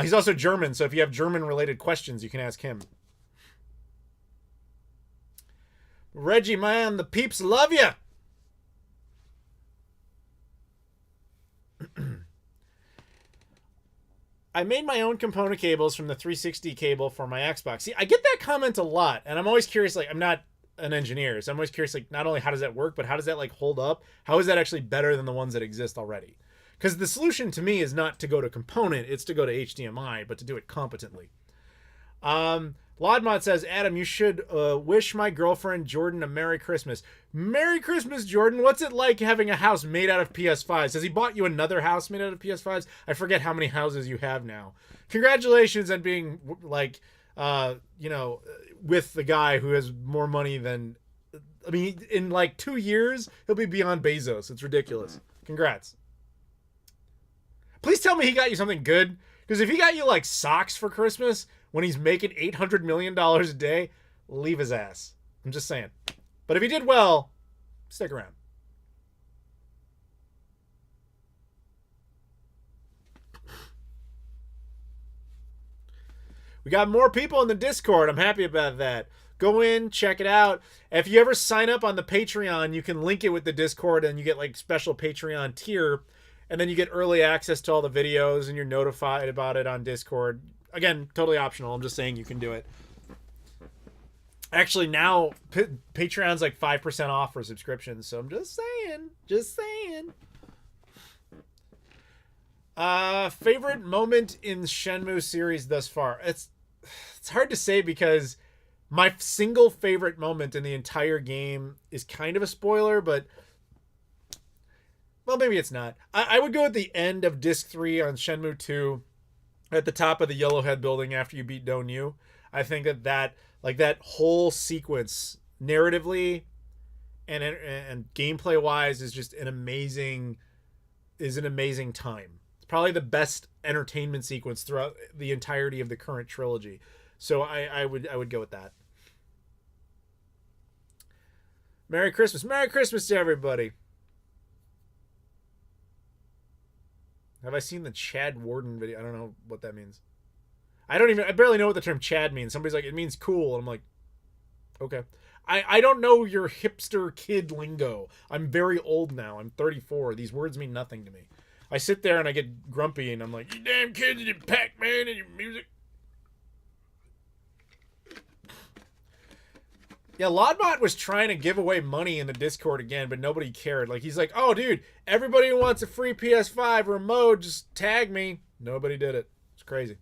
He's also German, so if you have German-related questions, you can ask him. Reggie, man, the peeps love you. I made my own component cables from the 360 cable for my Xbox. See, I get that comment a lot, and I'm always curious, like, I'm not an engineer, so I'm always curious, like, not only how does that work, but how does that like hold up? How is that actually better than the ones that exist already? Because the solution to me is not to go to component, it's to go to HDMI, but to do it competently. Lodmod says, Adam, you should wish my girlfriend Jordan a Merry Christmas. Merry Christmas, Jordan. What's it like having a house made out of PS5s? Has he bought you another house made out of PS5s? I forget how many houses you have now. Congratulations on being like, you know, with the guy who has more money than, I mean, in like 2 years, he'll be beyond Bezos. It's ridiculous. Congrats. Please tell me he got you something good. Because if he got you like socks for Christmas when he's making $800 million a day, leave his ass. I'm just saying. But if he did well, stick around. We got more people in the Discord. I'm happy about that. Go in, check it out. If you ever sign up on the Patreon, you can link it with the Discord and you get like special Patreon tier. And then you get early access to all the videos and you're notified about it on Discord. Again, totally optional. I'm just saying you can do it. Actually, now Patreon's like 5% off for subscriptions. So I'm just saying. Just saying. Favorite moment in the Shenmue series thus far? It's hard to say because my single favorite moment in the entire game is kind of a spoiler, but well, maybe it's not. I would go at the end of Disc 3 on Shenmue 2 at the top of the Yellowhead building after you beat Don't You. I think that whole sequence narratively and gameplay wise is just an amazing time. Probably the best entertainment sequence throughout the entirety of the current trilogy. So I would go with that. Merry Christmas. Merry Christmas to everybody. Have I seen the Chad Warden video? I don't know what that means. I barely know what the term Chad means. Somebody's like, it means cool. And I'm like, okay. I don't know your hipster kid lingo. I'm very old now. I'm 34. These words mean nothing to me. I sit there and I get grumpy and I'm like, you damn kids and your Pac-Man and your music. Yeah, Lodbot was trying to give away money in the Discord again, but nobody cared. Like, he's like, oh, dude, everybody who wants a free PS5 remote, just tag me. Nobody did it. It's crazy.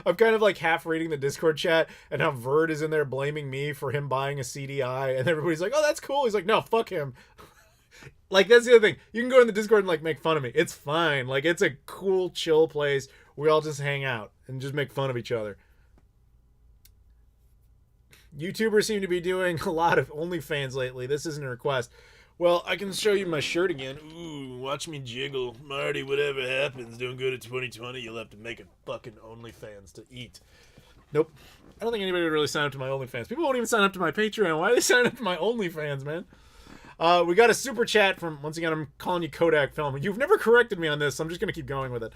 I'm kind of like half reading the Discord chat, and how Verd is in there blaming me for him buying a CDI, and everybody's like, "Oh, that's cool." He's like, "No, fuck him." Like, that's the other thing. You can go in the Discord and like make fun of me. It's fine. Like, it's a cool, chill place. We all just hang out and just make fun of each other. YouTubers seem to be doing a lot of OnlyFans lately. This isn't a request. Well, I can show you my shirt again. Ooh, watch me jiggle. Marty, whatever happens, don't go to 2020. You'll have to make a fucking OnlyFans to eat. Nope. I don't think anybody would really sign up to my OnlyFans. People won't even sign up to my Patreon. Why are they signing up to my OnlyFans, man? We got a super chat from, once again, I'm calling you Kodak Film. You've never corrected me on this, so I'm just going to keep going with it.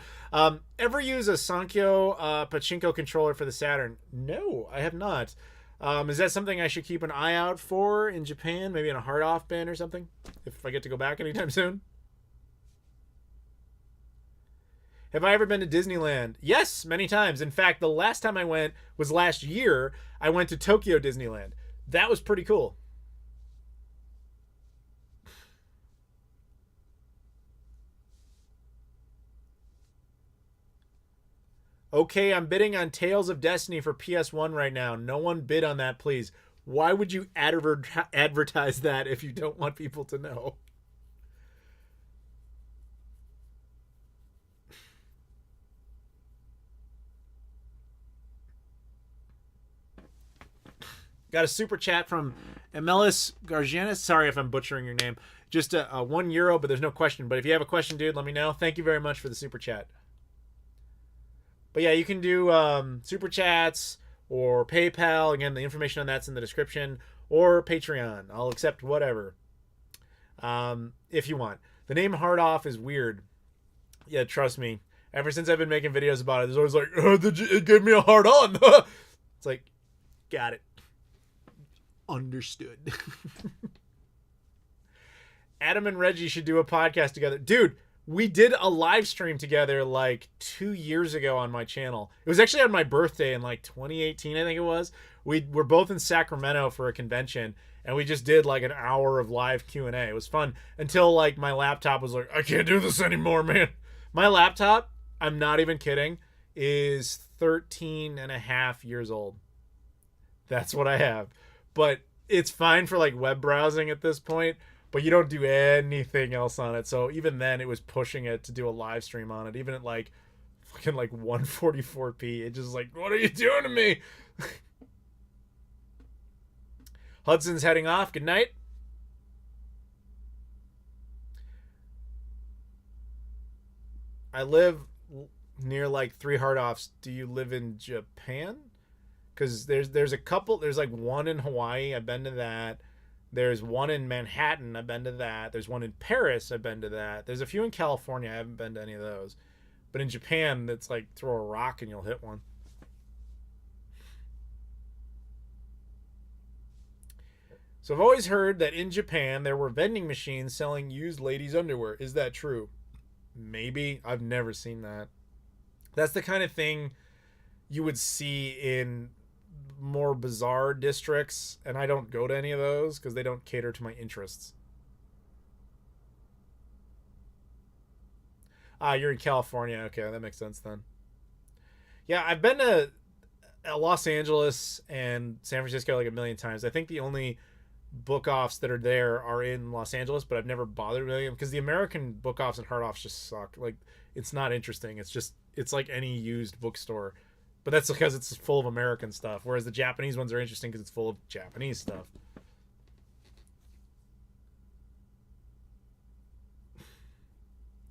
Ever use a Sankyo Pachinko controller for the Saturn? No, I have not. Is that something I should keep an eye out for in Japan? Maybe in a hard-off bin or something? If I get to go back anytime soon? Have I ever been to Disneyland? Yes, many times. In fact, the last time I went was last year. I went to Tokyo Disneyland. That was pretty cool. Okay, I'm bidding on Tales of Destiny for PS1 right now. No one bid on that, please. Why would you advertise that if you don't want people to know? Got a super chat from Emelis Garjanis. Sorry if I'm butchering your name. Just a €1, but there's no question. But if you have a question, dude, let me know. Thank you very much for the super chat. But yeah, you can do super chats or PayPal. Again, the information on that's in the description. Or Patreon. I'll accept whatever. If you want. The name Hard Off is weird. Yeah, trust me. Ever since I've been making videos about it, there's always like, it gave me a hard on. It's like, got it. Understood. Adam and Reggie should do a podcast together. Dude, we did a live stream together like 2 years ago on my channel. It was actually on my birthday in like 2018, I think it was. We were both in Sacramento for a convention, and we just did like an hour of live Q&A. It was fun until like my laptop was like, I can't do this anymore, man. My laptop, I'm not even kidding, is 13 and a half years old. That's what I have. But it's fine for like web browsing at this point, but you don't do anything else on it. So even then it was pushing it to do a live stream on it, even at like fucking like 144p. It just like, what are you doing to me? Hudson's heading off. Good night. I live near like 3 hard offs. Do you live in Japan? Because there's a couple. There's like one in Hawaii. I've been to that. There's one in Manhattan. I've been to that. There's one in Paris. I've been to that. There's a few in California. I haven't been to any of those. But in Japan, it's like throw a rock and you'll hit one. So I've always heard that in Japan there were vending machines selling used ladies' underwear. Is that true? Maybe. I've never seen that. That's the kind of thing you would see in more bizarre districts, and I don't go to any of those because they don't cater to my interests. You're in California. Okay, that makes sense then. Yeah, I've been to Los Angeles and San Francisco like a million times. I think the only book offs that are there are in Los Angeles, but I've never bothered with them because the American book offs and hard offs just suck. Like, it's not interesting. It's like any used bookstore. But that's because it's full of American stuff. Whereas the Japanese ones are interesting because it's full of Japanese stuff.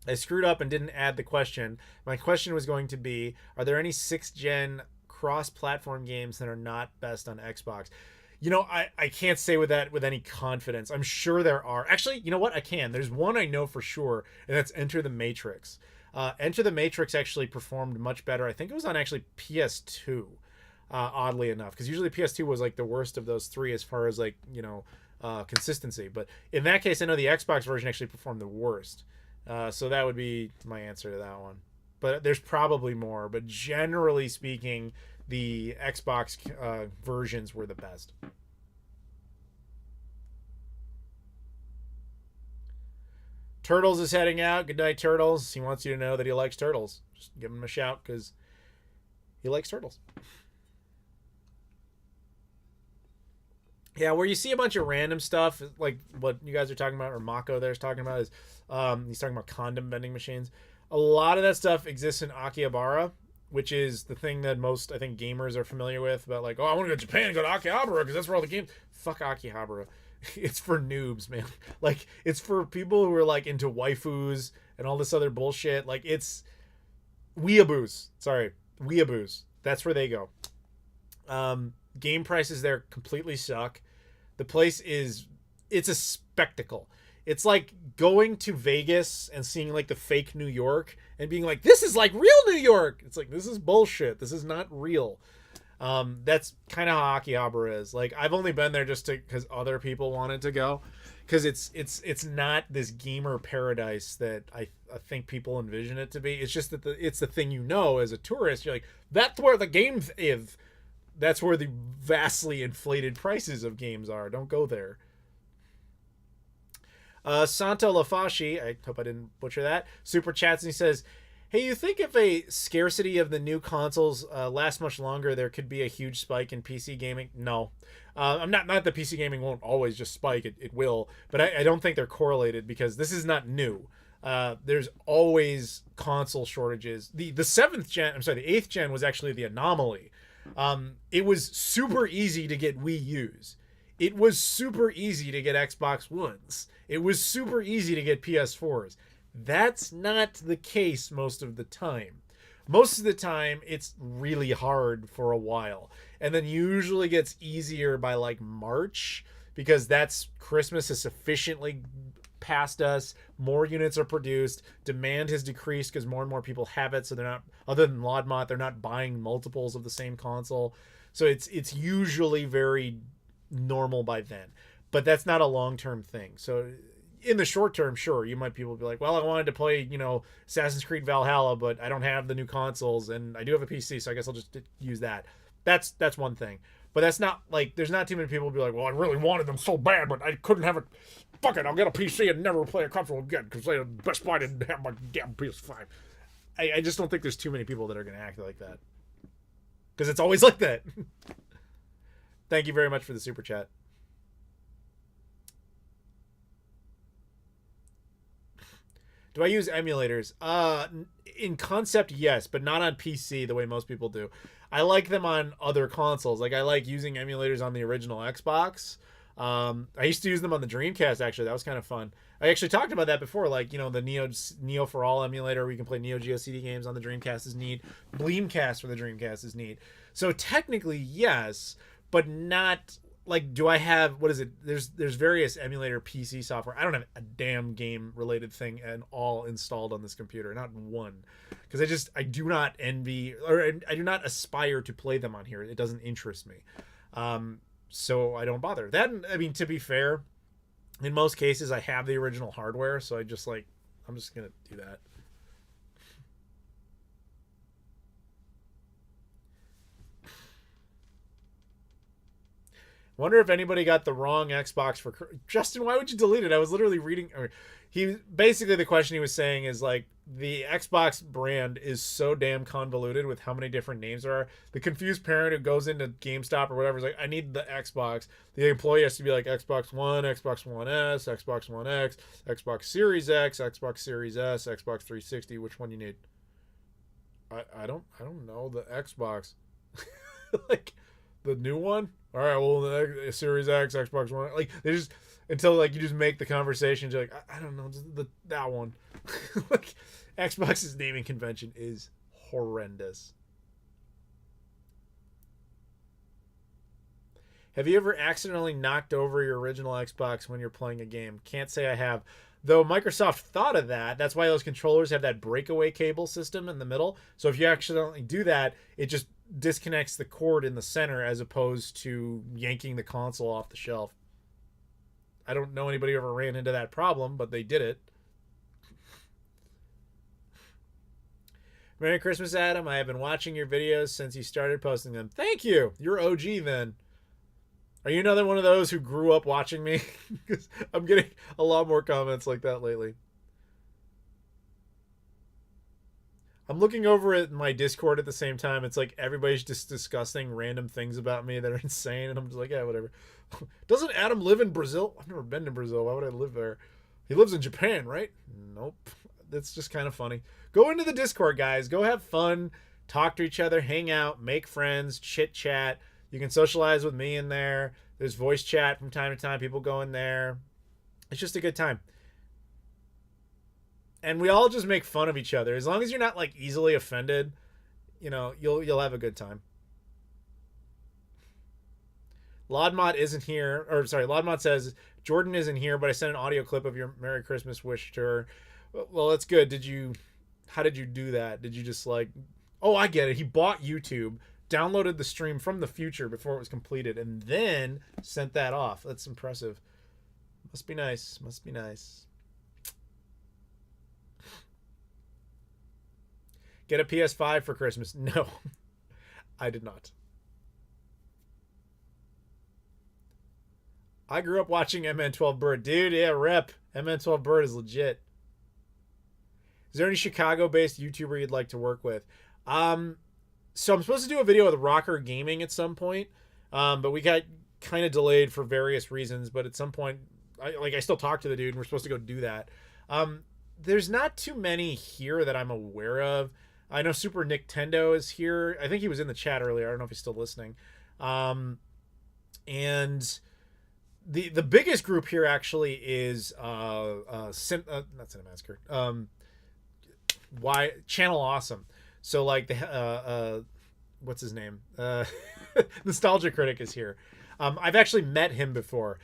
I screwed up and didn't add the question. My question was going to be, are there any 6th gen cross-platform games that are not best on Xbox? You know, I can't say with any confidence. I'm sure there are. Actually, you know what? I can. There's one I know for sure, and that's Enter the Matrix. Enter the Matrix actually performed much better. I think it was on actually PS2, oddly enough, because usually PS2 was like the worst of those 3 as far as like, you know, consistency. But in that case, I know the Xbox version actually performed the worst. So that would be my answer to that one. But there's probably more. But generally speaking, the Xbox versions were the best. Turtles is heading out. Good night, Turtles. He wants you to know that he likes turtles. Just give him a shout because he likes turtles. Yeah, where you see a bunch of random stuff, like what you guys are talking about, or Mako there's talking about, is he's talking about condom vending machines. A lot of that stuff exists in Akihabara, which is the thing that most, I think, gamers are familiar with, about like, oh, I want to go to Japan and go to Akihabara because that's where all the games... Fuck Akihabara. It's for noobs, man. Like, it's for people who are, like, into waifus and all this other bullshit. Like, it's... Weeaboos. Sorry. Weeaboos. That's where they go. Game prices there completely suck. The place is... It's a spectacle. It's like going to Vegas and seeing, like, the fake New York and being like, this is like real New York. It's like, this is bullshit. This is not real. That's kind of how Akihabara is. Like, I've only been there just because other people wanted to go, because it's not this gamer paradise that I think people envision it to be. It's just that it's the thing, you know, as a tourist, you're like, that's where the games is. That's where the vastly inflated prices of games are. Don't go there. Santo Lafashi, I hope I didn't butcher that, super chats and he says, hey, you think if a scarcity of the new consoles lasts much longer, there could be a huge spike in PC gaming? No. I'm not that PC gaming won't always just spike. It will. But I don't think they're correlated, because this is not new. There's always console shortages. The 8th gen was actually the anomaly. It was super easy to get Wii U's. It was super easy to get Xbox Ones. It was super easy to get PS4s. That's not the case most of the time. Most of the time, it's really hard for a while. And then usually gets easier by like March, because that's Christmas is sufficiently past us. More units are produced. Demand has decreased because more and more people have it. So they're not, other than Lodmot, they're not buying multiples of the same console. So it's usually very normal by then. But that's not a long-term thing. So in the short term, sure, you might people be like, well, I wanted to play, Assassin's Creed Valhalla, but I don't have the new consoles and I do have a PC, so I guess I'll just use that. That's one thing. But that's not like, there's not too many people who be like, well, I really wanted them so bad, but I couldn't have it. Fuck it, I'll get a PC and never play a console again because Best Buy didn't have my damn PS5. I just don't think there's too many people that are going to act like that. Because it's always like that. Thank you very much for the super chat. Do I use emulators? In concept, yes, but not on PC the way most people do. I like them on other consoles. Like, I like using emulators on the original Xbox. I used to use them on the Dreamcast, actually. That was kind of fun. I actually talked about that before. Like, the Neo for All emulator, where you can play Neo Geo CD games on the Dreamcast is neat. Bleemcast for the Dreamcast is neat. So technically, yes, but not... Like, do I have, what is it? There's various emulator PC software. I don't have a damn game related thing at all installed on this computer. Not one. Because I do not envy, or I do not aspire to play them on here. It doesn't interest me. So I don't bother. To be fair, in most cases I have the original hardware. So I'm just going to do that. Wonder if anybody got the wrong Xbox for... Justin, why would you delete it? I was literally reading... Basically, the question he was saying is, like, the Xbox brand is so damn convoluted with how many different names there are. The confused parent who goes into GameStop or whatever is like, I need the Xbox. The employee has to be like Xbox One, Xbox One S, Xbox One X, Xbox Series X, Xbox Series S, Xbox 360. Which one do you need? I don't know. The Xbox. Like, the new one? All right, well, the Series X, Xbox One, like, they just, until, like, you just make the conversations, you're like, I don't know, that one. Like, Xbox's naming convention is horrendous. Have you ever accidentally knocked over your original Xbox when you're playing a game? Can't say I have. Though Microsoft thought of that. That's why those controllers have that breakaway cable system in the middle. So if you accidentally do that, it just disconnects the cord in the center as opposed to yanking the console off the shelf. I don't know anybody who ever ran into that problem, but they did it. Merry Christmas, Adam. I have been watching your videos since you started posting them. Thank you. You're OG then. Are you another one of those who grew up watching me? Because I'm getting a lot more comments like that lately. I'm looking over at my Discord at the same time. It's like everybody's just discussing random things about me that are insane, and I'm just like, yeah, whatever. Doesn't Adam live in Brazil? I've never been to Brazil. Why would I live there? He lives in Japan, right? Nope. That's just kind of funny. Go into the Discord, guys. Go have fun. Talk to each other. Hang out. Make friends. Chit chat. You can socialize with me in there. There's voice chat from time to time. People go in there. It's just a good time. And we all just make fun of each other. As long as you're not like easily offended, you know, you'll have a good time. Lodmod isn't here, or sorry, Lodmod says Jordan isn't here, but I sent an audio clip of your Merry Christmas wish to her. Well, that's good. How did you do that? Did you just like, oh, I get it. He bought YouTube, downloaded the stream from the future before it was completed, and then sent that off. That's impressive. Must be nice. Must be nice. Get a PS5 for Christmas. No, I did not. I grew up watching MN12 Bird. Dude, yeah, rep. MN12 Bird is legit. Is there any Chicago-based YouTuber you'd like to work with? So I'm supposed to do a video with Rocker Gaming at some point, but we got kind of delayed for various reasons. But at some point, I still talk to the dude, and we're supposed to go do that. There's not too many here that I'm aware of. I know Super Nintendo is here. I think he was in the chat earlier. I don't know if he's still listening. And the biggest group here actually is not Cinemassacre. Channel Awesome. So like the what's his name? Nostalgia Critic is here. I've actually met him before.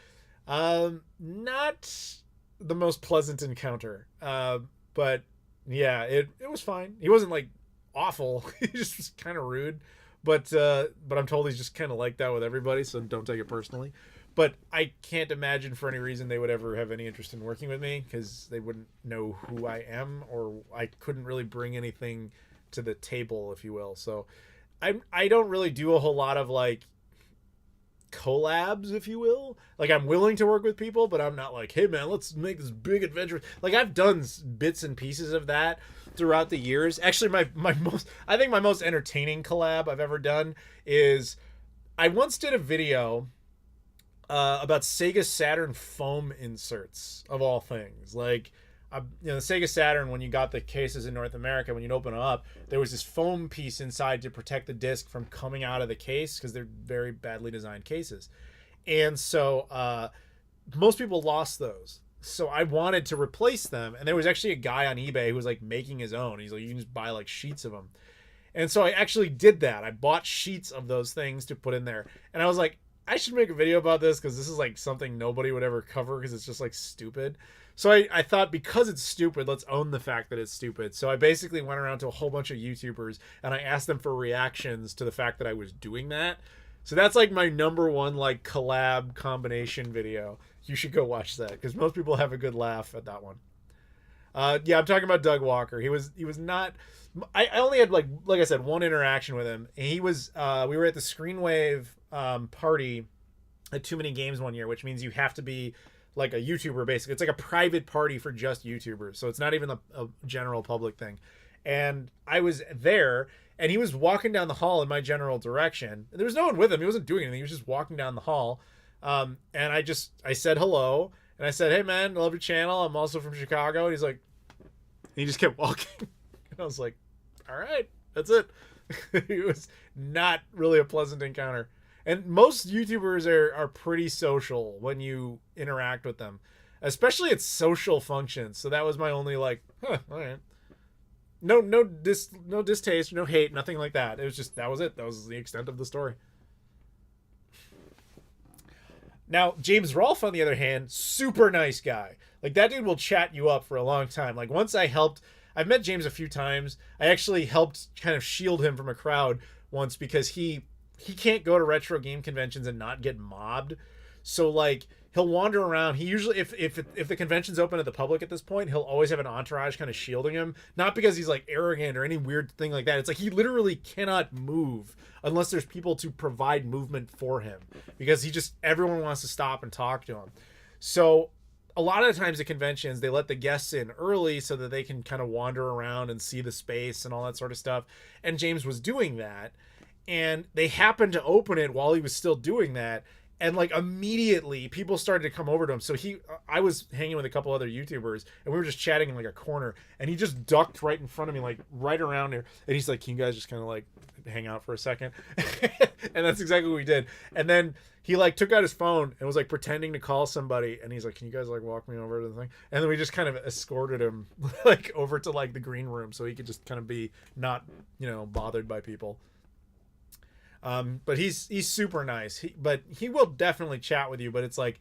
Not the most pleasant encounter. But yeah, it was fine. He wasn't like awful. He just was kind of rude. But I'm told he's just kind of like that with everybody, so don't take it personally. But I can't imagine for any reason they would ever have any interest in working with me, because they wouldn't know who I am, or I couldn't really bring anything to the table, if you will. So I don't really do a whole lot of like collabs, if you will. Like, I'm willing to work with people, but I'm not like, hey man, let's make this big adventure. Like, I've done bits and pieces of that throughout the years. Actually, my most entertaining collab I've ever done is I once did a video about Sega Saturn foam inserts, of all things. Like, the Sega Saturn, when you got the cases in North America, when you'd open them up, there was this foam piece inside to protect the disc from coming out of the case, because they're very badly designed cases. And so most people lost those. So I wanted to replace them, and there was actually a guy on eBay who was like making his own. He's like, you can just buy like sheets of them. And so I actually did that. I bought sheets of those things to put in there. And I was like, I should make a video about this, because this is like something nobody would ever cover, because it's just like stupid. So I thought, because it's stupid, let's own the fact that it's stupid. So I basically went around to a whole bunch of YouTubers and I asked them for reactions to the fact that I was doing that. So that's like my number one like collab combination video. You should go watch that, because most people have a good laugh at that one. Yeah, I'm talking about Doug Walker. He was not. I only had like I said, one interaction with him. He was we were at the Screenwave party at Too Many Games one year, which means you have to be like a YouTuber, basically. It's like a private party for just YouTubers, so it's not even a general public thing. And I was there, and he was walking down the hall in my general direction. There was no one with him. He wasn't doing anything. He was just walking down the hall. And I said hello, and I said, hey man, I love your channel. I'm also from Chicago. And he's like, he just kept walking. And I was like, all right, that's it. It was not really a pleasant encounter. And most YouTubers are pretty social when you interact with them, especially at social functions. So that was my only like, all right. No distaste, no hate, nothing like that. It was just, that was it. That was the extent of the story. Now, James Rolfe, on the other hand, super nice guy. Like, that dude will chat you up for a long time. Like, once I've met James a few times. I actually helped kind of shield him from a crowd once, because he can't go to retro game conventions and not get mobbed. So like, he'll wander around. He usually, if the convention's open to the public at this point, he'll always have an entourage kind of shielding him. Not because he's like arrogant or any weird thing like that. It's like he literally cannot move unless there's people to provide movement for him, because everyone wants to stop and talk to him. So a lot of the times at conventions, they let the guests in early so that they can kind of wander around and see the space and all that sort of stuff. And James was doing that. And they happened to open it while he was still doing that. And like immediately people started to come over to him. So I was hanging with a couple other YouTubers and we were just chatting in like a corner and he just ducked right in front of me, like right around there. And he's like, can you guys just kind of like hang out for a second? And that's exactly what we did. And then he like took out his phone and was like pretending to call somebody. And he's like, can you guys like walk me over to the thing? And then we just kind of escorted him like over to like the green room so he could just kind of be not, bothered by people. But he's super nice. But he will definitely chat with you. But it's like,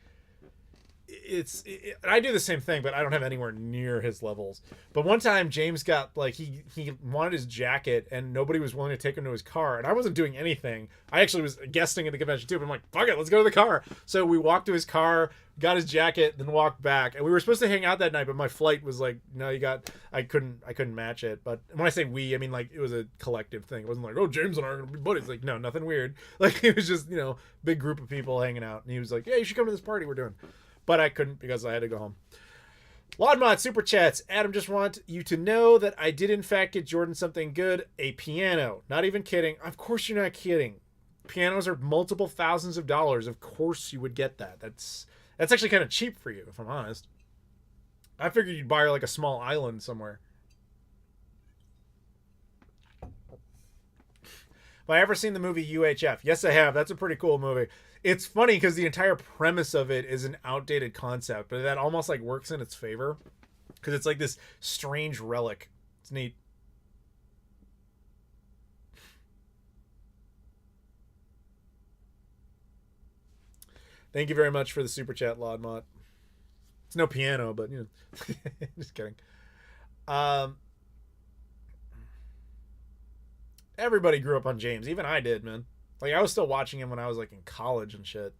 I do the same thing, but I don't have anywhere near his levels. But one time James got like he wanted his jacket and nobody was willing to take him to his car, and I wasn't doing anything. I actually was guesting at the convention too. But I'm like, fuck it, let's go to the car. So we walked to his car, got his jacket, then walked back. And we were supposed to hang out that night, but my flight was like, no, I couldn't match it. But when I say we, I mean like it was a collective thing. It wasn't like, oh, James and I are gonna be buddies. Like, no, nothing weird. Like it was just, big group of people hanging out. And he was like, yeah, you should come to this party we're doing. But I couldn't because I had to go home. Laudmod Super Chats. Adam, just want you to know that I did in fact get Jordan something good. A piano. Not even kidding. Of course you're not kidding. Pianos are multiple thousands of dollars. Of course you would get that. That's actually kind of cheap for you, if I'm honest. I figured you'd buy her like a small island somewhere. Have I ever seen the movie UHF? Yes, I have. That's a pretty cool movie. It's funny because the entire premise of it is an outdated concept, but that almost like works in its favor because it's like this strange relic. It's neat. Thank you very much for the super chat, Laudmont. It's no piano, but just kidding. Everybody grew up on James. Even I did, man. Like, I was still watching him when I was, like, in college and shit.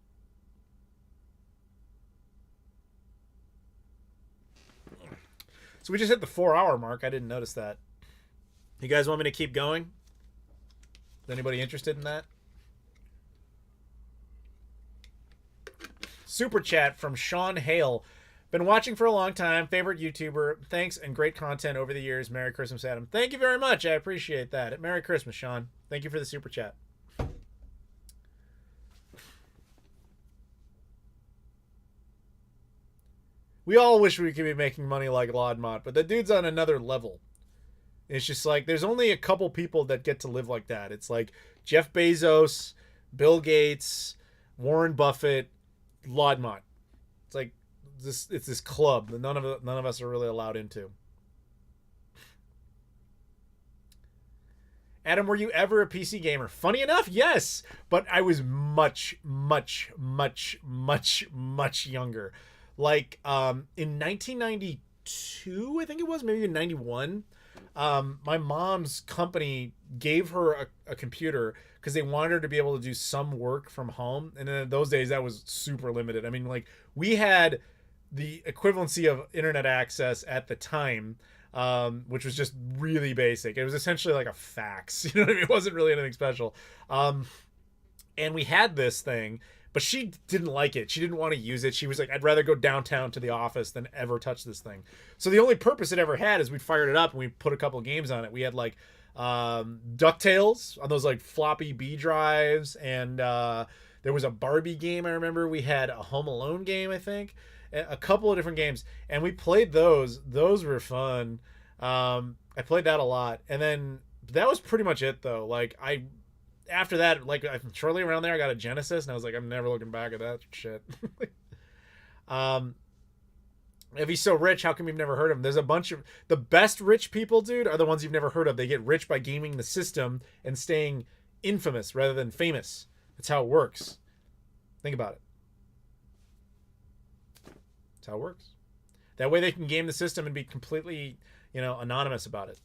So we just hit the 4-hour mark. I didn't notice that. You guys want me to keep going? Is anybody interested in that? Super chat from Sean Hale. Been watching for a long time. Favorite YouTuber. Thanks and great content over the years. Merry Christmas, Adam. Thank you very much. I appreciate that. Merry Christmas, Sean. Thank you for the super chat. We all wish we could be making money like Laudmont, but the dude's on another level. It's just like, there's only a couple people that get to live like that. It's like Jeff Bezos, Bill Gates, Warren Buffett, Laudmont. It's like, it's this club that none of us are really allowed into. Adam, were you ever a PC gamer? Funny enough, yes, but I was much, much, much, much, much younger. Like in 1992, I think it was, maybe in 91, my mom's company gave her a computer because they wanted her to be able to do some work from home. And in those days, that was super limited. I mean, like, we had the equivalency of internet access at the time, which was just really basic. It was essentially like a fax. You know what I mean? It wasn't really anything special. And we had this thing, but she didn't like it. She didn't want to use it. She was like, I'd rather go downtown to the office than ever touch this thing. So the only purpose it ever had is we fired it up and we put a couple of games on it. We had like DuckTales on those like floppy B drives, and there was a Barbie game. I remember we had a Home Alone game, I think, a couple of different games, and we played those. Those were fun. I played that a lot, and then that was pretty much it though. Like after that, like shortly around there, I got a Genesis, and I was like, I'm never looking back at that shit. If he's so rich, how come you've never heard of him? There's a bunch of the best rich people, dude, are the ones you've never heard of. They get rich by gaming the system and staying infamous rather than famous. That's how it works. Think about it. That's how it works. That way they can game the system and be completely, anonymous about it.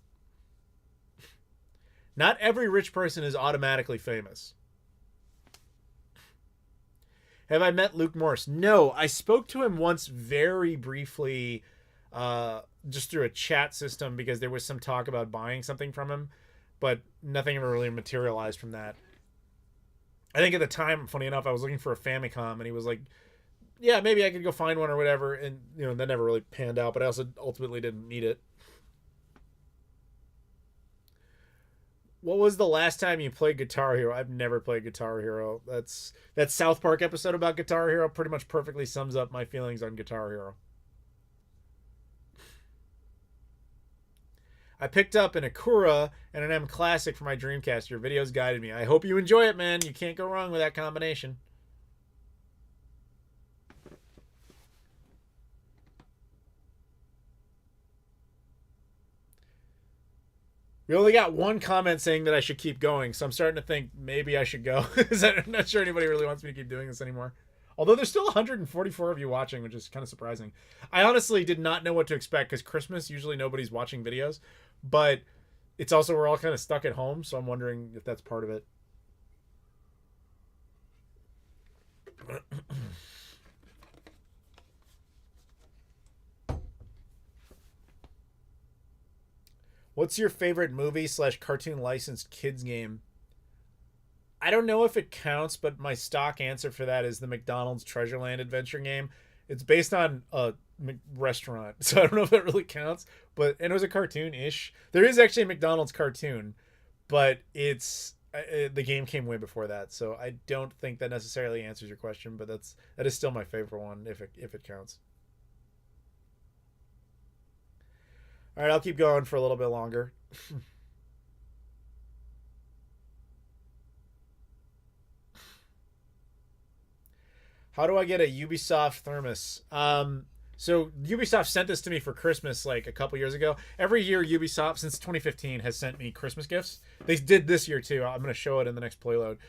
Not every rich person is automatically famous. Have I met Luke Morris? No, I spoke to him once very briefly, just through a chat system because there was some talk about buying something from him, but nothing ever really materialized from that. I think at the time, funny enough, I was looking for a Famicom, and he was like yeah, maybe I could go find one or whatever, and that never really panned out. But I also ultimately didn't need it. What was the last time you played Guitar Hero? I've never played Guitar Hero. That South Park episode about Guitar Hero pretty much perfectly sums up my feelings on Guitar Hero. I picked up an Akura and an M Classic for my Dreamcast. Your videos guided me. I hope you enjoy it, man. You can't go wrong with that combination. We only got one comment saying that I should keep going, so I'm starting to think maybe I should go. I'm not sure anybody really wants me to keep doing this anymore. Although there's still 144 of you watching, which is kind of surprising. I honestly did not know what to expect because Christmas, usually nobody's watching videos. But it's also, we're all kind of stuck at home, so I'm wondering if that's part of it. What's your favorite movie / cartoon licensed kids game? I don't know if it counts, but my stock answer for that is the McDonald's Treasureland adventure game. It's based on a restaurant, so I don't know if that really counts. And it was a cartoon-ish. There is actually a McDonald's cartoon, but the game came way before that, so I don't think that necessarily answers your question. But that is still my favorite one if it counts. All right, I'll keep going for a little bit longer. How do I get a Ubisoft thermos? So Ubisoft sent this to me for Christmas like a couple years ago. Every year Ubisoft since 2015 has sent me Christmas gifts. They did this year too. I'm going to show it in the next playload.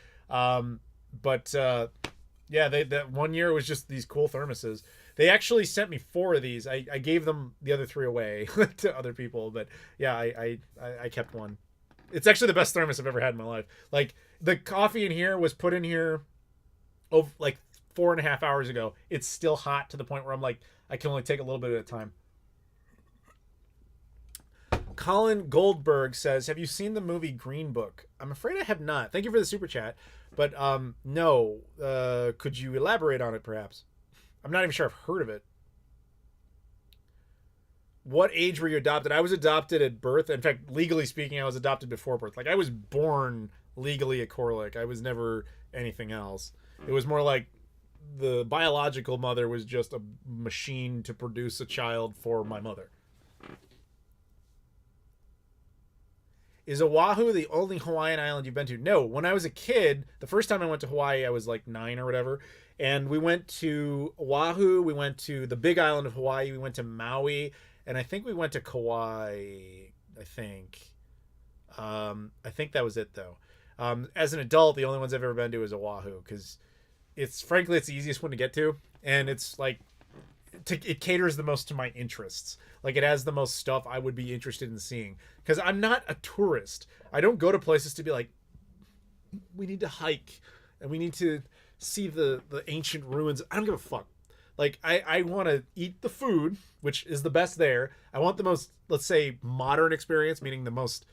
Yeah, that one year it was just these cool thermoses. They actually sent me 4 of these. I gave them the other 3 away to other people, but yeah, I kept one. It's actually the best thermos I've ever had in my life. Like the coffee in here was put in here over like 4.5 hours ago. It's still hot to the point where I'm like, I can only take a little bit at a time. Colin Goldberg says, have you seen the movie Green Book? I'm afraid I have not. Thank you for the super chat. But no. Could you elaborate on it, perhaps? I'm not even sure I've heard of it. What age were you adopted? I was adopted at birth. In fact, legally speaking, I was adopted before birth. Like, I was born legally a Koralik. I was never anything else. It was more like the biological mother was just a machine to produce a child for my mother. Is Oahu the only Hawaiian island you've been to? No. When I was a kid, the first time I went to Hawaii, I was like 9 or whatever. And we went to Oahu. We went to the big island of Hawaii. We went to Maui. And I think we went to Kauai, I think. I think that was it, though. As an adult, the only ones I've ever been to is Oahu. Because frankly, it's the easiest one to get to. And it's like, it caters the most to my interests. Like, it has the most stuff I would be interested in seeing. Because I'm not a tourist. I don't go to places to be like, we need to hike. And we need to see the ancient ruins. I don't give a fuck. Like, I want to eat the food, which is the best there. I want the most, let's say, modern experience, meaning the most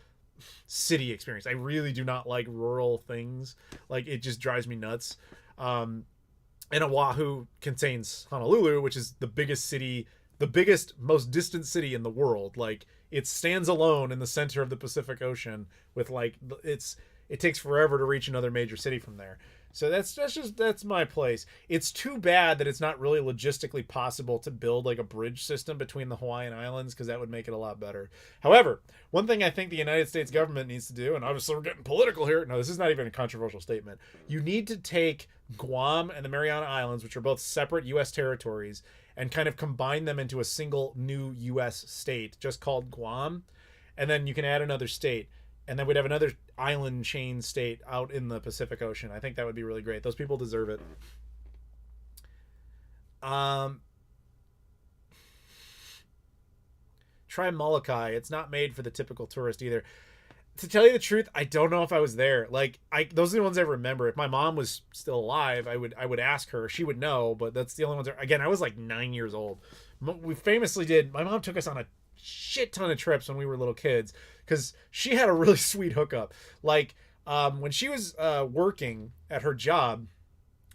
city experience. I really do not like rural things. Like, it just drives me nuts. And Oahu contains Honolulu, which is the biggest city, the biggest, most distant city in the world. Like, it stands alone in the center of the Pacific Ocean with like, it takes forever to reach another major city from there. So that's my place. It's too bad that it's not really logistically possible to build like a bridge system between the Hawaiian Islands, because that would make it a lot better. However, one thing I think the United States government needs to do, and obviously we're getting political here. No, this is not even a controversial statement. You need to take Guam and the Mariana Islands, which are both separate U.S. territories, and kind of combine them into a single new U.S. state just called Guam. And then you can add another state. And then we'd have another island chain state out in the Pacific Ocean. I think that would be really great. Those people deserve it. Try Molokai. It's not made for the typical tourist either. To tell you the truth, I don't know if I was there. Like, those are the ones I remember. If my mom was still alive, I would ask her. She would know, but that's the only ones. Again, I was like 9 years old. We famously did. My mom took us on a shit ton of trips when we were little kids, because she had a really sweet hookup. Like, when she was working at her job,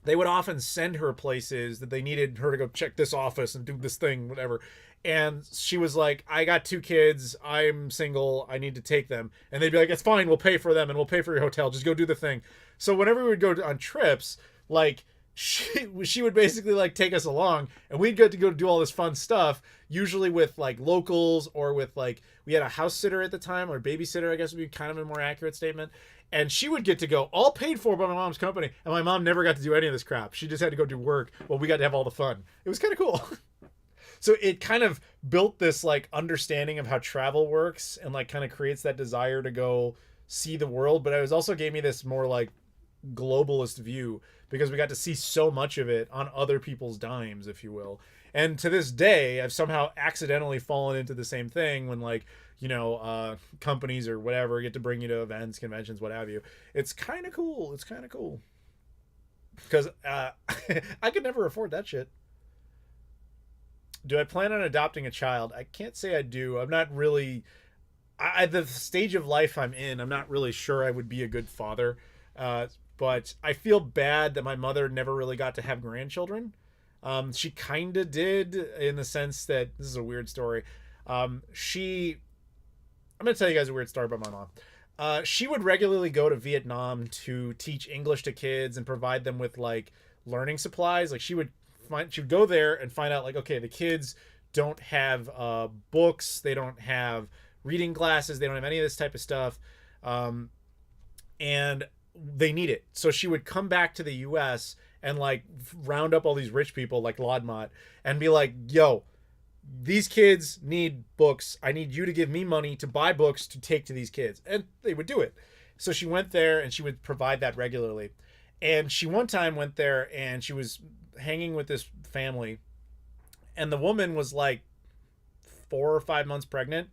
they would often send her places that they needed her to go check this office and do this thing, whatever. And she was like, I got 2 kids. I'm single. I need to take them. And they'd be like, it's fine. We'll pay for them and we'll pay for your hotel. Just go do the thing. So whenever we would go on trips, like she would basically like take us along and we'd get to go do all this fun stuff, usually with like locals or with like, we had a house sitter at the time, or babysitter, I guess would be kind of a more accurate statement. And she would get to go, all paid for by my mom's company. And my mom never got to do any of this crap. She just had to go do work while we got to have all the fun. It was kind of cool. So it kind of built this like understanding of how travel works and like kind of creates that desire to go see the world. But it was also gave me this more like globalist view because we got to see so much of it on other people's dimes, if you will. And to this day, I've somehow accidentally fallen into the same thing when like, you know, companies or whatever get to bring you to events, conventions, what have you. It's kind of cool. It's kind of cool. Because I could never afford that shit. Do I plan on adopting a child? I can't say I do. I'm not really... the stage of life I'm in, I'm not really sure I would be a good father. But I feel bad that my mother never really got to have grandchildren. She kind of did, in the sense that... This is a weird story. I'm going to tell you guys a weird story about my mom. She would regularly go to Vietnam to teach English to kids and provide them with, like, learning supplies. Like, she would go there and find out, like, okay, the kids don't have books, they don't have reading glasses, they don't have any of this type of stuff, and they need it. So she would come back to the US and like round up all these rich people like Lodmott and be like, yo, these kids need books, I need you to give me money to buy books to take to these kids. And they would do it. So she went there and she would provide that regularly. And she one time went there and she was hanging with this family, and the woman was like 4 or 5 months pregnant,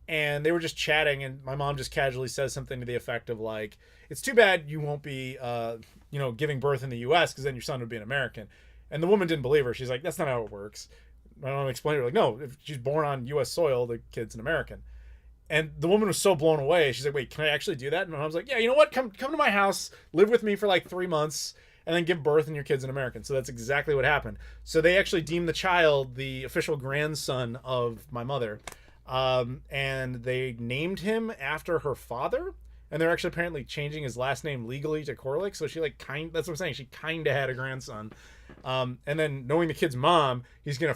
and they were just chatting, and my mom just casually says something to the effect of like, it's too bad you won't be giving birth in the US because then your son would be an American. And the woman didn't believe her. She's like, that's not how it works. My mom explained to her, like, no, if she's born on US soil, the kid's an American. And the woman was so blown away. She's like, wait, can I actually do that? And my mom's like, yeah, you know what? Come to my house, live with me for like 3 months, and then give birth and your kid's an American. So that's exactly what happened. So they actually deemed the child the official grandson of my mother. And they named him after her father. And they're actually apparently changing his last name legally to Koralik. So she that's what I'm saying. She kind of had a grandson. And then knowing the kid's mom, they're going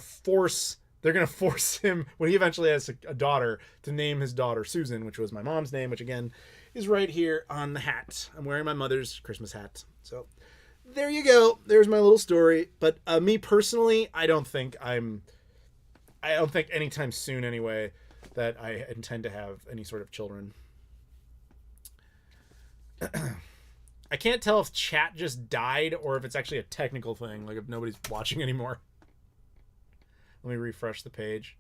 to force him, when he eventually has a daughter, to name his daughter Susan, which was my mom's name, which again is right here on the hat. I'm wearing my mother's Christmas hat. So there you go. There's my little story. But me personally, I don't think anytime soon anyway that I intend to have any sort of children. I can't tell if chat just died or if it's actually a technical thing, like if nobody's watching anymore. Let me refresh the page.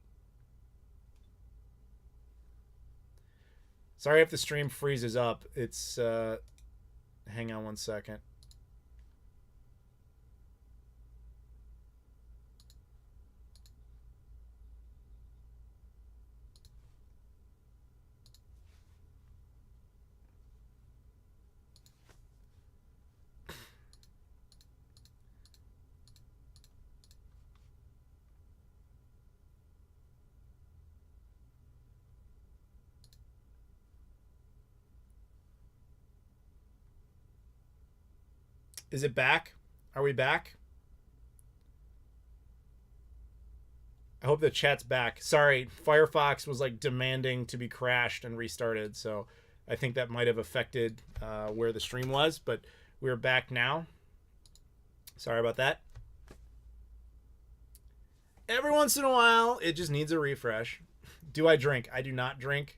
Sorry if the stream freezes up. It's hang on one second. Is it back? Are we back? I hope the chat's back. Sorry, Firefox was like demanding to be crashed and restarted, so I think that might have affected where the stream was, but we're back now. Sorry about that. Every once in a while, it just needs a refresh. Do I drink? I do not drink.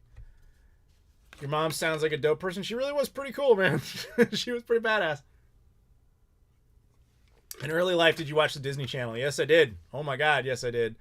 Your mom sounds like a dope person. She really was pretty cool, man. She was pretty badass. In early life, did you watch the Disney Channel? Yes, I did. Oh my God, yes, I did.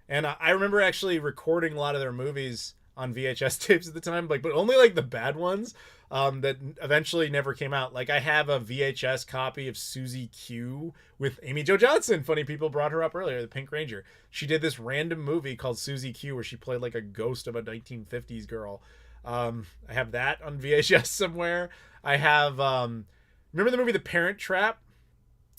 And I remember actually recording a lot of their movies on VHS tapes at the time, but only like the bad ones that eventually never came out. Like I have a VHS copy of Susie Q with Amy Jo Johnson. Funny people brought her up earlier, the Pink Ranger. She did this random movie called Susie Q where she played like a ghost of a 1950s girl. I have that on VHS somewhere. I have, remember the movie The Parent Trap?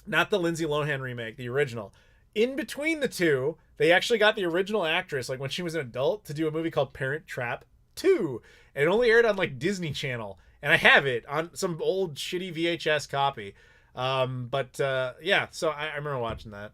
Not the Lindsay Lohan remake, the original. In between the two, they actually got the original actress, like when she was an adult, to do a movie called Parent Trap 2. And it only aired on like Disney Channel. And I have it on some old shitty VHS copy. Yeah, so I remember watching that.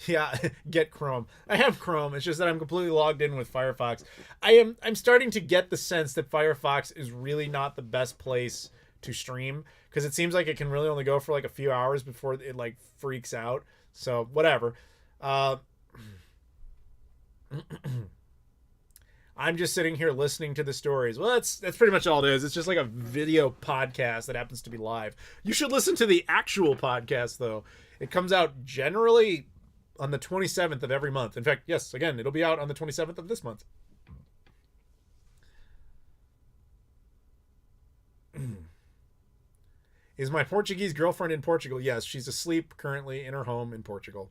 Yeah, get Chrome. I have Chrome. It's just that I'm completely logged in with Firefox. I'm starting to get the sense that Firefox is really not the best place to stream because it seems like it can really only go for like a few hours before it like freaks out. So whatever. I'm just sitting here listening to the stories. Well, that's pretty much all it is. It's just like a video podcast that happens to be live. You should listen to the actual podcast though. It comes out generally on the 27th of every month. In fact, yes, again, it'll be out on the 27th of this month. Is my Portuguese girlfriend in Portugal? Yes, she's asleep currently in her home in Portugal.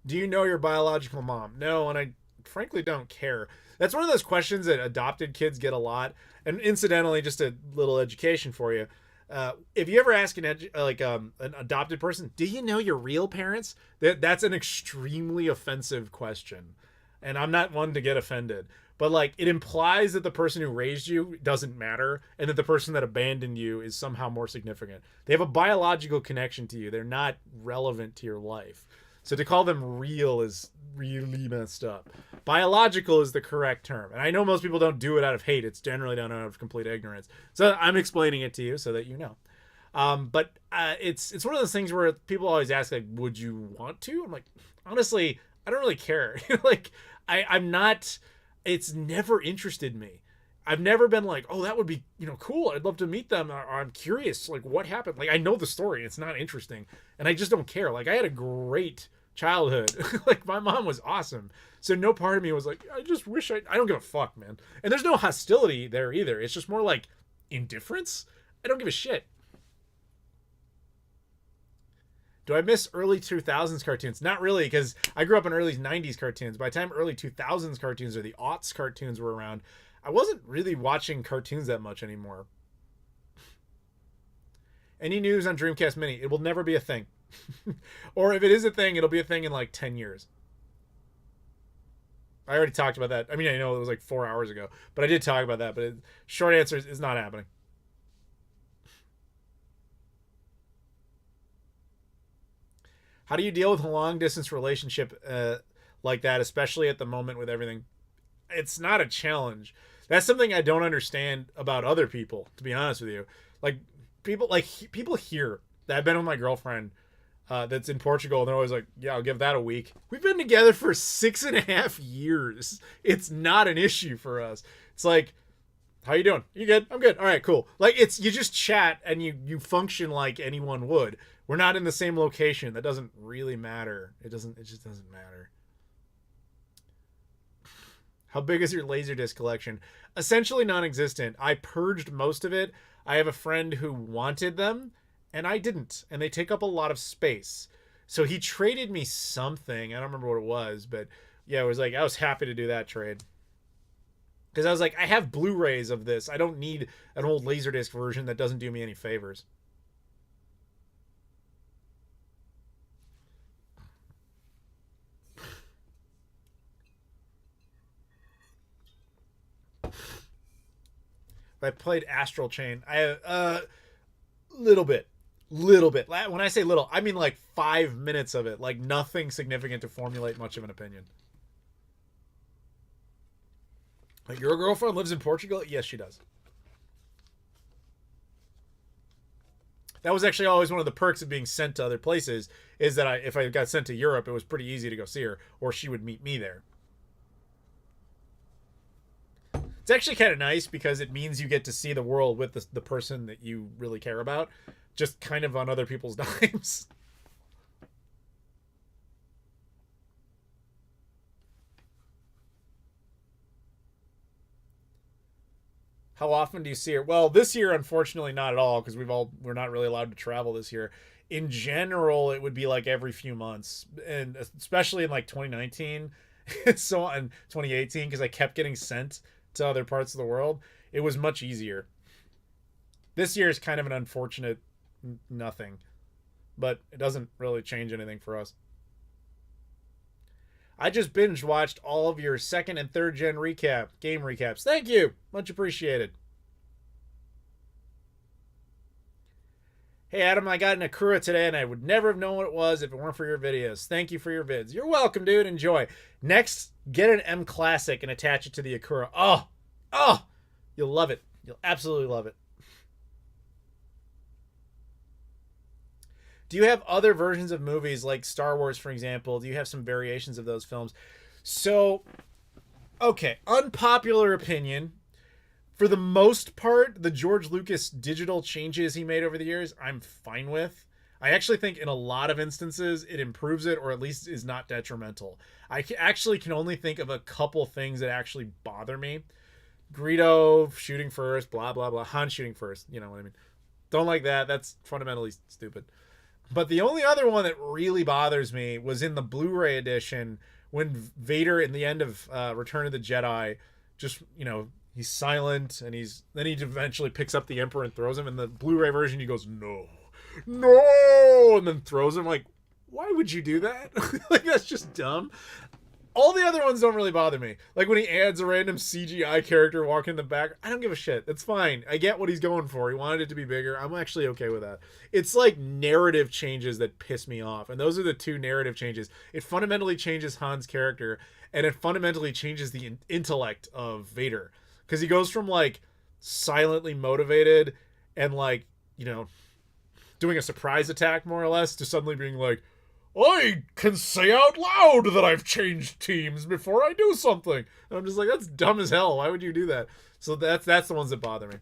Do you know your biological mom? No, and I frankly don't care. That's one of those questions that adopted kids get a lot. And incidentally, just a little education for you. If you ever ask an adopted person, do you know your real parents? That's an extremely offensive question. And I'm not one to get offended. But like it implies that the person who raised you doesn't matter and that the person that abandoned you is somehow more significant. They have a biological connection to you. They're not relevant to your life. So to call them real is really messed up. Biological is the correct term. And I know most people don't do it out of hate. It's generally done out of complete ignorance. So I'm explaining it to you so that you know. It's one of those things where people always ask, like, would you want to? I'm like, honestly, I don't really care. Like, I'm not, it's never interested me. I've never been like, oh, that would be, cool. I'd love to meet them. Or I'm curious, like, what happened? Like, I know the story. It's not interesting. And I just don't care. Like, I had a great childhood. Like, my mom was awesome. So no part of me was like, I just wish I don't give a fuck, man. And there's no hostility there either. It's just more like indifference. I don't give a shit. Do I miss early 2000s cartoons? Not really, because I grew up in early 90s cartoons. By the time early 2000s cartoons or the aughts cartoons were around, I wasn't really watching cartoons that much anymore. Any news on Dreamcast Mini? It will never be a thing. Or if it is a thing, it'll be a thing in like 10 years. I already talked about that. I mean, I know it was like 4 hours ago, but I did talk about that. But short answer is not happening. How do you deal with a long distance relationship like that, especially at the moment with everything? It's not a challenge. That's something I don't understand about other people, to be honest with you. Like people here that I've been with my girlfriend that's in Portugal, and they're always like, yeah, I'll give that a week. We've been together for 6.5 years. It's not an issue for us. It's like, how you doing? You good? I'm good. All right, cool. Like you just chat and you function like anyone would. We're not in the same location. That doesn't really matter. It just doesn't matter. How big is your Laserdisc collection? Essentially non-existent. I purged most of it. I have a friend who wanted them, and I didn't. And they take up a lot of space. So he traded me something. I don't remember what it was, but yeah, it was like, I was happy to do that trade. Because I was like, I have Blu-rays of this. I don't need an old Laserdisc version that doesn't do me any favors. I played Astral Chain. I little bit. When I say little, I mean like 5 minutes of it. Like nothing significant to formulate much of an opinion. Like your girlfriend lives in Portugal? Yes, she does. That was actually always one of the perks of being sent to other places, is that if I got sent to Europe, it was pretty easy to go see her, or she would meet me there. It's actually kind of nice because it means you get to see the world with the person that you really care about, just kind of on other people's dimes. How often do you see her? Well, this year, unfortunately, not at all, because we're not really allowed to travel this year. in general, it would be like every few months, and especially in like 2019, so in 2018, because I kept getting sent to other parts of the world, it was much easier. This year is kind of an unfortunate nothing, but it doesn't really change anything for us. I just binge watched all of your second and third gen game recaps. Thank you. Much appreciated. Hey, Adam, I got an Akura today, and I would never have known what it was if it weren't for your videos. Thank you for your vids. You're welcome, dude. Enjoy. Next, get an M Classic and attach it to the Akura. Oh, you'll love it. You'll absolutely love it. Do you have other versions of movies like Star Wars, for example? Do you have some variations of those films? So, okay, unpopular opinion. For the most part, the George Lucas digital changes he made over the years, I'm fine with. I actually think in a lot of instances, it improves it, or at least is not detrimental. I actually can only think of a couple things that actually bother me. Greedo shooting first, blah, blah, blah. Han shooting first, you know what I mean? Don't like that. That's fundamentally stupid. But the only other one that really bothers me was in the Blu-ray edition when Vader, in the end of Return of the Jedi, just, you know, he's silent, and then he eventually picks up the Emperor and throws him. In the Blu-ray version, he goes, no, and then throws him. Like, why would you do that? Like, that's just dumb. All the other ones don't really bother me. Like when he adds a random CGI character walking in the back, I don't give a shit. It's fine. I get what he's going for. He wanted it to be bigger. I'm actually okay with that. It's like narrative changes that piss me off. And those are the two narrative changes. It fundamentally changes Han's character, and it fundamentally changes the intellect of Vader. Because he goes from like silently motivated and like, you know, doing a surprise attack more or less to suddenly being like, I can say out loud that I've changed teams before I do something. And I'm just like, that's dumb as hell. Why would you do that? So that's the ones that bother me.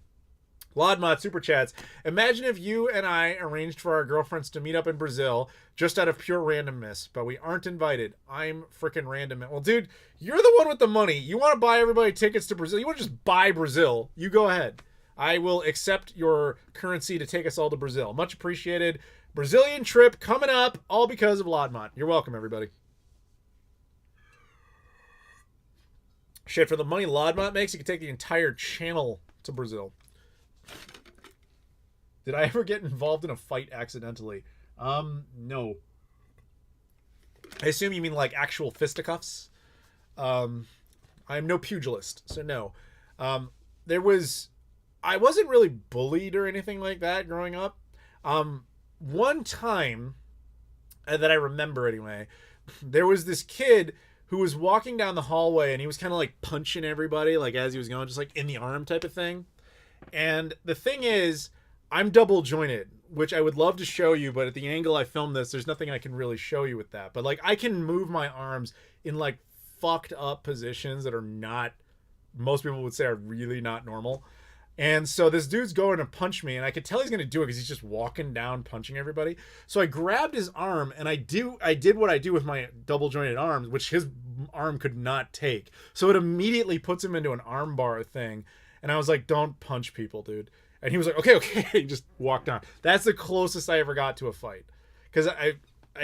Lodmod Super Chats. Imagine if you and I arranged for our girlfriends to meet up in Brazil just out of pure randomness, but we aren't invited. I'm freaking random. Well, dude, you're the one with the money. You want to buy everybody tickets to Brazil? You want to just buy Brazil? You go ahead. I will accept your currency to take us all to Brazil. Much appreciated. Brazilian trip coming up, all because of Lodmont. You're welcome, everybody. Shit, for the money Lodmont makes, you can take the entire channel to Brazil. Did I ever get involved in a fight accidentally? No. I assume you mean like actual fisticuffs. I'm no pugilist, so no. I wasn't really bullied or anything like that growing up. One time that I remember anyway, there was this kid who was walking down the hallway, and he was kind of like punching everybody like as he was going, just like in the arm type of thing. And the thing is, I'm double jointed, which I would love to show you, but at the angle I filmed this, there's nothing I can really show you with that. But like, I can move my arms in like fucked up positions that are not, most people would say are really not normal. And so this dude's going to punch me, and I could tell he's going to do it because he's just walking down punching everybody. So I grabbed his arm, and I did what I do with my double jointed arms, which his arm could not take. So it immediately puts him into an arm bar thing. And I was like, don't punch people, dude. And he was like, okay. He just walked on. That's the closest I ever got to a fight. Because I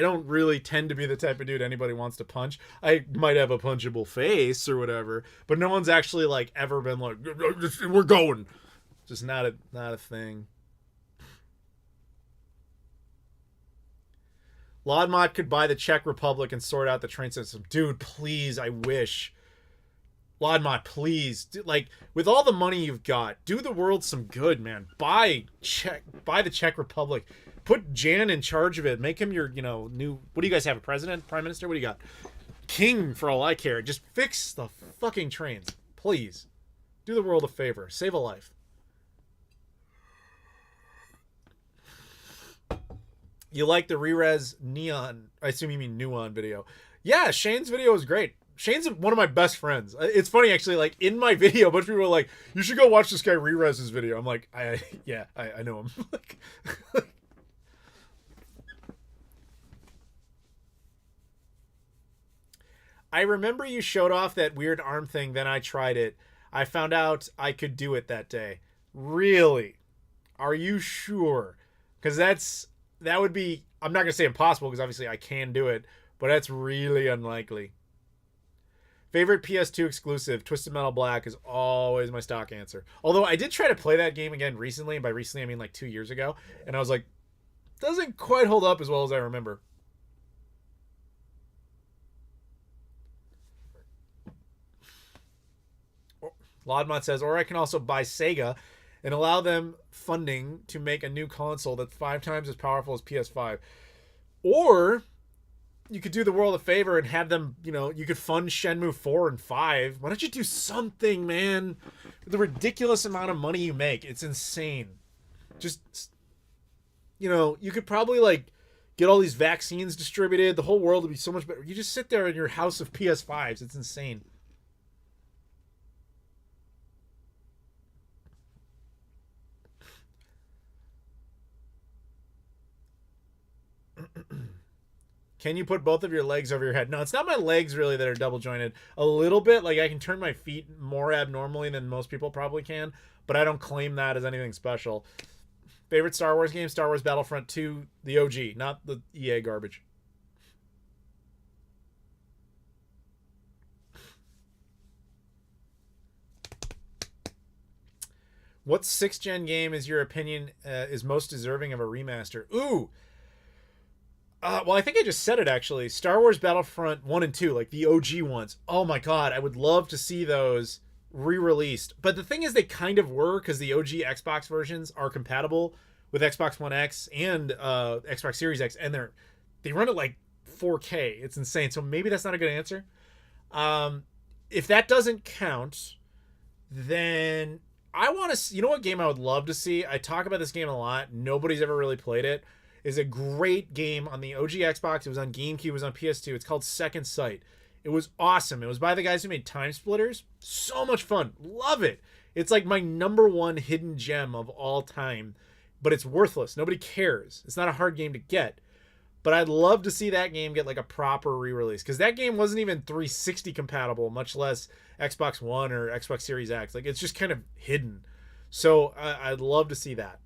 don't really tend to be the type of dude anybody wants to punch. I might have a punchable face or whatever, but no one's actually like ever been like, we're going. Just not a thing. Lodmot could buy the Czech Republic and sort out the train system. Dude, please, I wish. Lodmot, please. Like, with all the money you've got, do the world some good, man. Buy the Czech Republic. Put Jan in charge of it. Make him your, new... What do you guys have, a president? Prime Minister? What do you got? King, for all I care. Just fix the fucking trains. Please. Do the world a favor. Save a life. You like the re-res Neon, I assume you mean Nuon video. Yeah, Shane's video is great. Shane's one of my best friends. It's funny, actually, like, in my video, a bunch of people were like, you should go watch this guy re-res his video. I'm like, I know him. I remember you showed off that weird arm thing, then I tried it. I found out I could do it that day. Really? Are you sure? Because that would be, I'm not going to say impossible because obviously I can do it, but that's really unlikely. Favorite PS2 exclusive, Twisted Metal Black is always my stock answer. Although I did try to play that game again recently, and by recently I mean like 2 years ago, and I was like, doesn't quite hold up as well as I remember. Lodmont says, or I can also buy Sega and allow them funding to make a new console that's 5 times as powerful as PS5. Or you could do the world a favor and have them, you could fund Shenmue 4 and 5. Why don't you do something, man? The ridiculous amount of money you make, it's insane. Just, you could probably, like, get all these vaccines distributed. The whole world would be so much better. You just sit there in your house of PS5s. It's insane. Can you put both of your legs over your head? No, it's not my legs really that are double jointed. A little bit, like I can turn my feet more abnormally than most people probably can, but I don't claim that as anything special. Favorite Star Wars game? Star Wars Battlefront 2, the OG, not the EA garbage. What 6th gen game is your opinion is most deserving of a remaster? Ooh! Well, I think I just said it, actually. Star Wars Battlefront 1 and 2, like the OG ones. Oh my god, I would love to see those re-released. But the thing is, they kind of were, because the OG Xbox versions are compatible with Xbox One X and Xbox Series X, and they run at like 4K. It's insane. So maybe that's not a good answer. If that doesn't count, then I want to see, you know what game I would love to see? I talk about this game a lot. Nobody's ever really played it. Is a great game on the OG Xbox. It was on GameCube. It was on PS2. It's called Second Sight. It was awesome. It was by the guys who made Time Splitters. So much fun. Love it. It's like my #1 hidden gem of all time, but it's worthless. Nobody cares. It's not a hard game to get, but I'd love to see that game get like a proper re-release, because that game wasn't even 360 compatible, much less Xbox One or Xbox Series X. Like, it's just kind of hidden. So I'd love to see that.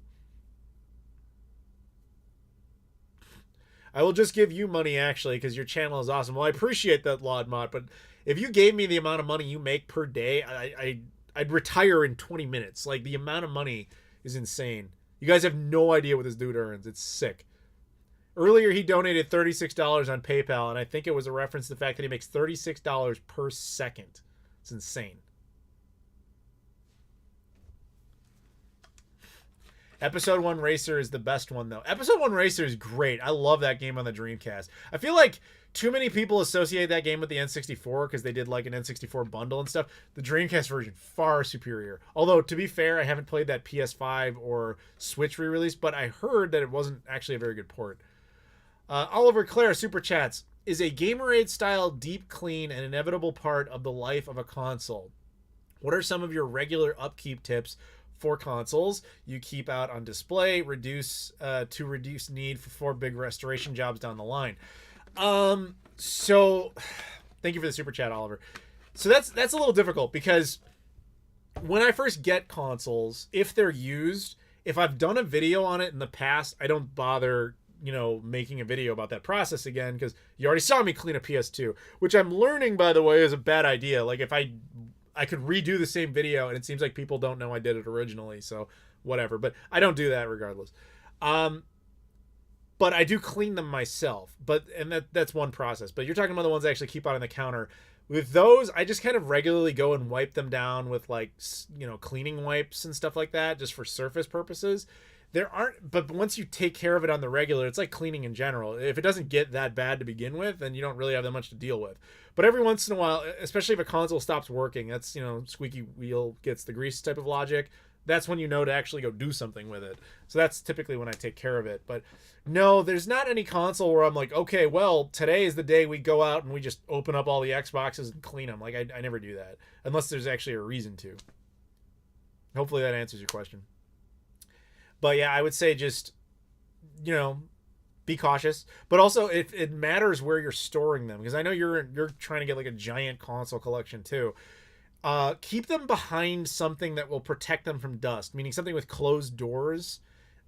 I will just give you money, actually, because your channel is awesome. Well, I appreciate that, Lodmont, but if you gave me the amount of money you make per day, I'd retire in 20 minutes. Like, the amount of money is insane. You guys have no idea what this dude earns. It's sick. Earlier, he donated $36 on PayPal, and I think it was a reference to the fact that he makes $36 per second. It's insane. Episode 1 Racer is the best one, though. Episode 1 Racer is great. I love that game on the Dreamcast. I feel like too many people associate that game with the N64 because they did like an N64 bundle and stuff. The Dreamcast version, far superior. Although, to be fair, I haven't played that PS5 or Switch re-release, but I heard that it wasn't actually a very good port. Oliver Clare, Super Chats. Is a Gamerade-style deep clean an inevitable part of the life of a console? What are some of your regular upkeep tips for consoles you keep out on display, reduce need for big restoration jobs down the line? So thank you for the super chat, Oliver. So that's a little difficult, because when I first get consoles, if they're used, if I've done a video on it in the past, I don't bother making a video about that process again, because you already saw me clean a PS2, which I'm learning, by the way, is a bad idea. Like, if I could redo the same video, and it seems like people don't know I did it originally, so whatever. But I don't do that regardless. But I do clean them myself. And that's one process. But you're talking about the ones I actually keep out on the counter. With those, I just kind of regularly go and wipe them down with, like, cleaning wipes and stuff like that, just for surface purposes. But once you take care of it on the regular, it's like cleaning in general. If it doesn't get that bad to begin with, then you don't really have that much to deal with. But every once in a while, especially if a console stops working, that's, squeaky wheel gets the grease type of logic. That's when you know to actually go do something with it. So that's typically when I take care of it. But no, there's not any console where I'm like, okay, well, today is the day we go out and we just open up all the Xboxes and clean them. Like, I never do that, unless there's actually a reason to. Hopefully that answers your question. But yeah, I would say just, be cautious. But also, it matters where you're storing them, because I know you're trying to get like a giant console collection too. Keep them behind something that will protect them from dust, meaning something with closed doors.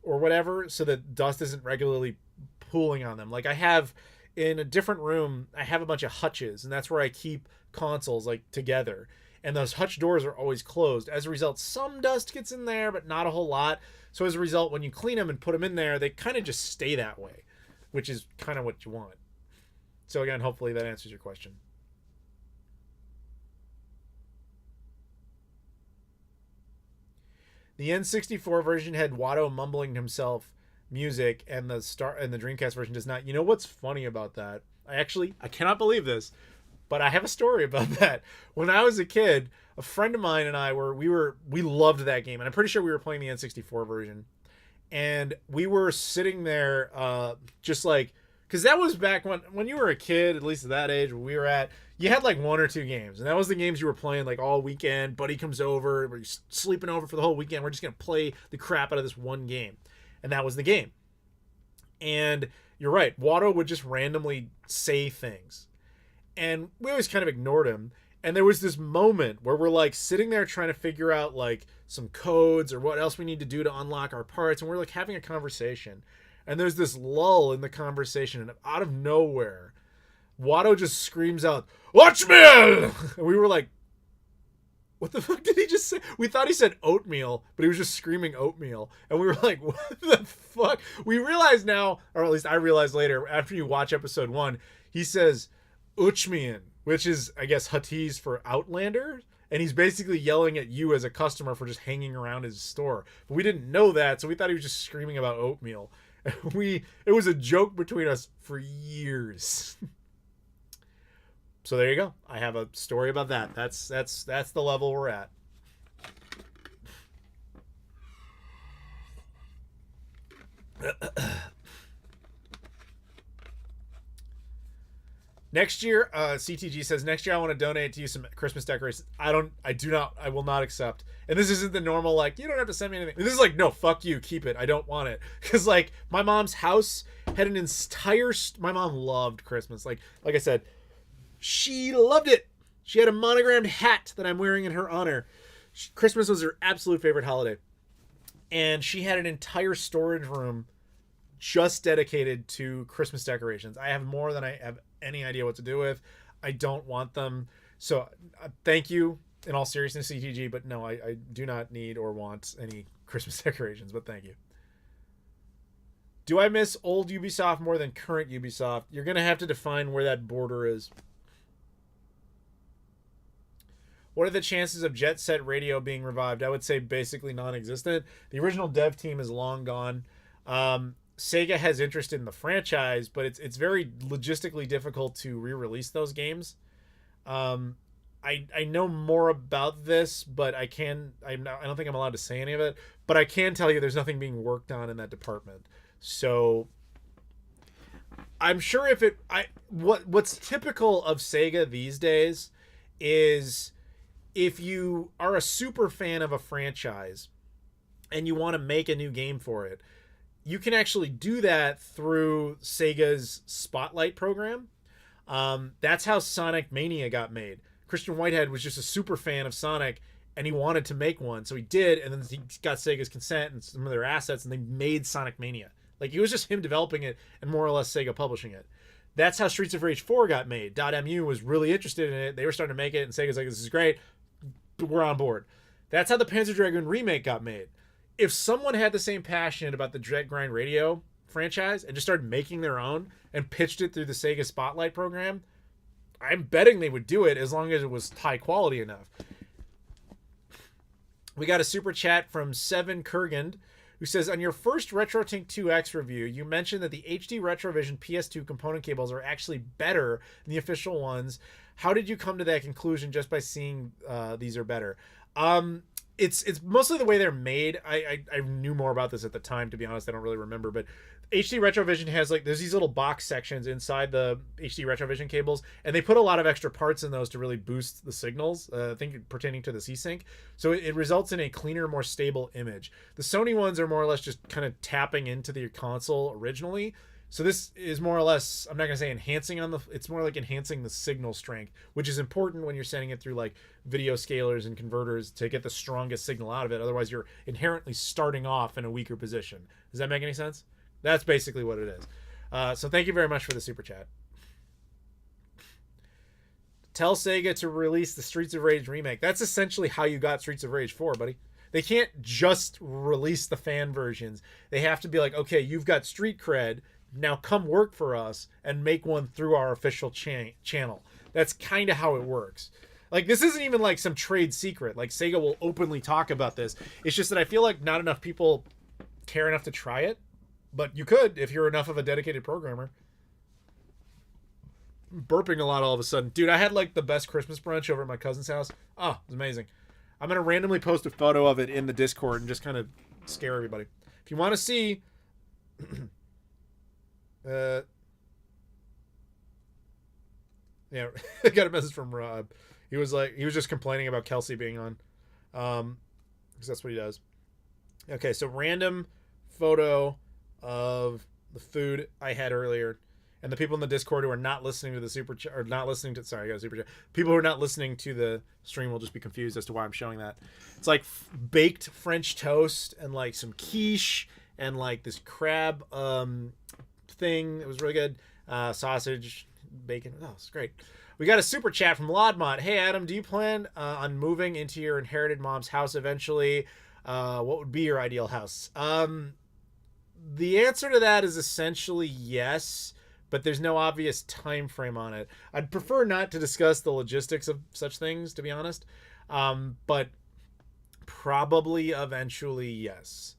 or whatever, so that dust isn't regularly pooling on them. Like I have in a different room, I have a bunch of hutches, and that's where I keep consoles like together. And those hutch doors are always closed. As a result, some dust gets in there, but not a whole lot. So as a result, when you clean them and put them in there, they kind of just stay that way, which is kind of what you want. So again, hopefully that answers your question. The N64 version had Watto mumbling to himself music, and the Dreamcast version does not. You know what's funny about that? I cannot believe this, but I have a story about that. When I was a kid, a friend of mine and I we loved that game, and I'm pretty sure we were playing the N64 version, and we were sitting there just like, because that was back when you were a kid, at least at that age where we were at, you had like one or two games, and that was the games you were playing like all weekend. Buddy comes over, we're sleeping over for the whole weekend, we're just gonna play the crap out of this one game, and that was the game. And you're right, Watto would just randomly say things, and we always kind of ignored him. And there was this moment where we're like sitting there trying to figure out like some codes or what else we need to do to unlock our parts, and we're like having a conversation, and there's this lull in the conversation, and out of nowhere Watto just screams out, "Oatmeal!" And we were like, what the fuck did he just say? We thought he said oatmeal, but he was just screaming oatmeal. And we were like, what the fuck? We realized now, or at least I realized later, after you watch episode 1, he says Uchmian, which is, I guess, Huttese for Outlander. And he's basically yelling at you as a customer for just hanging around his store. But we didn't know that, so we thought he was just screaming about oatmeal. It was a joke between us for years. So there you go. I have a story about that. That's the level we're at. Next year, CTG says, next year I want to donate to you some Christmas decorations. I will not accept. And this isn't the normal, like, you don't have to send me anything. This is like, no, fuck you, keep it. I don't want it. Because, like, my mom's house had an entire, my mom loved Christmas. Like I said, she loved it. She had a monogrammed hat that I'm wearing in her honor. Christmas was her absolute favorite holiday. And she had an entire storage room just dedicated to Christmas decorations. I have more than I have any idea what to do with. I don't want them. So thank you in all seriousness, CTG, but no, I do not need or want any Christmas decorations, but thank you. Do I miss old Ubisoft more than current Ubisoft? You're going to have to define where that border is. What are the chances of Jet Set Radio being revived? I would say basically non-existent. The original dev team is long gone. Sega has interest in the franchise, but it's very logistically difficult to re-release those games. I know more about this, but I don't think I'm allowed to say any of it. But I can tell you there's nothing being worked on in that department. So I'm sure what's typical of Sega these days is, if you are a super fan of a franchise and you want to make a new game for it, you can actually do that through Sega's Spotlight program. That's how Sonic Mania got made. Christian Whitehead was just a super fan of Sonic, and he wanted to make one, so he did, and then he got Sega's consent and some of their assets, and they made Sonic Mania. Like, it was just him developing it and more or less Sega publishing it. That's how Streets of Rage 4 got made. .mu was really interested in it. They were starting to make it, and Sega's like, this is great. We're on board. That's how the Panzer Dragoon remake got made. If someone had the same passion about the Dread Grind Radio franchise and just started making their own and pitched it through the Sega Spotlight program, I'm betting they would do it as long as it was high quality enough. We got a super chat from Seven Kurgand, who says, on your first RetroTink 2X review, you mentioned that the HD Retrovision PS2 component cables are actually better than the official ones. How did you come to that conclusion just by seeing these are better? It's mostly the way they're made. I knew more about this at the time, to be honest. I don't really remember, but HD Retrovision has, like, there's these little box sections inside the HD Retrovision cables, and they put a lot of extra parts in those to really boost the signals, I think pertaining to the C-Sync. So it results in a cleaner, more stable image. The Sony ones are more or less just kind of tapping into the console originally. So this is more or less, I'm not going to say enhancing on the, it's more like enhancing the signal strength, which is important when you're sending it through like video scalers and converters to get the strongest signal out of it. Otherwise, you're inherently starting off in a weaker position. Does that make any sense? That's basically what it is. So thank you very much for the super chat. Tell Sega to release the Streets of Rage remake. That's essentially how you got Streets of Rage 4, buddy. They can't just release the fan versions. They have to be like, okay, you've got street cred. Now come work for us and make one through our official channel. That's kind of how it works. Like, this isn't even like some trade secret. Like, Sega will openly talk about this. It's just that I feel like not enough people care enough to try it. But you could if you're enough of a dedicated programmer. Burping a lot all of a sudden. Dude, I had like the best Christmas brunch over at my cousin's house. Oh, it was amazing. I'm going to randomly post a photo of it in the Discord and just kind of scare everybody. If you want to see... yeah, I got a message from Rob. He was just complaining about Kelsey being on. Because that's what he does. Okay, so random photo of the food I had earlier. And the people in the Discord who are not listening to the super chat, or not listening to, sorry, I got a super chat. People who are not listening to the stream will just be confused as to why I'm showing that. It's like baked French toast and like some quiche and like this crab thing. It was really good. Sausage, bacon. Oh, it's great. We got a super chat from Lodmont. Hey, Adam, do you plan on moving into your inherited mom's house eventually? What would be your ideal house? The answer to that is essentially yes. But there's no obvious time frame on it. I'd prefer not to discuss the logistics of such things, to be honest. But probably eventually, yes.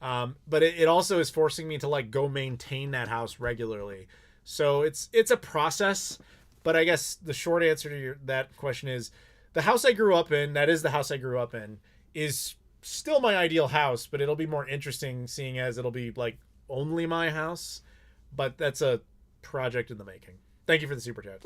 But it also is forcing me to like go maintain that house regularly. So it's a process. But I guess the short answer to that question is the house I grew up in, that is the house I grew up in, is still my ideal house. But it'll be more interesting seeing as it'll be like only my house. But that's a project in the making. Thank you for the super chat.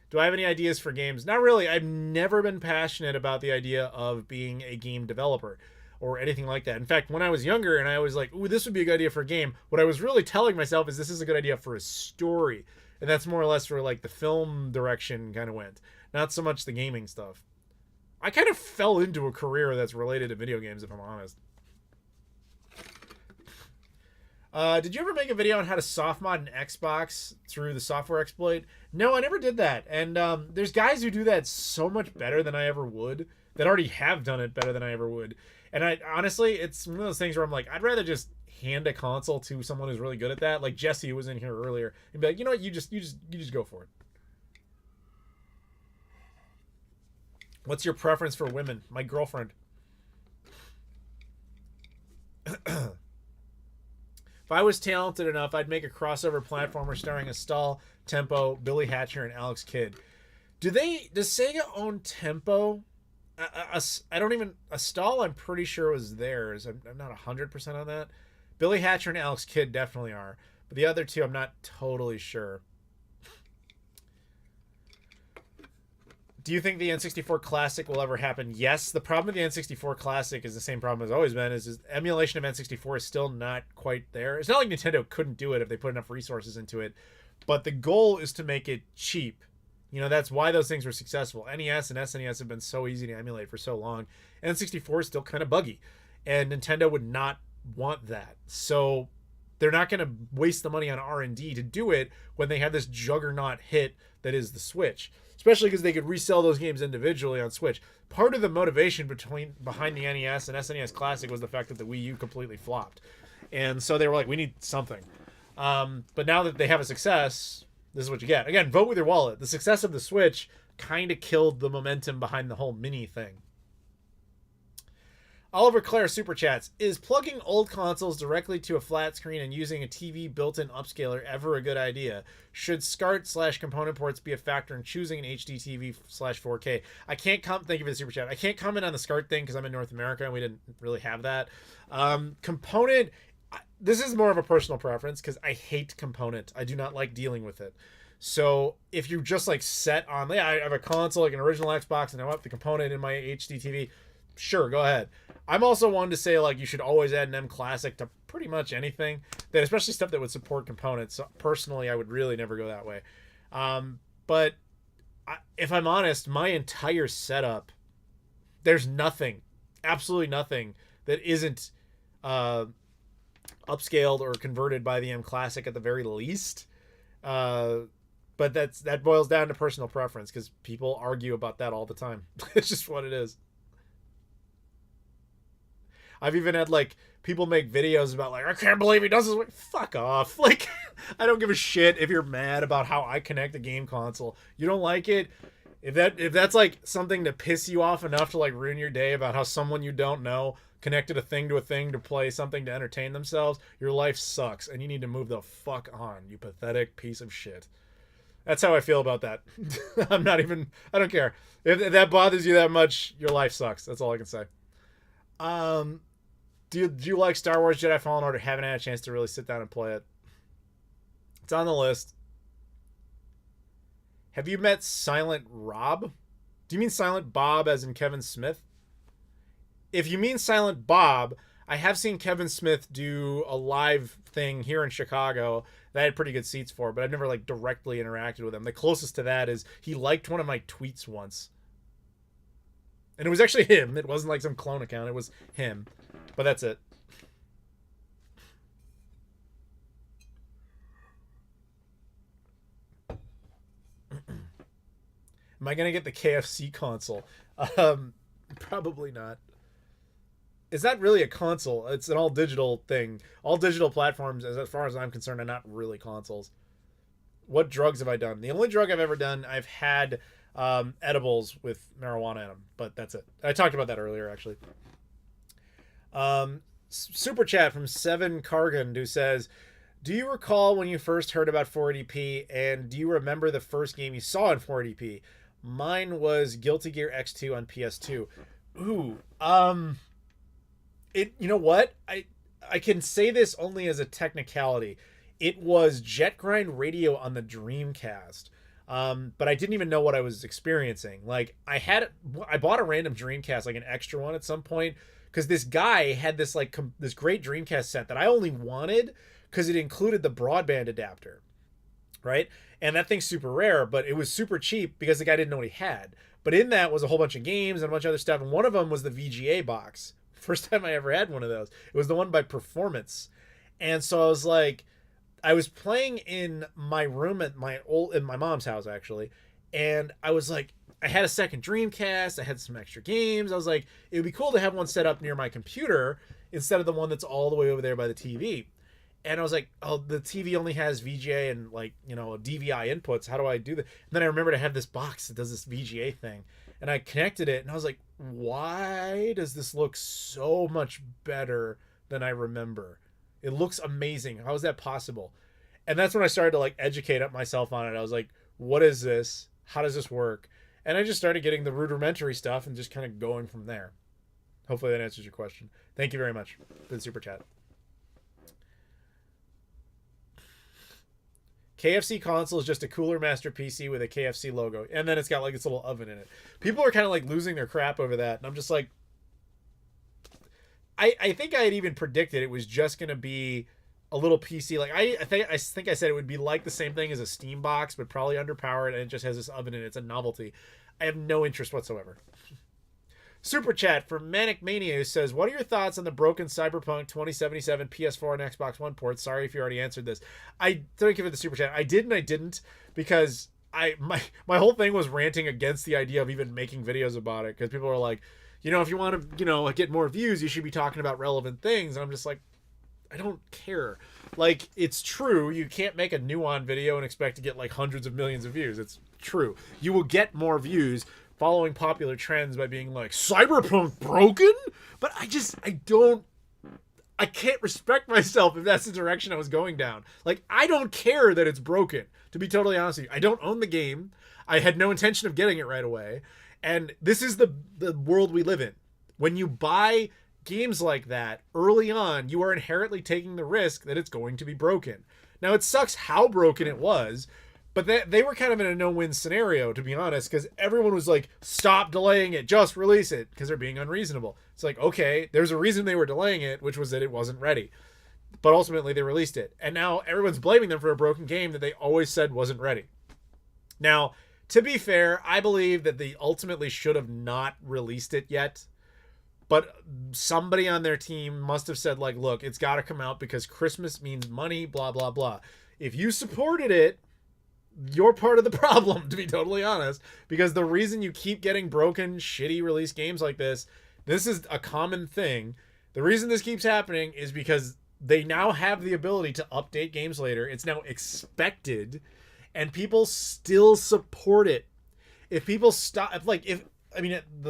Do I have any ideas for games? Not really. I've never been passionate about the idea of being a game developer or anything like that. In fact, when I was younger and I was like, ooh, this would be a good idea for a game, what I was really telling myself is this is a good idea for a story. And that's more or less where like the film direction kind of went. Not so much the gaming stuff. I kind of fell into a career that's related to video games, if I'm honest. Did you ever make a video on how to soft mod an Xbox through the software exploit? No, I never did that. And there's guys who do that so much better than I ever would, that already have done it better than I ever would. And I honestly, it's one of those things where I'm like, I'd rather just hand a console to someone who's really good at that. Like Jesse, who was in here earlier, and be like, you know what, you just go for it. What's your preference for women? My girlfriend. If I was talented enough, I'd make a crossover platformer starring Estelle, Tempo, Billy Hatcher, and Alex Kidd. Does Sega own Tempo? I don't even... Estelle, I'm pretty sure was theirs. I'm not 100% on that. Billy Hatcher and Alex Kidd definitely are. But the other two, I'm not totally sure. Do you think the N64 Classic will ever happen? Yes. The problem with the N64 Classic is the same problem as always been, is emulation of N64 is still not quite there. It's not like Nintendo couldn't do it if they put enough resources into it, but the goal is to make it cheap. You know, that's why those things were successful. NES and SNES have been so easy to emulate for so long. N64 is still kind of buggy, and Nintendo would not want that. So they're not going to waste the money on R&D to do it when they have this juggernaut hit that is the Switch. Especially because they could resell those games individually on Switch. Part of the motivation behind the NES and SNES Classic was the fact that the Wii U completely flopped. And so they were like, we need something. But now that they have a success, this is what you get. Again, vote with your wallet. The success of the Switch kind of killed the momentum behind the whole mini thing. Oliver Clare super chats. Is plugging old consoles directly to a flat screen and using a TV built-in upscaler ever a good idea? Should SCART/component ports be a factor in choosing an HD TV/4K? Thank you for the super chat. I can't comment on the SCART thing because I'm in North America and we didn't really have that. Component, this is more of a personal preference because I hate component. I do not like dealing with it. So if you're just like set on, I have a console like an original Xbox and I want the component in my HD TV, sure, go ahead. I'm also one to say, like, you should always add an M Classic to pretty much anything, that especially stuff that would support components. So personally, I would really never go that way. But if I'm honest, my entire setup, there's nothing, absolutely nothing, that isn't upscaled or converted by the M Classic at the very least. But that boils down to personal preference, because people argue about that all the time. It's just what it is. I've even had, like, people make videos about, like, I can't believe he does this. Fuck off. Like, I don't give a shit if you're mad about how I connect a game console. You don't like it. If that's like something to piss you off enough to, like, ruin your day about how someone you don't know connected a thing to play something to entertain themselves, your life sucks and you need to move the fuck on, you pathetic piece of shit. That's how I feel about that. I don't care. If that bothers you that much, your life sucks. That's all I can say. Do you like Star Wars Jedi Fallen Order? Haven't had a chance to really sit down and play it. It's on the list. Have you met Silent Rob? Do you mean Silent Bob as in Kevin Smith? If you mean Silent Bob, I have seen Kevin Smith do a live thing here in Chicago that I had pretty good seats for, but I've never, like, directly interacted with him. The closest to that is he liked one of my tweets once. And it was actually him. It wasn't like some clone account. It was him. But that's it. Am I going to get the KFC console? Probably not. It's not really a console. It's an all-digital thing. All digital platforms, as far as I'm concerned, are not really consoles. What drugs have I done? The only drug I've ever done, I've had edibles with marijuana in them, but that's it. I talked about that earlier, actually. Super chat from Seven Kargan, who says, do you recall when you first heard about 480p, and do you remember the first game you saw in 480p? Mine was Guilty Gear X2 on PS2. Ooh, you know what? I can say this only as a technicality. It was Jet Grind Radio on the Dreamcast. But I didn't even know what I was experiencing. Like, I bought a random Dreamcast, like an extra one at some point, because this guy had this, like, this great Dreamcast set that I only wanted because it included the broadband adapter, right? And that thing's super rare, but it was super cheap because the guy didn't know what he had. But in that was a whole bunch of games and a bunch of other stuff, and one of them was the VGA box. First time I ever had one of those. It was the one by Performance. And so I was like, I was playing in my room at in my mom's house, actually, and I was like, I had a second Dreamcast, I had some extra games. I was like, it would be cool to have one set up near my computer instead of the one that's all the way over there by the TV. And I was like, oh, the TV only has VGA and, like, you know, DVI inputs. How do I do that? And then I remembered I have this box that does this VGA thing, and I connected it, and I was like, why does this look so much better than I remember? It looks amazing. How is that possible? And that's when I started to, like, educate up myself on it. I was like, what is this? How does this work? And I just started getting the rudimentary stuff and just kind of going from there. Hopefully that answers your question. Thank you very much for the super chat. KFC console is just a Cooler Master PC with a KFC logo. And then it's got, like, this little oven in it. People are kind of, like, losing their crap over that. And I'm just like, I think I had even predicted it was just going to be a little PC. Like, I think I said it would be like the same thing as a Steam box, but probably underpowered, and it just has this oven in it. It's a novelty. I have no interest whatsoever. Super chat from Manic Mania, who says, what are your thoughts on the broken Cyberpunk 2077 PS4 and Xbox One ports? Sorry if you already answered this. I thank you for the super chat. I did and I didn't, because my whole thing was ranting against the idea of even making videos about it, because people are like, you know, if you want to, you know, get more views, you should be talking about relevant things. And I'm just like, I don't care. Like, it's true, you can't make a Nuon video and expect to get, like, hundreds of millions of views. It's true. You will get more views following popular trends by being like, Cyberpunk broken? But I can't respect myself if that's the direction I was going down. Like, I don't care that it's broken, to be totally honest with you. I don't own the game. I had no intention of getting it right away. And this is the world we live in. When you buy games like that early on, you are inherently taking the risk that it's going to be broken. Now, it sucks how broken it was, But they were kind of in a no-win scenario, to be honest, because everyone was like, stop delaying it, just release it, because they're being unreasonable. It's like, okay, there's a reason they were delaying it, which was that it wasn't ready. But ultimately they released it. And now everyone's blaming them for a broken game that they always said wasn't ready. Now, to be fair, I believe that they ultimately should have not released it yet. But somebody on their team must have said, like, look, it's got to come out because Christmas means money, blah, blah, blah. If you supported it, you're part of the problem, to be totally honest. Because the reason you keep getting broken, shitty release games like this is a common thing. The reason this keeps happening is because they now have the ability to update games later. It's now expected, and people still support it. If people stop, the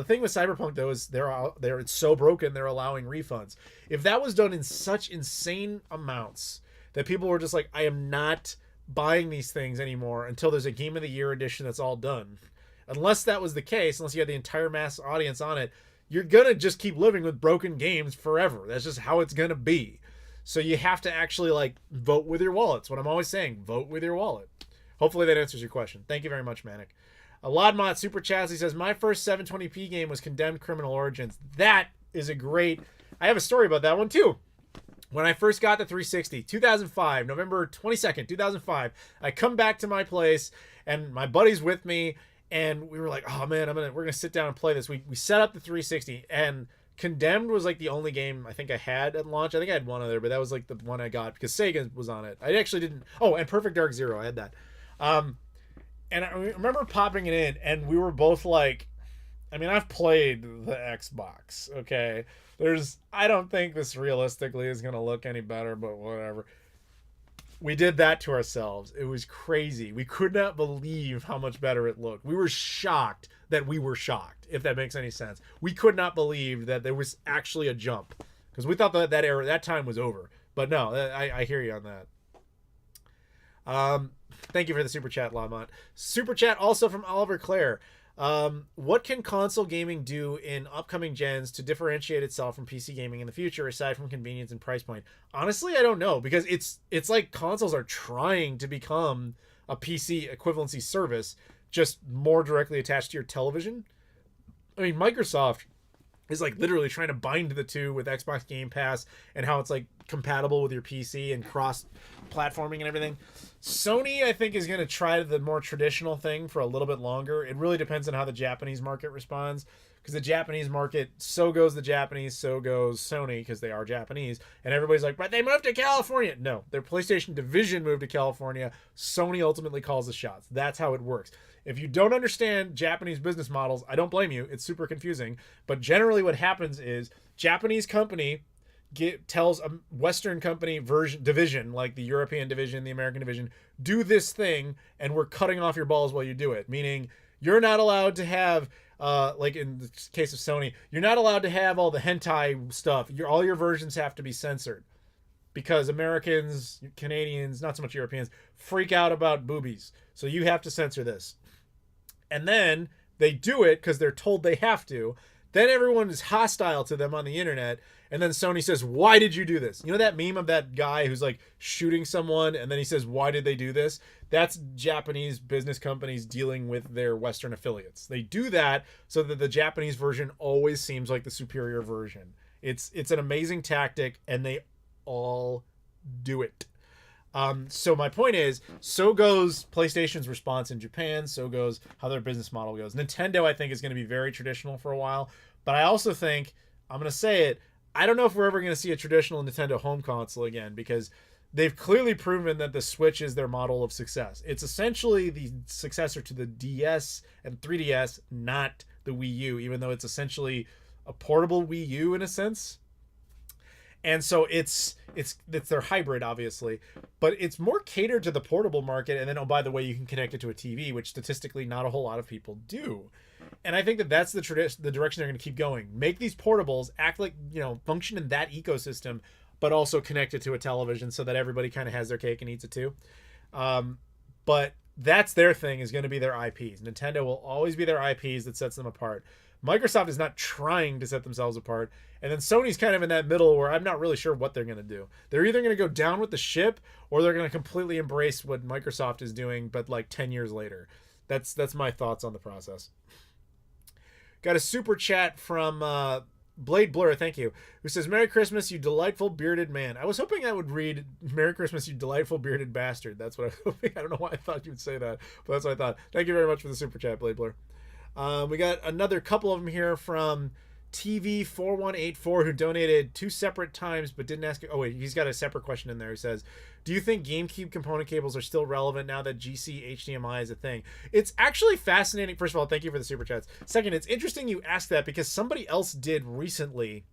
thing with Cyberpunk though is it's so broken they're allowing refunds. If that was done in such insane amounts that people were just like, I am not buying these things anymore until there's a Game of the Year edition that's all done. Unless that was the case, unless you had the entire mass audience on it, you're gonna just keep living with broken games forever. That's just how it's gonna be. So you have to actually like vote with your wallet. That's what I'm always saying. Vote with your wallet. Hopefully that answers your question. Thank you very much, Manic. Ladmot Super Chats, he says, my first 720p game was Condemned Criminal Origins. That is a great... I have a story about that one, too. When I first got the 360, 2005, November 22nd, 2005, I come back to my place, and my buddy's with me, and we were like, oh, man, we're going to sit down and play this. We set up the 360, and Condemned was, like, the only game I think I had at launch. I think I had one other, but that was, like, the one I got, because Sega was on it. I actually didn't... Oh, and Perfect Dark Zero, I had that. And I remember popping it in, and we were both like, I've played the Xbox, okay? I don't think this realistically is going to look any better, but whatever. We did that to ourselves. It was crazy. We could not believe how much better it looked. We were shocked that we were shocked, if that makes any sense. We could not believe that there was actually a jump, because we thought that time was over. But no, I hear you on that. Thank you for the super chat, Lamont. Super chat also from Oliver Clare. What can console gaming do in upcoming gens to differentiate itself from PC gaming in the future, aside from convenience and price point? Honestly, I don't know, because it's like consoles are trying to become a PC equivalency service, just more directly attached to your television. Microsoft is like literally trying to bind the two with Xbox Game Pass and how it's like compatible with your PC and cross platforming and everything. Sony, I think, is going to try the more traditional thing for a little bit longer. It really depends on how the Japanese market responds, because the Japanese market, so goes the Japanese, so goes Sony, because they are Japanese, and everybody's like, but they moved to California. No, their PlayStation division moved to California. Sony ultimately calls the shots. That's how it works. If you don't understand Japanese business models, I don't blame you. It's super confusing. But generally what happens is Japanese company tells a Western company division, like the European division, the American division, do this thing, and we're cutting off your balls while you do it. Meaning you're not allowed to have, like in the case of Sony, you're not allowed to have all the hentai stuff. All your versions have to be censored. Because Americans, Canadians, not so much Europeans, freak out about boobies. So you have to censor this. And then they do it because they're told they have to. Then everyone is hostile to them on the internet. And then Sony says, why did you do this? You know that meme of that guy who's like shooting someone and then he says, why did they do this? That's Japanese business companies dealing with their Western affiliates. They do that so that the Japanese version always seems like the superior version. It's an amazing tactic, and they all do it. So my point is, so goes PlayStation's response in Japan, so goes how their business model goes. Nintendo, I think, is going to be very traditional for a while, but I also think, I'm going to say it, I don't know if we're ever going to see a traditional Nintendo home console again, because they've clearly proven that the Switch is their model of success. It's essentially the successor to the DS and 3DS, not the Wii U, even though it's essentially a portable Wii U in a sense. And so it's their hybrid, obviously, but it's more catered to the portable market. And then, oh, by the way, you can connect it to a TV, which statistically not a whole lot of people do. And I think that that's the direction they're going to keep going. Make these portables act like, function in that ecosystem, but also connect it to a television so that everybody kind of has their cake and eats it too. But that's their thing, is going to be their IPs. Nintendo will always be their IPs that sets them apart. Microsoft is not trying to set themselves apart. And then Sony's kind of in that middle where I'm not really sure what they're going to do. They're either going to go down with the ship or they're going to completely embrace what Microsoft is doing, but like 10 years later. That's my thoughts on the process. Got a super chat from Blade Blur, thank you, who says, Merry Christmas, you delightful bearded man. I was hoping I would read Merry Christmas, you delightful bearded bastard. That's what I was hoping. I don't know why I thought you would say that, but that's what I thought. Thank you very much for the super chat, Blade Blur. We got another couple of them here from TV4184 who donated 2 separate times but didn't ask. Oh, wait, he's got a separate question in there. He says, do you think GameCube component cables are still relevant now that GC HDMI is a thing? It's actually fascinating. First of all, thank you for the super chats. Second, it's interesting you asked that because somebody else did recently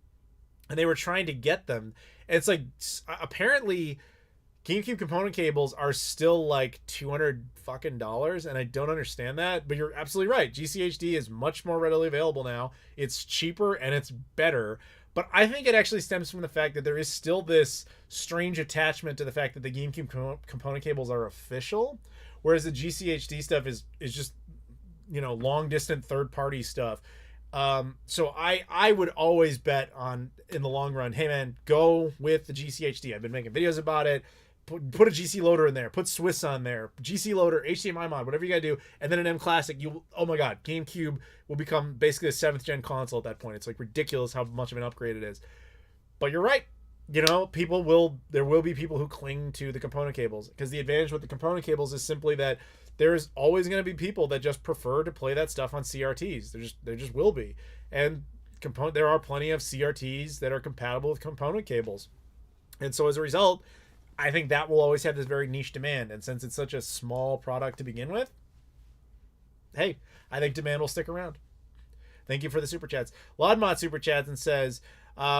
and they were trying to get them. And it's like, apparently GameCube component cables are still like $200 fucking dollars, and I don't understand that, but you're absolutely right. GCHD is much more readily available now. It's cheaper and it's better, but I think it actually stems from the fact that there is still this strange attachment to the fact that the GameCube component cables are official, whereas the GCHD stuff is just, you know, long distance third party stuff. So I would always bet on, in the long run, hey man, go with the GCHD. I've been making videos about it. Put a GC loader in there, put Swiss on there, GC loader, HDMI mod, whatever you gotta do, and then an M Classic. Oh my god, GameCube will become basically a 7th gen console at that point. It's like ridiculous how much of an upgrade it is. But you're right, you know, there will be people who cling to the component cables, because the advantage with the component cables is simply that there's always going to be people that just prefer to play that stuff on CRTs. There just will be, and there are plenty of CRTs that are compatible with component cables, and so as a result, I think that will always have this very niche demand. And since it's such a small product to begin with, hey, I think demand will stick around. Thank you for the super chats. Laudmont super chats and says,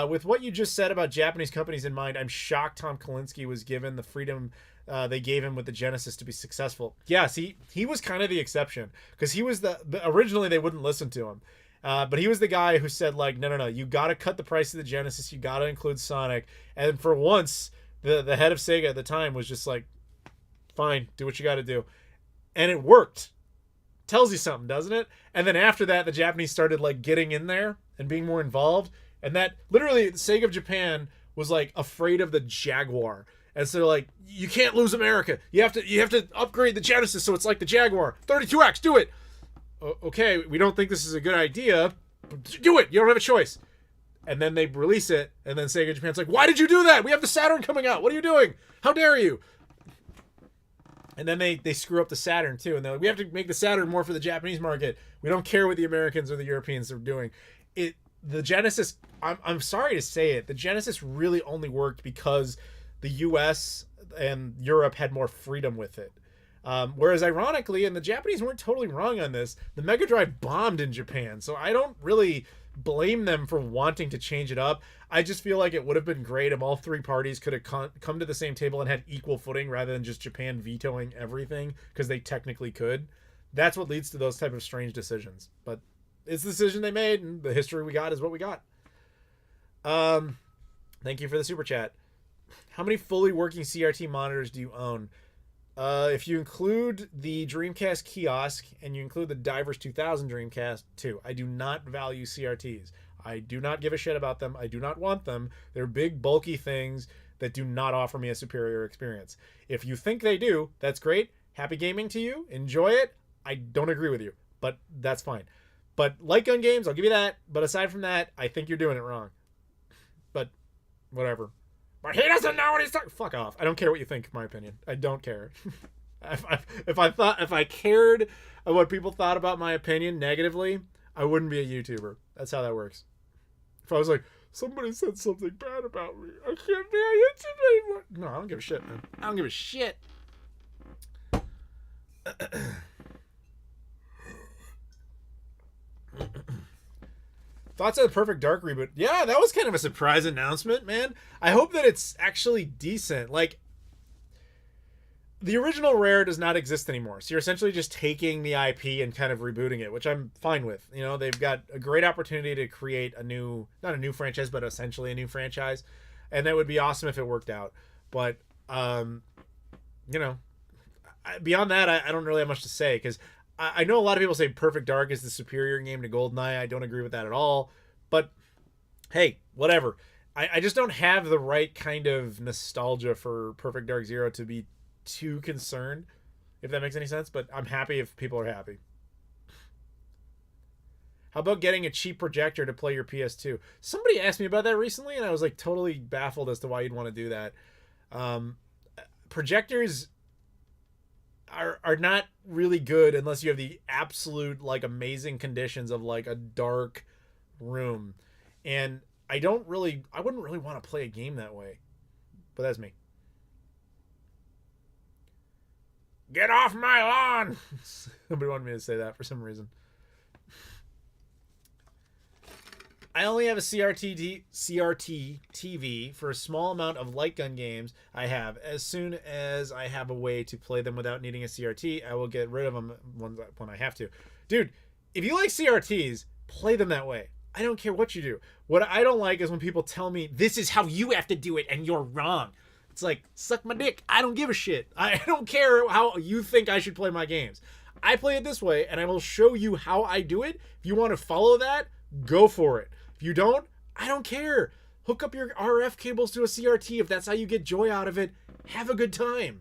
with what you just said about Japanese companies in mind, I'm shocked Tom Kalinske was given the freedom they gave him with the Genesis to be successful. Yeah, see, he was kind of the exception, because he was originally they wouldn't listen to him. But he was the guy who said, like, no, you got to cut the price of the Genesis. You got to include Sonic. And for once, the head of Sega at the time was just like, fine, do what you got to do. And it worked. Tells you something, doesn't it? And then after that, the Japanese started like getting in there and being more involved. And that literally, Sega of Japan was like afraid of the Jaguar. And so they're like, you can't lose America. You have to upgrade the Genesis so it's like the Jaguar. 32X, do it. Okay, we don't think this is a good idea. Do it. You don't have a choice. And then they release it, and then Sega Japan's like, why did you do that? We have the Saturn coming out. What are you doing? How dare you? And then they screw up the Saturn, too. And they're like, we have to make the Saturn more for the Japanese market. We don't care what the Americans or the Europeans are doing. The Genesis, I'm sorry to say it, the Genesis really only worked because the US and Europe had more freedom with it. Whereas ironically, and the Japanese weren't totally wrong on this, the Mega Drive bombed in Japan. So I don't really blame them for wanting to change it up. I just feel like it would have been great if all 3 parties could have come to the same table and had equal footing rather than just Japan vetoing everything, because they technically could. That's what leads to those type of strange decisions. But it's the decision they made, and the history we got is what we got. Thank you for the super chat. How many fully working CRT monitors do you own? If you include the Dreamcast kiosk and you include the Divers 2000 Dreamcast too, I do not value CRTs. I do not give a shit about them. I do not want them. They're big, bulky things that do not offer me a superior experience. If you think they do, that's great. Happy gaming to you. Enjoy it. I don't agree with you, but that's fine. But light gun games, I'll give you that. But aside from that, I think you're doing it wrong. But whatever. But he doesn't know what he's talking. Fuck off. I don't care what you think, in my opinion. I don't care. If I cared what people thought about my opinion negatively, I wouldn't be a YouTuber. That's how that works. If I was like, somebody said something bad about me, I can't be a YouTuber anymore. No, I don't give a shit, man. I don't give a shit. Thoughts on the Perfect Dark reboot? Yeah, that was kind of a surprise announcement, man. I hope that it's actually decent. Like, the original Rare does not exist anymore. So you're essentially just taking the IP and kind of rebooting it, which I'm fine with. You know, they've got a great opportunity to create not a new franchise, but essentially a new franchise. And that would be awesome if it worked out. But, you know, beyond that, I don't really have much to say, because I know a lot of people say Perfect Dark is the superior game to GoldenEye. I don't agree with that at all. But hey, whatever. I just don't have the right kind of nostalgia for Perfect Dark Zero to be too concerned, if that makes any sense. But I'm happy if people are happy. How about getting a cheap projector to play your PS2? Somebody asked me about that recently, and I was like totally baffled as to why you'd want to do that. Projectors are not really good unless you have the absolute like amazing conditions of like a dark room, and I wouldn't really want to play a game that way. But that's me. Get off my lawn. Somebody wanted me to say that for some reason. I only have a CRT TV for a small amount of light gun games I have. As soon as I have a way to play them without needing a CRT, I will get rid of them when I have to. Dude, if you like CRTs, play them that way. I don't care what you do. What I don't like is when people tell me, this is how you have to do it and you're wrong. It's like, suck my dick. I don't give a shit. I don't care how you think I should play my games. I play it this way, and I will show you how I do it. If you want to follow that, go for it. If you don't, I don't care. Hook up your RF cables to a CRT if that's how you get joy out of it. Have a good time.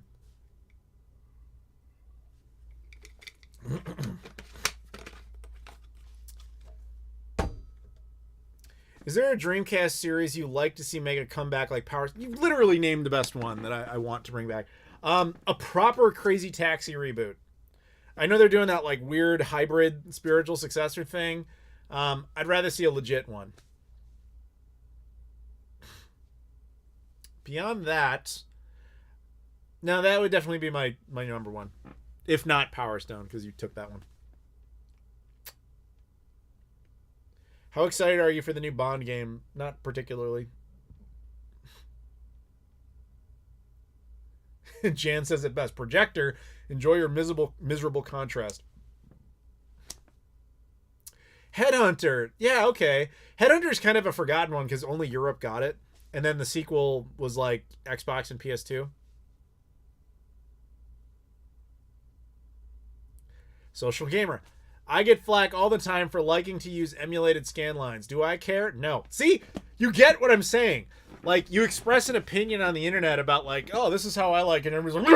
Is there a Dreamcast series you like to see make a comeback like Power? You literally named the best one that I want to bring back. A proper Crazy Taxi reboot. I know they're doing that like weird hybrid spiritual successor thing. I'd rather see a legit one. Beyond that, no, that would definitely be my number one. If not Power Stone, because you took that one. How excited are you for the new Bond game? Not particularly. Jan says it best. Projector, enjoy your miserable contrast. Headhunter. Yeah, okay. Headhunter's kind of a forgotten one because only Europe got it. And then the sequel was like Xbox and PS2. Social Gamer. I get flack all the time for liking to use emulated scan lines. Do I care? No. See? You get what I'm saying. Like, you express an opinion on the internet about like, oh, this is how I like it. And everybody's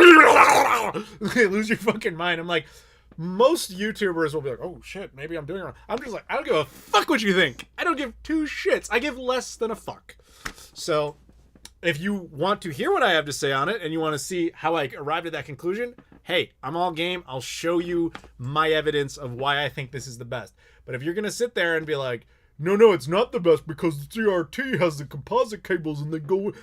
like, lose your fucking mind. I'm like, most YouTubers will be like, oh shit, maybe I'm doing it wrong. I'm just like, I don't give a fuck what you think. I don't give two shits. I give less than a fuck. So if you want to hear what I have to say on it and you want to see how I arrived at that conclusion, hey, I'm all game. I'll show you my evidence of why I think this is the best. But if you're going to sit there and be like, no, it's not the best because the CRT has the composite cables and they go...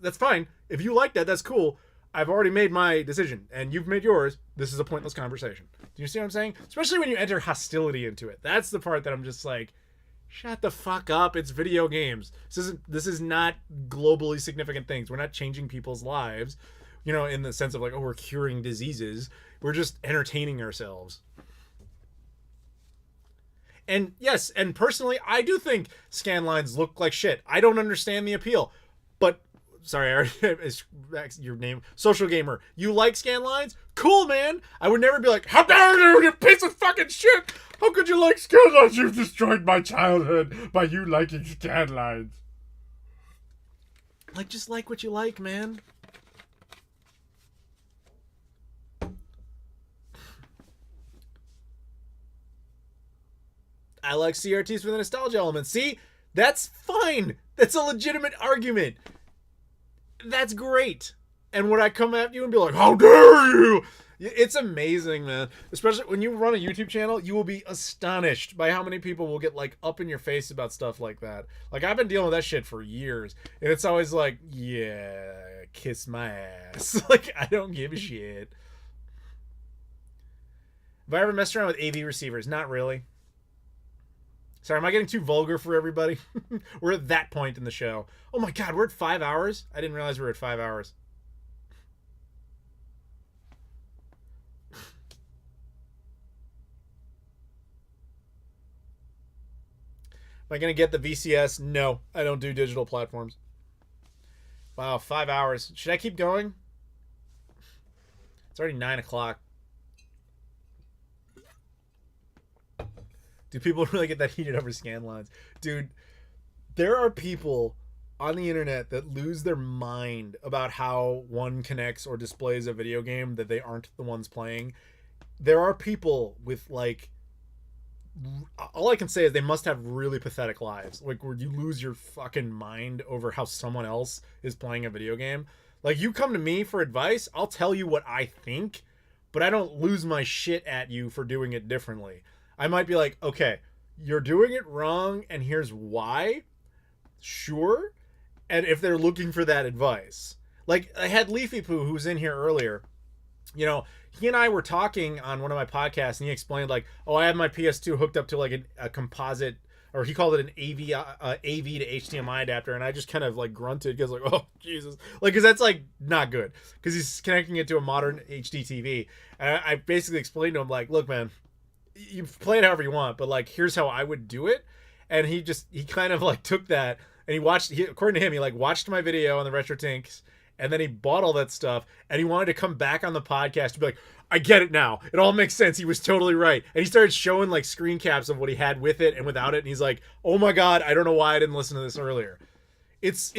That's fine. If you like that, that's cool. I've already made my decision and you've made yours. This is a pointless conversation. Do you see what I'm saying? Especially when you enter hostility into it. That's the part that I'm just like, shut the fuck up. It's video games. This is not globally significant things. We're not changing people's lives, you know, in the sense of like, oh, we're curing diseases. We're just entertaining ourselves. And yes, and personally, I do think scan lines look like shit. I don't understand the appeal. But, sorry, I already, your name, Social Gamer. You like scan lines? Cool, man. I would never be like, how dare you, you piece of fucking shit. How could you like scan lines? You've destroyed my childhood by you liking scan lines. Like, just like what you like, man. I like CRTs for the nostalgia element. See? That's fine. That's a legitimate argument. That's great. And would I come at you and be like, how dare you? It's amazing, man. Especially when you run a YouTube channel, you will be astonished by how many people will get like up in your face about stuff like that. Like, I've been dealing with that shit for years. And it's always like, yeah, kiss my ass. Like, I don't give a shit. Have I ever messed around with AV receivers? Not really. Sorry, am I getting too vulgar for everybody? We're at that point in the show. Oh my god, we're at 5 hours? I didn't realize we were at 5 hours. Am I going to get the VCS? No, I don't do digital platforms. Wow, 5 hours. Should I keep going? It's already 9 o'clock. Do people really get that heated over scan lines? Dude, there are people on the internet that lose their mind about how one connects or displays a video game that they aren't the ones playing. There are people with like, all I can say is they must have really pathetic lives, like where you lose your fucking mind over how someone else is playing a video game. Like, you come to me for advice, I'll tell you what I think, but I don't lose my shit at you for doing it differently. I might be like, okay, you're doing it wrong and here's why. Sure. And if they're looking for that advice, like I had Leafy Poo, who was in here earlier, you know, he and I were talking on one of my podcasts and he explained like, oh, I have my PS2 hooked up to like a composite, or he called it an AV to HDMI adapter. And I just kind of like grunted because like, oh, Jesus. Like, because that's like not good because he's connecting it to a modern HD TV. And I basically explained to him like, look, man, you play it however you want, but like, here's how I would do it. And he kind of like took that and he watched, according to him, he like watched my video on the Retro Tinks and then he bought all that stuff and he wanted to come back on the podcast to be like, I get it now. It all makes sense. He was totally right. And he started showing like screen caps of what he had with it and without it. And he's like, oh my God, I don't know why I didn't listen to this earlier. It's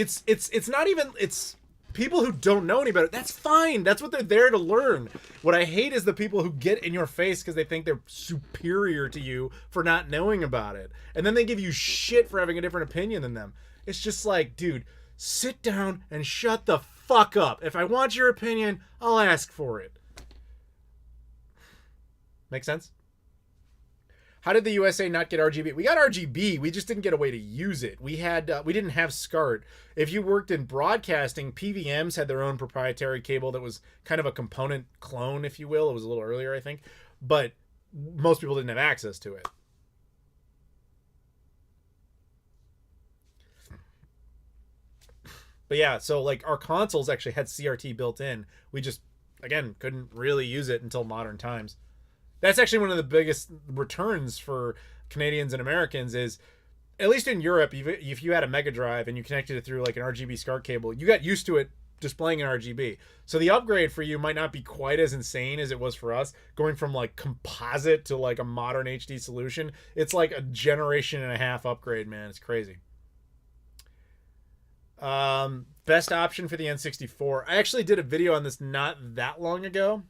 not even, it's people who don't know any better. That's fine. That's what they're there to learn. What I hate is the people who get in your face because they think they're superior to you for not knowing about it. And then they give you shit for having a different opinion than them. It's just like, dude, sit down and shut the fuck up. If I want your opinion, I'll ask for it. Make sense? How did the USA not get RGB? We got RGB. We just didn't get a way to use it. We didn't have SCART. If you worked in broadcasting, PVMs had their own proprietary cable that was kind of a component clone, if you will. It was a little earlier, I think. But most people didn't have access to it. But yeah, so like our consoles actually had CRT built in. We just, again, couldn't really use it until modern times. That's actually one of the biggest returns for Canadians and Americans is, at least in Europe, if you had a Mega Drive and you connected it through like an RGB SCART cable, you got used to it displaying in RGB. So the upgrade for you might not be quite as insane as it was for us, going from like composite to like a modern HD solution. It's like a generation and a half upgrade, man. It's crazy. Best option for the N64. I actually did a video on this not that long ago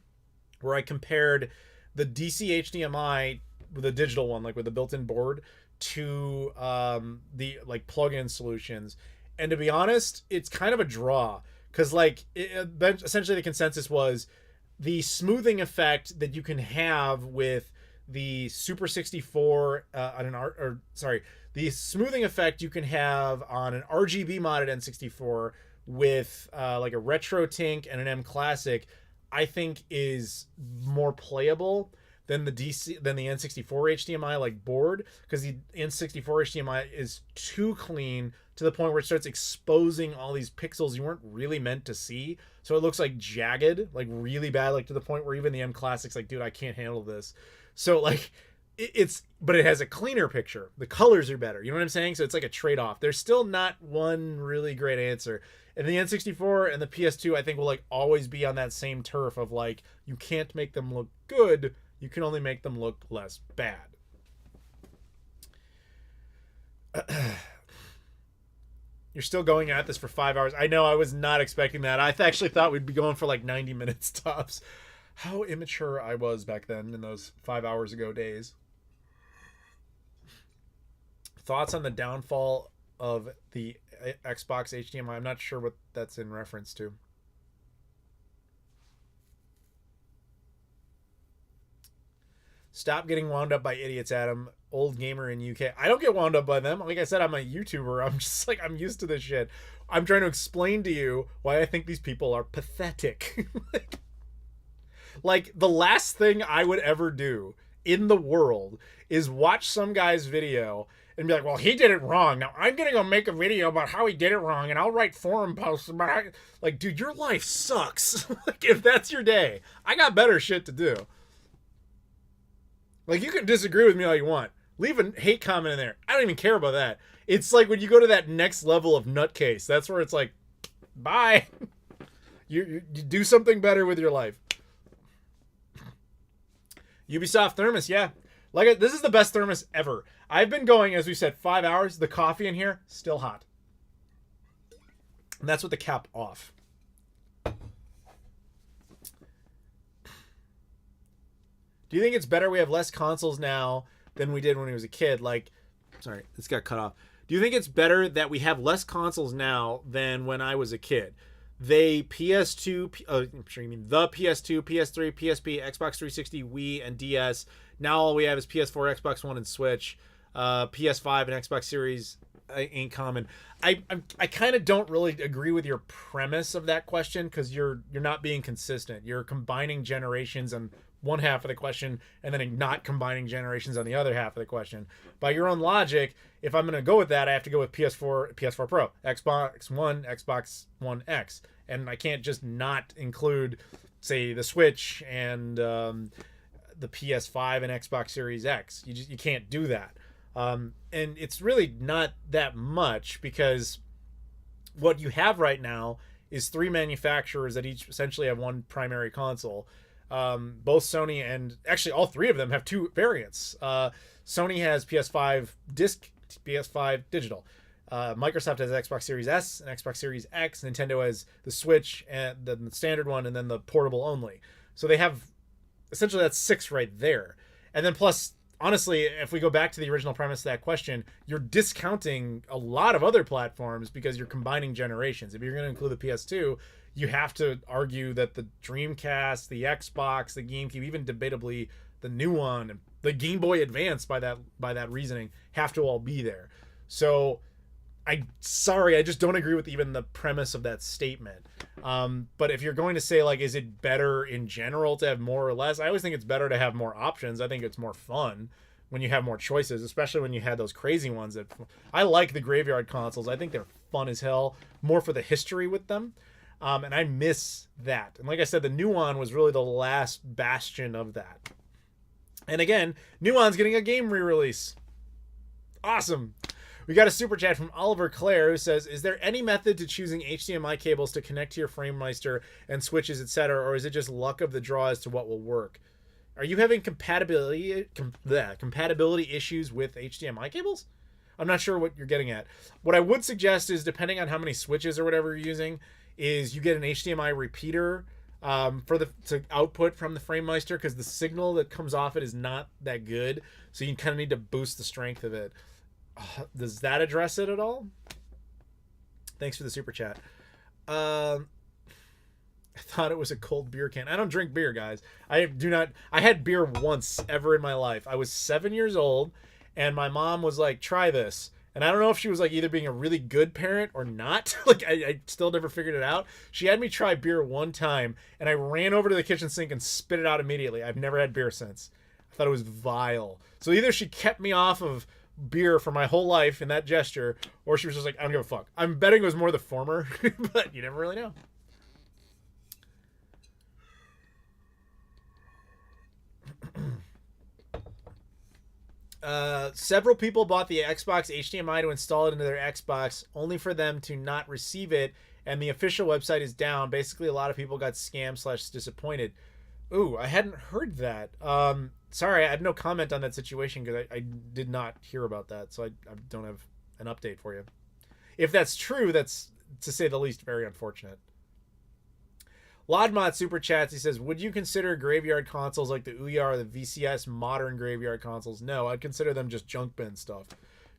where I compared the DC HDMI with a digital one, like with a built-in board, to the like plug-in solutions. And to be honest, it's kind of a draw because like essentially the consensus was the smoothing effect that you can have with the Super 64 the smoothing effect you can have on an RGB modded N64 with like a Retro Tink and an M Classic, I think is more playable than the N64 HDMI like board, because the N64 HDMI is too clean to the point where it starts exposing all these pixels you weren't really meant to see. So it looks like jagged, like really bad, like to the point where even the M Classic's like, dude, I can't handle this. So like but it has a cleaner picture. The colors are better. You know what I'm saying? So it's like a trade-off. There's still not one really great answer. And the N64 and the PS2, I think, will like always be on that same turf of like, you can't make them look good. You can only make them look less bad. You're still going at this for 5 hours. I know, I was not expecting that. I actually thought we'd be going for like 90 minutes tops. How immature I was back then in those 5 hours ago days. Thoughts on the downfall of the Xbox HDMI? I'm not sure what that's in reference to. Stop getting wound up by idiots, Adam. Old gamer in UK. I don't get wound up by them. Like I said, I'm a YouTuber. I'm just like, I'm used to this shit. I'm trying to explain to you why I think these people are pathetic. Like, the last thing I would ever do in the world is watch some guy's video and be like, well, he did it wrong. Now I'm going to go make a video about how he did it wrong, and I'll write forum posts about how... Like, dude, your life sucks. Like, if that's your day, I got better shit to do. Like, you can disagree with me all you want. Leave a hate comment in there. I don't even care about that. It's like when you go to that next level of nutcase, that's where it's like, bye. You do something better with your life. Ubisoft Thermos, yeah. This is the best thermos ever. I've been going, as we said, 5 hours. The coffee in here, still hot. And that's with the cap off. Do you think it's better we have less consoles now than we did when we was a kid? Sorry, this got cut off. Do you think it's better that we have less consoles now than when I was a kid? The PS2, PS3, PSP, Xbox 360, Wii, and DS. Now all we have is PS4, Xbox One, and Switch. PS5 and Xbox Series ain't common. I kind of don't really agree with your premise of that question because you're not being consistent. You're combining generations on one half of the question and then not combining generations on the other half of the question. By your own logic, if I'm going to go with that, I have to go with PS4 Pro, Xbox One, Xbox One X, and I can't just not include, say, the Switch and the PS5 and Xbox Series X. You can't do that. And it's really not that much because what you have right now is 3 manufacturers that each essentially have one primary console. Both Sony and actually all 3 of them have 2 variants. Sony has PS5 disc, PS5 digital. Microsoft has Xbox Series S and Xbox Series X. Nintendo has the Switch and the standard one and then the portable only. So they have essentially that's 6 right there. And then plus, honestly, if we go back to the original premise of that question, you're discounting a lot of other platforms because you're combining generations. If you're going to include the PS2, you have to argue that the Dreamcast, the Xbox, the GameCube, even debatably the new one, the Game Boy Advance by that reasoning, have to all be there. So I just don't agree with even the premise of that statement. But if you're going to say, is it better in general to have more or less? I always think it's better to have more options. I think it's more fun when you have more choices, especially when you had those crazy ones. I like the graveyard consoles. I think they're fun as hell, more for the history with them. And I miss that. And like I said, the Nuon was really the last bastion of that. And again, Nuon's getting a game re-release. Awesome. We got a super chat from Oliver Clare who says, is there any method to choosing HDMI cables to connect to your FrameMeister and switches, etc., or is it just luck of the draw as to what will work? Are you having compatibility issues with HDMI cables? I'm not sure what you're getting at. What I would suggest is, depending on how many switches or whatever you're using, is you get an HDMI repeater to output from the FrameMeister, because the signal that comes off it is not that good, so you kind of need to boost the strength of it. Does that address it at all? Thanks for the super chat. I thought it was a cold beer can. I don't drink beer, guys. I had beer once ever in my life. I was 7 years old, and my mom was like, try this. And I don't know if she was either being a really good parent or not. I still never figured it out. She had me try beer one time, and I ran over to the kitchen sink and spit it out immediately. I've never had beer since. I thought it was vile. So either she kept me off of beer for my whole life in that gesture, or she was just like, I don't give a fuck. I'm betting it was more the former, but you never really know. Several people bought the Xbox HDMI to install it into their Xbox, only for them to not receive it, and the official website is down. Basically, a lot of people got scammed / disappointed. Ooh, I hadn't heard that. Sorry, I have no comment on that situation because I did not hear about that, so I don't have an update for you. If that's true, that's, to say the least, very unfortunate. Lodmot super chats. He says, would you consider graveyard consoles like the Ouya or the VCS modern graveyard consoles? No, I'd consider them just junk bin stuff.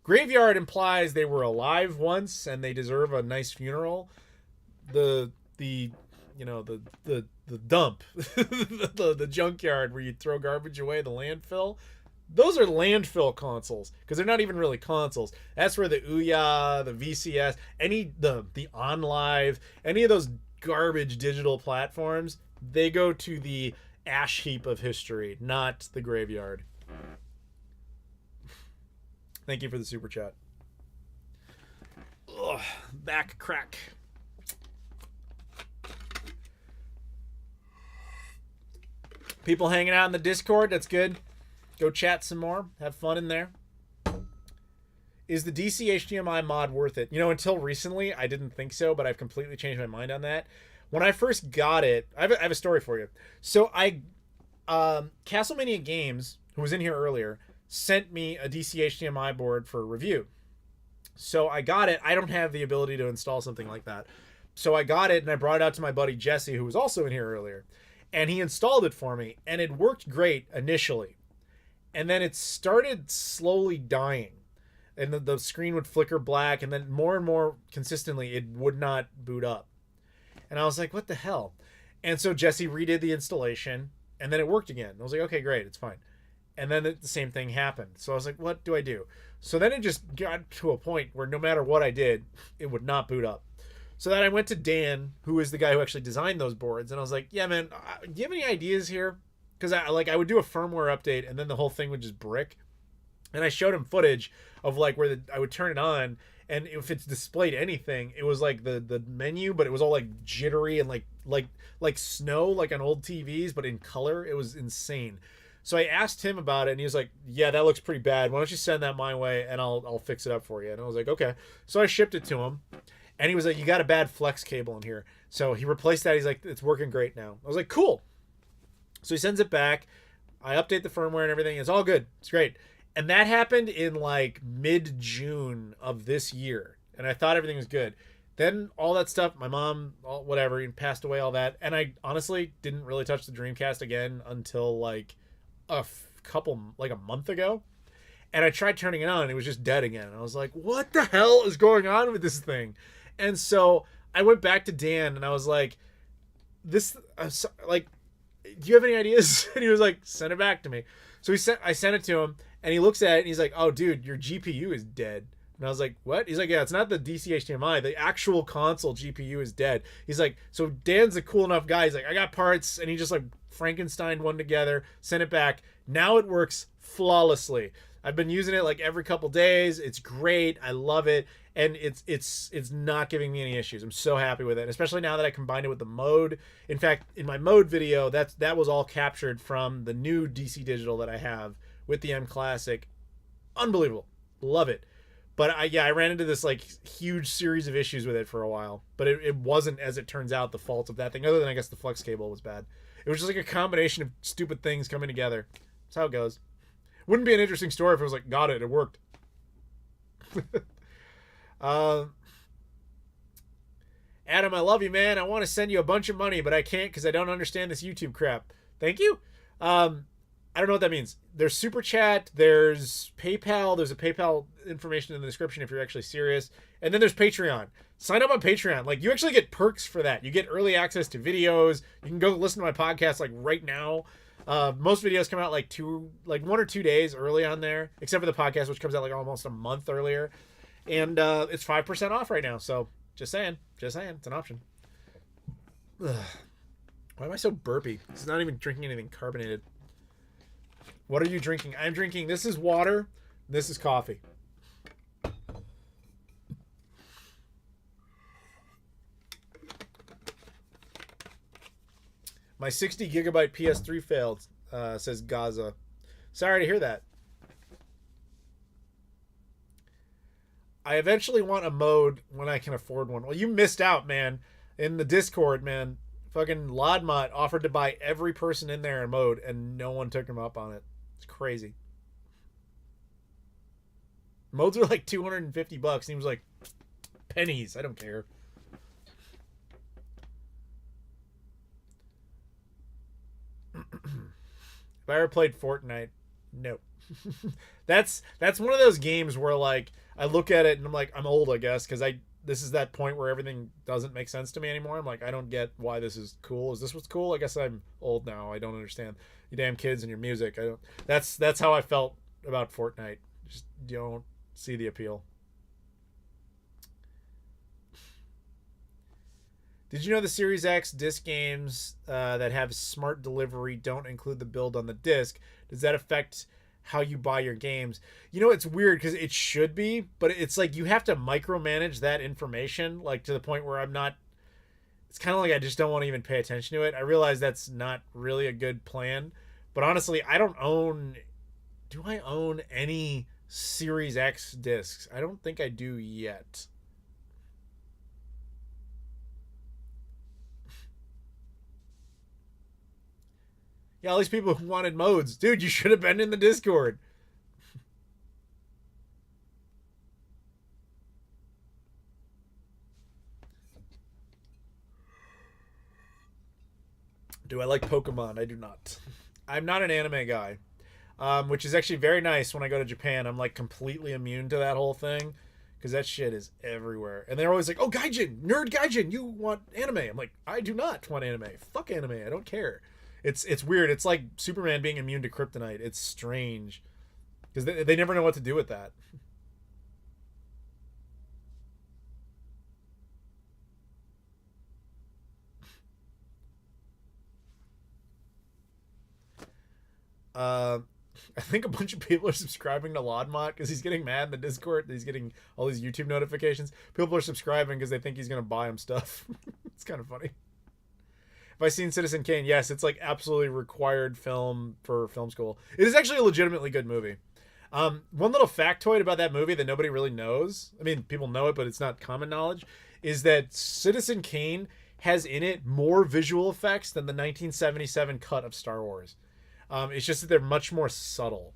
Graveyard implies they were alive once and they deserve a nice funeral. The dump, the junkyard where you throw garbage away, the landfill, those are landfill consoles because they're not even really consoles. That's where the Ouya, the VCS, the OnLive, any of those garbage digital platforms, they go to the ash heap of history, not the graveyard. Thank you for the super chat. Ugh, back crack. People hanging out in the Discord, that's good. Go chat some more. Have fun in there. Is the DC HDMI mod worth it? Until recently, I didn't think so, but I've completely changed my mind on that. When I first got it, I have a story for you. So Castlemania Games, who was in here earlier, sent me a DC HDMI board for review. So I got it. I don't have the ability to install something like that. So I got it and I brought it out to my buddy Jesse, who was also in here earlier. And he installed it for me. And it worked great initially. And then it started slowly dying. And the screen would flicker black. And then more and more consistently, it would not boot up. And I was like, what the hell? And so Jesse redid the installation. And then it worked again. I was like, okay, great. It's fine. And then the same thing happened. So I was like, what do I do? So then it just got to a point where no matter what I did, it would not boot up. So then I went to Dan, who is the guy who actually designed those boards. And I was like, yeah, man, do you have any ideas here? Because I would do a firmware update and then the whole thing would just brick. And I showed him footage of like where I would turn it on. And if it's displayed anything, it was like the menu, but it was all like jittery and like snow, like on old TVs, but in color. It was insane. So I asked him about it, and he was like, yeah, that looks pretty bad. Why don't you send that my way, and I'll fix it up for you. And I was like, okay. So I shipped it to him, and he was like, you got a bad flex cable in here. So he replaced that. He's like, it's working great now. I was like, cool. So he sends it back. I update the firmware and everything. It's all good. It's great. And that happened in like mid-June of this year, and I thought everything was good. Then all that stuff, my mom, whatever, passed away, all that. And I honestly didn't really touch the Dreamcast again until like a month ago. And I tried turning it on and it was just dead again. And I was like, what the hell is going on with this thing? And so I went back to Dan and I was like, do you have any ideas? And he was like, send it back to me. So I sent it to him and he looks at it and he's like, oh dude, your GPU is dead. And I was like, what? He's like, yeah, it's not the DC HDMI. The actual console GPU is dead. He's like, so Dan's a cool enough guy. He's like, I got parts. And he just like Frankenstein one together, sent it back. Now it works flawlessly. I've been using it like every couple days. It's great. I love it. And it's not giving me any issues. I'm so happy with it, especially now that I combined it with the mode. In fact, in my mode video, that was all captured from the new DC Digital that I have with the M Classic. Unbelievable. Love it. But I ran into this like huge series of issues with it for a while. But it wasn't, as it turns out, the fault of that thing. Other than I guess the flex cable was bad. It was just like a combination of stupid things coming together. That's how it goes. Wouldn't be an interesting story if it was like, got it, it worked. Adam, I love you, man. I want to send you a bunch of money, but I can't because I don't understand this YouTube crap. Thank you. I don't know what that means. There's Super Chat, there's PayPal, there's a PayPal information in the description if you're actually serious. And then there's Patreon. Sign up on Patreon. Like, you actually get perks for that. You get early access to videos. You can go listen to my podcast like right now. Most videos come out like 1 or 2 days early on there, except for the podcast, which comes out like almost a month earlier. And it's 5% off right now. So just saying, it's an option. Ugh. Why am I so burpy? It's not even drinking anything carbonated. What are you drinking? I'm drinking, this is water. This is coffee. My 60 gigabyte PS3 failed, says Gaza. Sorry to hear that. I eventually want a mode when I can afford one. Well, you missed out, man. In the Discord, man. Fucking Lodmot offered to buy every person in there a mode, and no one took him up on it. It's crazy. Modes are like $250, and he was like, pennies. I don't care. If I ever played Fortnite, no. That's one of those games where like I look at it and I'm like, I'm old, I guess, because this is that point where everything doesn't make sense to me anymore. I'm like, I don't get why this is cool. Is this what's cool? I guess I'm old now. I don't understand you damn kids and your music. That's how I felt about Fortnite. Just don't see the appeal. Did you know the Series X disc games that have smart delivery don't include the build on the disc? Does that affect how you buy your games? You know, it's weird because it should be, but it's like you have to micromanage that information, like to the point where it's kind of like I just don't want to even pay attention to it. I realize that's not really a good plan, but honestly, do I own any Series X discs? I don't think I do yet. Yeah, all these people who wanted modes. Dude, you should have been in the Discord. Do I like Pokemon? I do not. I'm not an anime guy, which is actually very nice. When I go to Japan, I'm like completely immune to that whole thing because that shit is everywhere. And they're always like, "Oh, Gaijin, nerd Gaijin, you want anime?" I'm like, "I do not want anime. Fuck anime. I don't care." It's weird. It's like Superman being immune to kryptonite. It's strange because they never know what to do with that. I think a bunch of people are subscribing to Lodmot because he's getting mad in the Discord that he's getting all these YouTube notifications. People are subscribing because they think he's going to buy him stuff. It's kind of funny. Have I seen Citizen Kane? Yes, it's like absolutely required film for film school. It is actually a legitimately good movie. One little factoid about that movie that nobody really knows, I mean, people know it, but it's not common knowledge, is that Citizen Kane has in it more visual effects than the 1977 cut of Star Wars. It's just that they're much more subtle.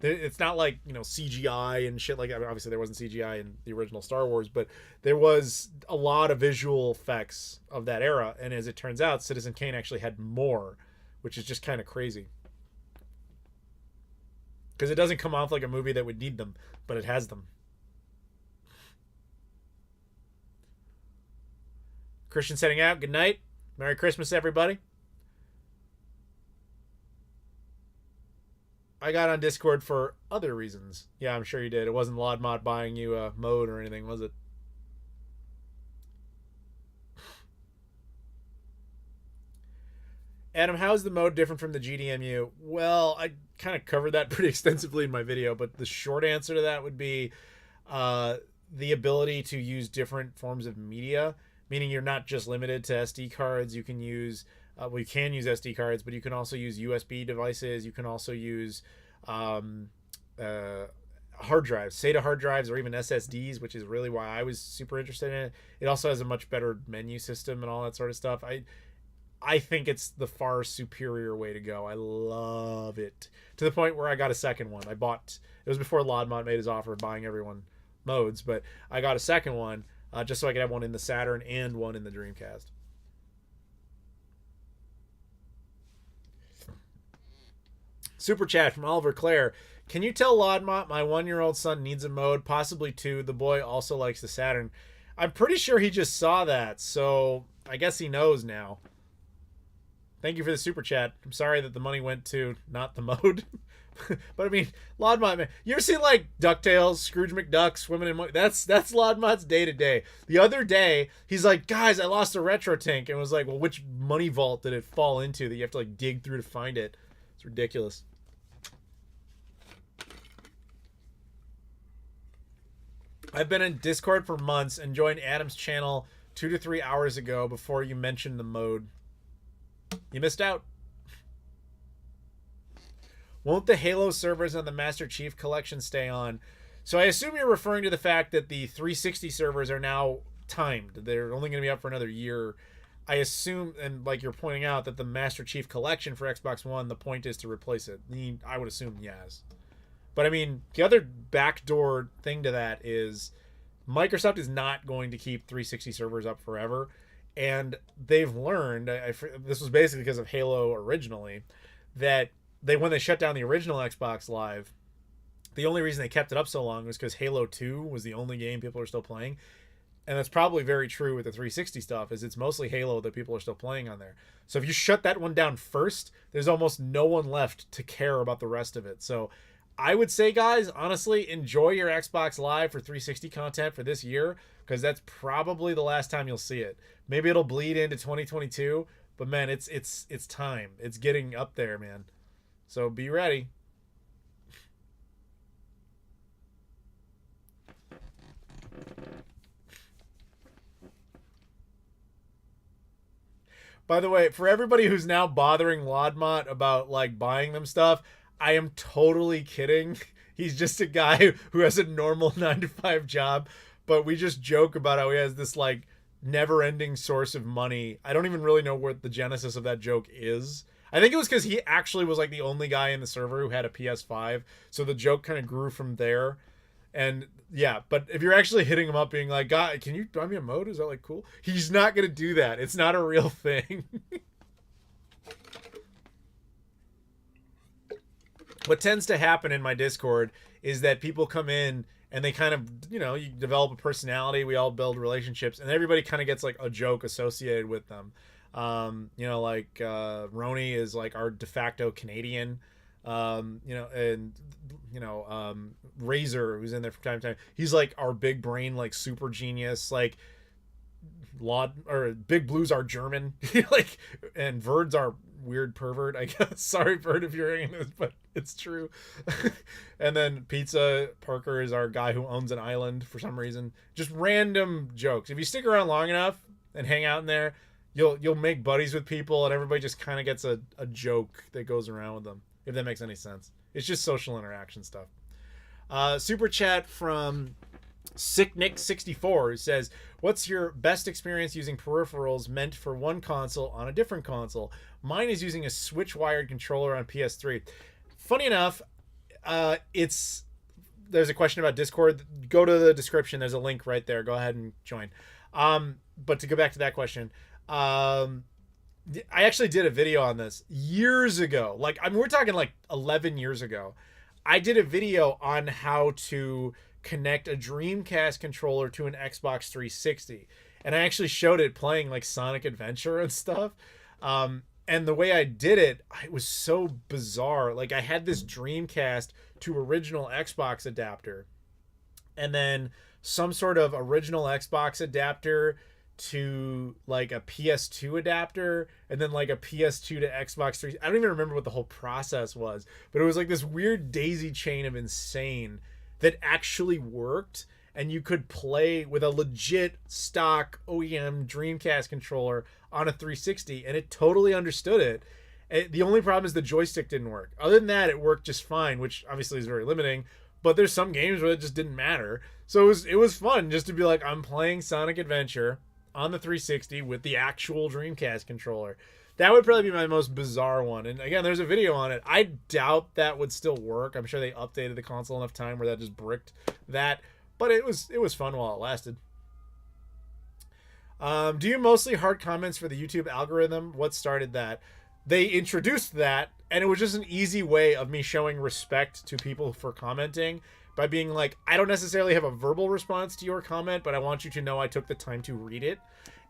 It's not like, you know, CGI and shit like that. I mean, obviously, there wasn't CGI in the original Star Wars, but there was a lot of visual effects of that era. And as it turns out, Citizen Kane actually had more, which is just kind of crazy. Because it doesn't come off like a movie that would need them, but it has them. Christian setting out. Good night. Merry Christmas, everybody. I got on Discord for other reasons. Yeah, I'm sure you did. It wasn't Lodmot buying you a mode or anything, was it? Adam, how is the mode different from the GDMU? Well, I kind of covered that pretty extensively in my video, but the short answer to that would be the ability to use different forms of media, meaning you're not just limited to SD cards. You can use you can use SD cards, but you can also use USB devices. You can also use hard drives, SATA hard drives, or even SSDs, which is really why I was super interested in it. It also has a much better menu system and all that sort of stuff. I think it's the far superior way to go. I love it to the point where I got a second one. It was before Lodmot made his offer of buying everyone modes, but I got a second one just so I could have one in the Saturn and one in the Dreamcast. Super chat from Oliver Clare. Can you tell Lodmot my 1-year-old son needs a mode, possibly 2? The boy also likes the Saturn. I'm pretty sure he just saw that, so I guess he knows now. Thank you for the super chat. I'm sorry that the money went to not the mode. But I mean, Lodmot, man. You ever seen like DuckTales, Scrooge McDuck swimming in money? That's Lodmot's day to day. The other day, he's like, guys, I lost a retro tank. And was like, well, which money vault did it fall into that you have to like dig through to find it? It's ridiculous. I've been in Discord for months and joined Adam's channel 2 to 3 hours ago before you mentioned the mode. You missed out. Won't the Halo servers on the Master Chief Collection stay on? So I assume you're referring to the fact that the 360 servers are now timed. They're only going to be up for another year. I assume, and like you're pointing out, that the Master Chief Collection for Xbox One, the point is to replace it. I would assume yes. But I mean, the other backdoor thing to that is Microsoft is not going to keep 360 servers up forever. And they've learned, this was basically because of Halo originally, that when they shut down the original Xbox Live, the only reason they kept it up so long was because Halo 2 was the only game people are still playing. And that's probably very true with the 360 stuff, is it's mostly Halo that people are still playing on there. So if you shut that one down first, there's almost no one left to care about the rest of it. So I would say, guys, honestly, enjoy your Xbox Live for 360 content for this year, because that's probably the last time you'll see it. Maybe it'll bleed into 2022, but man, it's time. It's getting up there, man. So be ready. By the way, for everybody who's now bothering Lodmot about like buying them stuff, I am totally kidding. He's just a guy who has a normal 9-to-5 job, but we just joke about how he has this like never-ending source of money. I don't even really know what the genesis of that joke is. I think it was because he actually was like the only guy in the server who had a PS5, so the joke kind of grew from there. And yeah, but if you're actually hitting him up being like, "God, can you buy me a mode? Is that like cool?" He's not gonna do that. It's not a real thing. what tends to happen in my Discord is that people come in and they kind of, you develop a personality. We all build relationships, and everybody kind of gets like a joke associated with them. Like Roni is like our de facto Canadian. And Razor, who's in there from time to time, he's like our big brain, like super genius, like Big Blue's our German, like, and Verd's our weird pervert, I guess. Sorry, Verd, if you're hearing this, but it's true. And then Pizza Parker is our guy who owns an island for some reason. Just random jokes. If you stick around long enough and hang out in there, you'll make buddies with people, and everybody just kind of gets a joke that goes around with them, if that makes any sense. It's just social interaction stuff. Super chat from SickNick64, who says, what's your best experience using peripherals meant for one console on a different console? Mine is using a Switch wired controller on PS3. Funny enough, there's a question about Discord. Go to the description. There's a link right there. Go ahead and join. But to go back to that question, I actually did a video on this years ago. Like, we're talking like 11 years ago. I did a video on how to connect a Dreamcast controller to an Xbox 360. And I actually showed it playing like Sonic Adventure and stuff. And the way I did it was so bizarre. Like, I had this Dreamcast to original Xbox adapter, and then some sort of original Xbox adapter to like a PS2 adapter, and then like a PS2 to Xbox 3. I don't even remember what the whole process was, but it was like this weird daisy chain of insane that actually worked, and you could play with a legit stock OEM Dreamcast controller on a 360, and it totally understood it. The only problem is the joystick didn't work. Other than that, it worked just fine, which obviously is very limiting, but there's some games where it just didn't matter. So it was fun just to be like, I'm playing Sonic Adventure on the 360 with the actual Dreamcast controller. That would probably be my most bizarre one. And again, there's a video on it. I doubt that would still work. I'm sure they updated the console enough time where that just bricked that. But it was fun while it lasted. Do you mostly hard comments for the YouTube algorithm? What started that? They introduced that, and it was just an easy way of me showing respect to people for commenting by being like, I don't necessarily have a verbal response to your comment, but I want you to know I took the time to read it.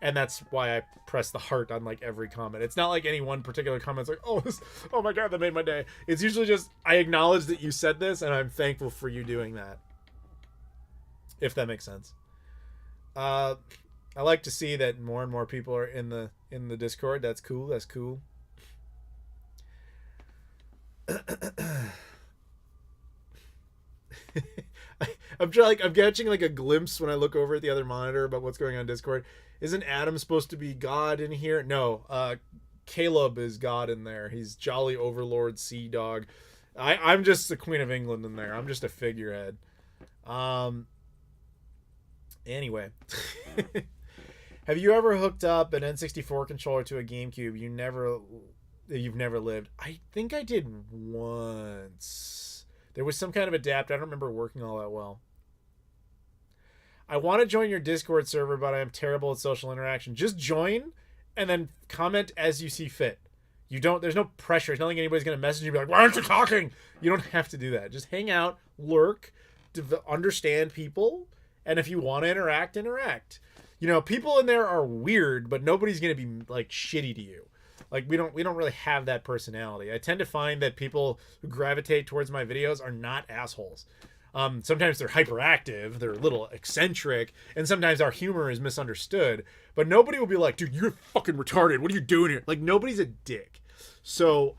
And that's why I press the heart on like every comment. It's not like any one particular comment's like, oh my God, that made my day. It's usually just, I acknowledge that you said this, and I'm thankful for you doing that. If that makes sense. I like to see that more and more people are in the Discord. That's cool. That's cool. I'm catching like a glimpse when I look over at the other monitor about what's going on in Discord. Isn't Adam supposed to be God in here? No, Caleb is God in there. He's Jolly Overlord Sea Dog. I'm just the Queen of England in there. I'm just a figurehead. Anyway. Have you ever hooked up an N64 controller to a GameCube you've never lived? I think I did once. There was some kind of adapter. I don't remember working all that well. I want to join your Discord server, but I am terrible at social interaction. Just join and then comment as you see fit. There's no pressure. It's not like anybody's going to message you and be like, why aren't you talking? You don't have to do that. Just hang out, lurk, understand people, and if you want to interact. People in there are weird, but nobody's going to be like shitty to you. Like, we don't really have that personality. I tend to find that people who gravitate towards my videos are not assholes. Sometimes they're hyperactive, they're a little eccentric, and sometimes our humor is misunderstood. But nobody will be like, dude, you're fucking retarded. What are you doing here? Like, nobody's a dick. So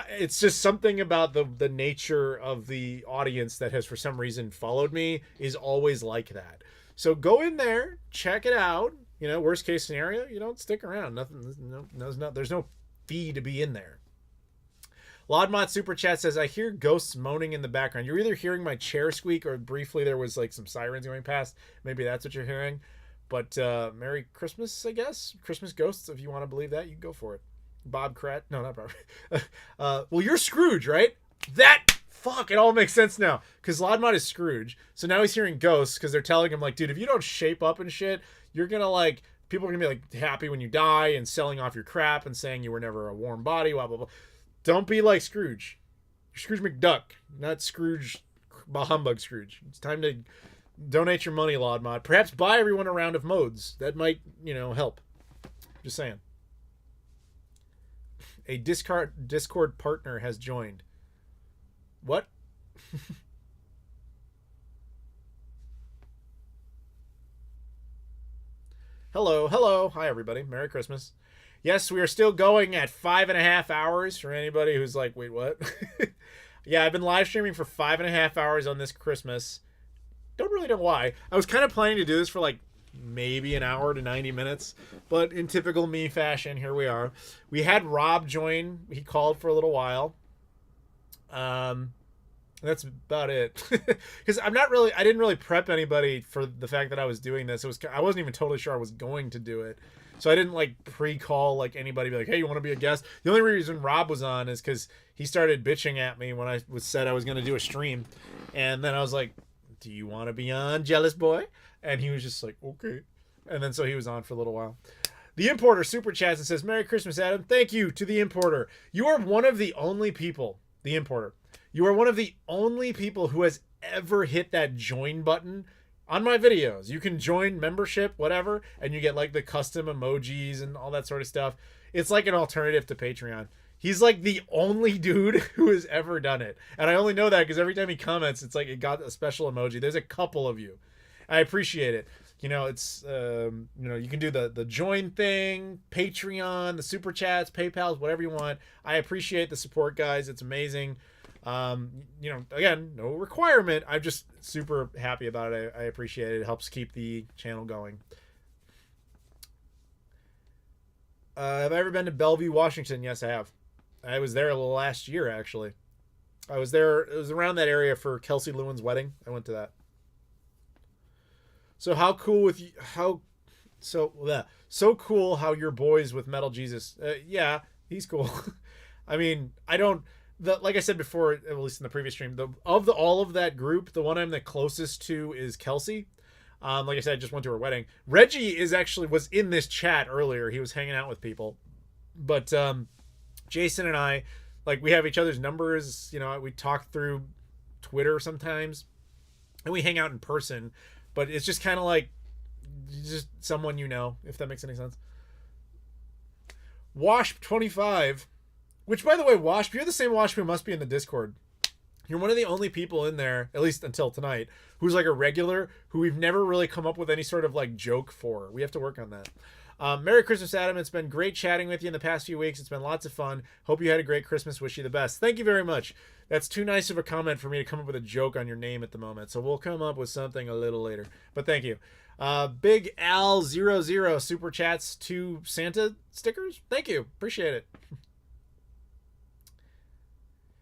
it's just something about the nature of the audience that has for some reason followed me is always like that. So go in there, check it out. Worst case scenario, you don't stick around. There's no fee to be in there. Laudmont Super Chat says, I hear ghosts moaning in the background. You're either hearing my chair squeak or briefly there was like some sirens going past. Maybe that's what you're hearing. But Merry Christmas, I guess. Christmas ghosts, if you want to believe that, you can go for it. Bob Krat. No, not Bob. Well, you're Scrooge, right? Fuck, it all makes sense now. Because Laudmont is Scrooge. So now he's hearing ghosts because they're telling him, like, dude, if you don't shape up and shit, you're going to, like, people are going to be, like, happy when you die and selling off your crap and saying you were never a warm body, blah, blah, blah. Don't be like Scrooge. You're Scrooge McDuck, not Scrooge, Humbug Scrooge. It's time to donate your money, Laudmod. Perhaps buy everyone a round of modes. That might, help. Just saying. A Discord partner has joined. What? Hello. Hi, everybody. Merry Christmas. Yes, we are still going at 5.5 hours for anybody who's like, wait, what? Yeah, I've been live streaming for 5.5 hours on this Christmas. Don't really know why. I was kind of planning to do this for like maybe an hour to 90 minutes, but in typical me fashion, here we are. We had Rob join. He called for a little while. That's about it. Because I didn't really prep anybody for the fact that I was doing this. I wasn't even totally sure I was going to do it. So I didn't like pre-call like anybody, be like, hey, you want to be a guest? The only reason Rob was on is because he started bitching at me when I said I was going to do a stream. And then I was like, do you want to be on, jealous boy? And he was just like, okay. And then so he was on for a little while. The Importer super chats and says, Merry Christmas, Adam. Thank you to the Importer. You are one of the only people, the Importer. You are one of the only people who has ever hit that join button on my videos. You can join membership, whatever, and you get like the custom emojis and all that sort of stuff. It's like an alternative to Patreon. He's like the only dude who has ever done it. And I only know that because every time he comments, it's like it got a special emoji. There's a couple of you. I appreciate it. It's, you can do the join thing, Patreon, the super chats, PayPals, whatever you want. I appreciate the support, guys. It's amazing. Again, no requirement. I'm just super happy about it. I appreciate it. It helps keep the channel going. Have I ever been to Bellevue, Washington? Yes, I have. I was there last year, actually. I was there. It was around that area for Kelsey Lewin's wedding. I went to that. So how cool with you? So cool how you're boys with Metal Jesus. Yeah, he's cool. I mean, like I said before, at least in the previous stream, all of that group, the one I'm the closest to is Kelsey. Like I said, I just went to her wedding. Reggie was in this chat earlier. He was hanging out with people, but Jason and I, like, we have each other's numbers. We talk through Twitter sometimes, and we hang out in person. But it's just kind of like just someone if that makes any sense. Wasp25, which, by the way, Wasp, you're the same Wasp who must be in the Discord. You're one of the only people in there, at least until tonight, who's like a regular, who we've never really come up with any sort of like joke for. We have to work on that. Merry Christmas, Adam. It's been great chatting with you in the past few weeks. It's been lots of fun. Hope you had a great Christmas. Wish you the best. Thank you very much. That's too nice of a comment for me to come up with a joke on your name at the moment. So we'll come up with something a little later. But thank you. Big Al00 super chats 2 Santa stickers. Thank you. Appreciate it.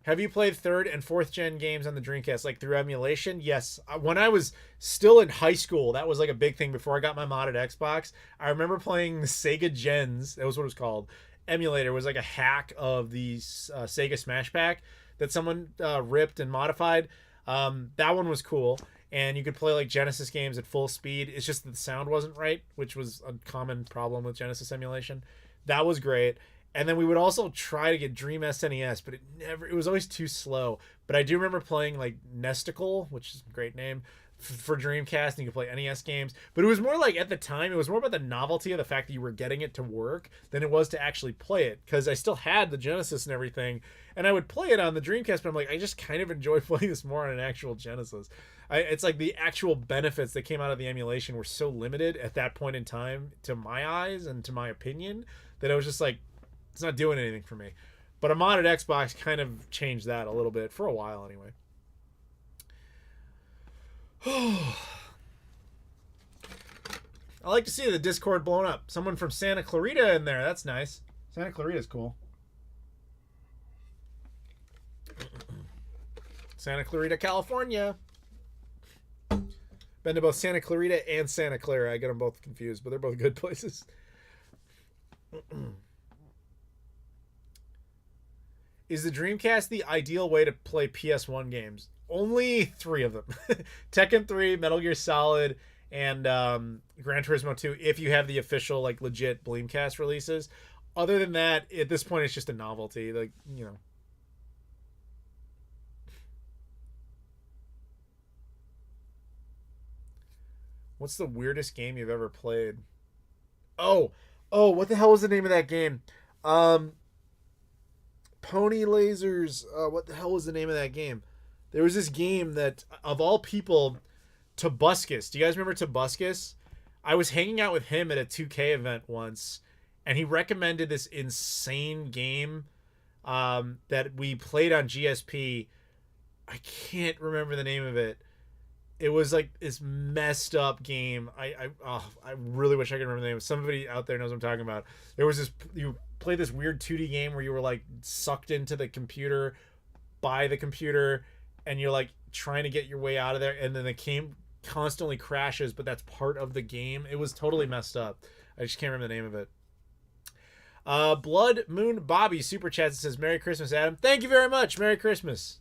Have you played 3rd and 4th gen games on the Dreamcast, like through emulation? Yes. When I was still in high school, that was like a big thing before I got my modded Xbox. I remember playing the Sega Gens. That was what it was called. Emulator. It was like a hack of the Sega Smash Pack that someone ripped and modified. That one was cool. And you could play like Genesis games at full speed. It's just that the sound wasn't right, which was a common problem with Genesis emulation. That was great. And then we would also try to get Dream SNES, but it was always too slow. But I do remember playing like Nesticle, which is a great name, for Dreamcast, and you could play NES games. But it was more like, at the time, it was more about the novelty of the fact that you were getting it to work than it was to actually play it. Because I still had the Genesis and everything, and I would play it on the Dreamcast, but I'm like, I just kind of enjoy playing this more on an actual Genesis. It's like the actual benefits that came out of the emulation were so limited at that point in time, to my eyes and to my opinion, that I was just like, it's not doing anything for me. But a modded Xbox kind of changed that a little bit, for a while anyway. I like to see the Discord blown up. Someone from Santa Clarita in there. That's nice. Santa Clarita's cool. Santa Clarita, California. Been to both Santa Clarita and Santa Clara. I get them both confused, but they're both good places. Is the Dreamcast the ideal way to play PS1 games? Only 3 of them. Tekken 3, Metal Gear Solid, and Gran Turismo 2, if you have the official, like, legit Bleemcast releases. Other than that, at this point, it's just a novelty. Like, What's the weirdest game you've ever played? Oh, what the hell was the name of that game? Pony Lasers. What the hell was the name of that game? There was this game that, of all people, Tobuscus. Do you guys remember Tobuscus? I was hanging out with him at a 2K event once, and he recommended this insane game that we played on GSP. I can't remember the name of it. It was like this messed up game. I really wish I could remember the name. Somebody out there knows what I'm talking about. There was this, you played this weird 2D game where you were like sucked into the computer by the computer, and you're like trying to get your way out of there, and then the game constantly crashes, but that's part of the game. It was totally messed up. I just can't remember the name of it. Blood Moon Bobby super chats and says, Merry Christmas, Adam. Thank you very much. Merry Christmas.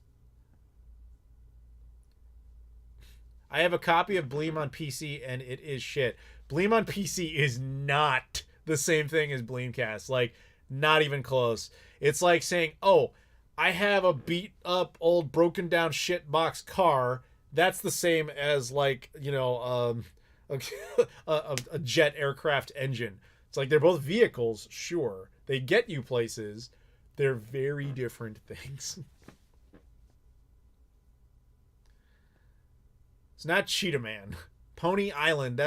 I have a copy of Bleem on PC, and it is shit. Bleem on PC is not the same thing as Bleemcast. Like, not even close. It's like saying, oh, I have a beat up, old, broken down shit box car. That's the same as, like, you know, a jet aircraft engine. It's like they're both vehicles, sure. They get you places. They're very different things. It's not Cheetah Man. Pony Island.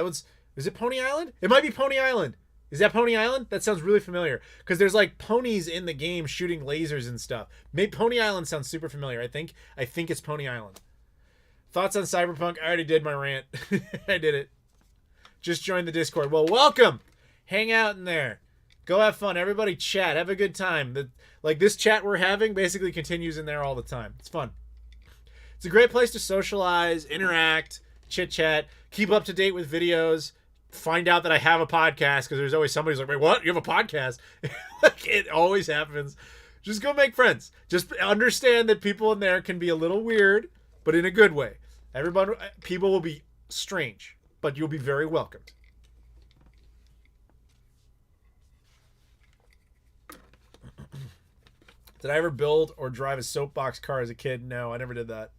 Is it Pony Island? It might be Pony Island. Is that Pony Island? That sounds really familiar. Because there's like ponies in the game shooting lasers and stuff. Maybe Pony Island sounds super familiar. I think it's Pony Island. Thoughts on Cyberpunk? I already did my rant. I did it. Just joined the Discord. Well, welcome. Hang out in there. Go have fun. Everybody chat. Have a good time. This chat we're having basically continues in there all the time. It's fun. It's a great place to socialize, interact, chit-chat, keep up to date with videos, find out that I have a podcast, because there's always somebody who's like, wait, what? You have a podcast? Like, it always happens. Just go make friends. Just understand that people in there can be a little weird, but in a good way. People will be strange, but you'll be very welcomed. Did I ever build or drive a soapbox car as a kid? No, I never did that.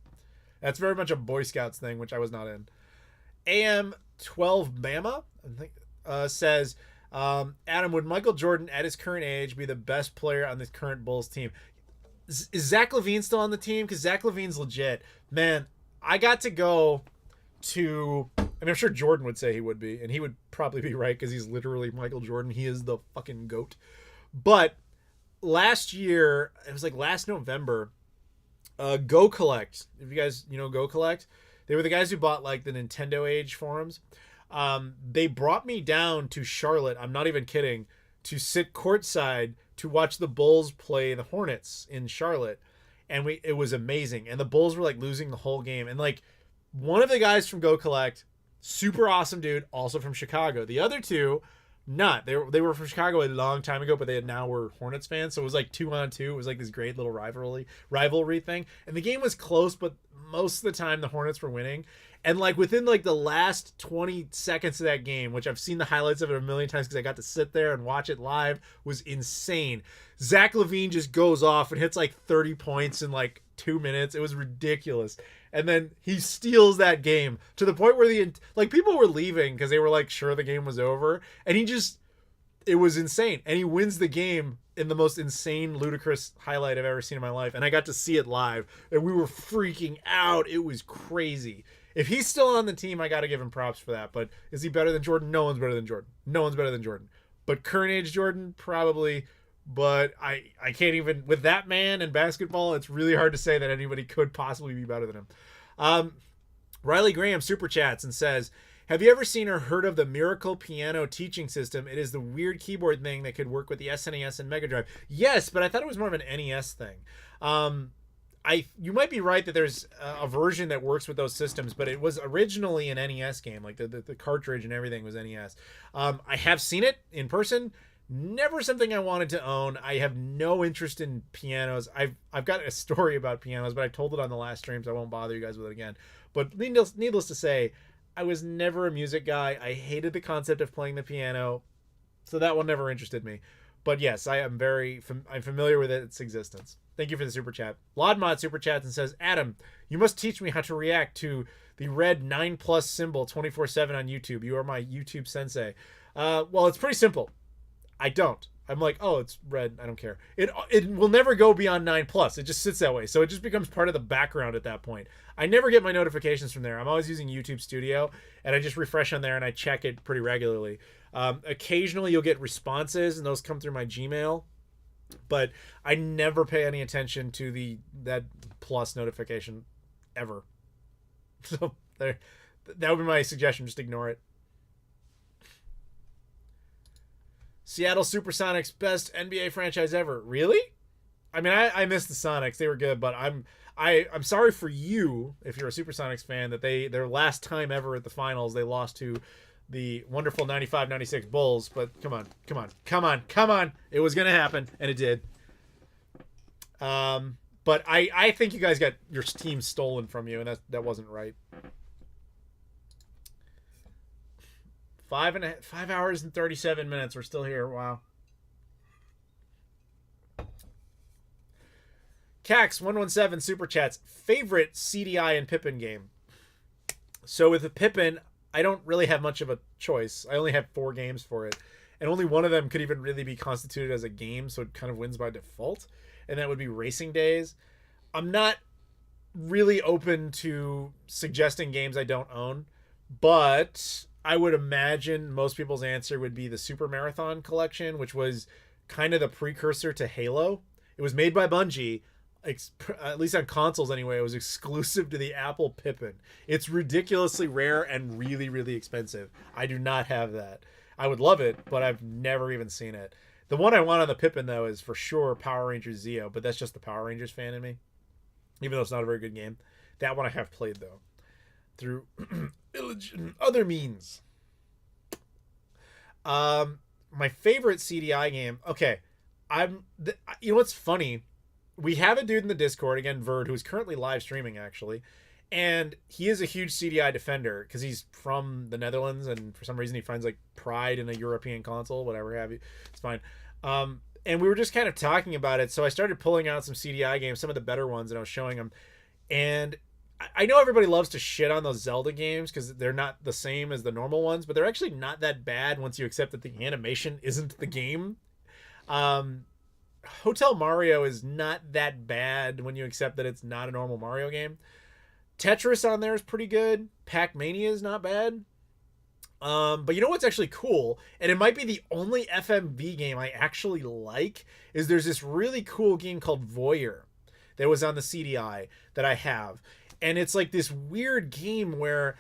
That's very much a Boy Scouts thing, which I was not in. AM12 Bama I think, says, Adam, would Michael Jordan at his current age be the best player on this current Bulls team? Is Zach LaVine still on the team? Because Zach LaVine's legit. Man, I got to go to... I mean, I'm sure Jordan would say he would be, and he would probably be right because he's literally Michael Jordan. He is the fucking GOAT. But last year, it was like last November... Go Collect. If you guys, Go Collect, they were the guys who bought like the Nintendo Age forums. They brought me down to Charlotte. I'm not even kidding. To sit courtside to watch the Bulls play the Hornets in Charlotte, and it was amazing. And the Bulls were like losing the whole game. And like one of the guys from Go Collect, super awesome dude, also from Chicago. The other two, not. They were from Chicago a long time ago, but they now were Hornets fans. So it was like 2-on-2. It was like this great little rivalry thing. And the game was close, but most of the time the Hornets were winning. And like within like the last 20 seconds of that game, which I've seen the highlights of it a million times because I got to sit there and watch it live, was insane. Zach LaVine just goes off and hits like 30 points in like 2 minutes. It was ridiculous. And then he steals that game to the point where people were leaving because they were like sure the game was over. And it was insane. And he wins the game in the most insane, ludicrous highlight I've ever seen in my life. And I got to see it live. And we were freaking out. It was crazy. If he's still on the team, I got to give him props for that. But is he better than Jordan? No one's better than Jordan. No one's better than Jordan. But current age Jordan, probably. But I can't even, with that man and basketball, it's really hard to say that anybody could possibly be better than him. Riley Graham super chats and says, have you ever seen or heard of the Miracle Piano teaching system? It is the weird keyboard thing that could work with the SNES and Mega Drive. Yes, but I thought it was more of an NES thing. You might be right that there's a version that works with those systems, but it was originally an NES game. Like the cartridge and everything was NES. I have seen it in person. Never something I wanted to own. I have no interest in pianos. I've got a story about pianos, but I told it on the last stream, so I won't bother you guys with it again. But needless to say, I was never a music guy. I hated the concept of playing the piano, so that one never interested me. But yes, I'm familiar with its existence. Thank you for the super chat. Lodmod super chats and says, Adam, you must teach me how to react to the red 9+ symbol 24/7 on YouTube. You are my YouTube sensei. Well, it's pretty simple. I don't. I'm like, oh, it's red. I don't care. It will never go beyond 9+. It just sits that way. So it just becomes part of the background at that point. I never get my notifications from there. I'm always using YouTube Studio, and I just refresh on there, and I check it pretty regularly. Occasionally, you'll get responses, and those come through my Gmail. But I never pay any attention to that plus notification ever. So that would be my suggestion. Just ignore it. Seattle Supersonics, best NBA franchise ever. Really? I mean, I miss the Sonics. They were good, but I'm sorry for you if you're a Supersonics fan that their last time ever at the finals they lost to the wonderful 95-96 Bulls. But come on! It was gonna happen, and it did. But I think you guys got your team stolen from you, and that wasn't right. 5 hours and 37 minutes. We're still here. Wow. Cax117 Super Chats. Favorite CDI and Pippin game? So with the Pippin, I don't really have much of a choice. I only have 4 games for it. And only one of them could even really be constituted as a game, so it kind of wins by default. And that would be Racing Days. I'm not really open to suggesting games I don't own, but I would imagine most people's answer would be the Super Marathon Collection, which was kind of the precursor to Halo. It was made by Bungie, at least on consoles anyway. It was exclusive to the Apple Pippin. It's ridiculously rare and really, really expensive. I do not have that. I would love it, but I've never even seen it. The one I want on the Pippin, though, is for sure Power Rangers Zeo, but that's just the Power Rangers fan in me, even though it's not a very good game. That one I have played, though, through other means. My favorite CDI game. Okay, you know what's funny? We have a dude in the Discord, again, Verd, who's currently live streaming, actually, and he is a huge CDI defender because he's from the Netherlands, and for some reason he finds like pride in a European console, whatever have you. It's fine. And we were just kind of talking about it, so I started pulling out some CDI games, some of the better ones, and I was showing him. And I know everybody loves to shit on those Zelda games because they're not the same as the normal ones, but they're actually not that bad once you accept that the animation isn't the game. Hotel Mario is not that bad when you accept that it's not a normal Mario game. Tetris on there is pretty good. Pac-Mania is not bad. But you know what's actually cool, and it might be the only FMV game I actually like, is there's this really cool game called Voyeur that was on the CDI that I have. And it's like this weird game where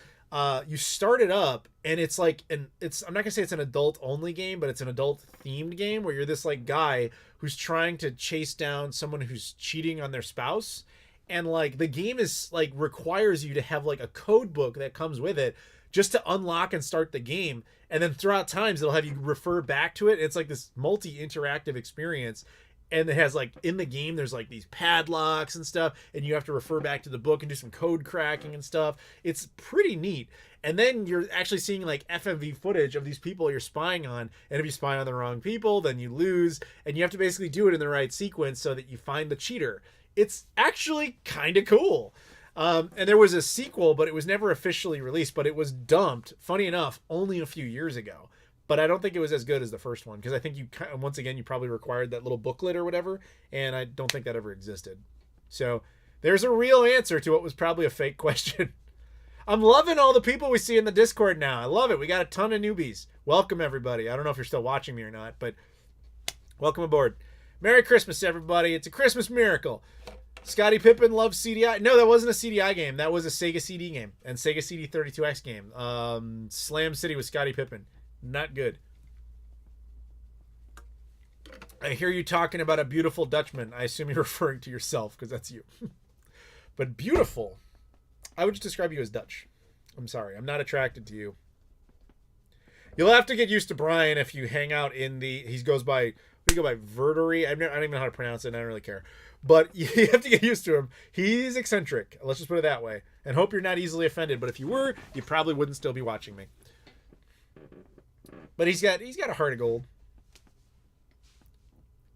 you start it up, and it's like I'm not gonna say it's an adult only game, but it's an adult themed game where you're this like guy who's trying to chase down someone who's cheating on their spouse, and like the game is like requires you to have like a code book that comes with it just to unlock and start the game, and then throughout times it'll have you refer back to it. It's like this multi-interactive experience. And it has like in the game, there's like these padlocks and stuff, and you have to refer back to the book and do some code cracking and stuff. It's pretty neat. And then you're actually seeing like FMV footage of these people you're spying on. And if you spy on the wrong people, then you lose. And you have to basically do it in the right sequence so that you find the cheater. It's actually kind of cool. And there was a sequel, but it was never officially released. But it was dumped, funny enough, only a few years ago. But I don't think it was as good as the first one, because I think you probably required that little booklet or whatever, and I don't think that ever existed. So there's a real answer to what was probably a fake question. I'm loving all the people we see in the Discord now. I love it. We got a ton of newbies. Welcome, everybody. I don't know if you're still watching me or not, but welcome aboard. Merry Christmas, everybody. It's a Christmas miracle. Scottie Pippen loves CDI. No, that wasn't a CDI game. That was a Sega CD game and Sega CD 32X game. Slam City with Scottie Pippen. Not good. I hear you talking about a beautiful Dutchman. I assume you're referring to yourself because that's you. But beautiful. I would just describe you as Dutch. I'm sorry. I'm not attracted to you. You'll have to get used to Brian if you hang out in the... He goes by... We go by Verdery. I don't even know how to pronounce it, and I don't really care. But you have to get used to him. He's eccentric. Let's just put it that way. And hope you're not easily offended. But if you were, you probably wouldn't still be watching me. But he's got a heart of gold.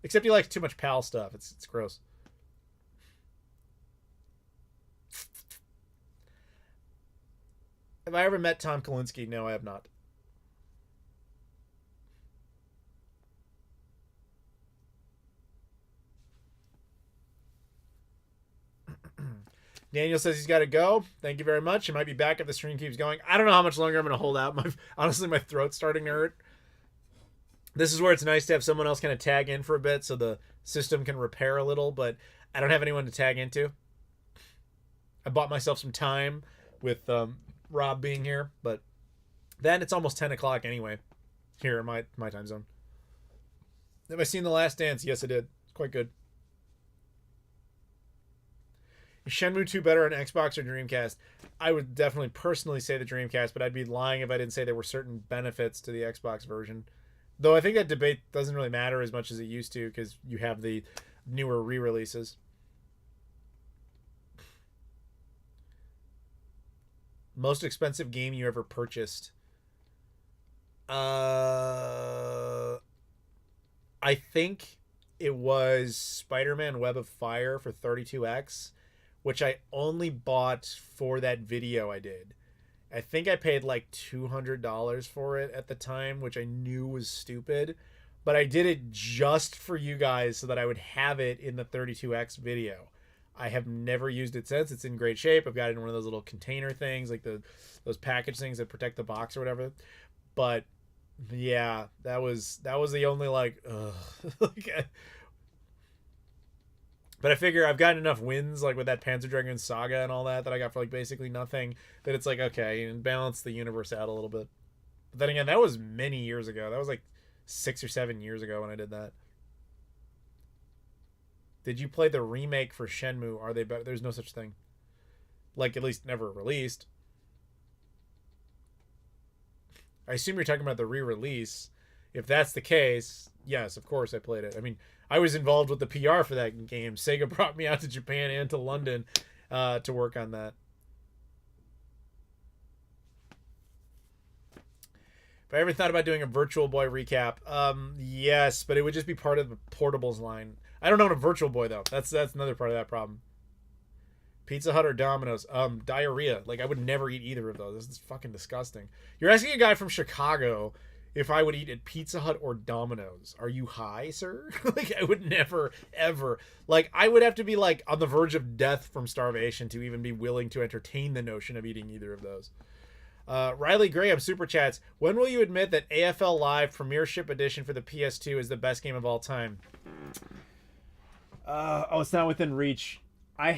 Except he likes too much PAL stuff. It's gross. Have I ever met Tom Kalinske? No, I have not. Daniel says he's got to go. Thank you very much. He might be back if the stream keeps going. I don't know how much longer I'm going to hold out. Honestly, my throat's starting to hurt. This is where it's nice to have someone else kind of tag in for a bit so the system can repair a little, but I don't have anyone to tag into. I bought myself some time with Rob being here, but then it's almost 10 o'clock anyway here in my time zone. Have I seen The Last Dance? Yes, I did. It's quite good. Is Shenmue 2 better on Xbox or Dreamcast? I would definitely personally say the Dreamcast, but I'd be lying if I didn't say there were certain benefits to the Xbox version. Though I think that debate doesn't really matter as much as it used to because you have the newer re-releases. Most expensive game you ever purchased? I think it was Spider-Man Web of Fire for 32X, which I only bought for that video I did. I think I paid like $200 for it at the time, which I knew was stupid, but I did it just for you guys so that I would have it in the 32X video. I have never used it since. It's in great shape. I've got it in one of those little container things, like those package things that protect the box or whatever. But yeah, that was the only like, but I figure I've gotten enough wins like with that Panzer Dragoon Saga and all that I got for like basically nothing, that it's like, okay, and balance the universe out a little bit. But then again, that was many years ago. That was like 6 or 7 years ago when I did that. Did you play the remake for Shenmue? Are they better? There's no such thing. Like, at least never released. I assume you're talking about the re-release. If that's the case, yes, of course I played it. I mean, I was involved with the PR for that game. Sega brought me out to Japan and to London to work on that. If I ever thought about doing a Virtual Boy recap, yes, but it would just be part of the portables line. I don't own a Virtual Boy though. That's another part of that problem. Pizza Hut or Domino's? Diarrhea. Like, I would never eat either of those. This is fucking disgusting. You're asking a guy from Chicago if I would eat at Pizza Hut or Domino's. Are you high, sir? Like, I would never, ever. Like, I would have to be, like, on the verge of death from starvation to even be willing to entertain the notion of eating either of those. Riley Graham, Super Chats. When will you admit that AFL Live Premiership Edition for the PS2 is the best game of all time? It's not within reach. I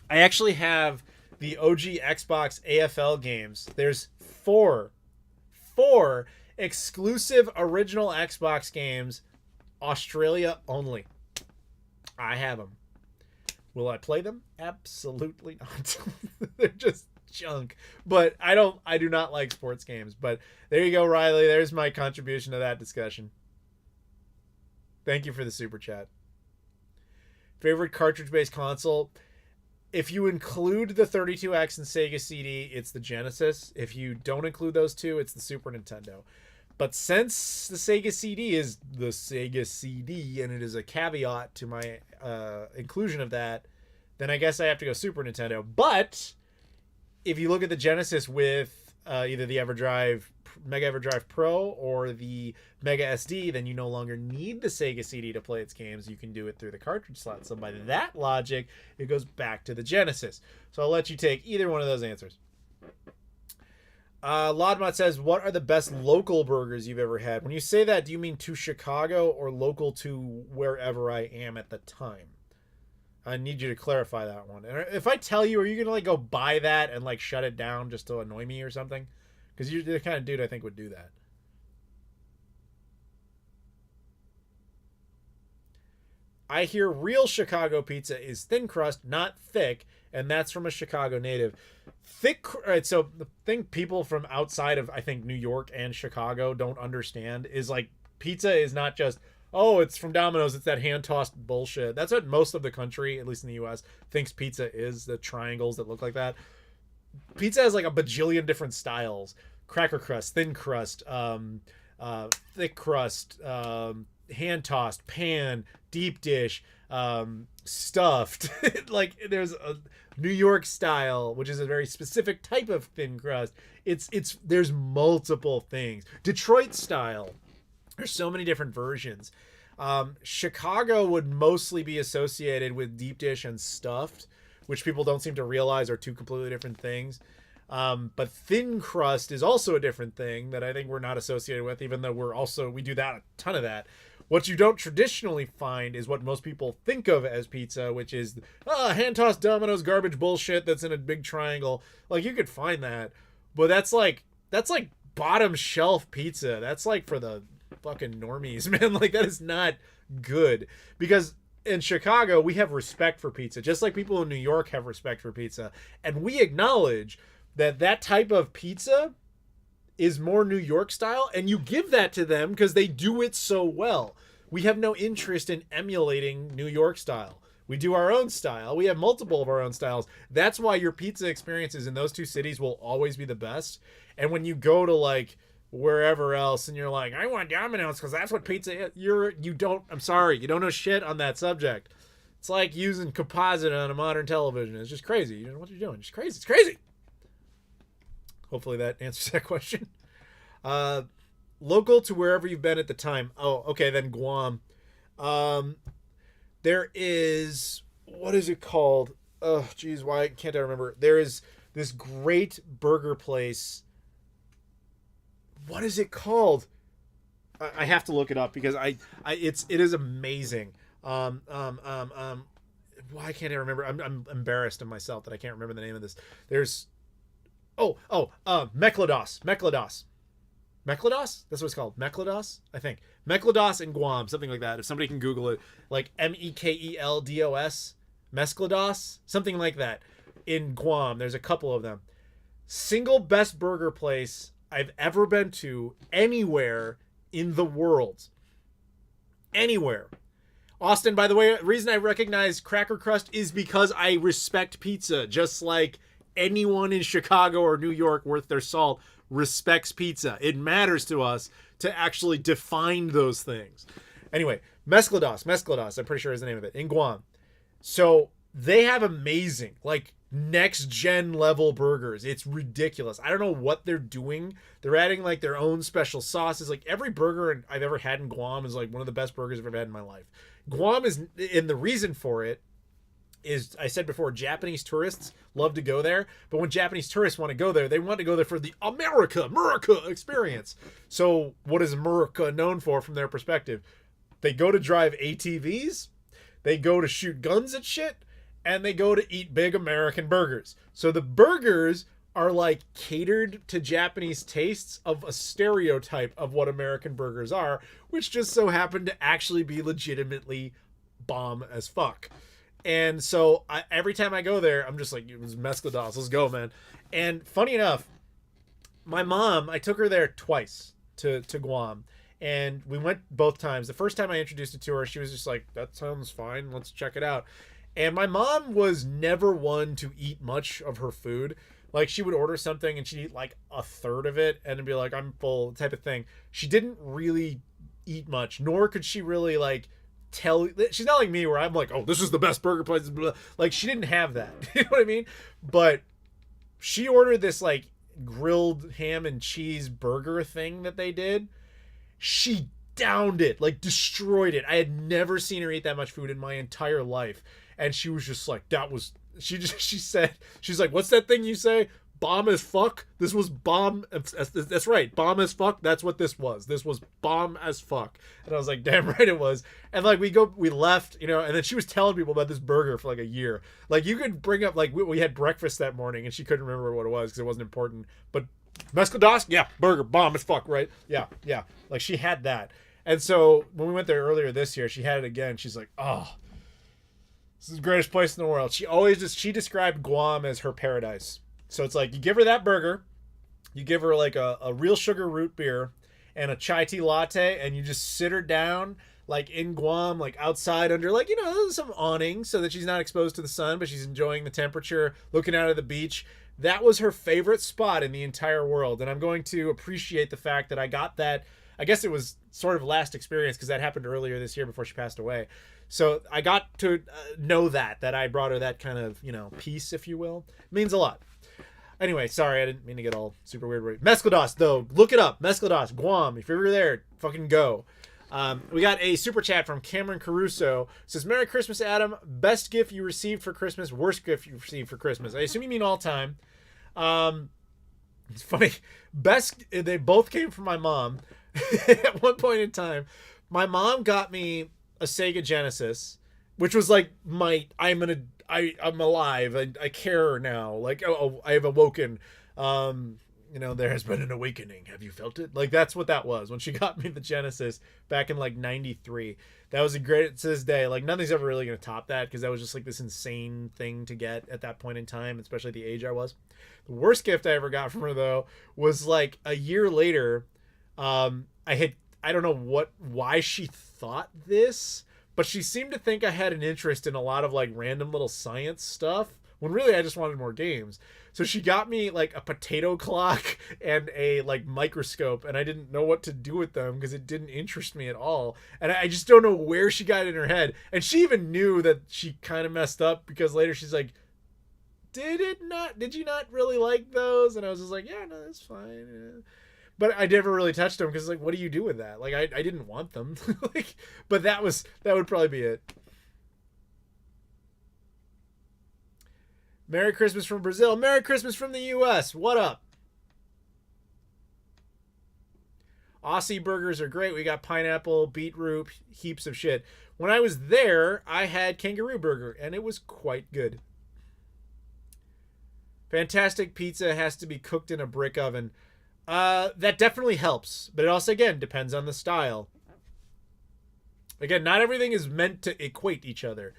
actually have the OG Xbox AFL games. There's four exclusive original Xbox games, Australia only. I have them. Will I play them? Absolutely not. They're just junk. But I do not like sports games. But there you go, Riley. There's my contribution to that discussion. Thank you for the super chat. Favorite cartridge-based console? If you include the 32X and Sega CD, it's the Genesis. If you don't include those two, it's the Super Nintendo. But since the Sega CD is the Sega CD, and it is a caveat to my inclusion of that, then I guess I have to go Super Nintendo. But if you look at the Genesis with either the Mega EverDrive Pro or the Mega SD, then you no longer need the Sega CD to play its games. You can do it through the cartridge slot. So by that logic, it goes back to the Genesis. So I'll let you take either one of those answers. Lodmot says, what are the best local burgers you've ever had? When you say that, do you mean to Chicago or local to wherever I am at the time? I need you to clarify that one. And if I tell you, are you going to like go buy that and like shut it down just to annoy me or something? Because you're the kind of dude I think would do that. I hear real Chicago pizza is thin crust, not thick, and that's from a Chicago native. Thick, all right, so the thing people from outside of, I think, New York and Chicago don't understand is, like, pizza is not just, oh, it's from Domino's, it's that hand-tossed bullshit. That's what most of the country, at least in the U.S., thinks pizza is, the triangles that look like that. Pizza has, like, a bajillion different styles. Cracker crust, thin crust, thick crust, hand-tossed, pan, deep dish, stuffed. Like there's a New York style, which is a very specific type of thin crust. There's multiple things. Detroit style. There's so many different versions. Chicago would mostly be associated with deep dish and stuffed, which people don't seem to realize are two completely different things. But thin crust is also a different thing that I think we're not associated with, even though we do that, a ton of that. What you don't traditionally find is what most people think of as pizza, which is hand-tossed Domino's garbage bullshit that's in a big triangle. Like, you could find that, but that's like bottom shelf pizza. That's like for the fucking normies, man. Like, that is not good, because in Chicago we have respect for pizza, just like people in New York have respect for pizza, and we acknowledge that type of pizza is more New York style, and you give that to them because they do it so well. We have no interest in emulating New York style. We do our own style. We have multiple of our own styles. That's why your pizza experiences in those two cities will always be the best. And when you go to like wherever else and you're like, I want Domino's because that's what pizza is, I'm sorry, you don't know shit on that subject. It's like using composite on a modern television. It's just crazy. You don't know what you're doing. It's crazy. It's crazy. Hopefully that answers that question. Local to wherever you've been at the time. Oh, okay, then Guam. There is, what is it called? Oh, geez, why can't I remember? There is this great burger place. What is it called? I have to look it up because it is amazing. Why can't I remember? I'm embarrassed of myself that I can't remember the name of this. There's Meklodos. Meklodos? That's what it's called. Meklodos, I think. Meklodos in Guam, something like that. If somebody can Google it, like Mekeldos, Mesklodos, something like that. In Guam, there's a couple of them. Single best burger place I've ever been to anywhere in the world. Anywhere. Austin, by the way, the reason I recognize Cracker Crust is because I respect pizza, just like anyone in Chicago or New York worth their salt respects pizza. It matters to us to actually define those things. Anyway, Mesklodos, I'm pretty sure is the name of it, in Guam. So they have amazing, like, next gen level burgers. It's ridiculous. I don't know what they're doing. They're adding like their own special sauces. Like, every burger I've ever had in Guam is like one of the best burgers I've ever had in my life. Guam is, and the reason for it is, I said before, Japanese tourists love to go there, but when Japanese tourists want to go there, they want to go there for the America experience. So what is America known for from their perspective? They go to drive ATVs, they go to shoot guns at shit, and they go to eat big American burgers. So the burgers are like catered to Japanese tastes of a stereotype of what American burgers are, which just so happen to actually be legitimately bomb as fuck. And so every time I go there, I'm just like, it was Mesklodos, let's go, man. And funny enough, my mom, I took her there twice to Guam, and we went both times. The first time I introduced it to her, she was just like, that sounds fine, let's check it out. And my mom was never one to eat much of her food. Like, she would order something and she'd eat like a third of it and be like, I'm full, type of thing. She didn't really eat much, nor could she really like tell. She's not like me where I'm like, oh, this is the best burger place. Like, she didn't have that. You know what I mean? But she ordered this like grilled ham and cheese burger thing that they did. She downed it, like destroyed it. I had never seen her eat that much food in my entire life. And she was just like, she said, she's like, what's that thing you say? Bomb as fuck? This was bomb. That's right. Bomb as fuck. That's what this was. This was bomb as fuck. And I was like, damn right it was. And like, we left, you know, and then she was telling people about this burger for like a year. Like, you could bring up, like, we had breakfast that morning and she couldn't remember what it was because it wasn't important. But Mesklodos? Yeah, burger, bomb as fuck, right? Yeah. Like, she had that. And so when we went there earlier this year, she had it again. She's like, oh, this is the greatest place in the world. She described Guam as her paradise. So it's like, you give her that burger, you give her like a real sugar root beer and a chai tea latte, and you just sit her down like in Guam, like outside under like, you know, some awning so that she's not exposed to the sun, but she's enjoying the temperature, looking out at the beach. That was her favorite spot in the entire world. And I'm going to appreciate the fact that I got that I guess it was sort of last experience because that happened earlier this year before she passed away. So I got to know that I brought her that kind of, peace, if you will. It means a lot. Anyway, sorry, I didn't mean to get all super weird. Mesclados, though, look it up. Mesclados, Guam. If you're ever there, fucking go. We got a super chat from Cameron Caruso. It says, Merry Christmas, Adam. Best gift you received for Christmas, worst gift you received for Christmas. I assume you mean all time. It's funny. They both came from my mom. At one point in time, my mom got me a Sega Genesis, which was like I'm alive. I care now. Like, I have awoken. There has been an awakening. Have you felt it? Like, that's what that was when she got me the Genesis back in like 93. That was a great, to this day, like nothing's ever really going to top that because that was just like this insane thing to get at that point in time, especially the age I was. The worst gift I ever got from her, though, was like a year later. I don't know why she thought this, but she seemed to think I had an interest in a lot of like random little science stuff when really I just wanted more games. So she got me like a potato clock and a like microscope, and I didn't know what to do with them because it didn't interest me at all. And I just don't know where she got it in her head. And she even knew that she kind of messed up because later she's like, did you not really like those? And I was just like, yeah, no, that's fine. Yeah. But I never really touched them because, like, what do you do with that? Like, I didn't want them. But that would probably be it. Merry Christmas from Brazil. Merry Christmas from the U.S. What up? Aussie burgers are great. We got pineapple, beetroot, heaps of shit. When I was there, I had kangaroo burger, and it was quite good. Fantastic pizza has to be cooked in a brick oven. That definitely helps, but it also, again, depends on the style. Again, not everything is meant to equate each other.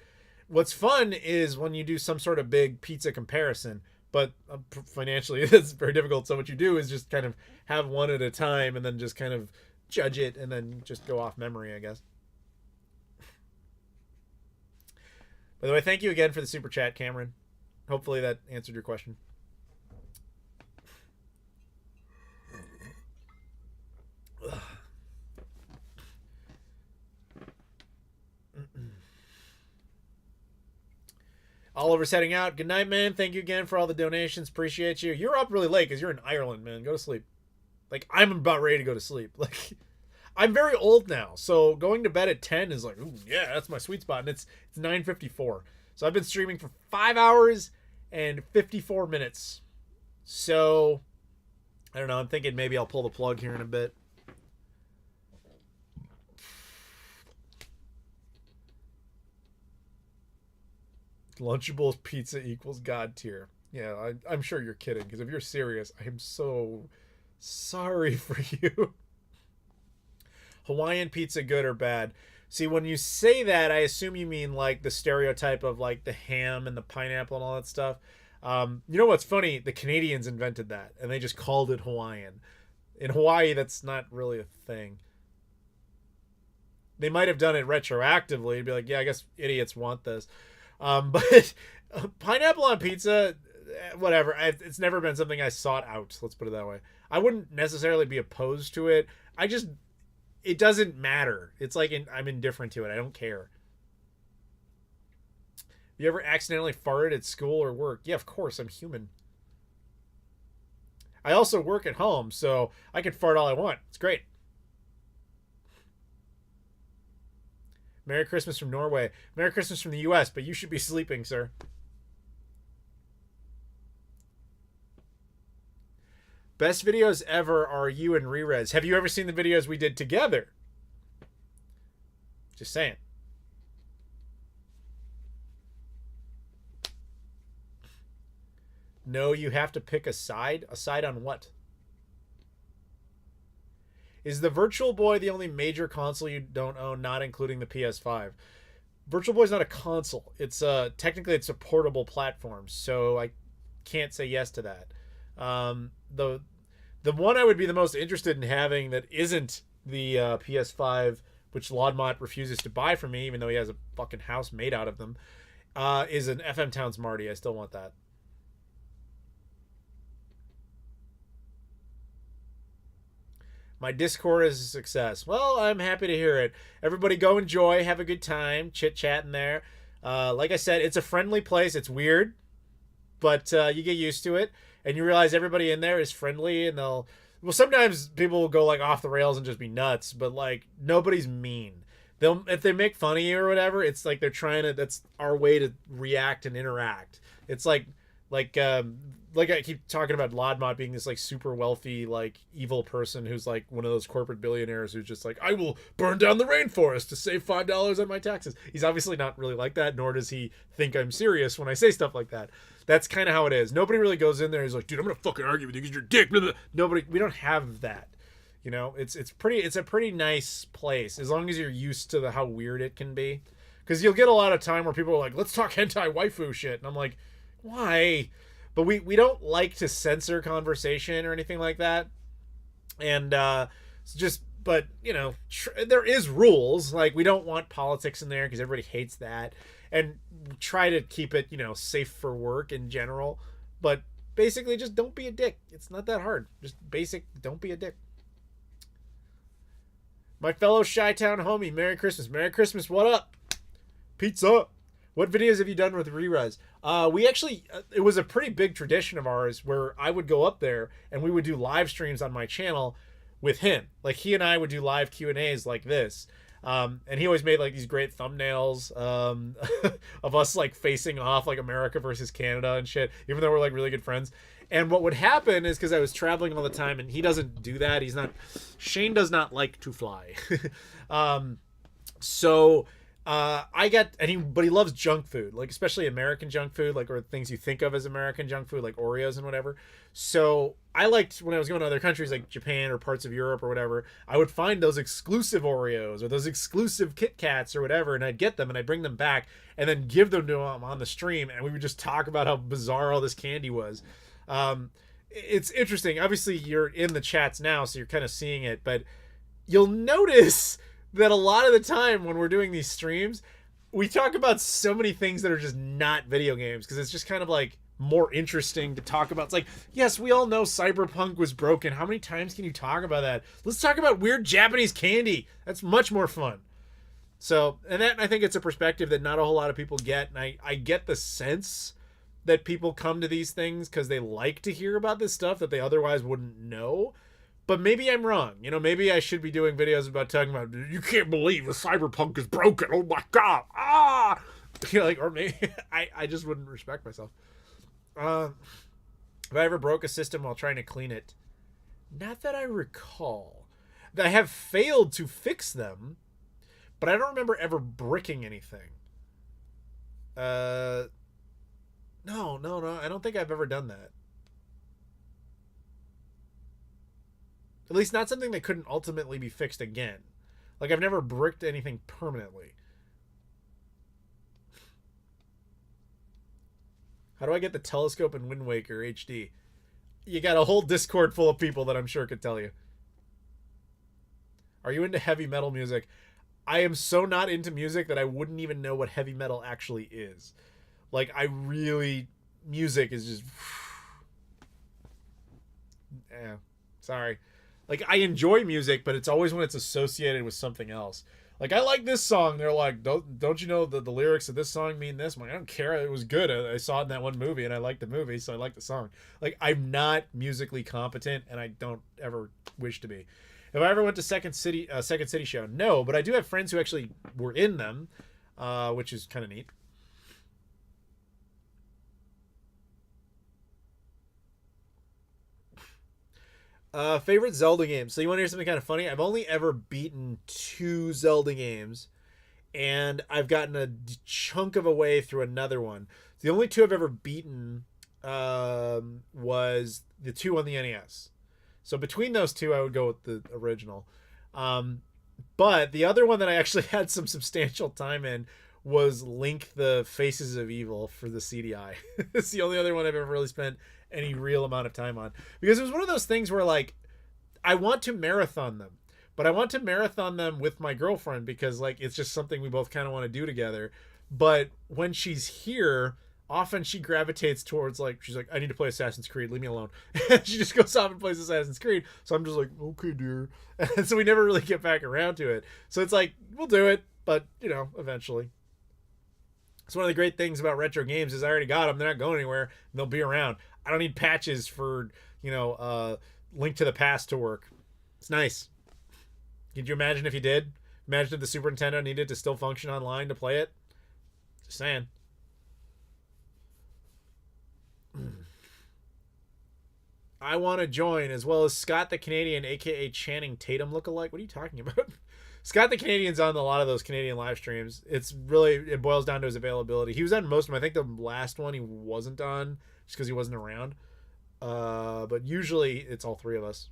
What's fun is when you do some sort of big pizza comparison, but financially it's very difficult. So what you do is just kind of have one at a time and then just kind of judge it and then just go off memory, I guess. By the way, thank you again for the super chat, Cameron. Hopefully that answered your question. Oliver's heading out. Good night, man. Thank you again for all the donations. Appreciate you. You're up really late because you're in Ireland, man. Go to sleep. Like, I'm about ready to go to sleep. Like, I'm very old now, so going to bed at 10 is like, ooh, yeah, that's my sweet spot. And it's 9:54. So I've been streaming for 5 hours and 54 minutes. So, I don't know. I'm thinking maybe I'll pull the plug here in a bit. Lunchables pizza equals God tier. Yeah, I'm sure you're kidding, because if you're serious, I am so sorry for you. Hawaiian pizza, good or bad? See, when you say that, I assume you mean like the stereotype of like the ham and the pineapple and all that stuff. You know what's funny? The Canadians invented that, and they just called it Hawaiian. In Hawaii, that's not really a thing. They might have done it retroactively. Be like, yeah, I guess idiots want this. But pineapple on pizza, whatever. It's never been something I sought out. Let's put it that way. I wouldn't necessarily be opposed to it. It doesn't matter. It's like I'm indifferent to it. I don't care. You ever accidentally farted at school or work? Yeah, of course. I'm human. I also work at home, so I can fart all I want. It's great. Merry Christmas from Norway. Merry Christmas from the U.S., but you should be sleeping, sir. Best videos ever are you and Rerez. Have you ever seen the videos we did together? Just saying. No, you have to pick a side. A side on what? Is the Virtual Boy the only major console you don't own, not including the PS5? Virtual Boy is not a console. It's technically it's a portable platform, so I can't say yes to that. The one I would be the most interested in having that isn't the PS5, which Laudmont refuses to buy from me, even though he has a fucking house made out of them, is an FM Towns Marty. I still want that. My Discord is a success. Well, I'm happy to hear it. Everybody go enjoy, have a good time, chit-chatting there. Like I said, it's a friendly place. It's weird, but you get used to it, and you realize everybody in there is friendly, and sometimes people will go like off the rails and just be nuts, but like nobody's mean. If they make fun of you or whatever, it's like they're trying to. That's our way to react and interact. It's like I keep talking about Lodmot being this like super wealthy like evil person who's like one of those corporate billionaires who's just like, I will burn down the rainforest to save $5 on my taxes. He's obviously not really like that, nor does he think I'm serious when I say stuff like that. That's kind of how it is. Nobody really goes in there and is like, dude, I'm gonna fucking argue with you because you're a dick. Blah, blah. Nobody. We don't have that. You know, it's a pretty nice place as long as you're used to how weird it can be. Because you'll get a lot of time where people are like, let's talk hentai waifu shit, and I'm like, why? But we don't like to censor conversation or anything like that. And but you know, there is rules. Like we don't want politics in there because everybody hates that, and try to keep it, you know, safe for work in general. But basically, just don't be a dick. It's not that hard. Just don't be a dick. My fellow Chi-Town homie, Merry Christmas. Merry Christmas, what up? Pizza. What videos have you done with Re-Res? We actually, it was a pretty big tradition of ours where I would go up there and we would do live streams on my channel with him. Like he and I would do live Q&As like this. And he always made like these great thumbnails of us like facing off like America versus Canada and shit, even though we're like really good friends. And what would happen is because I was traveling all the time and he doesn't do that. Shane does not like to fly. But he loves junk food, like especially American junk food, like or things you think of as American junk food, like Oreos and whatever. So I liked when I was going to other countries like Japan or parts of Europe or whatever, I would find those exclusive Oreos or those exclusive Kit Kats or whatever, and I'd get them and I'd bring them back and then give them to him on the stream, and we would just talk about how bizarre all this candy was. It's interesting. Obviously, you're in the chats now, so you're kind of seeing it, but you'll notice that a lot of the time when we're doing these streams, we talk about so many things that are just not video games because it's just kind of like more interesting to talk about. It's like, yes, we all know Cyberpunk was broken. How many times can you talk about that? Let's talk about weird Japanese candy. That's much more fun. So, and I think it's a perspective that not a whole lot of people get. And I get the sense that people come to these things because they like to hear about this stuff that they otherwise wouldn't know. But maybe I'm wrong. You know, maybe I should be doing videos about talking about, you can't believe the Cyberpunk is broken. Oh my God. Ah! You know, like, or maybe I just wouldn't respect myself. If I ever broke a system while trying to clean it, not that I recall. I have failed to fix them, but I don't remember ever bricking anything. No. I don't think I've ever done that. At least not something that couldn't ultimately be fixed again. Like, I've never bricked anything permanently. How do I get the telescope in Wind Waker HD? You got a whole Discord full of people that I'm sure could tell you. Are you into heavy metal music? I am so not into music that I wouldn't even know what heavy metal actually is. Like, music is just... Yeah, sorry. Like, I enjoy music, but it's always when it's associated with something else. Like, I like this song. They're like, don't you know the lyrics of this song mean this? I'm like, I don't care. It was good. I saw it in that one movie, and I liked the movie, so I like the song. Like, I'm not musically competent, and I don't ever wish to be. If I ever went to Second City show, no, but I do have friends who actually were in them, which is kind of neat. Favorite Zelda games. So you want to hear something kind of funny? I've only ever beaten 2 Zelda games, and I've gotten a chunk of a way through another one. The only 2 I've ever beaten was the 2 on the NES. So between those 2, I would go with the original. But the other one that I actually had some substantial time in was Link the Faces of Evil for the CDI. It's the only other one I've ever really spent any real amount of time on, because it was one of those things where like I want to marathon them, but I want to marathon them with my girlfriend because like it's just something we both kind of want to do together. But when she's here, often she gravitates towards like, she's like, I need to play Assassin's Creed, leave me alone. And she just goes off and plays Assassin's Creed. So I'm just like, okay, dear. And so we never really get back around to it. So it's like, we'll do it, but you know, eventually. It's one of the great things about retro games is I already got them. They're not going anywhere. And they'll be around. I don't need patches for, you know, Link to the Past to work. It's nice. Could you imagine if you did? Imagine if the Super Nintendo needed to still function online to play it? Just saying. I want to join, as well as Scott the Canadian, a.k.a. Channing Tatum lookalike. What are you talking about? Scott the Canadian's on a lot of those Canadian live streams. It's really, it boils down to his availability. He was on most of them. I think the last one he wasn't on just because he wasn't around. But usually it's all three of us.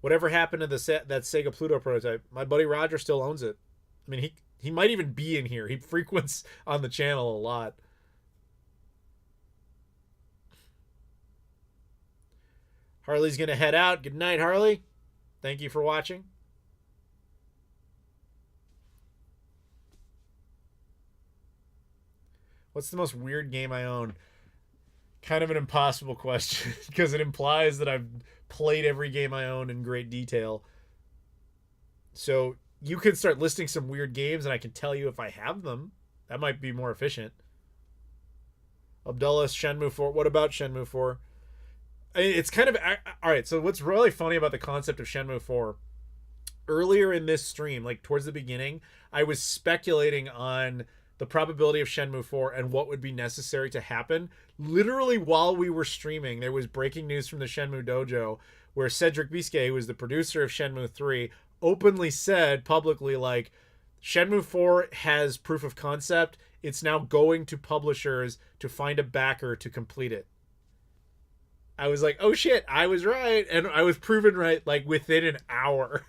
Whatever happened to that Sega Pluto prototype? My buddy Roger still owns it. I mean, he might even be in here. He frequents on the channel a lot. Harley's going to head out. Good night, Harley. Thank you for watching. What's the most weird game I own? Kind of an impossible question because it implies that I've played every game I own in great detail. So you can start listing some weird games and I can tell you if I have them. That might be more efficient. Abdullah, Shenmue 4. What about Shenmue 4? It's kind of... Alright, so what's really funny about the concept of Shenmue 4, earlier in this stream, like towards the beginning, I was speculating on the probability of Shenmue 4 and what would be necessary to happen. Literally while we were streaming, there was breaking news from the Shenmue Dojo where Cedric Biscay, who was the producer of Shenmue 3, openly said publicly, like, Shenmue 4 has proof of concept. It's now going to publishers to find a backer to complete it. I was like, oh shit, I was right. And I was proven right, like, within an hour.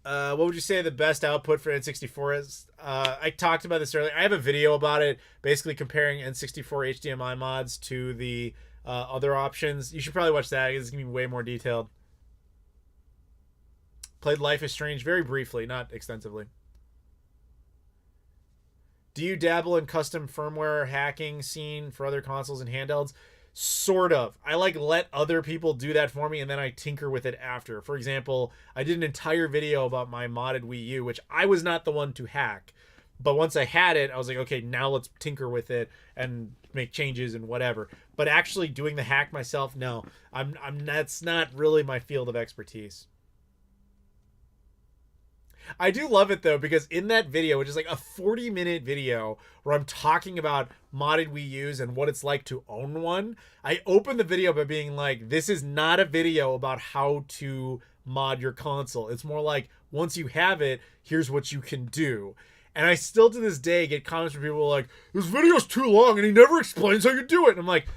What would you say the best output for N64 is? I talked about this earlier. I have a video about it, basically comparing N64 HDMI mods to the other options. You should probably watch that. It's going to be way more detailed. Played Life is Strange very briefly, not extensively. Do you dabble in custom firmware hacking scene for other consoles and handhelds? Sort of. I like let other people do that for me and then I tinker with it after. For example, I did an entire video about my modded Wii U, which I was not the one to hack. But once I had it, I was like, okay, now let's tinker with it and make changes and whatever. But actually doing the hack myself, no. That's not really my field of expertise. I do love it though, because in that video, which is like a 40-minute video where I'm talking about modded Wii U's and what it's like to own one, I open the video by being like, this is not a video about how to mod your console. It's more like, once you have it, here's what you can do. And I still to this day get comments from people like, this video's too long and he never explains how you do it. And I'm like,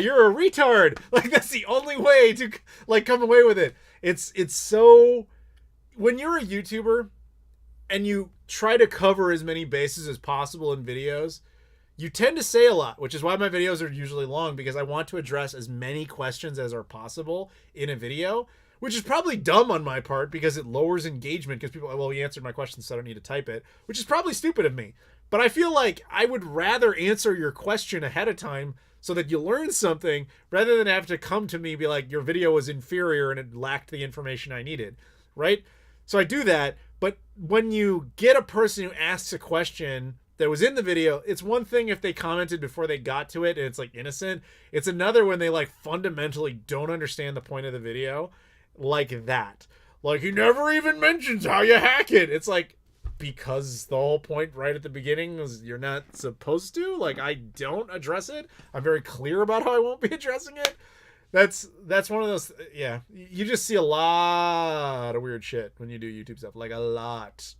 you're a retard. Like, that's the only way to like come away with it. It's so... When you're a YouTuber and you try to cover as many bases as possible in videos, you tend to say a lot, which is why my videos are usually long, because I want to address as many questions as are possible in a video, which is probably dumb on my part because it lowers engagement because people, well, you answered my question, so I don't need to type it, which is probably stupid of me. But I feel like I would rather answer your question ahead of time so that you learn something rather than have to come to me and be like, your video was inferior and it lacked the information I needed, right? So I do that, but when you get a person who asks a question that was in the video, it's one thing if they commented before they got to it and it's like innocent. It's another when they like fundamentally don't understand the point of the video, like that. Like, he never even mentions how you hack it. It's like, because the whole point right at the beginning was you're not supposed to. Like, I don't address it. I'm very clear about how I won't be addressing it. That's one of those, yeah, you just see a lot of weird shit when you do YouTube stuff, like a lot.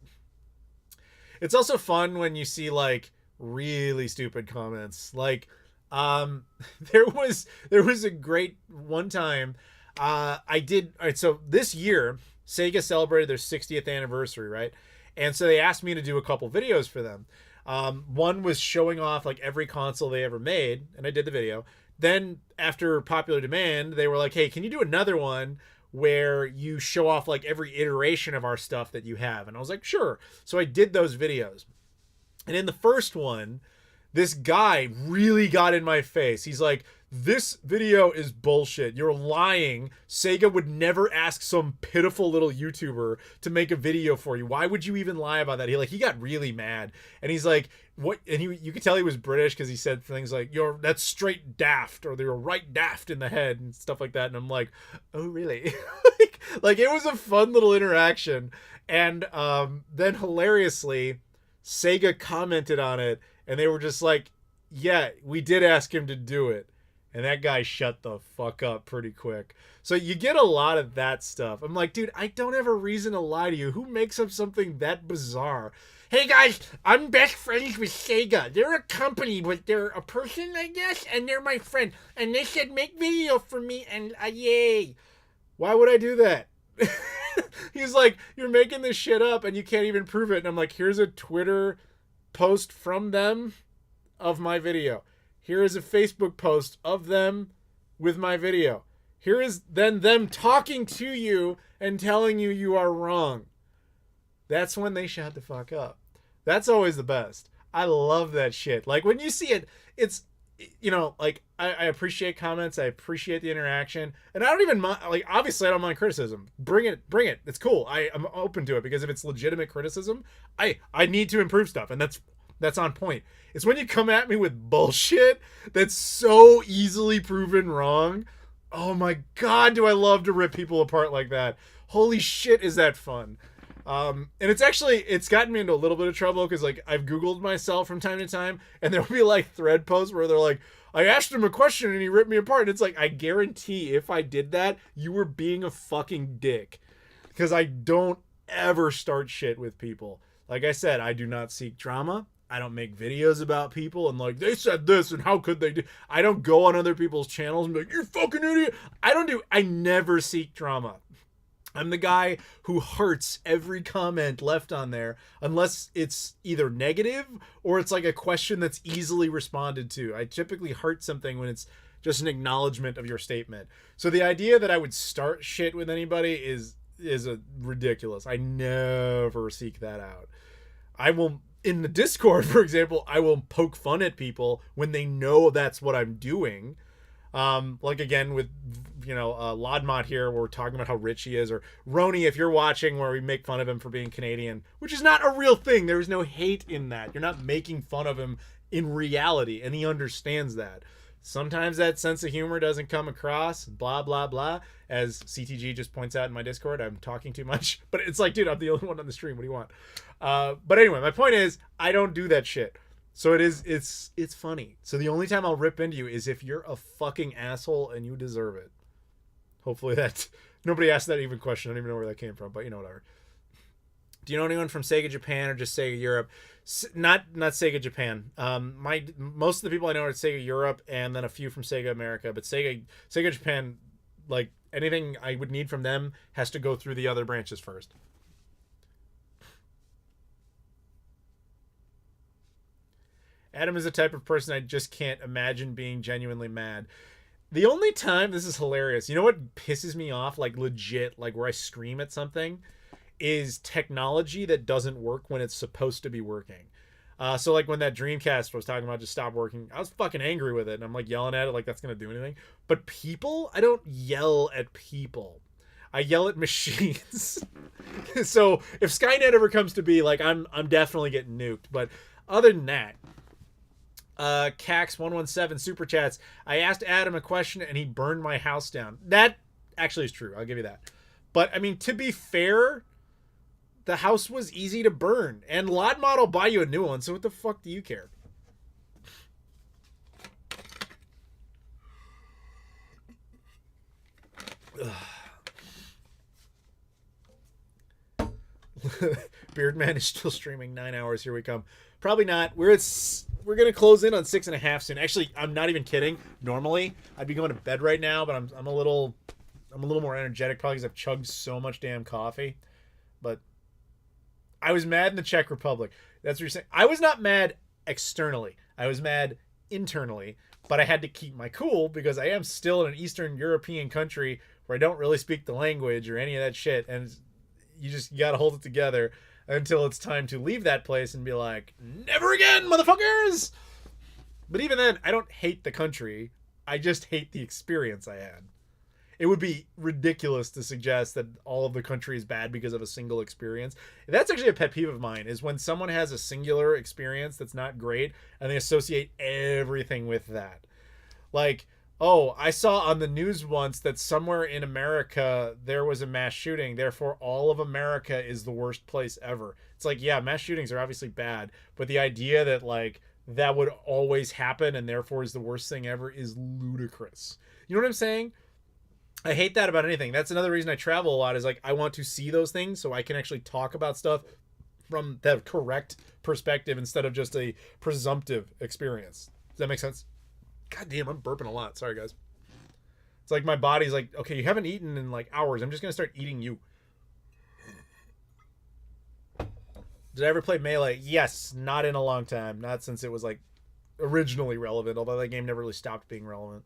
It's also fun when you see like really stupid comments. Like, there was a great one time, all right, so this year, Sega celebrated their 60th anniversary, right? And so they asked me to do a couple videos for them. One was showing off like every console they ever made, and I did the video. then after popular demand, they were like, hey, can you do another one where you show off like every iteration of our stuff that you have? And I was like, sure. So I did those videos. And in the first one, this guy really got in my face. He's like, this video is bullshit. You're lying. Sega would never ask some pitiful little YouTuber to make a video for you. Why would you even lie about that? He got really mad. And he's like, what? And you could tell he was British because he said things like, that's straight daft, or they're right daft in the head and stuff like that. And I'm like, oh, really? like it was a fun little interaction. And then hilariously, Sega commented on it, and they were just like, yeah, we did ask him to do it. And that guy shut the fuck up pretty quick. So you get a lot of that stuff. I'm like, dude, I don't have a reason to lie to you. Who makes up something that bizarre? Hey guys, I'm best friends with Sega. They're a company, but they're a person, I guess, and they're my friend. And they said, make video for me, and yay. Why would I do that? He's like, you're making this shit up, and you can't even prove it. And I'm like, here's a Twitter post from them of my video. Here is a Facebook post of them with my video. Here is then them talking to you and telling you you are wrong. That's when they shut the fuck up. That's always the best. I love that shit. Like when you see it, it's, like I appreciate comments. I appreciate the interaction. And I don't even mind, like, obviously I don't mind criticism. Bring it. It's cool. I'm open to it because if it's legitimate criticism, I need to improve stuff. And that's on point. It's when you come at me with bullshit that's so easily proven wrong. Oh my God, do I love to rip people apart like that. Holy shit, is that fun. And it's gotten me into a little bit of trouble because like I've Googled myself from time to time, and there'll be like thread posts where they're like, I asked him a question and he ripped me apart. And it's like, I guarantee if I did that, you were being a fucking dick. Because I don't ever start shit with people. Like I said, I do not seek drama. I don't make videos about people and like, they said this and how could they do. I don't go on other people's channels and be like, you fucking idiot. I never seek drama. I'm the guy who hearts every comment left on there unless it's either negative or it's like a question that's easily responded to. I typically heart something when it's just an acknowledgement of your statement. So the idea that I would start shit with anybody is ridiculous. I never seek that out. I will, in the Discord, for example, I will poke fun at people when they know that's what I'm doing. Like again with, Lodmot here, we're talking about how rich he is, or Roni, if you're watching, where we make fun of him for being Canadian, which is not a real thing. There is no hate in that. You're not making fun of him in reality, and he understands that. Sometimes that sense of humor doesn't come across, blah, blah, blah. As CTG just points out in my Discord, I'm talking too much. But it's like, dude, I'm the only one on the stream. What do you want? But anyway, my point is, I don't do that shit. So it's funny. So the only time I'll rip into you is if you're a fucking asshole and you deserve it. Hopefully nobody asked that even question. I don't even know where that came from, but whatever. Do you know anyone from Sega Japan or just Sega Europe? Not Sega Japan. Most of the people I know are Sega Europe and then a few from Sega America, but Sega Japan, like anything I would need from them has to go through the other branches first. Adam is the type of person I just can't imagine being genuinely mad. The only time, this is hilarious, you know what pisses me off, like legit, like where I scream at something, is technology that doesn't work when it's supposed to be working. So like when that Dreamcast was talking about just stopped working, I was fucking angry with it, and I'm like yelling at it like that's gonna do anything. But people, I don't yell at people. I yell at machines. So if Skynet ever comes to be, like I'm definitely getting nuked. But other than that, Cax117 super chats. I asked Adam a question and he burned my house down. That actually is true. I'll give you that. But I mean, to be fair, the house was easy to burn, and Lodmod will buy you a new one. So what the fuck do you care? Beardman is still streaming 9 hours. Here we come. Probably not. We're gonna close in on 6.5 soon. Actually, I'm not even kidding. Normally, I'd be going to bed right now, but I'm a little more energetic probably because I've chugged so much damn coffee. But I was mad in the Czech Republic. That's what you're saying. I was not mad externally. I was mad internally but I had to keep my cool because I am still in an Eastern European country where I don't really speak the language or any of that shit, and you got to hold it together until it's time to leave that place and be like, never again, motherfuckers! But even then, I don't hate the country. I just hate the experience I had. It would be ridiculous to suggest that all of the country is bad because of a single experience. That's actually a pet peeve of mine, is when someone has a singular experience that's not great and they associate everything with that. Like, oh, I saw on the news once that somewhere in America there was a mass shooting, therefore all of America is the worst place ever. It's like, yeah, mass shootings are obviously bad, but the idea that, like, that would always happen and therefore is the worst thing ever is ludicrous. You know what I'm saying? I hate that about anything. That's another reason I travel a lot, is like I want to see those things so I can actually talk about stuff from the correct perspective instead of just a presumptive experience. Does that make sense? God damn, I'm burping a lot. Sorry, guys. It's like my body's like, okay, you haven't eaten in like hours. I'm just going to start eating you. Did I ever play Melee? Yes, not in a long time. Not since it was like originally relevant, although that game never really stopped being relevant.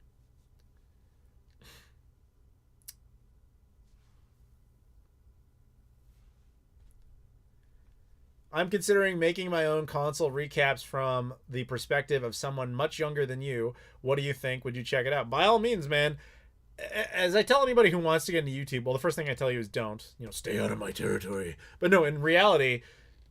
I'm considering making my own console recaps from the perspective of someone much younger than you. What do you think? Would you check it out? By all means, man. As I tell anybody who wants to get into YouTube, well, the first thing I tell you is don't. Stay out of my territory. But no, in reality,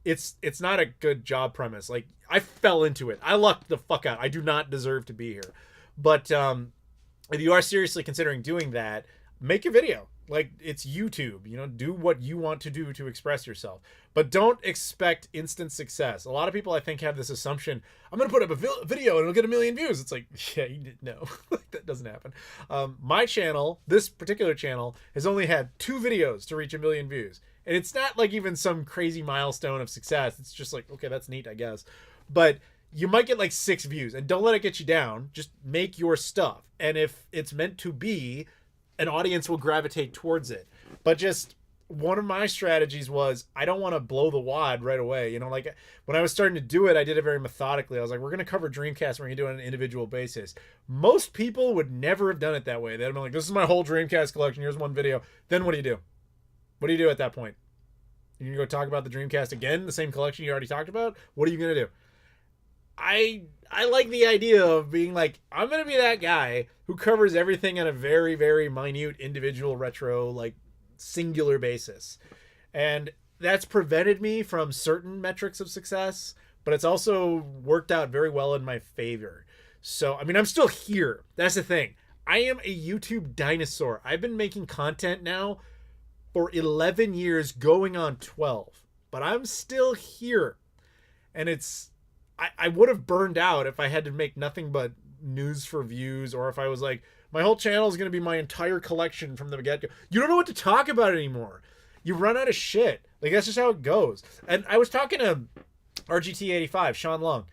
it's not a good job premise. Like, I fell into it. I lucked the fuck out. I do not deserve to be here. But if you are seriously considering doing that, make a video. Like, it's YouTube, do what you want to do to express yourself, but don't expect instant success. A lot of people, I think, have this assumption, I'm going to put up a video and it'll get 1 million views. It's like, yeah, you didn't know. That doesn't happen. My channel, this particular channel, has only had 2 videos to reach 1 million views. And it's not like even some crazy milestone of success. It's just like, okay, that's neat, I guess. But you might get like 6 views, and don't let it get you down. Just make your stuff. And if it's meant to be, an audience will gravitate towards it. But just one of my strategies was, I don't want to blow the wad right away. Like when I was starting to do it, I did it very methodically. I was like, we're going to cover Dreamcast. We're going to do it on an individual basis. Most people would never have done it that way. They'd have been like, this is my whole Dreamcast collection. Here's one video. Then what do you do? What do you do at that point? You're going to go talk about the Dreamcast again, the same collection you already talked about? What are you going to do? I like the idea of being like, I'm going to be that guy who covers everything on a very, very minute, individual, retro, like, singular basis. And that's prevented me from certain metrics of success, but it's also worked out very well in my favor. So, I mean, I'm still here. That's the thing. I am a YouTube dinosaur. I've been making content now for 11 years, going on 12. But I'm still here. And I would have burned out if I had to make nothing but news for views, or if I was like, my whole channel is going to be my entire collection from the get-go. You don't know what to talk about anymore. You run out of shit. Like, that's just how it goes. And I was talking to RGT85, Sean Long,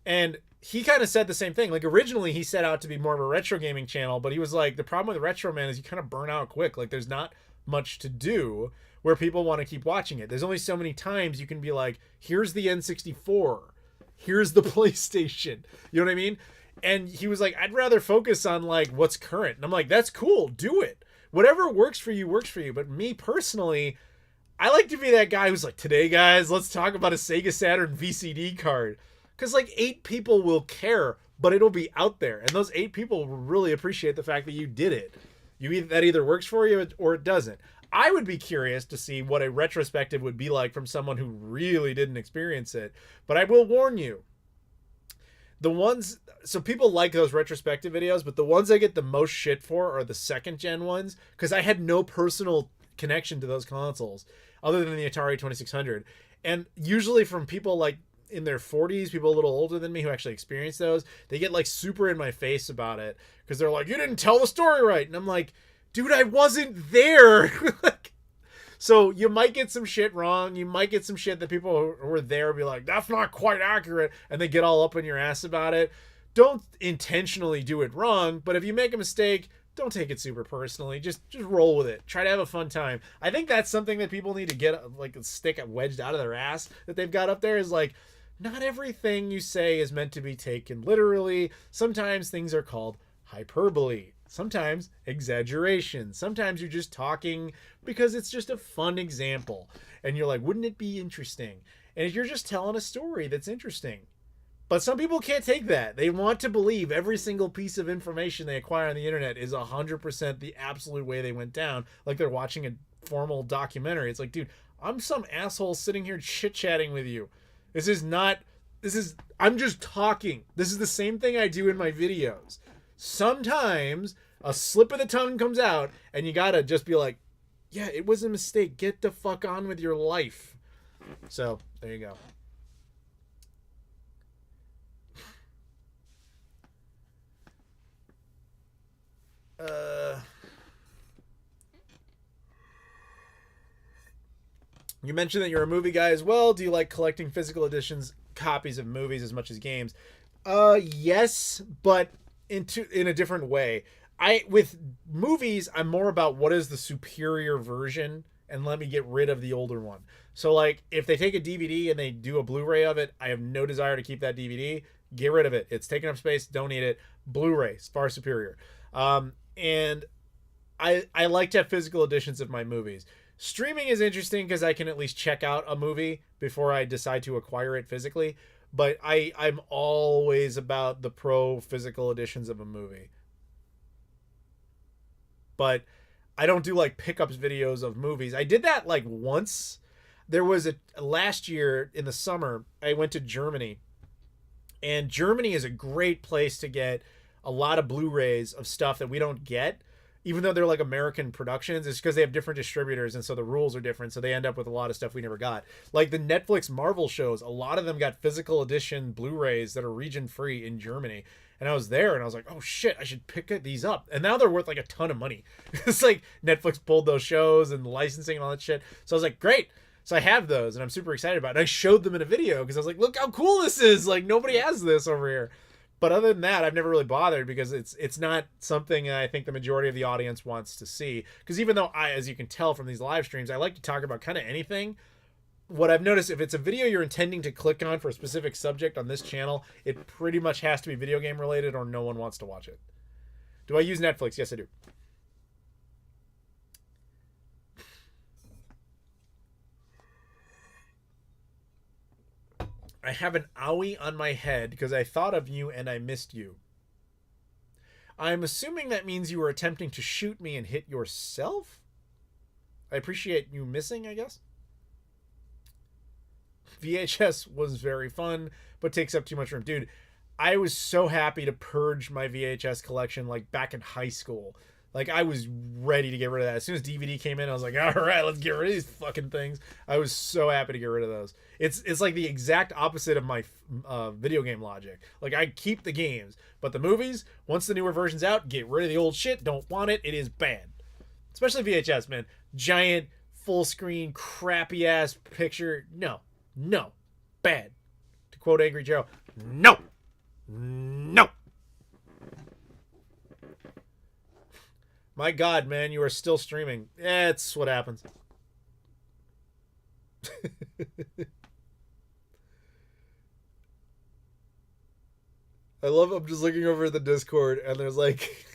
and he kind of said the same thing. Like, originally he set out to be more of a retro gaming channel, but he was like, the problem with retro, man, is you kind of burn out quick. Like, there's not much to do where people want to keep watching it. There's only so many times you can be like, here's the N64. Here's the PlayStation. You know what I mean? And he was like, I'd rather focus on like what's current. And I'm like, that's cool. Do it. Whatever works for you works for you. But me personally, I like to be that guy who's like, today, guys, let's talk about a Sega Saturn VCD card. Because like 8 people will care, but it'll be out there. And those 8 people will really appreciate the fact that you did it. That either works for you or it doesn't. I would be curious to see what a retrospective would be like from someone who really didn't experience it. But I will warn you, so people like those retrospective videos, but the ones I get the most shit for are the 2nd gen ones, because I had no personal connection to those consoles other than the Atari 2600. And usually from people like in their 40s, people a little older than me who actually experienced those, they get like super in my face about it because they're like, you didn't tell the story right. And I'm like, dude, I wasn't there. So you might get some shit wrong. You might get some shit that people who were there will be like, that's not quite accurate. And they get all up in your ass about it. Don't intentionally do it wrong. But if you make a mistake, don't take it super personally. Just roll with it. Try to have a fun time. I think that's something that people need to get, like, stick wedged out of their ass that they've got up there, is like, not everything you say is meant to be taken literally. Sometimes things are called hyperbole. Sometimes exaggeration. Sometimes you're just talking because it's just a fun example. And you're like, wouldn't it be interesting? And you're just telling a story that's interesting. But some people can't take that. They want to believe every single piece of information they acquire on the internet is 100% the absolute way they went down, like they're watching a formal documentary. It's like, dude, I'm some asshole sitting here chit-chatting with you. I'm just talking. This is the same thing I do in my videos. Sometimes a slip of the tongue comes out and you gotta just be like, yeah, it was a mistake. Get the fuck on with your life. So, there you go. You mentioned that you're a movie guy as well. Do you like collecting physical editions, copies of movies as much as games? Yes, but in a different way. With movies, I'm more about what is the superior version and let me get rid of the older one. So like if they take a DVD and they do a Blu-ray of it, I have no desire to keep that DVD. Get rid of it. It's taking up space. Don't need it. Blu-ray is far superior. And I like to have physical editions of my movies. Streaming is interesting because I can at least check out a movie before I decide to acquire it physically. But I'm always about the pro physical editions of a movie. But I don't do like pickups videos of movies. I did that like once. There was last year in the summer, I went to Germany. And Germany is a great place to get a lot of Blu-rays of stuff that we don't get. Even though they're like American productions, it's because they have different distributors, and so the rules are different, so they end up with a lot of stuff we never got. Like the Netflix Marvel shows, a lot of them got physical edition Blu-rays that are region-free in Germany. And I was there, and I was like, oh shit, I should pick these up. And now they're worth like a ton of money. It's like Netflix pulled those shows and licensing and all that shit. So I was like, great. So I have those, and I'm super excited about it. And I showed them in a video, because I was like, look how cool this is. Like, nobody has this over here. But other than that, I've never really bothered because it's not something I think the majority of the audience wants to see. Because even though as you can tell from these live streams, I like to talk about kind of anything. What I've noticed, if it's a video you're intending to click on for a specific subject on this channel, it pretty much has to be video game related or no one wants to watch it. Do I use Netflix? Yes, I do. I have an owie on my head because I thought of you and I missed you. I'm assuming that means you were attempting to shoot me and hit yourself? I appreciate you missing, I guess. VHS was very fun, but takes up too much room. Dude, I was so happy to purge my VHS collection like back in high school. Like I was ready to get rid of that. As soon as DVD came in, I was like, all right, let's get rid of these fucking things. I was so happy to get rid of those. It's like the exact opposite of my video game logic. Like I keep the games, but the movies, once the newer version's out, get rid of the old shit. Don't want it. It is bad. Especially VHS, man. Giant, full screen, crappy ass picture. No. Bad. To quote Angry Joe, no. My God, man, you are still streaming. That's what happens. I'm just looking over at the Discord, and there's like,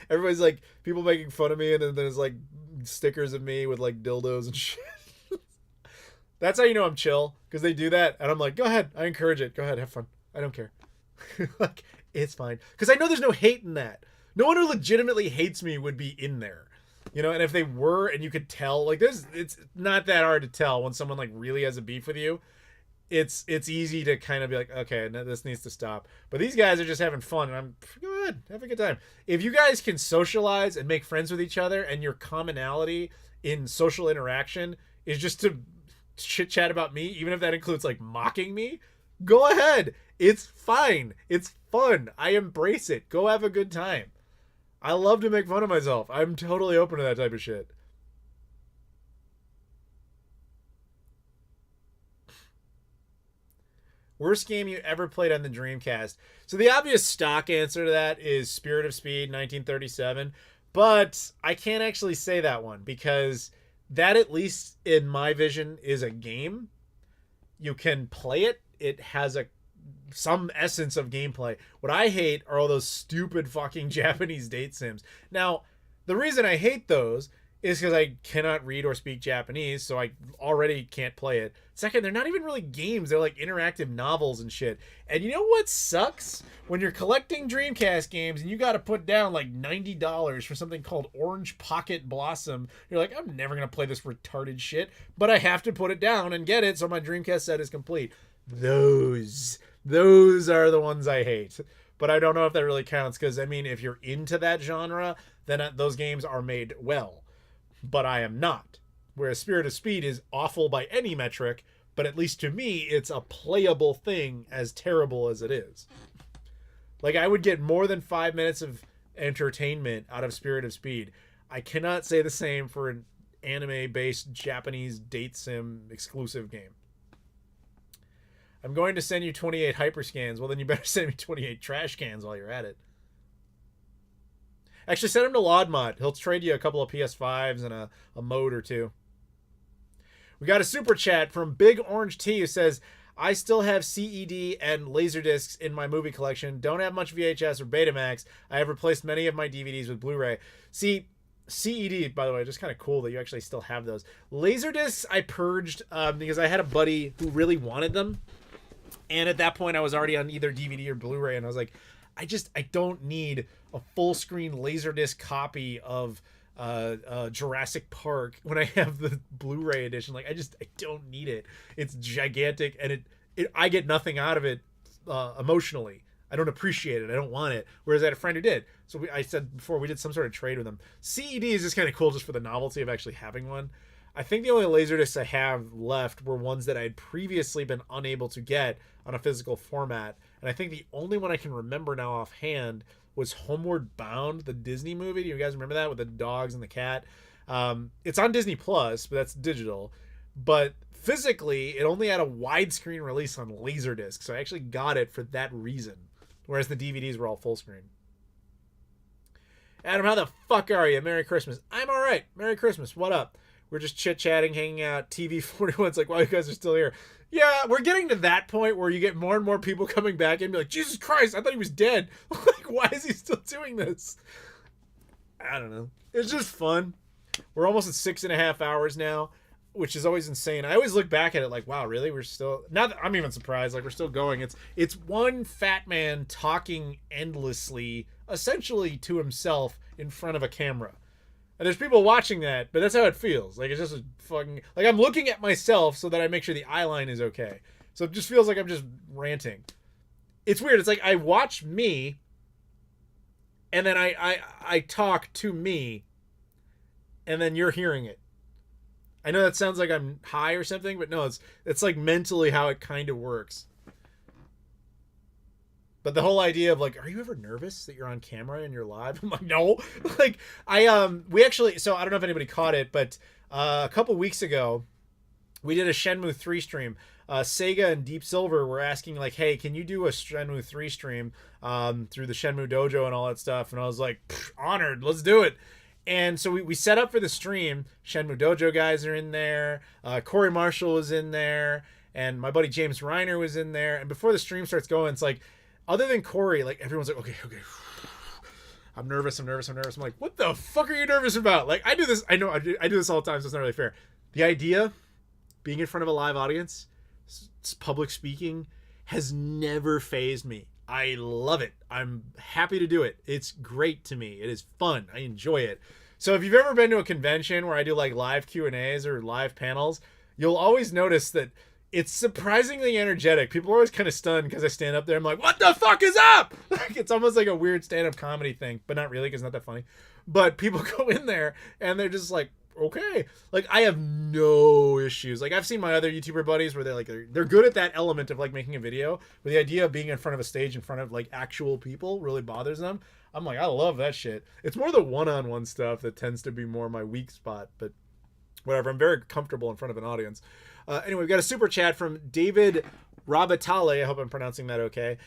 everybody's like, people making fun of me, and then there's like stickers of me with like dildos and shit. That's how you know I'm chill, because they do that, and I'm like, go ahead, I encourage it. Go ahead, have fun. I don't care. Like, it's fine. Because I know there's no hate in that. No one who legitimately hates me would be in there. You know, and if they were, and you could tell, like, it's not that hard to tell when someone, like, really has a beef with you. It's easy to kind of be like, okay, no, this needs to stop. But these guys are just having fun, and I'm, go ahead, have a good time. If you guys can socialize and make friends with each other, and your commonality in social interaction is just to chit-chat about me, even if that includes, like, mocking me, go ahead. It's fine. It's fun. I embrace it. Go have a good time. I love to make fun of myself. I'm totally open to that type of shit. Worst game you ever played on the Dreamcast? So the obvious stock answer to that is Spirit of Speed 1937. But I can't actually say that one because that, at least in my vision, is a game. You can play it it has some essence of gameplay. What I hate are all those stupid fucking Japanese date sims. Now, the reason I hate those is because I cannot read or speak Japanese, so I already can't play it. Second, they're not even really games. They're like interactive novels and shit. And you know what sucks? When you're collecting Dreamcast games and you got to put down like $90 for something called Orange Pocket Blossom, you're like, I'm never going to play this retarded shit, but I have to put it down and get it so my Dreamcast set is complete. Those are the ones I hate. But I don't know if that really counts because, I mean, if you're into that genre, then those games are made well. But I am not. Whereas Spirit of Speed is awful by any metric, but at least to me, it's a playable thing, as terrible as it is. Like, I would get more than 5 minutes of entertainment out of Spirit of Speed. I cannot say the same for an anime-based Japanese date sim exclusive game. I'm going to send you 28 hyperscans. Well, then you better send me 28 trash cans while you're at it. Actually, send him to Laudmont. He'll trade you a couple of PS5s and a mode or two. We got a super chat from Big Orange T who says, I still have CED and Laserdiscs in my movie collection. Don't have much VHS or Betamax. I have replaced many of my DVDs with Blu-ray. See, CED, by the way, just kind of cool that you actually still have those. Laserdiscs I purged because I had a buddy who really wanted them. And at that point, I was already on either DVD or Blu-ray. And I was like, I don't need a full screen Laserdisc copy of Jurassic Park when I have the Blu-ray edition. Like, I don't need it. It's gigantic, and I get nothing out of it emotionally. I don't appreciate it. I don't want it. Whereas I had a friend who did. So I said before, we did some sort of trade with them. CED is just kind of cool just for the novelty of actually having one. I think the only Laserdiscs I have left were ones that I had previously been unable to get on a physical format. And I think the only one I can remember now offhand was Homeward Bound, the Disney movie. Do you guys remember that with the dogs and the cat? It's on Disney Plus, but that's digital. But physically, it only had a widescreen release on Laserdisc. So I actually got it for that reason. Whereas the DVDs were all full screen. Adam, how the fuck are you? Merry Christmas. I'm all right. Merry Christmas. What up? We're just chit-chatting, hanging out. TV 41's like, wow, you guys are still here. Yeah, we're getting to that point where you get more and more people coming back and be like, Jesus Christ, I thought he was dead. Like, why is he still doing this? I don't know. It's just fun. We're almost at 6.5 hours now, which is always insane. I always look back at it like, wow, really? We're still... Now that I'm even surprised. Like, we're still going. It's one fat man talking endlessly, essentially to himself in front of a camera. And there's people watching that, but that's how it feels. Like, it's just a fucking... Like, I'm looking at myself so that I make sure the eye line is okay. So it just feels like I'm just ranting. It's weird. It's like I watch me, and then I talk to me, and then you're hearing it. I know that sounds like I'm high or something, but no, it's like mentally how it kind of works. But the whole idea of like, are you ever nervous that you're on camera and you're live? I'm like, no. Like, we actually, so I don't know if anybody caught it, but a couple weeks ago, we did a Shenmue 3 stream. Sega and Deep Silver were asking like, hey, can you do a Shenmue 3 stream through the Shenmue Dojo and all that stuff? And I was like, honored, let's do it. And so we set up for the stream. Shenmue Dojo guys are in there. Corey Marshall was in there. And my buddy James Reiner was in there. And before the stream starts going, it's like, other than Corey, like everyone's like, okay. I'm nervous. I'm like, what the fuck are you nervous about? Like, I do this. I know I do this all the time, so it's not really fair. The idea, being in front of a live audience, public speaking, has never fazed me. I love it. I'm happy to do it. It's great to me. It is fun. I enjoy it. So if you've ever been to a convention where I do like live Q&As or live panels, you'll always notice that it's surprisingly energetic. People are always kind of stunned because I stand up there. I'm like, what the fuck is up? Like, it's almost like a weird stand-up comedy thing, but not really because it's not that funny. But people go in there and they're just like, okay. Like, I have no issues. Like, I've seen my other YouTuber buddies where they're good at that element of like making a video, but the idea of being in front of a stage in front of like actual people really bothers them. I'm like, I love that shit. It's more the one-on-one stuff that tends to be more my weak spot, but whatever. I'm very comfortable in front of an audience. Anyway, we've got a super chat from David Rabatale. I hope I'm pronouncing that okay.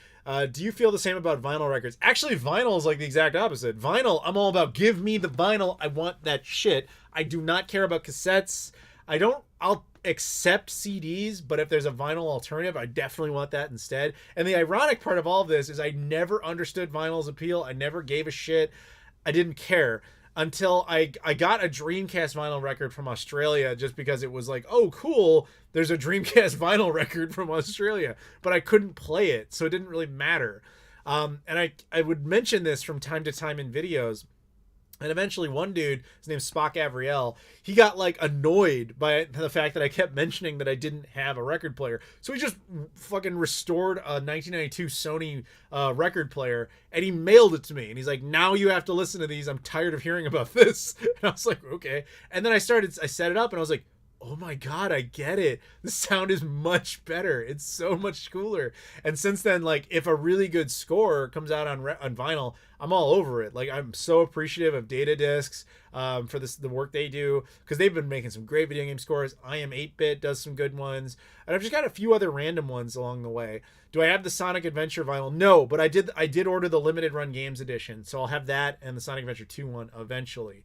Do you feel the same about vinyl records? Actually, vinyl is like the exact opposite. Vinyl, I'm all about give me the vinyl. I want that shit. I do not care about cassettes. accept CDs, but if there's a vinyl alternative, I definitely want that instead. And the ironic part of all of this is I never understood vinyl's appeal. I never gave a shit. I didn't care until I got a Dreamcast vinyl record from Australia, just because it was like, oh, cool, there's a Dreamcast vinyl record from Australia. But I couldn't play it, so it didn't really matter. And I would mention this from time to time in videos. And eventually one dude, his name's Spock Avriel, he got like annoyed by the fact that I kept mentioning that I didn't have a record player. So he just fucking restored a 1992 Sony record player, and he mailed it to me. And he's like, now you have to listen to these. I'm tired of hearing about this. And I was like, okay. And then I set it up, and I was like, oh my God, I get it. The sound is much better. It's so much cooler. And since then, like, if a really good score comes out on vinyl, I'm all over it. Like, I'm so appreciative of Data Discs for the work they do, because they've been making some great video game scores. I Am 8-Bit does some good ones, and I've just got a few other random ones along the way. Do I have the Sonic Adventure vinyl? No, but I did order the limited run games edition, so I'll have that and the Sonic Adventure 2 one eventually.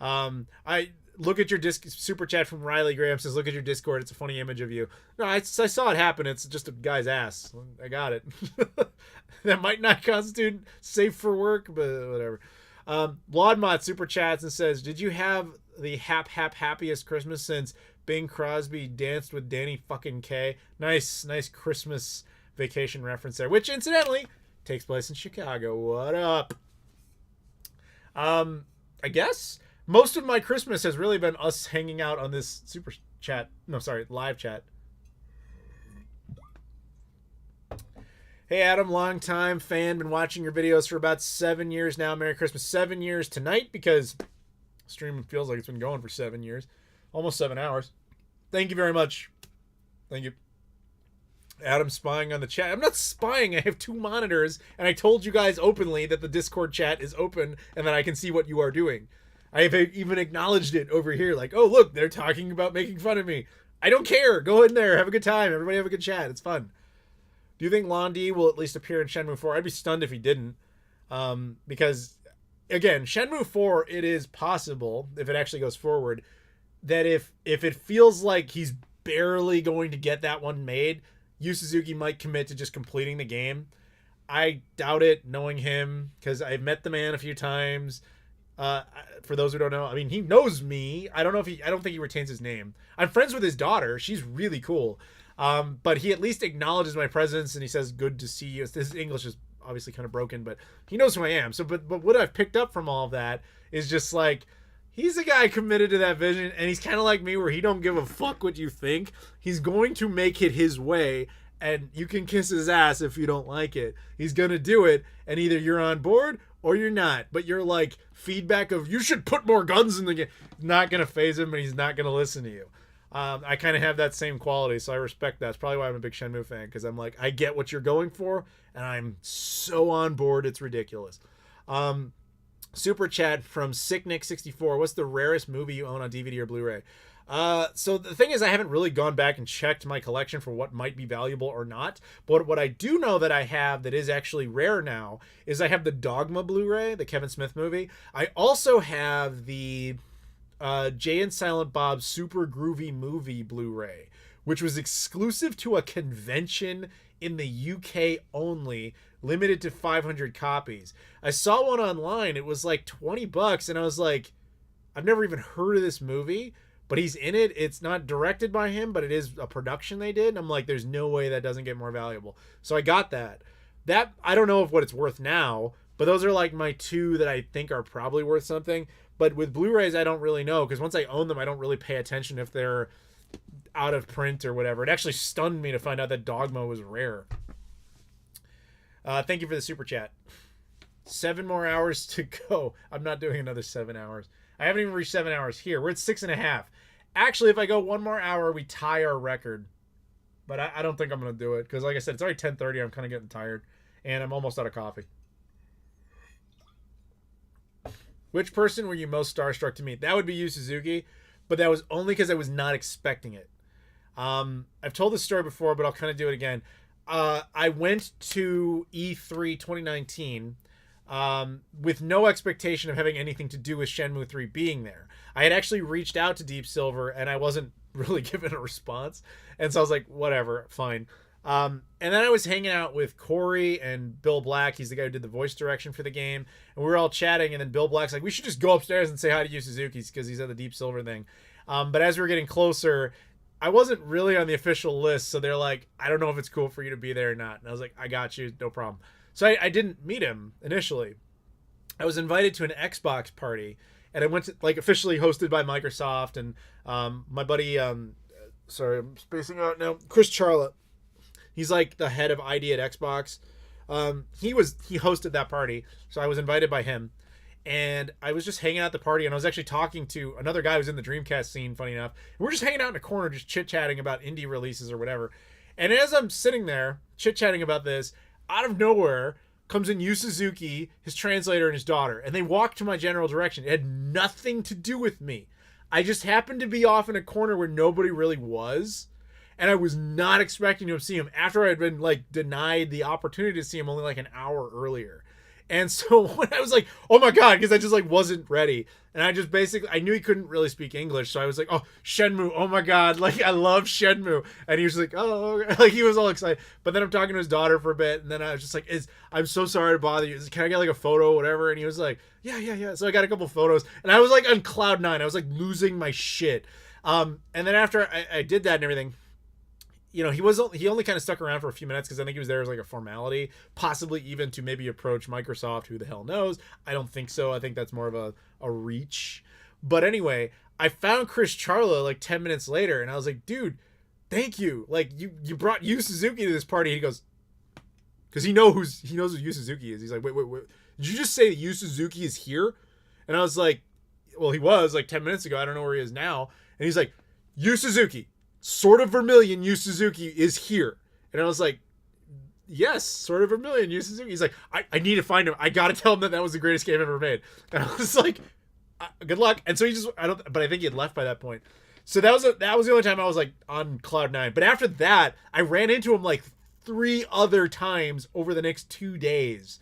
I look at your disc super chat from Riley Graham says, look at your Discord, it's a funny image of you. No, I saw it happen. It's just a guy's ass. I got it. That might not constitute safe for work, but whatever. Laudmot super chats and says, did you have the happiest Christmas since Bing Crosby danced with Danny fucking K? Nice Christmas vacation reference there, which incidentally takes place in Chicago. What up? I guess most of my Christmas has really been us hanging out on this super chat. No, sorry, live chat. Hey, Adam, long-time fan. Been watching your videos for about 7 years now. Merry Christmas. 7 years tonight, because streaming feels like it's been going for 7 years. Almost 7 hours. Thank you very much. Thank you. Adam spying on the chat. I'm not spying. I have 2 monitors, and I told you guys openly that the Discord chat is open and that I can see what you are doing. I have even acknowledged it over here, like, oh, look, they're talking about making fun of me. I don't care. Go in there. Have a good time. Everybody have a good chat. It's fun. Do you think Londi will at least appear in Shenmue 4? I'd be stunned if he didn't. Because, again, Shenmue 4, it is possible, if it actually goes forward, that if it feels like he's barely going to get that one made, Yu Suzuki might commit to just completing the game. I doubt it, knowing him, because I've met the man a few times. For those who don't know, I mean, he knows me. I don't think he retains his name. I'm friends with his daughter. She's really cool. But he at least acknowledges my presence, and he says, good to see you. His English is obviously kind of broken, but he knows who I am. So, but what I've picked up from all of that is just like, he's a guy committed to that vision, and he's kind of like me, where he don't give a fuck what you think. He's going to make it his way, and you can kiss his ass if you don't like it. He's going to do it, and either you're on board or you're not. But you're like, feedback of, you should put more guns in the game, not going to phase him, and he's not going to listen to you. I kind of have that same quality, so I respect that. It's probably why I'm a big Shenmue fan, because I'm like, I get what you're going for, and I'm so on board, it's ridiculous. Super chat from Sicknick64. What's the rarest movie you own on DVD or Blu-ray? So the thing is, I haven't really gone back and checked my collection for what might be valuable or not. But what I do know that I have that is actually rare now is I have the Dogma Blu-ray, the Kevin Smith movie. I also have the Jay and Silent Bob's Super Groovy Movie Blu-ray, which was exclusive to a convention in the UK only, limited to 500 copies. I saw one online. It was like $20, and I was like, I've never even heard of this movie, but he's in it. It's not directed by him, but it is a production they did. And I'm like, there's no way that doesn't get more valuable. So I got that. That, I don't know what it's worth now, but those are like my 2 that I think are probably worth something. But with Blu-rays, I don't really know, because once I own them, I don't really pay attention if they're out of print or whatever. It actually stunned me to find out that Dogma was rare. Thank you for the super chat. 7 more hours to go. I'm not doing another 7 hours. I haven't even reached 7 hours here. We're at 6.5. Actually, if I go 1 more hour, we tie our record. But I don't think I'm going to do it, because like I said, it's already 10:30. I'm kind of getting tired, and I'm almost out of coffee. Which person were you most starstruck to meet? That would be Yu Suzuki, but that was only because I was not expecting it. I've told this story before, but I'll kind of do it again. I went to E3 2019 with no expectation of having anything to do with Shenmue 3 being there. I had actually reached out to Deep Silver, and I wasn't really given a response. And so I was like, whatever, fine. And then I was hanging out with Corey and Bill Black. He's the guy who did the voice direction for the game. And we were all chatting, and then Bill Black's like, we should just go upstairs and say hi to Yu Suzuki because he's at the Deep Silver thing. But as we were getting closer, I wasn't really on the official list, so they're like, I don't know if it's cool for you to be there or not. And I was like, I got you, no problem. So I didn't meet him initially. I was invited to an Xbox party, and I went to, like, officially hosted by Microsoft, and my buddy, sorry, I'm spacing out now, Chris Charlotte. He's like the head of ID at Xbox. He hosted that party, so I was invited by him. And I was just hanging out at the party, and I was actually talking to another guy who's in the Dreamcast scene, funny enough. And we're just hanging out in a corner, just chit-chatting about indie releases or whatever. And as I'm sitting there, chit-chatting about this, out of nowhere comes in Yu Suzuki, his translator, and his daughter. And they walk to my general direction. It had nothing to do with me. I just happened to be off in a corner where nobody really was. And I was not expecting to see him after I had been, like, denied the opportunity to see him only, like, an hour earlier. And so when I was like, oh my God, because I just like wasn't ready. And I just basically, I knew he couldn't really speak English. So I was like, oh, Shenmue. Oh my God. Like, I love Shenmue. And he was like, oh, okay. Like, he was all excited. But then I'm talking to his daughter for a bit. And then I was just like, I'm so sorry to bother you. Can I get like a photo or whatever? And he was like, yeah. So I got a couple photos, and I was like on cloud nine. I was like losing my shit. And then after I did that and everything, you know, he only kind of stuck around for a few minutes because I think he was there as like a formality, possibly even to maybe approach Microsoft. Who the hell knows? I don't think so. I think that's more of a reach. But anyway, I found Chris Charla like 10 minutes later, and I was like, dude, thank you. Like, you brought Yu Suzuki to this party. And he goes, because he knows who Yu Suzuki is. He's like, wait, did you just say that Yu Suzuki is here? And I was like, well, he was like 10 minutes ago. I don't know where he is now. And he's like, Yu Suzuki. Sort of Vermilion Yu Suzuki is here. And I was like, yes, Sort of Vermilion Yu Suzuki. He's like, I need to find him. I gotta tell him that was the greatest game ever made. And I was like, good luck. And so but I think he had left by that point. So that was the only time I was like on cloud nine. But after that, I ran into him like 3 other times over the next 2 days,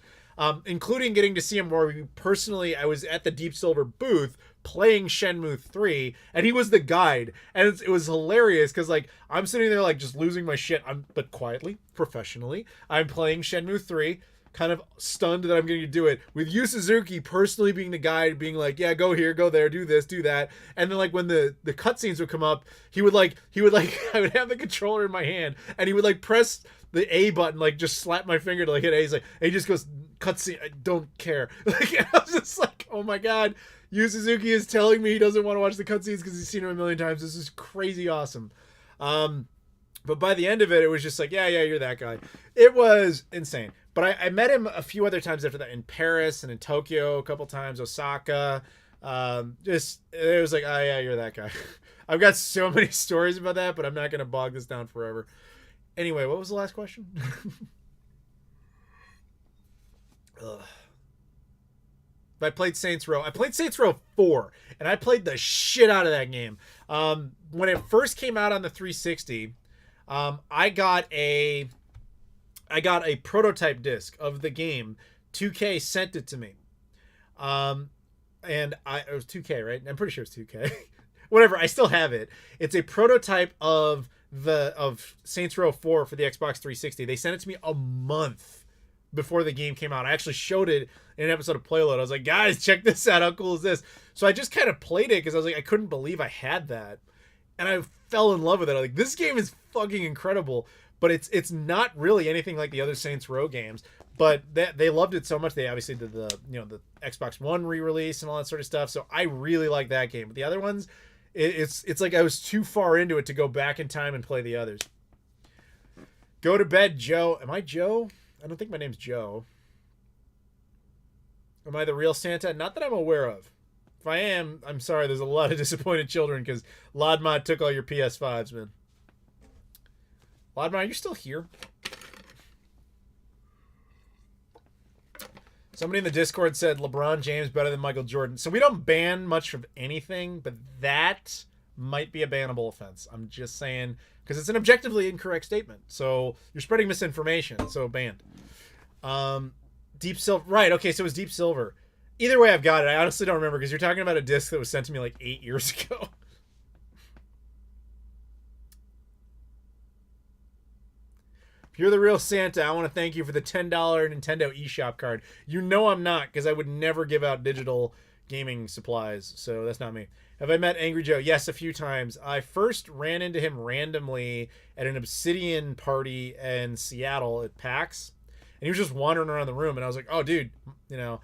including getting to see him where I was at the Deep Silver booth playing Shenmue 3, and he was the guide, and it was hilarious because like I'm sitting there like just losing my shit, but quietly, professionally, I'm playing Shenmue 3, kind of stunned that I'm going to do it, with Yu Suzuki personally being the guide, being like, yeah, go here, go there, do this, do that. And then like when the cutscenes would come up, he would like I would have the controller in my hand, and he would like press the A button, like just slap my finger to like hit A. He's like, and he just goes, cutscene, I don't care. Like, and I was just like, oh my God, Yu Suzuki is telling me he doesn't want to watch the cutscenes because he's seen them a million times. This is crazy awesome. But by the end of it, it was just like, yeah, you're that guy. It was insane. But I met him a few other times after that, in Paris and in Tokyo a couple times, Osaka. It was like, oh yeah, you're that guy. I've got so many stories about that, but I'm not going to bog this down forever. Anyway, what was the last question? Ugh. I played Saints Row. I played Saints Row 4, and I played the shit out of that game. When it first came out on the 360, I got a prototype disc of the game. 2K sent it to me. It was 2K, right? I'm pretty sure it's 2K. Whatever, I still have it. It's a prototype of Saints Row 4 for the Xbox 360. They sent it to me a month before the game came out. I actually showed it in an episode of Playload. I was like, guys, check this out. How cool is this? So I just kind of played it because I was like, I couldn't believe I had that. And I fell in love with it. I was like, this game is fucking incredible. But it's not really anything like the other Saints Row games. But they loved it so much. They obviously did the Xbox One re-release and all that sort of stuff. So I really like that game. But the other ones, it's like I was too far into it to go back in time and play the others. Go to bed, Joe. Am I Joe? I don't think my name's Joe. Am I the real Santa? Not that I'm aware of. If I am, I'm sorry. There's a lot of disappointed children because Lodmod took all your PS5s, man. Lodmod, are you still here? Somebody in the Discord said LeBron James better than Michael Jordan. So we don't ban much of anything, but that might be a bannable offense. I'm just saying, because it's an objectively incorrect statement. So you're spreading misinformation, so banned. Deep Silver. Right. Okay. So it was Deep Silver. Either way, I've got it. I honestly don't remember because you're talking about a disc that was sent to me like 8 years ago. If you're the real Santa, I want to thank you for the $10 Nintendo eShop card. You know I'm not, because I would never give out digital gaming supplies, so that's not me. Have I met Angry Joe? Yes, a few times. I first ran into him randomly at an Obsidian party in Seattle at PAX, and he was just wandering around the room, and I was like, oh, dude, you know,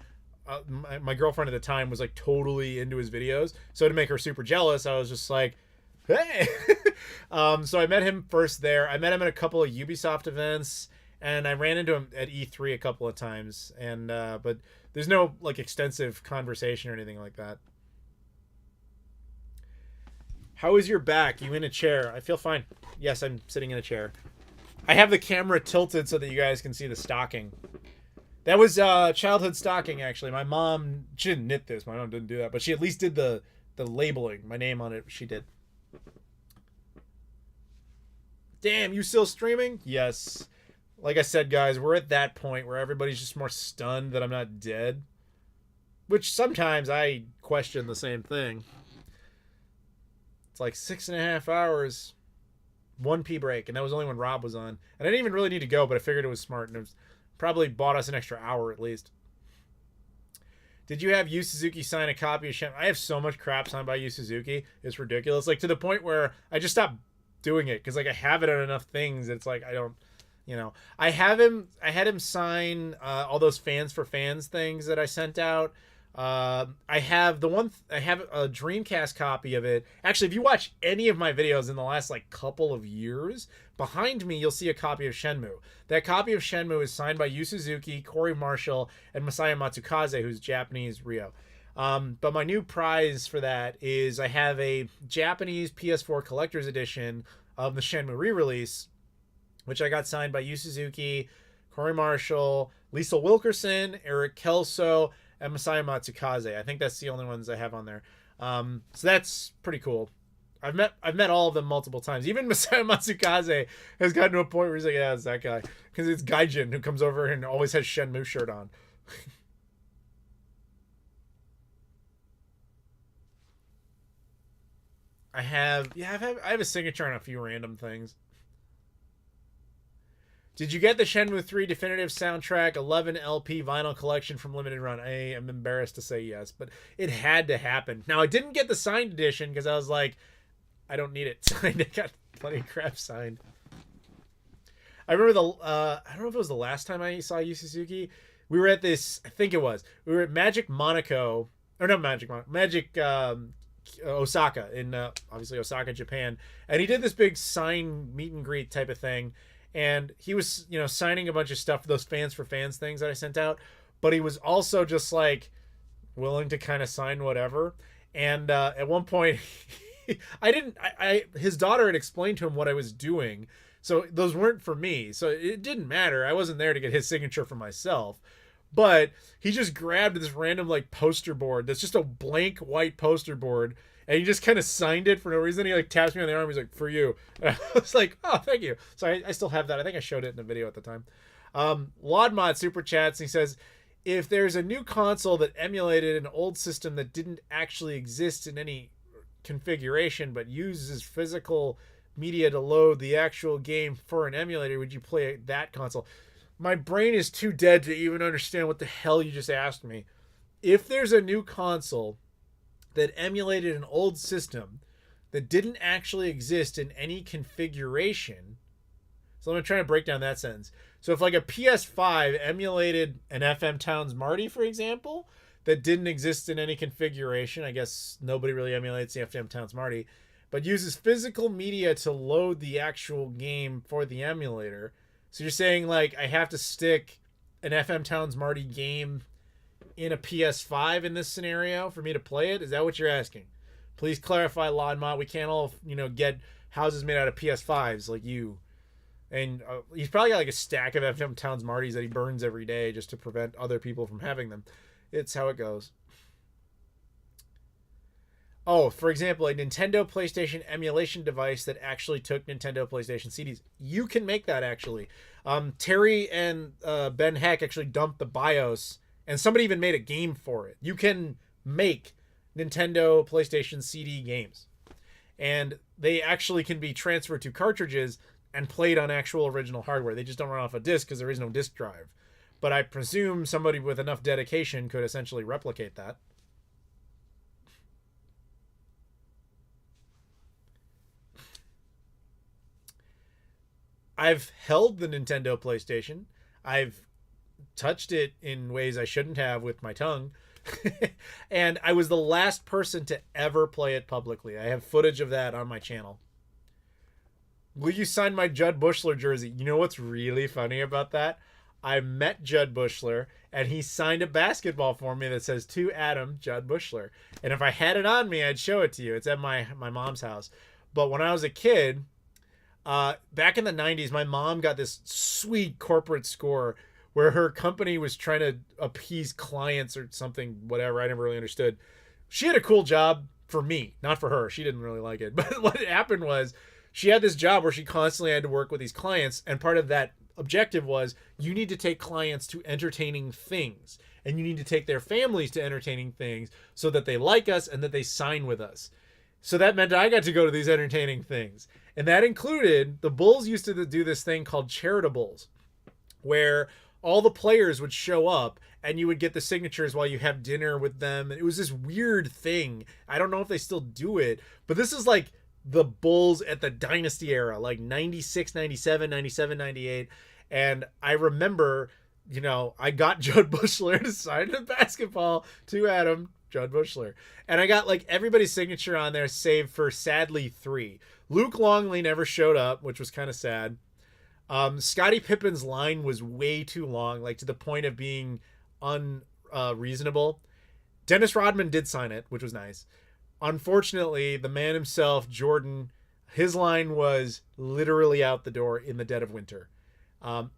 my girlfriend at the time was like totally into his videos, so to make her super jealous, I was just like, hey. So I met him first there. I met him at a couple of Ubisoft events, and I ran into him at E3 a couple of times, and but there's no like extensive conversation or anything like that. How is your back? You in a chair? I feel fine. Yes, I'm sitting in a chair. I have the camera tilted so that you guys can see the stocking. That was childhood stocking, actually. My mom, she didn't knit this. My mom didn't do that, but she at least did the labeling. My name on it, she did. Damn, you still streaming? Yes. Like I said, guys, we're at that point where everybody's just more stunned that I'm not dead. Which sometimes I question the same thing. It's like 6.5 hours, 1 pee break, and that was only when Rob was on. And I didn't even really need to go, but I figured it was smart, and it was probably bought us an extra hour at least. Did you have Yu Suzuki sign a copy of Shenmue? I have so much crap signed by Yu Suzuki. It's ridiculous. Like, to the point where I just stopped doing it, because like I have it on enough things. It's like I don't, you know. I had him sign all those fans for fans things that I sent out. I have I have a Dreamcast copy of it. Actually, if you watch any of my videos in the last like couple of years, behind me you'll see a copy of Shenmue. That copy of Shenmue is signed by Yu Suzuki, Corey Marshall, and Masaya Matsukaze, who's Japanese Ryo. But my new prize for that is I have a Japanese PS4 collector's edition of the Shenmue re-release, which I got signed by Yu Suzuki, Corey Marshall, Lisa Wilkerson, Eric Kelso, and Masaya Matsukaze. I think that's the only ones I have on there. So that's pretty cool. I've met all of them multiple times. Even Masaya Matsukaze has gotten to a point where he's like, yeah, it's that guy. Because it's Gaijin who comes over and always has Shenmue shirt on. I have a signature on a few random things. Did you get the Shenmue 3 definitive soundtrack 11 LP vinyl collection from Limited Run? I am embarrassed to say yes, but it had to happen. Now, I didn't get the signed edition because I was like, I don't need it signed. I got plenty of crap signed. I remember I don't know if it was the last time I saw Yu Suzuki. We were at this, I think it was. We were at Magic Monaco, or not Magic Osaka, in obviously Osaka, Japan. And he did this big sign meet and greet type of thing. And he was, you know, signing a bunch of stuff for those fans for fans things that I sent out. But he was also just willing to kind of sign whatever. And at one point, his daughter had explained to him what I was doing. So those weren't for me. So it didn't matter. I wasn't there to get his signature for myself. But he just grabbed this random poster board that's just a blank white poster board, and he just kind of signed it for no reason. He taps me on the arm. He's like, "For you." And I was like, "Oh, thank you." So I still have that. I think I showed it in a video at the time. Laudmod super chats, and he says, if there's a new console that emulated an old system that didn't actually exist in any configuration but uses physical media to load the actual game for an emulator, would you play that console? My brain is too dead to even understand what the hell you just asked me. If there's a new console that emulated an old system that didn't actually exist in any configuration, so let me try to break down that sentence. So if a PS5 emulated an FM Towns Marty, for example, that didn't exist in any configuration, I guess nobody really emulates the FM Towns Marty, but uses physical media to load the actual game for the emulator. So you're saying I have to stick an FM Towns Marty game in a PS5 in this scenario for me to play it? Is that what you're asking? Please clarify, Laudmod. We can't all, get houses made out of PS5s like you. And he's probably got a stack of FM Towns Martys that he burns every day just to prevent other people from having them. It's how it goes. Oh, for example, a Nintendo PlayStation emulation device that actually took Nintendo PlayStation CDs. You can make that, actually. Terry and Ben Heck actually dumped the BIOS, and somebody even made a game for it. You can make Nintendo, PlayStation, CD games, and they actually can be transferred to cartridges and played on actual original hardware. They just don't run off a disc because there is no disc drive. But I presume somebody with enough dedication could essentially replicate that. I've held the Nintendo PlayStation. I've touched it in ways I shouldn't have with my tongue. And I was the last person to ever play it publicly. I have footage of that on my channel. Will you sign my Judd Bushler jersey? You know what's really funny about that? I met Judd Bushler, and he signed a basketball for me that says, "To Adam, Judd Bushler." And if I had it on me, I'd show it to you. It's at my mom's house. But when I was a kid, back in the 90s, my mom got this sweet corporate score where her company was trying to appease clients or something, whatever. I never really understood. She had a cool job for me, not for her. She didn't really like it. But what happened was she had this job where she constantly had to work with these clients, and part of that objective was you need to take clients to entertaining things, and you need to take their families to entertaining things so that they like us and that they sign with us. So that meant I got to go to these entertaining things. And that included, the Bulls used to do this thing called Charitables, where all the players would show up and you would get the signatures while you have dinner with them. And it was this weird thing. I don't know if they still do it, but this is like the Bulls at the dynasty era, like 96, 97, 97, 98. And I remember, you know, I got Judd Bushler to sign the basketball to Adam, Judd Bushler. And I got like everybody's signature on there, save for sadly 3. Luke Longley never showed up, which was kind of sad. Scottie Pippen's line was way too long, like to the point of being unreasonable. Dennis Rodman did sign it, which was nice. Unfortunately, the man himself, Jordan, his line was literally out the door in the dead of winter.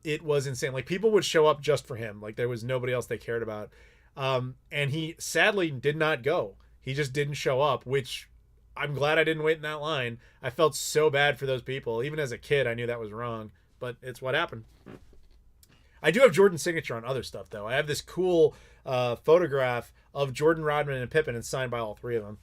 It was insane. Like, people would show up just for him. Like, there was nobody else they cared about. And he sadly did not go. He just didn't show up, which I'm glad I didn't wait in that line. I felt so bad for those people. Even as a kid, I knew that was wrong, but it's what happened. I do have Jordan's signature on other stuff, though. I have this cool photograph of Jordan, Rodman, and Pippen, and signed by all 3 of them.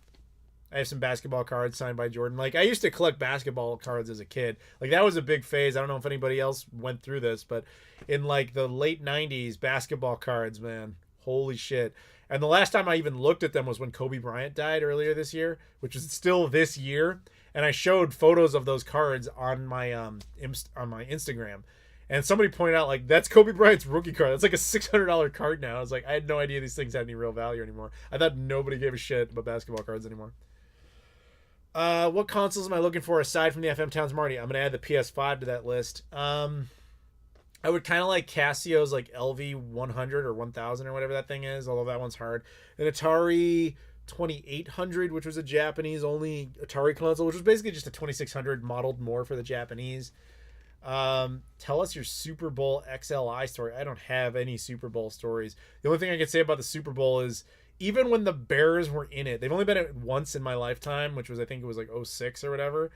I have some basketball cards signed by Jordan. Like, I used to collect basketball cards as a kid. Like, that was a big phase. I don't know if anybody else went through this, but in, like, the late 90s, basketball cards, man, holy shit. And the last time I even looked at them was when Kobe Bryant died earlier this year, which is still this year. And I showed photos of those cards on my Instagram. And somebody pointed out, like, that's Kobe Bryant's rookie card. That's like a $600 card now. I was like, I had no idea these things had any real value anymore. I thought nobody gave a shit about basketball cards anymore. What consoles am I looking for aside from the FM Towns Marty? I'm going to add the PS5 to that list. I would kind of like Casio's like LV100 or 1000 or whatever that thing is, although that one's hard. An Atari 2800, which was a Japanese only Atari console, which was basically just a 2600 modeled more for the Japanese. Tell us your Super Bowl XLI story. I don't have any Super Bowl stories. The only thing I can say about the Super Bowl is even when the Bears were in it, they've only been in it once in my lifetime, which was, I think it was like 06 or whatever.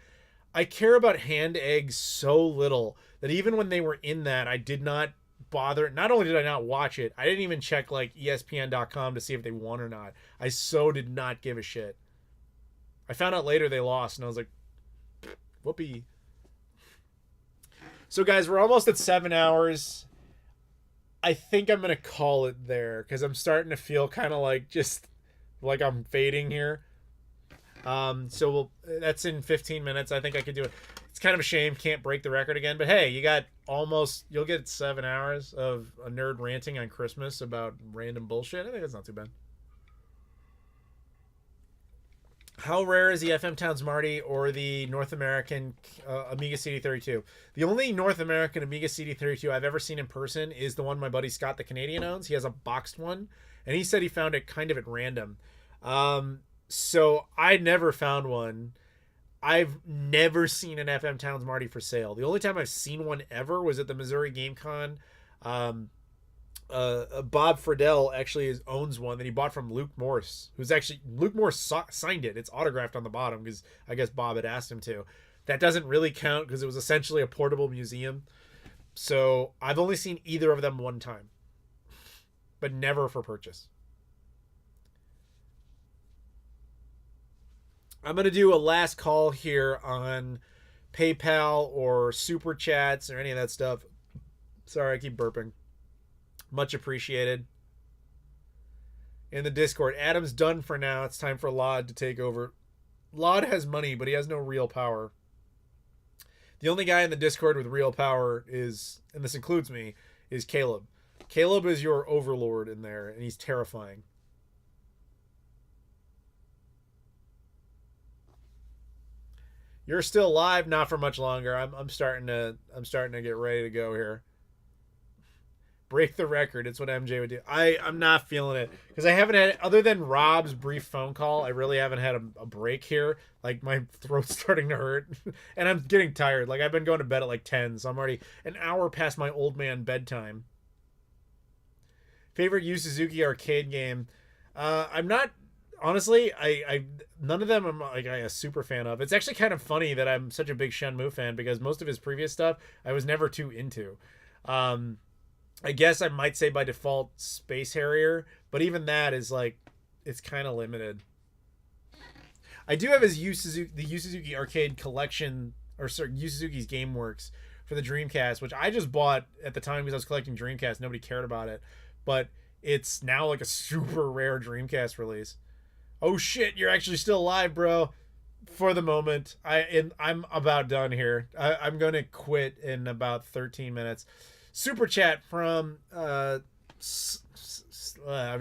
I care about hand eggs so little that even when they were in that, I did not bother. Not only did I not watch it, I didn't even check like ESPN.com to see if they won or not. I so did not give a shit. I found out later they lost, and I was like, whoopee. So guys, we're almost at 7 hours. I think I'm going to call it there because I'm starting to feel kind of like just like I'm fading here. So that's in 15 minutes. I think I could do it. It's kind of a shame. Can't break the record again, but hey, you'll get 7 hours of a nerd ranting on Christmas about random bullshit. I think that's not too bad. How rare is the FM Towns Marty or the North American Amiga CD32? The only North American Amiga CD32 I've ever seen in person is the one my buddy Scott the Canadian owns. He has a boxed one, and he said he found it kind of at random. So I never found one. I've never seen an FM Towns Marty for sale. The only time I've seen one ever was at the Missouri Game Con. Bob Friedel actually owns one that he bought from Luke Morse, Luke Morse signed it. It's autographed on the bottom because I guess Bob had asked him to. That doesn't really count because it was essentially a portable museum. So I've only seen either of them one time, but never for purchase. I'm going to do a last call here on PayPal or Super Chats or any of that stuff. Sorry, I keep burping. Much appreciated. In the Discord, Adam's done for now. It's time for Laud to take over. Laud has money, but he has no real power. The only guy in the Discord with real power is, and this includes me, is Caleb. Caleb is your overlord in there, and he's terrifying. You're still live, not for much longer. I'm starting to get ready to go here. Break the record. It's what MJ would do. I'm not feeling it because I haven't had, other than Rob's brief phone call, I really haven't had a break here. Like my throat's starting to hurt and I'm getting tired. Like I've been going to bed at like 10, so I'm already an hour past my old man bedtime. Favorite Yu Suzuki arcade game? I'm not, honestly, I none of them I'm like a super fan of. It's actually kind of funny that I'm such a big Shenmue fan because most of his previous stuff I was never too into. I guess I might say by default Space Harrier, but even that is like, it's kind of limited. I do have his the Yu Suzuki arcade collection, or sorry, Yu Suzuki's GameWorks for the Dreamcast, which I just bought at the time because I was collecting Dreamcast. Nobody cared about it, but it's now like a super rare Dreamcast release. Oh shit, you're actually still alive, bro. For the moment, I'm about done here. I'm going to quit in about 13 minutes. Super chat from I've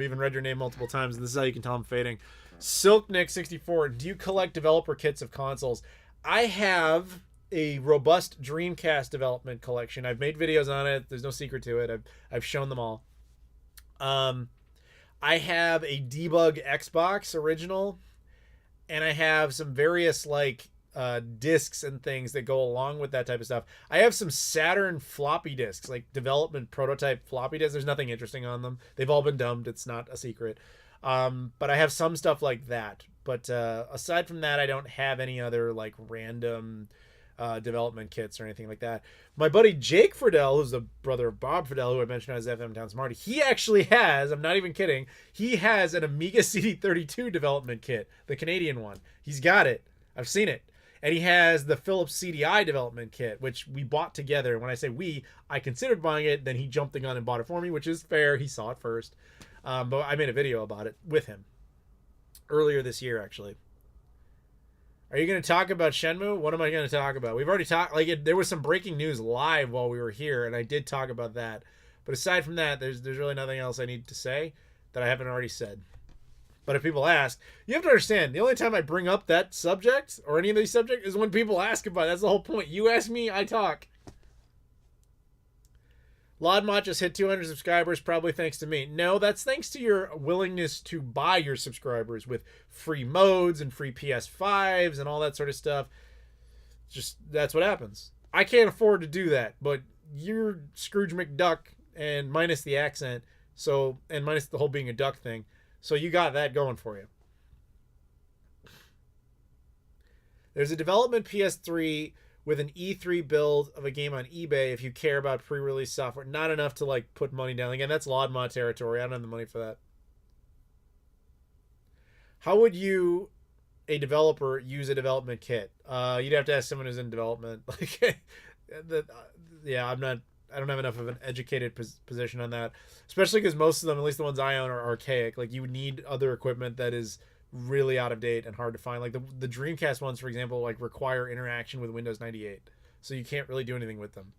even read your name multiple times, and this is how you can tell I'm fading. Silknick64, do you collect developer kits of consoles? I have a robust Dreamcast development collection. I've made videos on it. There's no secret to it. I've shown them all. I have a Debug Xbox original, and I have some various like discs and things that go along with that type of stuff. I have some Saturn floppy disks, like development prototype floppy disks. There's nothing interesting on them. They've all been dumped. It's not a secret. But I have some stuff like that. But aside from that, I don't have any other like random development kits or anything like that. My buddy Jake Friedel, who's the brother of Bob Friedel, who I mentioned as FM Town Smarty, he actually has, I'm not even kidding, he has an Amiga CD32 development kit, the Canadian one. He's got it. I've seen it. And he has the Philips CDI development kit, which we bought together. When I say we, I considered buying it. Then he jumped the gun and bought it for me, which is fair. He saw it first. But I made a video about it with him earlier this year, actually. Are you going to talk about Shenmue? What am I going to talk about? We've already talked. There was some breaking news live while we were here, and I did talk about that. But aside from that, there's really nothing else I need to say that I haven't already said. But if people ask, you have to understand, the only time I bring up that subject or any of these subjects is when people ask about it. That's the whole point. You ask me, I talk. Laudmont just hit 200 subscribers, probably thanks to me. No, that's thanks to your willingness to buy your subscribers with free modes and free PS5s and all that sort of stuff. Just, that's what happens. I can't afford to do that, but you're Scrooge McDuck, and minus the accent, so, and minus the whole being a duck thing. So you got that going for you. There's a development PS3 with an E3 build of a game on eBay if you care about pre-release software. Not enough to like put money down. Again, that's Laudmont territory. I don't have the money for that. How would you, a developer, use a development kit? You'd have to ask someone who's in development. Yeah, I don't have enough of an educated position on that, especially because most of them, at least the ones I own, are archaic. Like you would need other equipment that is really out of date and hard to find. Like the Dreamcast ones, for example, like require interaction with Windows 98, so you can't really do anything with them.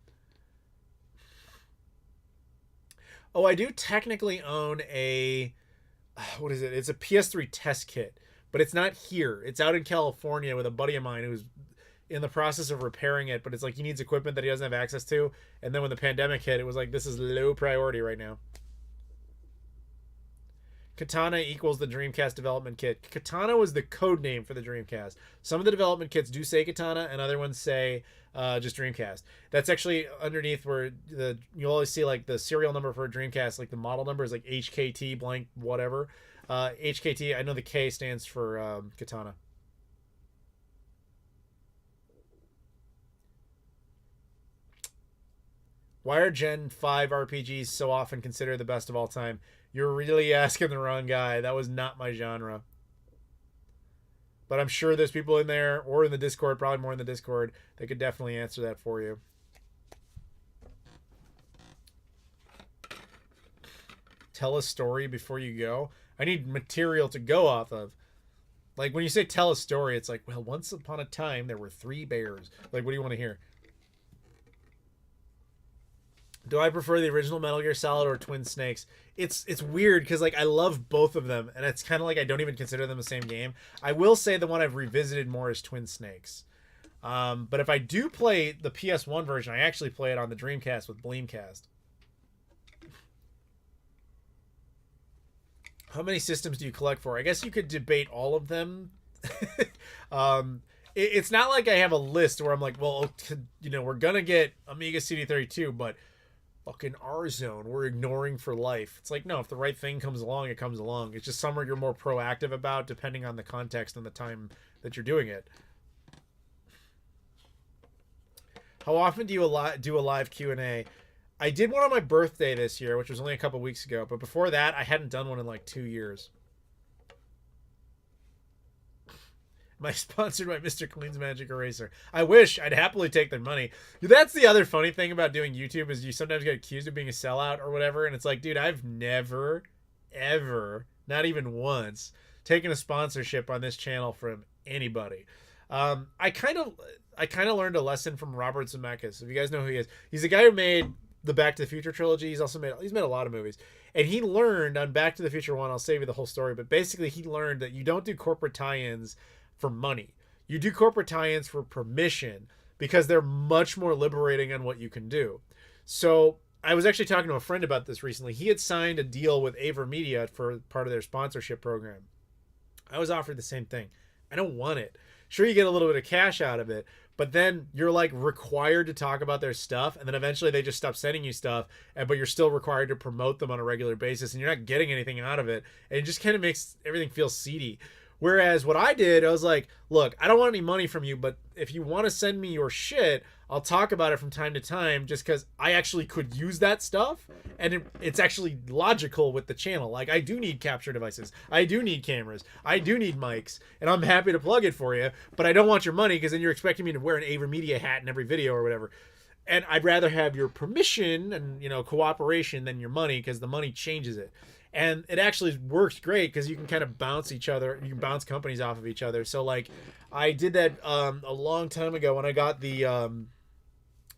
Oh, I do technically own a, what is it? It's a PS3 test kit, but it's not here. It's out in California with a buddy of mine who's in the process of repairing it, but it's like he needs equipment that he doesn't have access to. And then when the pandemic hit, it was like, this is low priority right now. Katana equals the Dreamcast development kit. Katana was the code name for the Dreamcast. Some of the development kits do say Katana, and other ones say just Dreamcast. That's actually underneath where you'll always see like the serial number for a Dreamcast, like the model number is like HKT blank whatever. HKT, I know the K stands for Katana. Why are Gen 5 RPGs so often considered the best of all time? You're really asking the wrong guy. That was not my genre. But I'm sure there's people in there or in the Discord, probably more in the Discord, that could definitely answer that for you. Tell a story before you go. I need material to go off of. Like, when you say tell a story, it's like, well, once upon a time, there were 3 bears. Like, what do you want to hear? Do I prefer the original Metal Gear Solid or Twin Snakes? It's weird because like I love both of them, and it's kind of like I don't even consider them the same game. I will say the one I've revisited more is Twin Snakes. But if I do play the PS1 version, I actually play it on the Dreamcast with Bleemcast. How many systems do you collect for? I guess you could debate all of them. It's not like I have a list where I'm like, well, you know, we're gonna get Amiga CD32, but fucking R-Zone, we're ignoring for life. It's like, no, if the right thing comes along, it comes along. It's just somewhere you're more proactive about depending on the context and the time that you're doing it. How often do you do a live Q&A? I did one on my birthday this year, which was only a couple weeks ago, but before that, I hadn't done one in like 2 years. Am I sponsored by Mr. Clean's Magic Eraser? I wish. I'd happily take their money. That's the other funny thing about doing YouTube is you sometimes get accused of being a sellout or whatever, and it's like, dude, I've never, ever, not even once, taken a sponsorship on this channel from anybody. I kind of learned a lesson from Robert Zemeckis. If you guys know who he is, he's the guy who made the Back to the Future trilogy. He's made a lot of movies. And he learned on Back to the Future 1, I'll save you the whole story, but basically he learned that you don't do corporate tie-ins for money. You do corporate tie-ins for permission because they're much more liberating on what you can do. So I was actually talking to a friend about this recently. He had signed a deal with AverMedia for part of their sponsorship program. I was offered the same thing. I don't want it. Sure, you get a little bit of cash out of it, but then you're like required to talk about their stuff, and then eventually they just stop sending you stuff, but you're still required to promote them on a regular basis, and you're not getting anything out of it, and it just kind of makes everything feel seedy. Whereas what I did, I was like, look, I don't want any money from you, but if you want to send me your shit, I'll talk about it from time to time just because I actually could use that stuff. And it's actually logical with the channel. Like, I do need capture devices. I do need cameras. I do need mics. And I'm happy to plug it for you. But I don't want your money because then you're expecting me to wear an AverMedia hat in every video or whatever. And I'd rather have your permission and, you know, cooperation than your money because the money changes it. And it actually works great because you can kind of bounce each other. You can bounce companies off of each other. So like, I did that a long time ago when I got the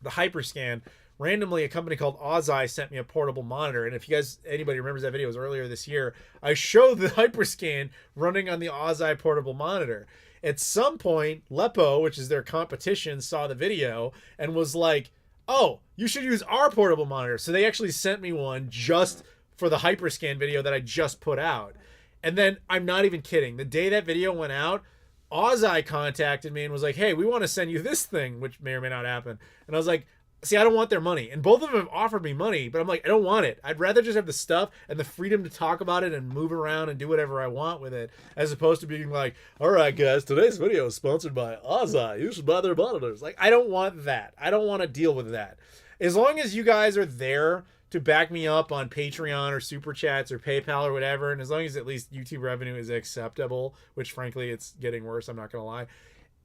Hyperscan. Randomly, a company called Ozai sent me a portable monitor. And if you guys, anybody remembers that video, it was earlier this year. I showed the Hyperscan running on the Ozai portable monitor. At some point, Lepo, which is their competition, saw the video and was like, "Oh, you should use our portable monitor." So they actually sent me one just for the Hyperscan video that I just put out. And then, I'm not even kidding, the day that video went out, Ozai contacted me and was like, "Hey, we want to send you this thing," which may or may not happen. And I was like, see, I don't want their money. And both of them have offered me money, but I'm like, I don't want it. I'd rather just have the stuff and the freedom to talk about it and move around and do whatever I want with it, as opposed to being like, "All right, guys, today's video is sponsored by Ozai. You should buy their monitors." Like, I don't want that. I don't want to deal with that. As long as you guys are there to back me up on Patreon or Super Chats or PayPal or whatever, and as long as at least YouTube revenue is acceptable, which frankly it's getting worse, I'm not gonna lie.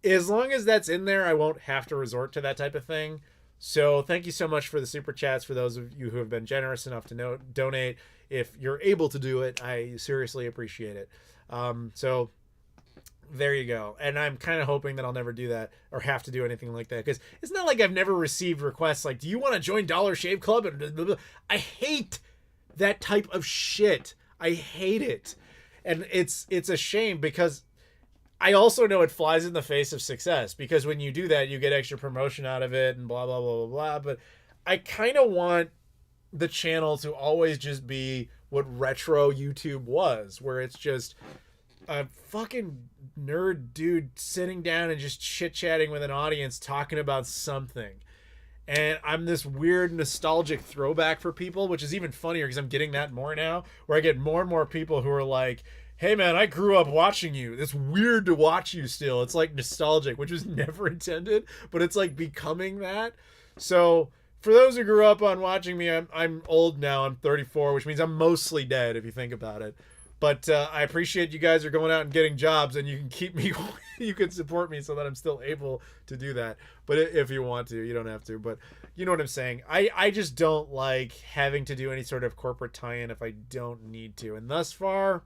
As long as that's in there, I won't have to resort to that type of thing. So thank you so much for the Super Chats, for those of you who have been generous enough to donate. If you're able to do it, I seriously appreciate it. So there you go. And I'm kind of hoping that I'll never do that or have to do anything like that, because it's not like I've never received requests like, "Do you want to join Dollar Shave Club?" I hate that type of shit. I hate it. And it's a shame because I also know it flies in the face of success, because when you do that, you get extra promotion out of it and blah, blah, blah, blah, blah. But I kind of want the channel to always just be what retro YouTube was, where it's just a fucking nerd dude sitting down and just chit-chatting with an audience talking about something. And I'm this weird nostalgic throwback for people, which is even funnier because I'm getting that more now, where I get more and more people who are like, "Hey man, I grew up watching you. It's weird to watch you still." It's like nostalgic, which was never intended, but it's like becoming that. So for those who grew up on watching me, I'm old now. I'm 34, which means I'm mostly dead if you think about it. But I appreciate you guys are going out and getting jobs, and you can keep me, you can support me so that I'm still able to do that. But if you want to, you don't have to. But you know what I'm saying. I just don't like having to do any sort of corporate tie-in if I don't need to. And thus far,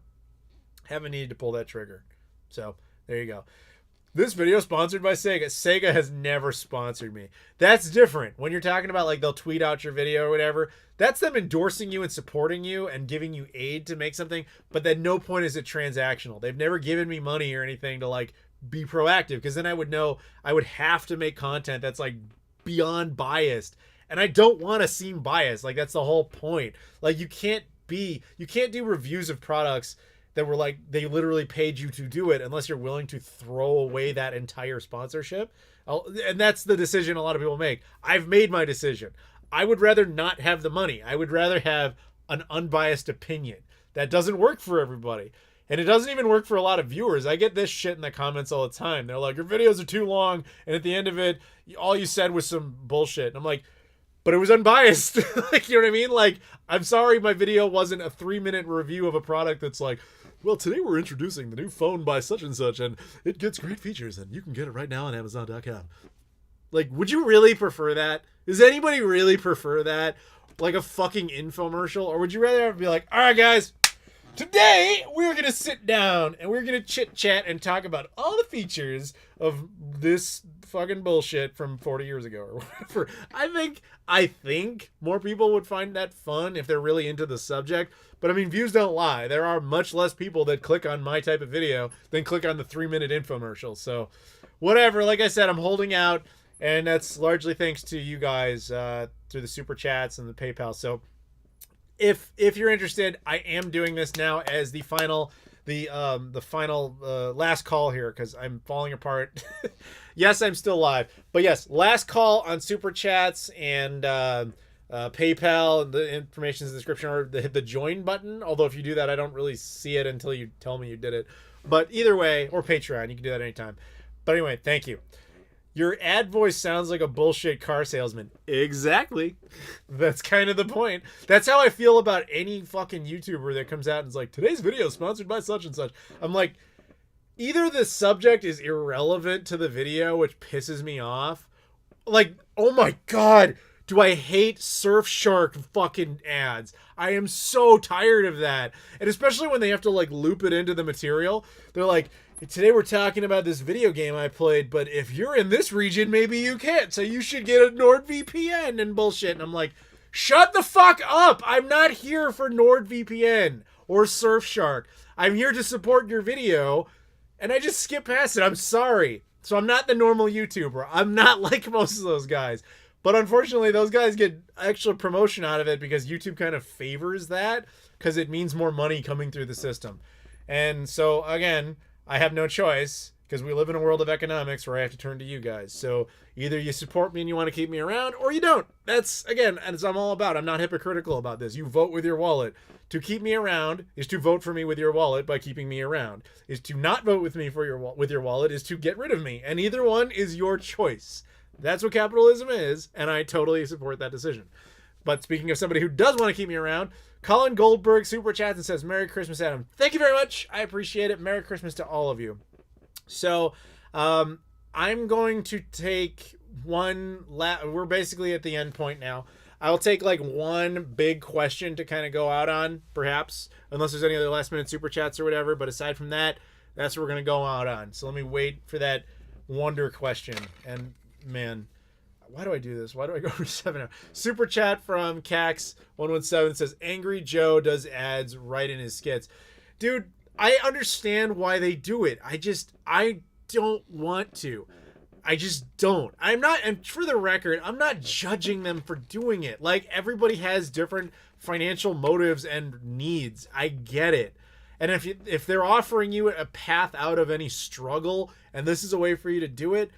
haven't needed to pull that trigger. So there you go. This video is sponsored by Sega. Sega has never sponsored me. That's different. When you're talking about like they'll tweet out your video or whatever, that's them endorsing you and supporting you and giving you aid to make something, but at no point is it transactional. They've never given me money or anything to like be proactive, because then I would know I would have to make content that's like beyond biased. And I don't want to seem biased. Like that's the whole point. Like you can't do reviews of products that were like they literally paid you to do it unless you're willing to throw away that entire sponsorship. And that's the decision a lot of people make. I've made my decision. I would rather not have the money. I would rather have an unbiased opinion. That doesn't work for everybody. And it doesn't even work for a lot of viewers. I get this shit in the comments all the time. They're like, your videos are too long, and at the end of it, all you said was some bullshit. And I'm like, but it was unbiased. Like, you know what I mean? Like, I'm sorry my video wasn't a 3-minute review of a product that's like, well, today we're introducing the new phone by such and such, and it gets great features, and you can get it right now on Amazon.com. Like, would you really prefer that? Does anybody really prefer that? Like a fucking infomercial? Or would you rather be like, all right, guys, today we're going to sit down and we're going to chit-chat and talk about all the features of this fucking bullshit from 40 years ago or whatever. I think more people would find that fun if they're really into the subject. But I mean, views don't lie. There are much less people that click on my type of video than click on the 3-minute infomercial. So whatever, like I said, I'm holding out, and that's largely thanks to you guys through the super chats and the PayPal. So if you're interested, I am doing this now as the final last call here, because I'm falling apart. Yes, I'm still live, but yes, last call on super chats and PayPal. The information is in the description, or hit the join button. Although if you do that, I don't really see it until you tell me you did it. But either way, or Patreon, you can do that anytime. But anyway, thank you. Your ad voice sounds like a bullshit car salesman. Exactly. That's kind of the point. That's how I feel about any fucking YouTuber that comes out and is like, today's video is sponsored by such and such. I'm like, either the subject is irrelevant to the video, which pisses me off. Like, oh my God, do I hate Surfshark fucking ads. I am so tired of that. And especially when they have to like loop it into the material. They're like, today we're talking about this video game I played, but if you're in this region, maybe you can't. So you should get a NordVPN and bullshit. And I'm like, shut the fuck up. I'm not here for NordVPN or Surfshark. I'm here to support your video. And I just skip past it. I'm sorry. So I'm not the normal YouTuber. I'm not like most of those guys. But unfortunately, those guys get extra promotion out of it because YouTube kind of favors that because it means more money coming through the system. And so, again, I have no choice because we live in a world of economics where I have to turn to you guys. So either you support me and you want to keep me around, or you don't. That's, again, as I'm all about. I'm not hypocritical about this. You vote with your wallet. To keep me around is to vote for me with your wallet by keeping me around. Is to not vote with me with your wallet is to get rid of me. And either one is your choice. That's what capitalism is, and I totally support that decision. But speaking of somebody who does want to keep me around, Colin Goldberg super chats and says, Merry Christmas, Adam. Thank you very much. I appreciate it. Merry Christmas to all of you. So I'm going to take we're basically at the end point now. I'll take like one big question to kind of go out on, perhaps, unless there's any other last minute super chats or whatever. But aside from that, that's what we're going to go out on. So let me wait for that wonder question. And man, why do I do this? Why do I go for 7 hours? Super chat from Cax117 says, Angry Joe does ads right in his skits. Dude, I understand why they do it. I don't want to. I just don't. And for the record, I'm not judging them for doing it. Like, everybody has different financial motives and needs. I get it. And if they're offering you a path out of any struggle, and this is a way for you to do it,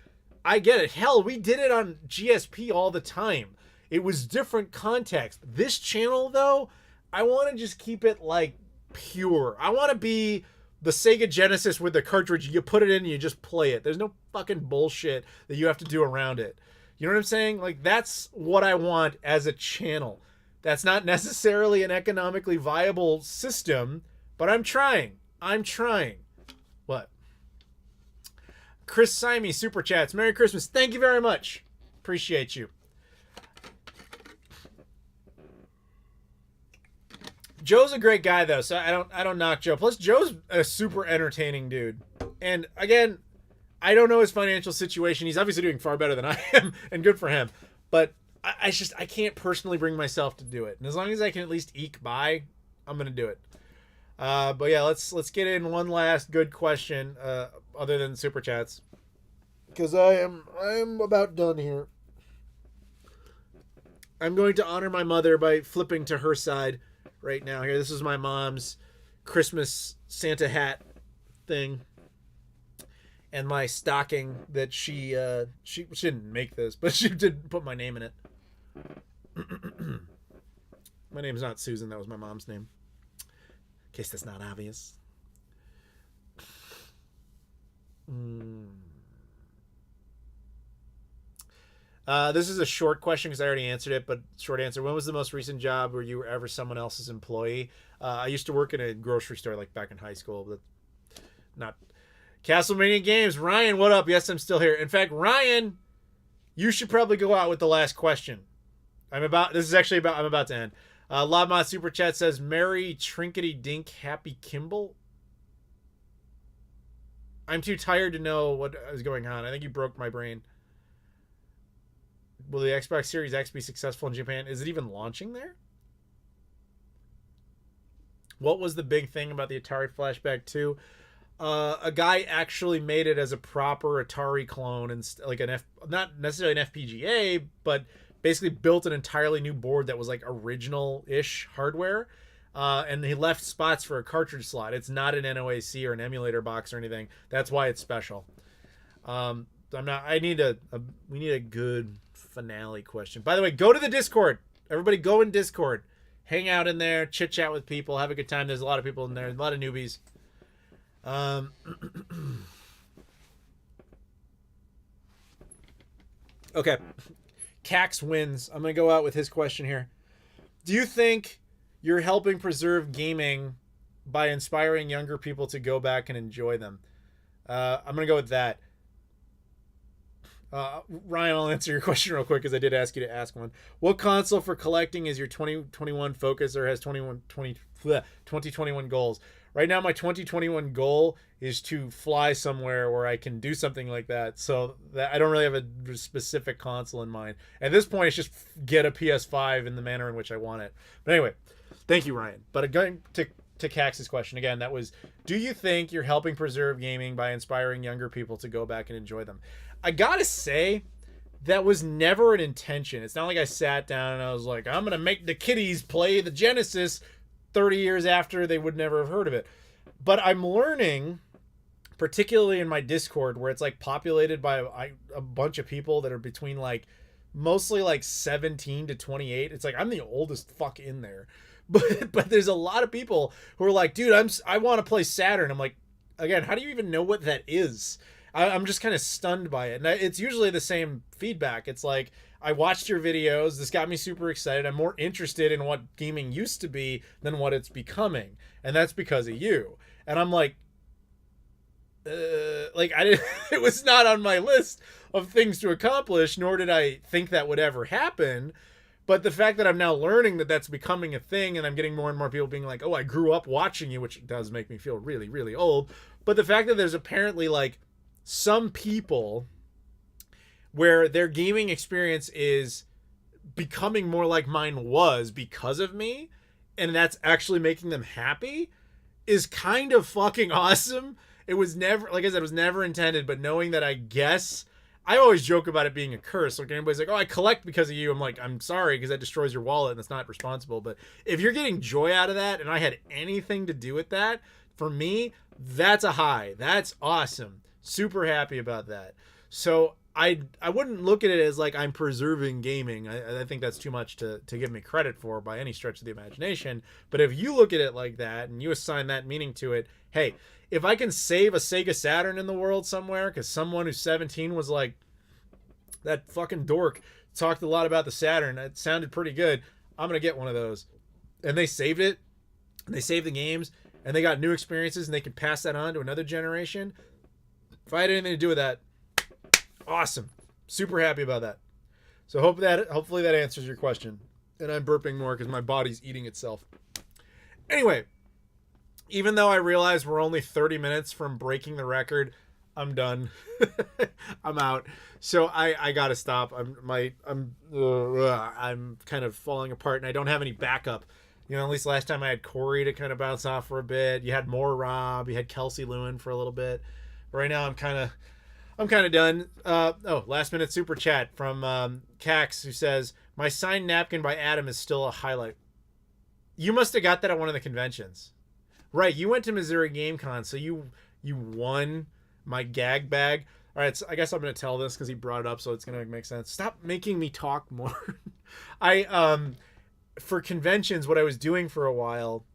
I get it. Hell, we did it on GSP all the time. It was different context. This channel, though, I want to just keep it, like, pure. I want to be the Sega Genesis with the cartridge. You put it in and you just play it. There's no fucking bullshit that you have to do around it. You know what I'm saying? Like, that's what I want as a channel. That's not necessarily an economically viable system, but I'm trying. What? Chris Sime, super chats. Merry Christmas. Thank you very much. Appreciate you. Joe's a great guy though, so I don't knock Joe. Plus, Joe's a super entertaining dude. And again, I don't know his financial situation. He's obviously doing far better than I am, and good for him. But I can't personally bring myself to do it. And as long as I can at least eke by, I'm gonna do it. But yeah, let's get in one last good question, other than super chats, because I am about done here. I'm going to honor my mother by flipping to her side right now. Here, this is my mom's Christmas Santa hat thing, and my stocking that she didn't make this, but she did put my name in it. My name's not Susan. That was my mom's name. In case that's not obvious. This is a short question because I already answered it, but short answer. When was the most recent job where you were ever someone else's employee? I used to work in a grocery store like back in high school, but not Castlemania Games. Ryan, what up? Yes, I'm still here. In fact, Ryan, you should probably go out with the last question. I'm about to end. Labma Super Chat says, Merry Trinkety Dink Happy Kimball. I'm too tired to know what is going on. I think you broke my brain. Will the Xbox Series X be successful in Japan? Is it even launching there? What was the big thing about the Atari Flashback 2? A guy actually made it as a proper Atari clone, and like not necessarily an FPGA, but basically built an entirely new board that was like original-ish hardware, and he left spots for a cartridge slot. It's not an NOAC or an emulator box or anything. That's why it's special. We need a good finale question. By the way, go to the Discord. Everybody go in Discord. Hang out in there, chit chat with people, have a good time. There's a lot of people in there, a lot of newbies. Okay. Cax wins. I'm going to go out with his question here. Do you think you're helping preserve gaming by inspiring younger people to go back and enjoy them? I'm going to go with that. Ryan, I'll answer your question real quick because I did ask you to ask one. What console for collecting is your 2021 focus or has 2021 goals? Right now, my 2021 goal is to fly somewhere where I can do something like that. So that I don't really have a specific console in mind. At this point, it's just get a PS5 in the manner in which I want it. But anyway, thank you, Ryan. But going to Cax's question again, that was, do you think you're helping preserve gaming by inspiring younger people to go back and enjoy them? I gotta say, that was never an intention. It's not like I sat down and I was like, I'm gonna make the kiddies play the Genesis 30 years after they would never have heard of it. But I'm learning, particularly in my Discord, where it's like populated by a bunch of people that are between like mostly like 17 to 28. It's like I'm the oldest fuck in there. But there's a lot of people who are like, dude, I want to play Saturn. I'm like, again, how do you even know what that is? I'm just kind of stunned by it. And it's usually the same feedback. It's like, I watched your videos. This got me super excited. I'm more interested in what gaming used to be than what it's becoming. And that's because of you. And I'm like I didn't, it was not on my list of things to accomplish, nor did I think that would ever happen. But the fact that I'm now learning that that's becoming a thing, and I'm getting more and more people being like, oh, I grew up watching you, which does make me feel really, really old. But the fact that there's apparently like some people where their gaming experience is becoming more like mine was because of me, and that's actually making them happy, is kind of fucking awesome. It was never, like I said, it was never intended, but knowing that, I guess, I always joke about it being a curse. Like, anybody's like, oh, I collect because of you. I'm like, I'm sorry, because that destroys your wallet and it's not responsible. But if you're getting joy out of that, and I had anything to do with that, for me, that's a high. That's awesome. Super happy about that. So I wouldn't look at it as like I'm preserving gaming. I think that's too much to give me credit for by any stretch of the imagination. But if you look at it like that and you assign that meaning to it, hey, if I can save a Sega Saturn in the world somewhere because someone who's 17 was like, that fucking dork talked a lot about the Saturn. It sounded pretty good. I'm going to get one of those. And they saved it. And they saved the games. And they got new experiences. And they can pass that on to another generation. If I had anything to do with that, awesome. Super happy about that. So hopefully that answers your question. And I'm burping more because my body's eating itself. Anyway, even though I realize we're only 30 minutes from breaking the record, I'm done. I'm out. So I gotta stop. I'm kind of falling apart, and I don't have any backup. You know, at least last time I had Corey to kind of bounce off for a bit. You had more Rob. You had Kelsey Lewin for a little bit. But right now I'm kind of done. Last minute super chat from Cax, who says, "My signed napkin by Adam is still a highlight." You must have got that at one of the conventions. Right, you went to Missouri GameCon, so you won my gag bag. All right, so I guess I'm going to tell this because he brought it up, so it's going to make sense. Stop making me talk more. For conventions, what I was doing for a while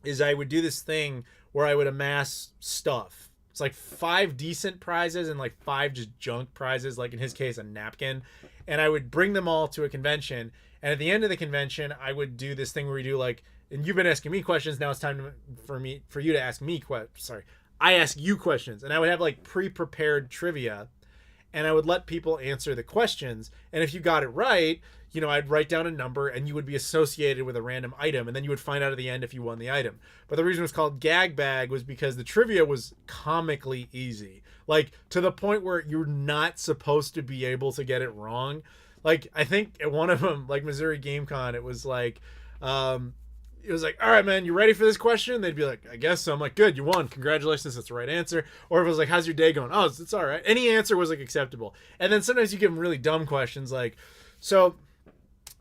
is I would do this thing where I would amass stuff. It's like 5 decent prizes and like 5 just junk prizes, like in his case, a napkin. And I would bring them all to a convention. And at the end of the convention, I would do this thing where we do like, and you've been asking me questions. Now it's time for you to ask me questions. Sorry. I ask you questions. And I would have like pre-prepared trivia. And I would let people answer the questions. And if you got it right, you know, I'd write down a number and you would be associated with a random item. And then you would find out at the end if you won the item. But the reason it was called Gag Bag was because the trivia was comically easy. Like, to the point where you're not supposed to be able to get it wrong. Like, I think at one of them, like Missouri GameCon, it was like, all right, man, you ready for this question? They'd be like, I guess so. I'm like, good, you won. Congratulations, that's the right answer. Or if it was like, how's your day going? Oh, it's all right. Any answer was like acceptable. And then sometimes you give them really dumb questions like, so,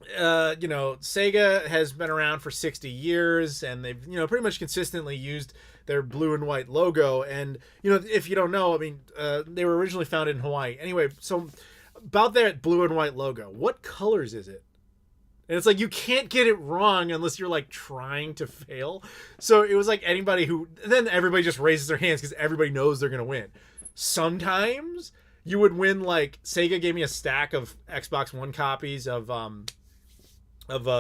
you know, Sega has been around for 60 years and they've, you know, pretty much consistently used their blue and white logo. And, you know, if you don't know, I mean, they were originally founded in Hawaii. Anyway, so about that blue and white logo, what colors is it? And it's like, you can't get it wrong unless you're like trying to fail. So it was like anybody who, then everybody just raises their hands because everybody knows they're going to win. Sometimes you would win, like Sega gave me a stack of Xbox One copies of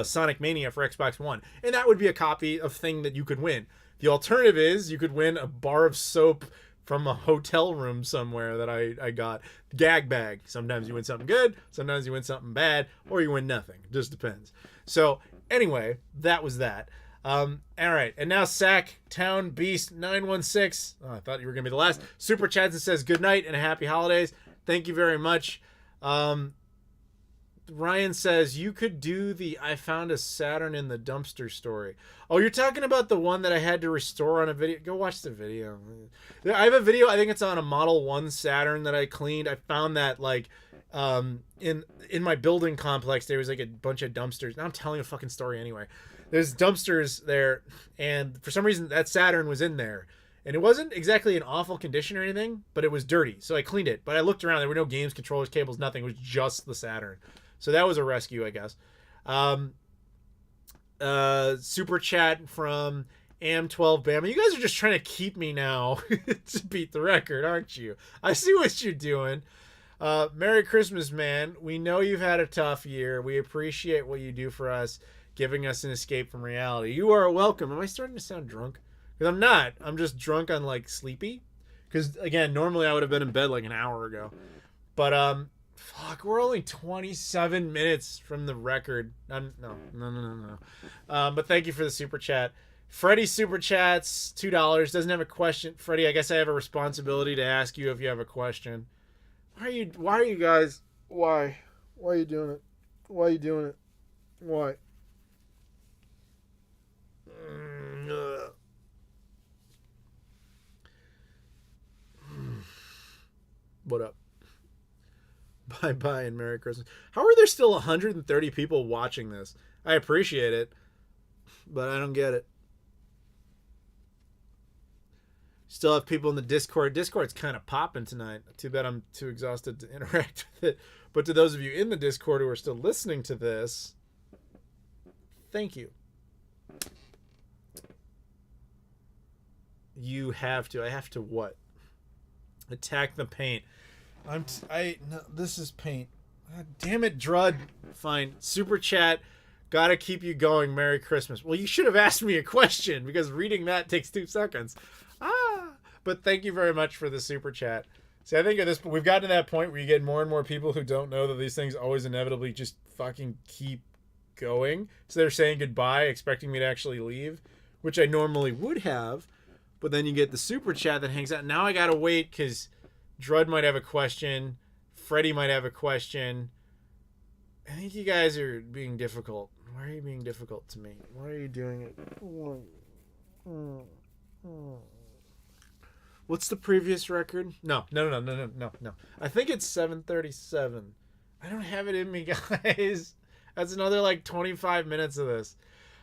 Sonic Mania for Xbox One. And that would be a copy of thing that you could win. The alternative is you could win a bar of soap from a hotel room somewhere that I got. Gag Bag. Sometimes you win something good, sometimes you win something bad, or you win nothing. It just depends. So anyway, that was that. All right, and now Sack Town Beast 916. Oh, I thought you were gonna be the last. Super chats and says good night and happy holidays. Thank you very much. Ryan says you could do the I found a Saturn in the dumpster story. Oh, you're talking about the one that I had to restore on a video. Go watch the video. I have a video. I think it's on a Model 1 Saturn that I cleaned. I found that like in my building complex there was like a bunch of dumpsters. Now I'm telling a fucking story anyway. There's dumpsters there, and for some reason that Saturn was in there. And it wasn't exactly in awful condition or anything, but it was dirty. So I cleaned it. But I looked around. There were no games, controllers, cables, nothing. It was just the Saturn. So that was a rescue, I guess. Super chat from Am12 Bama. You guys are just trying to keep me now to beat the record, aren't you? I see what you're doing. Merry Christmas, man. We know you've had a tough year. We appreciate what you do for us, giving us an escape from reality. You are welcome. Am I starting to sound drunk? Because I'm not. I'm just drunk on, like, sleepy. Because, again, normally I would have been in bed like an hour ago. But, fuck, we're only 27 minutes from the record. No. But thank you for the super chat. Freddie super chats $2. Doesn't have a question. Freddie, I guess I have a responsibility to ask you if you have a question. Why are you guys? Why are you doing it? Why are you doing it? Why? What up? Bye and Merry Christmas. How are there still 130 people watching this? I appreciate it, but I don't get it. Still have people in the Discord. Discord's kind of popping tonight. Too bad I'm too exhausted to interact with it. But to those of you in the Discord who are still listening to this, thank you. You have to. I have to what? Attack the paint. No, this is paint. God damn it, Drud. Fine. Super chat. Gotta keep you going. Merry Christmas. Well, you should have asked me a question because reading that takes 2 seconds. But thank you very much for the super chat. See, I think at this point, we've gotten to that point where you get more and more people who don't know that these things always inevitably just fucking keep going. So they're saying goodbye, expecting me to actually leave, which I normally would have. But then you get the super chat that hangs out. Now I gotta wait because Drud might have a question. Freddie might have a question. I think you guys are being difficult. Why are you being difficult to me? Why are you doing it? What's the previous record? No. I think it's 737. I don't have it in me, guys. That's another like 25 minutes of this.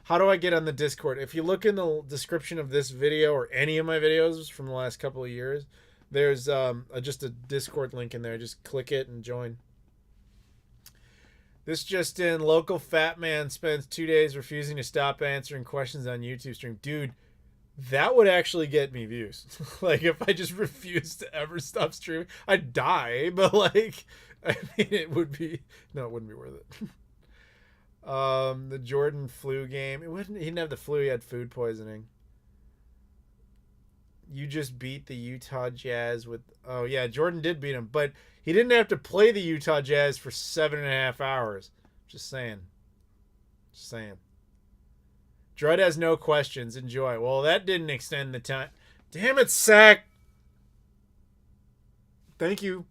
How do I get on the Discord? If you look in the description of this video or any of my videos from the last couple of years, there's just a Discord link in there. Just click it and join. This just in, local fat man spends 2 days refusing to stop answering questions on YouTube stream. Dude, that would actually get me views. Like, if I just refused to ever stop streaming, I'd die, but like, I mean, it wouldn't be worth it. The Jordan flu game. He didn't have the flu, he had food poisoning. You just beat the Utah Jazz with... Oh, yeah, Jordan did beat him, but he didn't have to play the Utah Jazz for 7.5 hours. Just saying. Drud has no questions. Enjoy. Well, that didn't extend the time. Damn it, Sack! Thank you.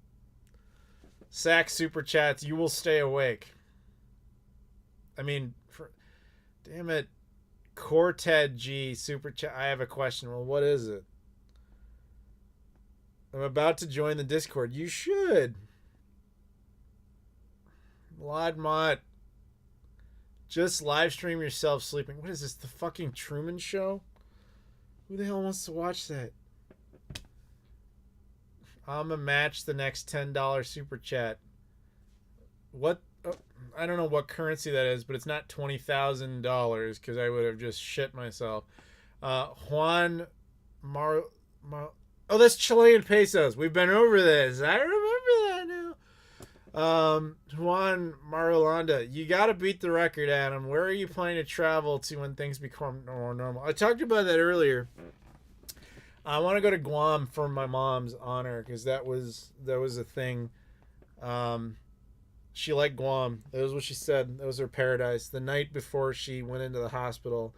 Sack Super Chats. You will stay awake. I mean, damn it. Corted G Super Chat. I have a question. Well, what is it? I'm about to join the Discord. You should. Lodmott. Just live stream yourself sleeping. What is this? The fucking Truman Show? Who the hell wants to watch that? I'ma match the next $10 super chat. What? Oh, I don't know what currency that is, but it's not $20,000 because I would have just shit myself. Juan Oh, that's Chilean pesos. We've been over this. I remember that now. Juan Marulanda, you got to beat the record, Adam. Where are you planning to travel to when things become more normal? I talked about that earlier. I want to go to Guam for my mom's honor because that was a thing. She liked Guam. That was what she said. That was her paradise. The night before she went into the hospital,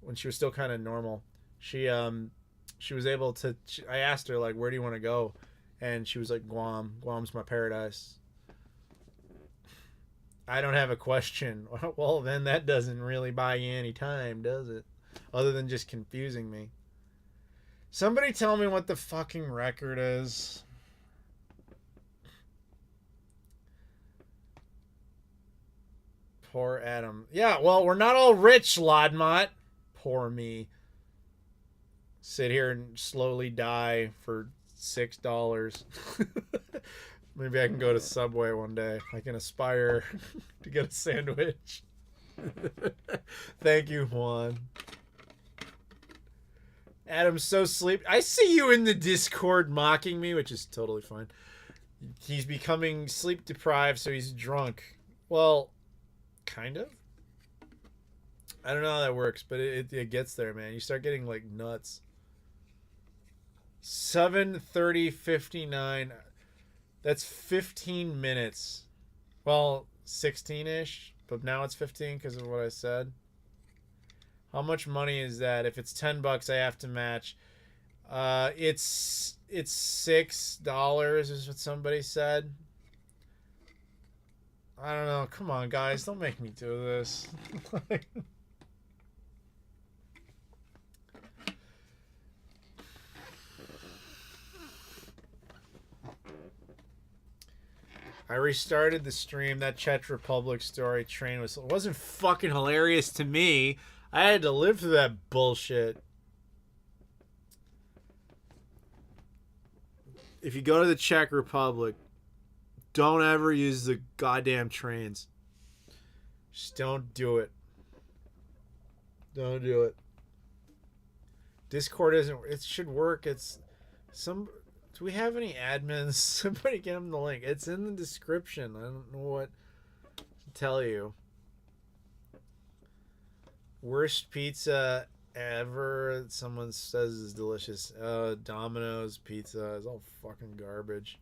when she was still kind of normal, she was able to... I asked her, like, where do you want to go? And she was like, Guam. Guam's my paradise. I don't have a question. Well, then that doesn't really buy you any time, does it? Other than just confusing me. Somebody tell me what the fucking record is. Poor Adam. Yeah, well, we're not all rich, Lodmott. Poor me. Sit here and slowly die for $6. Maybe I can go to Subway one day. I can aspire to get a sandwich. Thank you, Juan. Adam's so sleepy. I see you in the Discord mocking me, which is totally fine. He's becoming sleep deprived, so he's drunk. Well, kind of. I don't know how that works, but it gets there, man. You start getting like nuts. 7:30:59. That's 15 minutes. Well, 16-ish, but now it's 15 because of what I said. How much money is that? If it's $10, I have to match. It's $6 is what somebody said. I don't know. Come on, guys, don't make me do this. I restarted the stream. That Czech Republic story train wasn't fucking hilarious to me. I had to live through that bullshit. If you go to the Czech Republic, don't ever use the goddamn trains. Just don't do it. Don't do it. Discord isn't... It should work. It's... Do we have any admins? Somebody get them the link. It's in the description. I don't know what to tell you. Worst pizza ever. Someone says is delicious. Domino's pizza is all fucking garbage.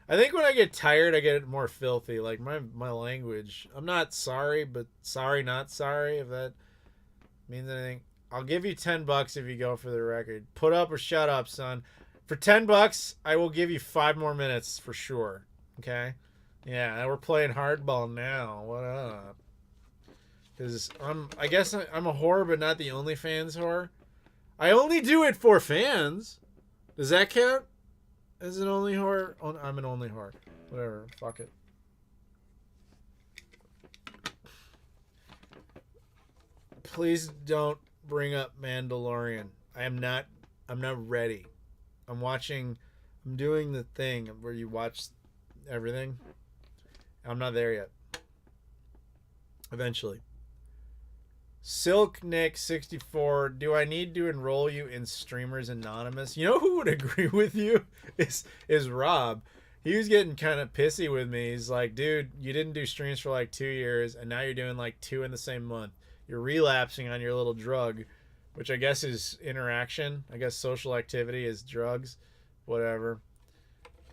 I think when I get tired, I get more filthy. Like my language. I'm not sorry, but sorry, not sorry. If that means anything, I'll give you $10 if you go for the record. Put up or shut up, son. For $10, I will give you 5 more minutes for sure. Okay? Yeah, we're playing hardball now. What up? Because I guess I'm a whore, but not the OnlyFans whore. I only do it for fans. Does that count as an only whore? I'm an only whore. Whatever. Fuck it. Please don't bring up Mandalorian. I'm not ready. I'm doing the thing where you watch everything. I'm not there yet. Eventually. Silk Nick 64, do I need to enroll you in Streamers Anonymous? You know who would agree with you is Rob. He was getting kind of pissy with me. He's like, dude, you didn't do streams for like 2 years, and now you're doing like 2 in the same month. You're relapsing on your little drug, which I guess is interaction. I guess social activity is drugs. Whatever.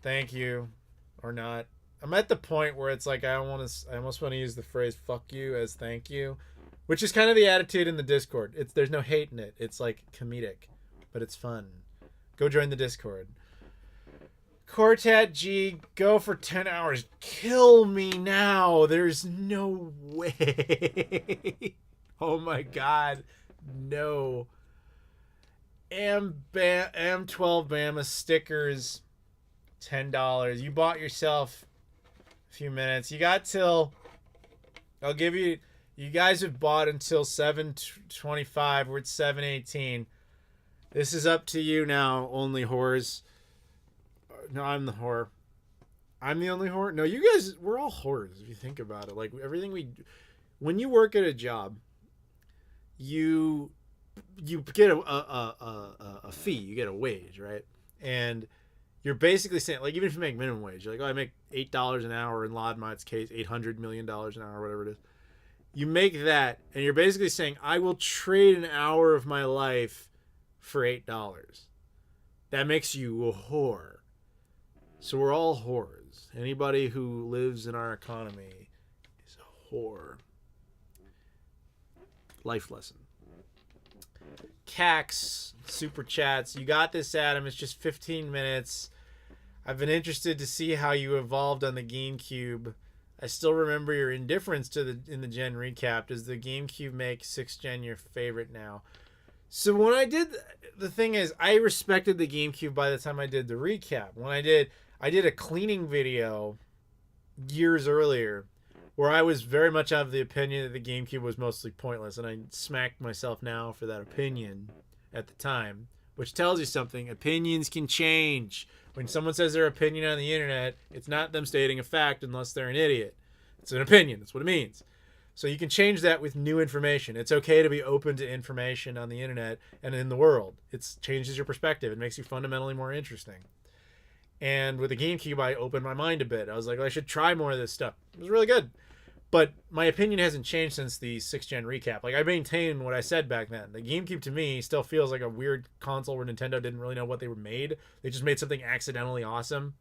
Thank you. Or not. I'm at the point where it's like I almost want to use the phrase fuck you as thank you. Which is kind of the attitude in the Discord. There's no hate in it. It's like comedic. But it's fun. Go join the Discord. Cortat G, go for 10 hours. Kill me now. There's no way. Oh my god. No. M12 Bama stickers. $10. You bought yourself a few minutes. You got till... I'll give you... You guys have bought until 7:25. We're at 7:18. This is up to you now, only whores. No, I'm the whore. I'm the only whore? No, you guys, we're all whores if you think about it. Like, everything we... When you work at a job, you get a fee. You get a wage, right? And you're basically saying, like, even if you make minimum wage, you're like, oh, I make $8 an hour in Laudmot's case, $800 million an hour, whatever it is. You make that, and you're basically saying, I will trade an hour of my life for $8. That makes you a whore. So we're all whores. Anybody who lives in our economy is a whore. Life lesson. Cax, super chats. You got this, Adam. It's just 15 minutes. I've been interested to see how you evolved on the GameCube. I still remember your indifference in the gen recap. Does the GameCube make 6th gen your favorite now? So when I did, the thing is, I respected the GameCube by the time I did the recap. When I did a cleaning video years earlier where I was very much of the opinion that the GameCube was mostly pointless, and I smacked myself now for that opinion at the time, which tells you something. Opinions can change. When someone says their opinion on the internet, it's not them stating a fact unless they're an idiot. It's an opinion. That's what it means. So you can change that with new information. It's okay to be open to information on the internet and in the world. It changes your perspective. It makes you fundamentally more interesting. And with the GameCube, I opened my mind a bit. I was like, well, I should try more of this stuff. It was really good. But my opinion hasn't changed since the 6th gen recap. Like, I maintain what I said back then. The GameCube, to me, still feels like a weird console where Nintendo didn't really know what they were made. They just made something accidentally awesome.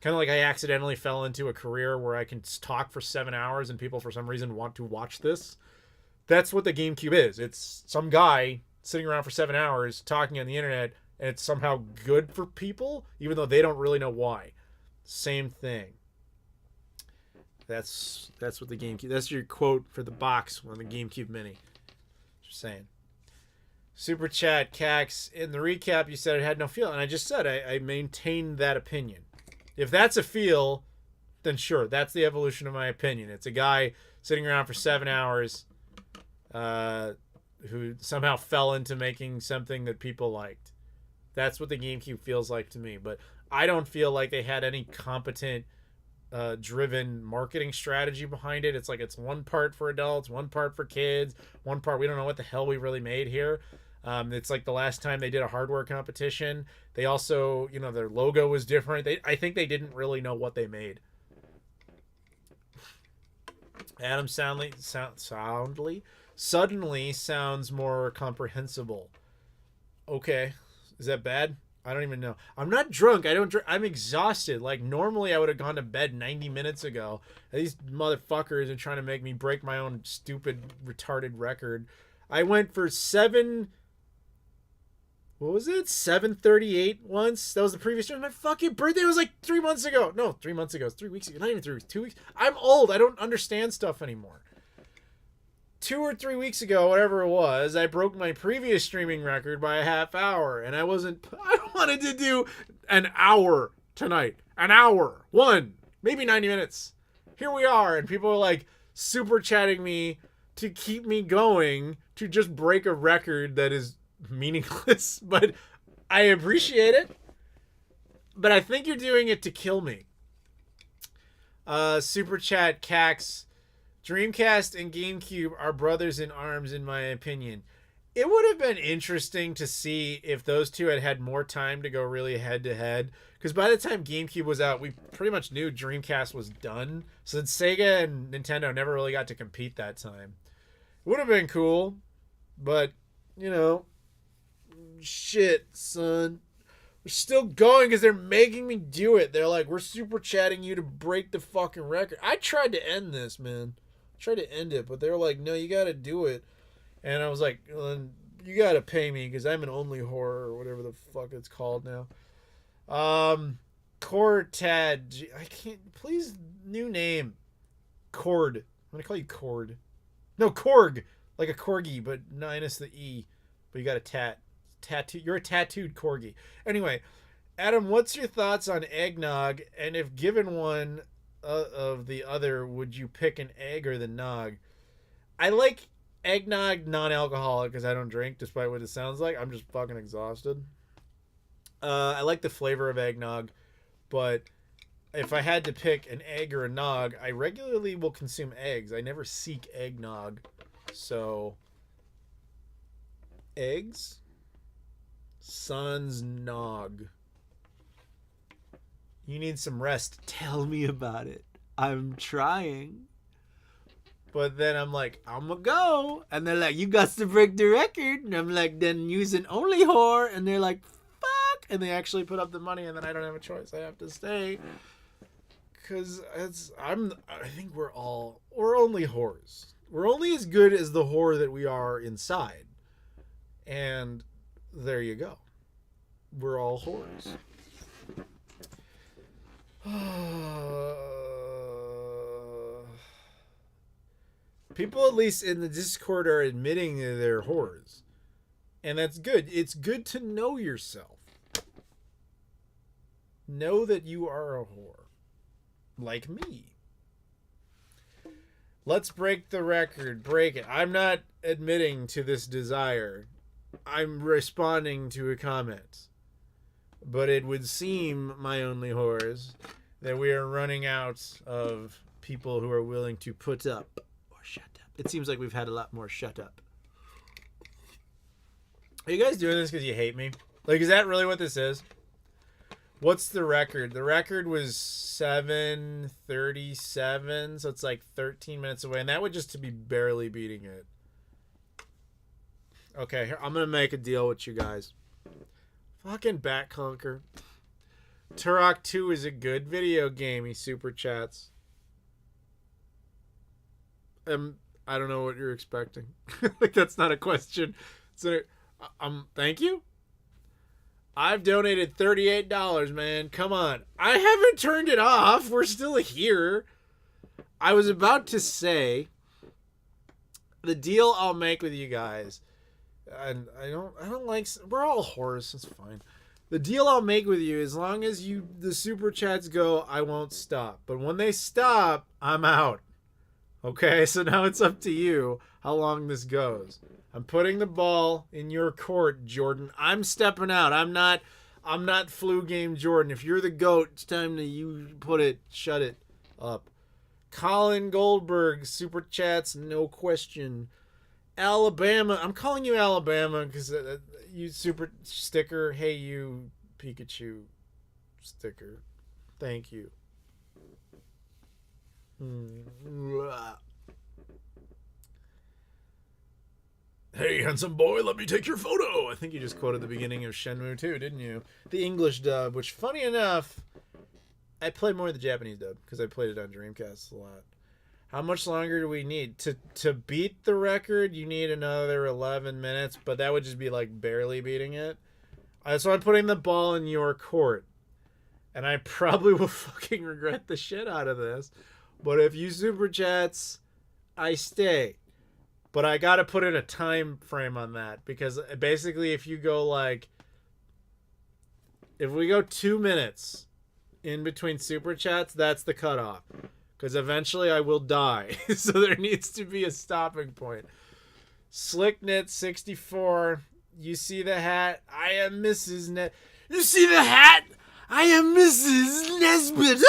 Kind of like I accidentally fell into a career where I can talk for 7 hours and people, for some reason, want to watch this. That's what the GameCube is. It's some guy sitting around for 7 hours talking on the internet, and it's somehow good for people, even though they don't really know why. Same thing. That's what the GameCube... That's your quote for the box on the GameCube Mini. Just saying. Super Chat, Cax. In the recap, you said it had no feel. And I just said I maintained that opinion. If that's a feel, then sure. That's the evolution of my opinion. It's a guy sitting around for 7 hours who somehow fell into making something that people liked. That's what the GameCube feels like to me. But I don't feel like they had any competent... driven marketing strategy behind it. It's like it's one part for adults, one part for kids, one part we don't know what the hell we really made here. It's like the last time they did a hardware competition. They also, their logo was different. I think they didn't really know what they made. Adam suddenly sounds more comprehensible. Okay. Is that bad? I don't even know. I'm not drunk. I don't drink. I'm exhausted. Like, normally I would have gone to bed 90 minutes ago. These motherfuckers are trying to make me break my own stupid, retarded record. I went for 7:38 once. That was the previous time. My fucking birthday was like 3 months ago. No, 3 months ago. It's 3 weeks ago. Not even 3 weeks. 2 weeks. I'm old. I don't understand stuff anymore. 2 or 3 weeks ago, whatever it was, I broke my previous streaming record by a half hour. And I wanted to do an hour tonight. An hour. Maybe 90 minutes. Here we are. And people are like super chatting me to keep me going to just break a record that is meaningless, but I appreciate it. But I think you're doing it to kill me. Super chat Cax. Dreamcast and GameCube are brothers in arms, in my opinion. It would have been interesting to see if those two had had more time to go really head to head. Because by the time GameCube was out, we pretty much knew Dreamcast was done. So Sega and Nintendo never really got to compete that time. It would have been cool, but shit, son. We're still going because they're making me do it. They're like, we're super chatting you to break the fucking record. I tried to end this, man. I tried to end it, but they were like, no, you got to do it. And I was like, well, you got to pay me because I'm an only horror or whatever the fuck it's called now. Cortad. I can't. Please, new name. Cord. I'm going to call you Cord. No, Korg. Like a corgi, but minus the E. But you got a tattoo. You're a tattooed corgi. Anyway, Adam, what's your thoughts on eggnog? And if given one of the other, would you pick an egg or the nog? I like eggnog non-alcoholic because I don't drink, despite what it sounds like. I'm just fucking exhausted. I like the flavor of eggnog, but if I had to pick an egg or a nog, I regularly will consume eggs. I never seek eggnog. So, eggs, Sans nog. You need some rest. Tell me about it. I'm trying. But then I'm like, I'm gonna go. And they're like, you got to break the record. And I'm like, then use an only whore. And they're like, fuck. And they actually put up the money. And then I don't have a choice. I have to stay. Because I think we're only whores. We're only as good as the whore that we are inside. And there you go. We're all whores. People, at least in the Discord, are admitting that they're whores. And that's good. It's good to know yourself. Know that you are a whore. Like me. Let's break the record. Break it. I'm not admitting to this desire. I'm responding to a comment. But it would seem, my only whores, that we are running out of people who are willing to put up or shut up. It seems like we've had a lot more shut up. Are you guys doing this because you hate me? Like, is that really what this is? What's the record? The record was 7:37, so it's like 13 minutes away, and that would just to be barely beating it. Okay, here, I'm gonna make a deal with you guys. Fucking Bat Conquer. Turok 2 is a good video game, he super chats. I don't know what you're expecting. Like, that's not a question. So, thank you. I've donated $38, man. Come on. I haven't turned it off. We're still here. I was about to say the deal I'll make with you guys, and I don't like, we're all whores. It's fine. The deal I'll make with you, as long as the super chats go, I won't stop. But when they stop, I'm out. Okay, so now it's up to you how long this goes. I'm putting the ball in your court, Jordan. I'm stepping out. I'm not flu game Jordan. If you're the GOAT, it's time to you shut it up. Colin Goldberg, super chats, no question. Alabama. I'm calling you Alabama because you super sticker. Hey, you Pikachu sticker. Thank you. Hey, handsome boy, let me take your photo. I think you just quoted the beginning of Shenmue 2, didn't you? The English dub, which, funny enough, I played more of the Japanese dub because I played it on Dreamcast a lot. How much longer do we need? To beat the record, you need another 11 minutes, but that would just be like barely beating it. So I'm putting the ball in your court. And I probably will fucking regret the shit out of this. But if you super chats, I stay. But I gotta put in a time frame on that. Because basically if you go like... If we go 2 minutes in between super chats, that's the cutoff. Because eventually I will die. So there needs to be a stopping point. Slicknet64. You see the hat? I am Mrs. Net. You see the hat? I am Mrs. Nesbitt.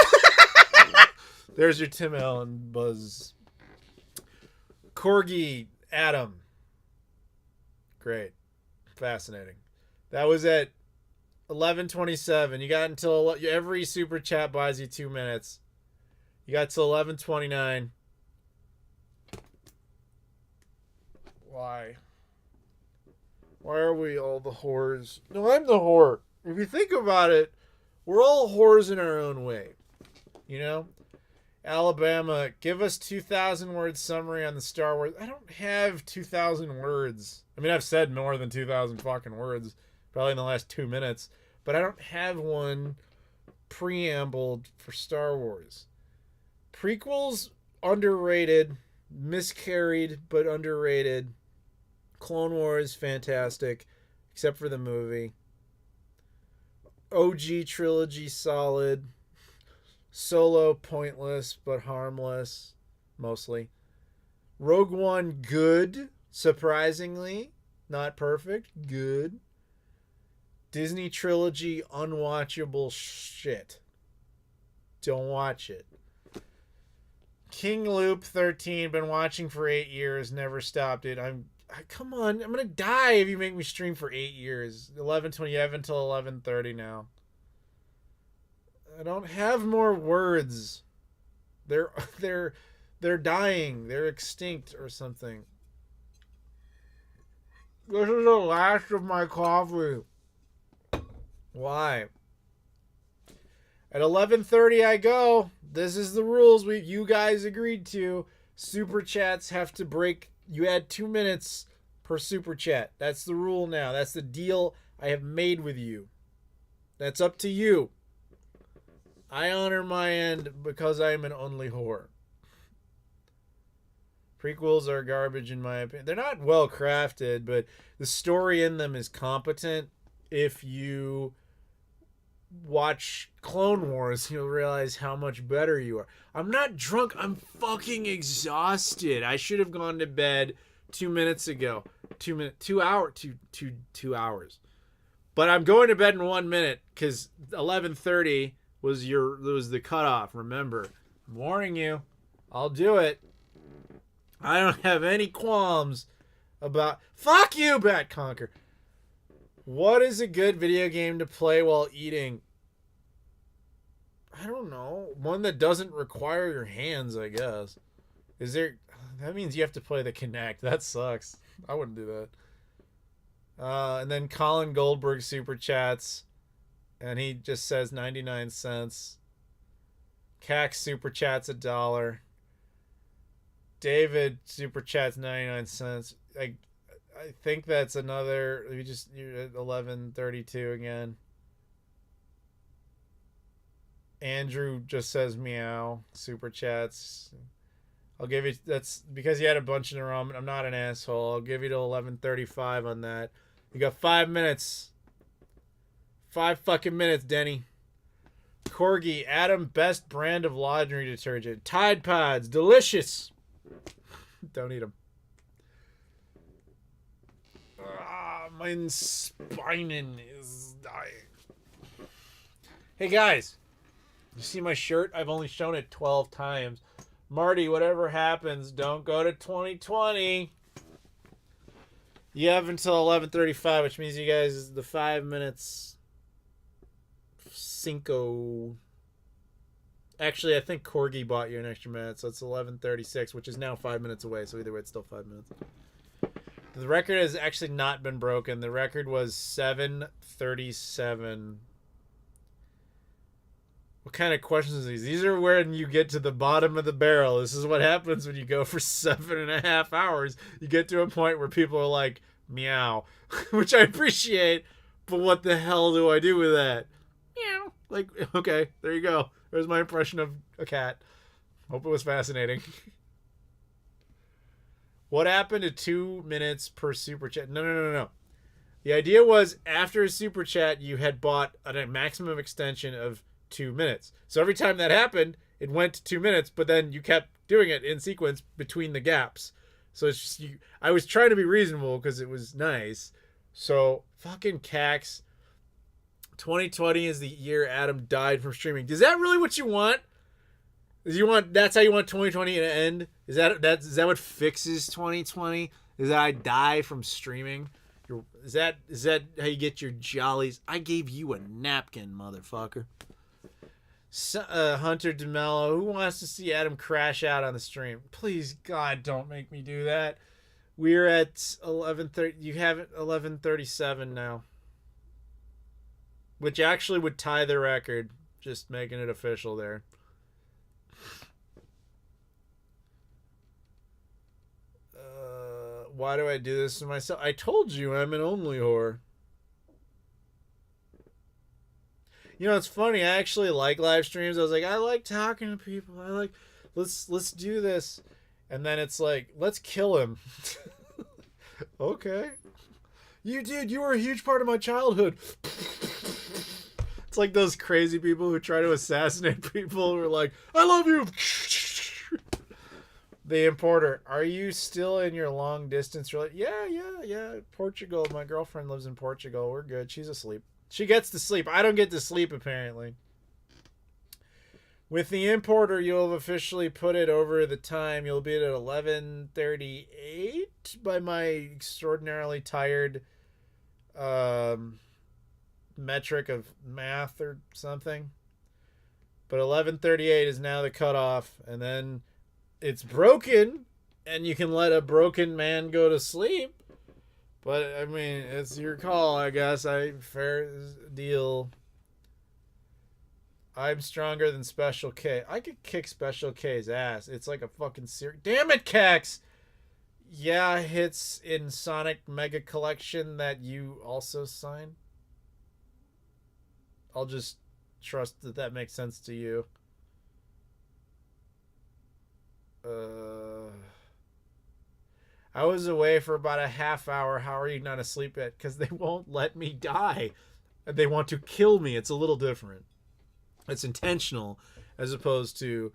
There's your Tim Allen buzz. Corgi Adam. Great. Fascinating. That was at 11:27. You got until every super chat buys you 2 minutes. You got till 11:29. Why? Why are we all the whores? No, I'm the whore. If you think about it, we're all whores in our own way. You know? Alabama, give us 2,000 word summary on the Star Wars. I don't have 2,000 words. I mean, I've said more than 2,000 fucking words probably in the last 2 minutes, but I don't have one preambled for Star Wars. Prequels, underrated, miscarried, but underrated. Clone Wars, fantastic, except for the movie. OG trilogy, solid. Solo, pointless, but harmless, mostly. Rogue One, good, surprisingly. Not perfect, good. Disney trilogy, unwatchable shit. Don't watch it. King Loop 13, been watching for 8 years, never stopped it. Come on, I'm gonna die if you make me stream for 8 years. 11:20, you have until 11:30 now. I don't have more words. They're dying. They're extinct or something. This is the last of my coffee. Why? At 11:30 I go. This is the rules you guys agreed to. Super chats have to break. You add 2 minutes per super chat. That's the rule now. That's the deal I have made with you. That's up to you. I honor my end because I am an only whore. Prequels are garbage in my opinion. They're not well crafted, but the story in them is competent. If you watch Clone Wars, you'll realize how much better you are. I'm not drunk. I'm fucking exhausted. I should have gone to bed 2 minutes ago. 2 hours. But I'm going to bed in 1 minute because 11:30 was the cutoff. Remember, I'm warning you. I'll do it. I don't have any qualms about. Fuck you, Bat Conquer. What is a good video game to play while eating? I don't know. One that doesn't require your hands, I guess. Is there... That means you have to play the Kinect. That sucks. I wouldn't do that. And then Colin Goldberg super chats. And he just says 99 cents. Cax super chats $1. David super chats 99 cents. I think that's another. You're at 11:32 again. Andrew just says meow. Super chats. I'll give you. That's because you had a bunch in a row. I'm not an asshole. I'll give you to 11:35 on that. You got 5 minutes. 5 fucking minutes, Denny. Corgi, Adam, best brand of laundry detergent. Tide Pods, delicious. Don't eat them. My spine is dying. Hey guys, you see my shirt? I've only shown it 12 times. Marty, whatever happens, don't go to 2020. You have until 11:35, which means you guys the 5 minutes. Cinco. Actually, I think Corgi bought you an extra minute, so it's 11:36, which is now 5 minutes away. So either way, it's still 5 minutes. The record has actually not been broken. The record was 7:37. What kind of questions are these? These are when you get to the bottom of the barrel. This is what happens when you go for 7.5 hours. You get to a point where people are like, meow, which I appreciate, but what the hell do I do with that? Meow. Like, okay, there you go. There's my impression of a cat. Hope it was fascinating. What happened to 2 minutes per super chat? No. The idea was after a super chat, you had bought a maximum extension of 2 minutes. So every time that happened, it went to 2 minutes, but then you kept doing it in sequence between the gaps. So it's just I was trying to be reasonable because it was nice. So fucking Cax. 2020 is the year Adam died from streaming. Is that really what you want? That's how you want 2020 to end? Is that what fixes 2020? Is that I die from streaming? Is that how you get your jollies? I gave you a napkin, motherfucker. Hunter DeMello, who wants to see Adam crash out on the stream? Please, God, don't make me do that. We're at 11:30. You have it 11:37 now, which actually would tie the record. Just making it official there. Why do I do this to myself? I told you I'm an only whore. You know, it's funny. I actually like live streams. I was like, I like talking to people. I like, let's do this. And then it's like, let's kill him. Okay. You were a huge part of my childhood. It's like those crazy people who try to assassinate people who are like, I love you. The importer, are you still in your long distance relationship? Yeah. Portugal. My girlfriend lives in Portugal. We're good. She's asleep. She gets to sleep. I don't get to sleep, apparently. With the importer, you'll have officially put it over the time. You'll be at 11:38 by my extraordinarily tired metric of math or something. But 11:38 is now the cutoff, and then it's broken, and you can let a broken man go to sleep. But, I mean, it's your call, I guess. Fair deal. I'm stronger than Special K. I could kick Special K's ass. It's like a fucking series. Damn it, Cax! Yeah, hits in Sonic Mega Collection that you also signed. I'll just trust that makes sense to you. I was away for about a half hour. How are you not asleep yet? Because they won't let me die. They want to kill me. It's a little different. It's intentional as opposed to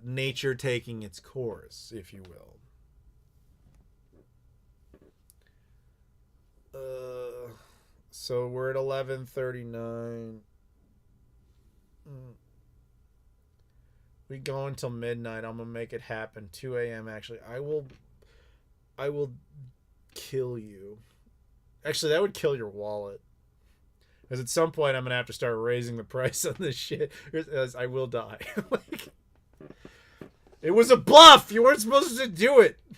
nature taking its course, if you will. So we're at 11:39. We go until midnight. I'm gonna make it happen. 2 a.m. actually. I will kill you. Actually, that would kill your wallet. Because at some point, I'm going to have to start raising the price on this shit. As I will die. Like, it was a bluff! You weren't supposed to do it! I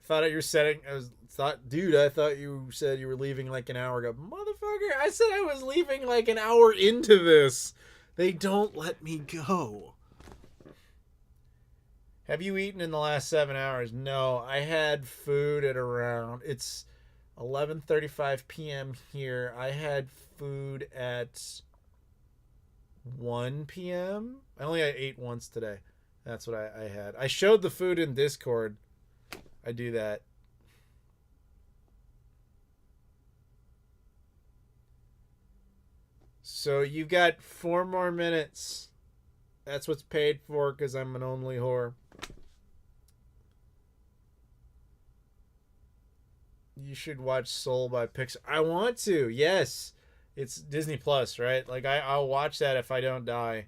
thought you setting... Dude, I thought you said you were leaving like an hour ago. Motherfucker, I said I was leaving like an hour into this. They don't let me go. Have you eaten in the last 7 hours? No, I had food at around... It's 11:35 p.m. here. I had food at 1 p.m. I only ate once today. That's what I had. I showed the food in Discord. I do that. So you got 4 more minutes. That's what's paid for because I'm an only whore. You should watch Soul by Pixar. I want to. Yes. It's Disney Plus, right? Like, I'll watch that if I don't die.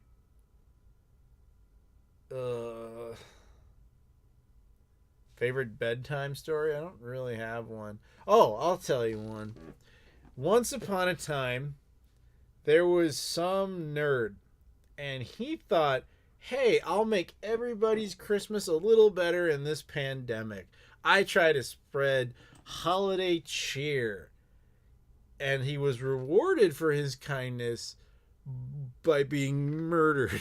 Favorite bedtime story? I don't really have one. Oh, I'll tell you one. Once upon a time, there was some nerd, and he thought, hey, I'll make everybody's Christmas a little better in this pandemic. I try to spread holiday cheer. And he was rewarded for his kindness by being murdered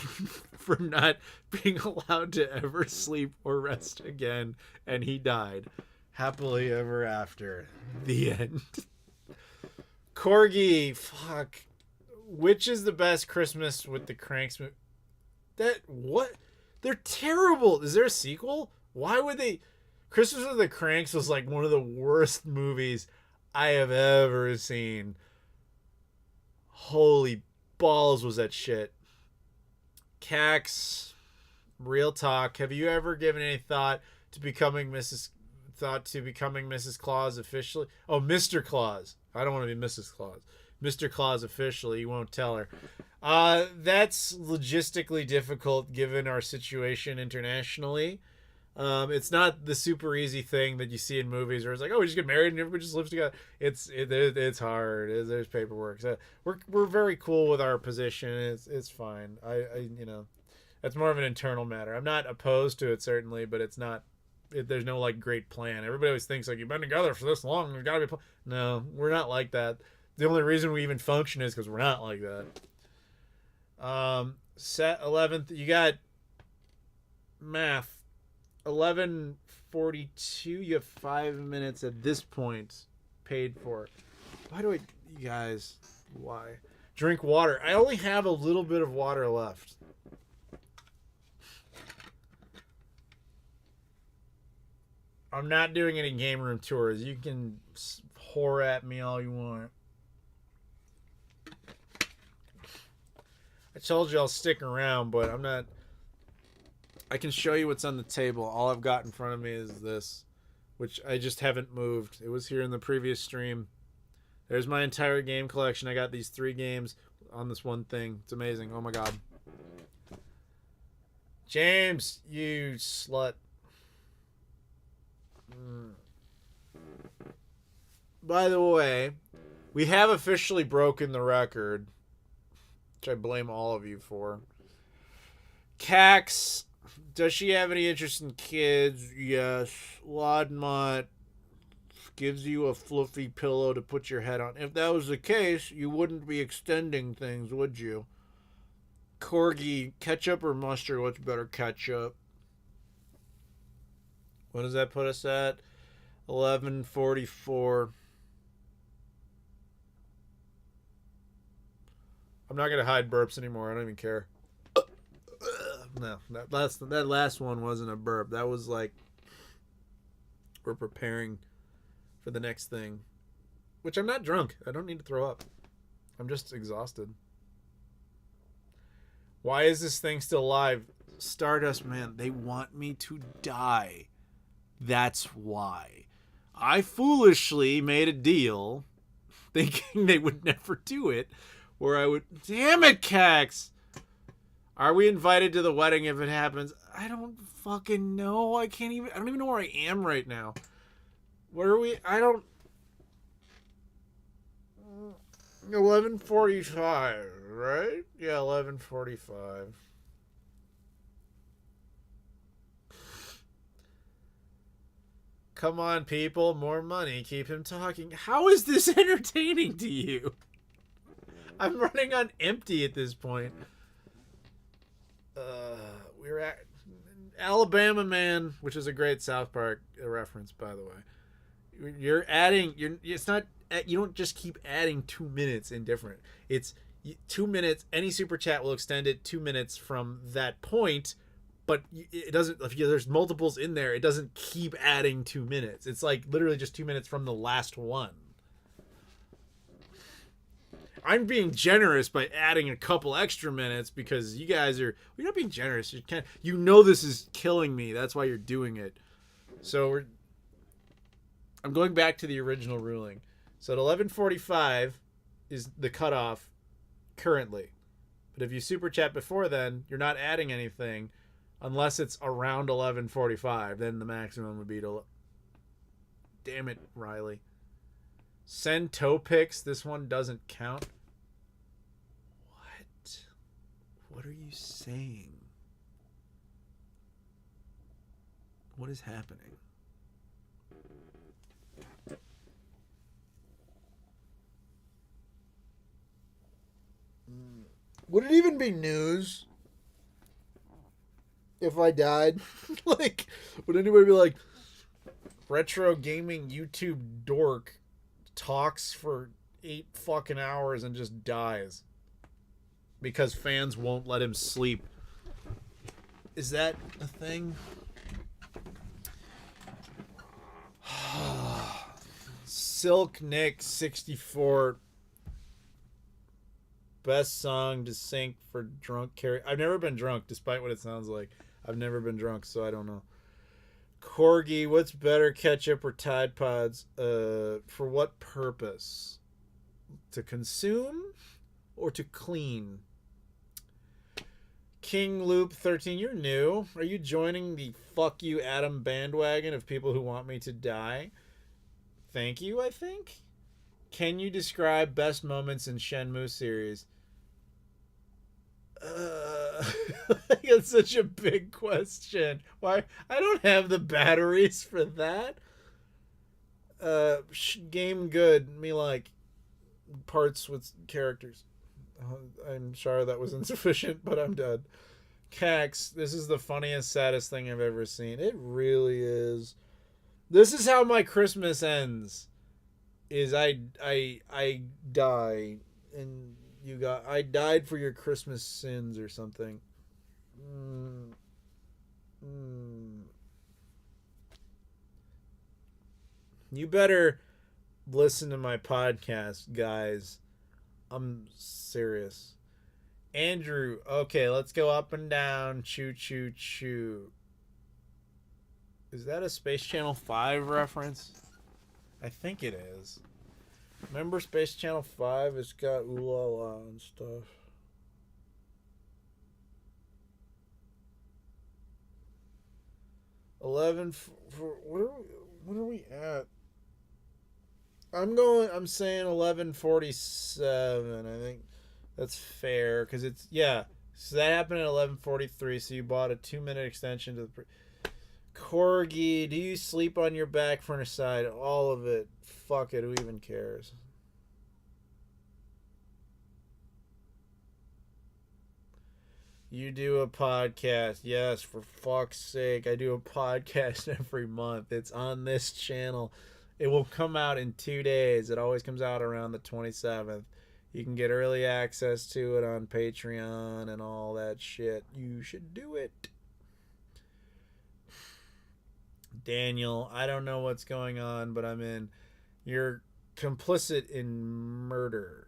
for not being allowed to ever sleep or rest again. And he died. Happily ever after. The end. Corgi, fuck. Which is the best Christmas with the Cranks movie? What? They're terrible. Is there a sequel? Why would they? Christmas with the Cranks was like one of the worst movies I have ever seen. Holy balls was that shit. Cax, real talk. Have you ever given any thought to becoming Mrs. Claus officially? Oh, Mr. Claus. I don't want to be Mrs. Claus. Mr. Claus officially. You won't tell her. That's logistically difficult given our situation internationally. It's not the super easy thing that you see in movies where it's like, oh, we just get married and everybody just lives together. It's hard. There's paperwork. So we're very cool with our position. It's fine. I that's more of an internal matter. I'm not opposed to it certainly, but it's not. There's no like great plan. Everybody always thinks like you've been together for this long. There's got to be. No, we're not like that. The only reason we even function is because we're not like that. Set 11th. You got math. 11:42. You have 5 minutes at this point paid for. You guys, why? Drink water. I only have a little bit of water left. I'm not doing any game room tours. You can whore at me all you want. I told you I'll stick around, but I'm not. I can show you what's on the table. All I've got in front of me is this, which I just haven't moved. It was here in the previous stream. There's my entire game collection. I got these 3 games on this one thing. It's amazing. Oh my god. James, you slut. By the way, we have officially broken the record, which I blame all of you for. Cax, does she have any interest in kids? Yes. Ladmot gives you a fluffy pillow to put your head on. If that was the case, you wouldn't be extending things, would you? Corgi, ketchup or mustard? What's better, ketchup? What does that put us at? 11:44. I'm not going to hide burps anymore. I don't even care. No, that last one wasn't a burp. That was like we're preparing for the next thing. Which I'm not drunk. I don't need to throw up. I'm just exhausted. Why is this thing still live? Stardust, man, they want me to die. That's why. I foolishly made a deal thinking they would never do it. Where I would... Damn it, Cax! Are we invited to the wedding if it happens? I don't fucking know. I don't even know where I am right now. Where are we? I don't... 11:45, right? Yeah, 11:45. Come on, people. More money. Keep him talking. How is this entertaining to you? I'm running on empty at this point. We're at Alabama Man, which is a great South Park reference, by the way. You're adding. It's not. You don't just keep adding 2 minutes in different. It's 2 minutes. Any super chat will extend it 2 minutes from that point, but it doesn't. If there's multiples in there, it doesn't keep adding 2 minutes. It's like literally just 2 minutes from the last one. I'm being generous by adding a couple extra minutes because you guys are... You're not being generous. You know this is killing me. That's why you're doing it. So I'm going back to the original ruling. So at 11:45 is the cutoff currently. But if you super chat before then, you're not adding anything. Unless it's around 11:45, then the maximum would be to. Damn it, Riley. Send toe pics. This one doesn't count. What? What are you saying? What is happening? Would it even be news if I died? Like, would anybody be like, retro gaming YouTube dork talks for 8 fucking hours and just dies because fans won't let him sleep? Is that a thing? Silk Nick 64. Best song to sync for drunk carry. I've never been drunk, despite what it sounds like. I've never been drunk, so I don't know. Corgi, what's better, ketchup or Tide Pods? For what purpose? To consume or to clean? King Loop 13, you're new. Are you joining the fuck you Adam bandwagon of people who want me to die? Thank you, I think. Can you describe best moments in Shenmue series? That's such a big question. Why? I don't have the batteries for that. Game good. Me like parts with characters. I'm sorry that was insufficient, but I'm dead. Cax, this is the funniest, saddest thing I've ever seen. It really is. This is how my Christmas ends. Is I die and I died for your Christmas sins or something. You better listen to my podcast, guys. I'm serious. Andrew, okay, let's go up and down. Choo choo choo. Is that a Space Channel 5 reference? I think it is. Remember Space Channel 5? It's got ooh la la and stuff. What are we at? I'm saying 11:47. I think that's fair because it's so that happened at 11:43. So you bought a 2-minute extension to the. Corgi, do you sleep on your back, front or side? All of it. Fuck it. Who even cares? You do a podcast. Yes, for fuck's sake. I do a podcast every month. It's on this channel. It will come out in 2 days. It always comes out around the 27th. You can get early access to it on Patreon and all that shit. You should do it. Daniel, I don't know what's going on, but I'm in. You're complicit in murder.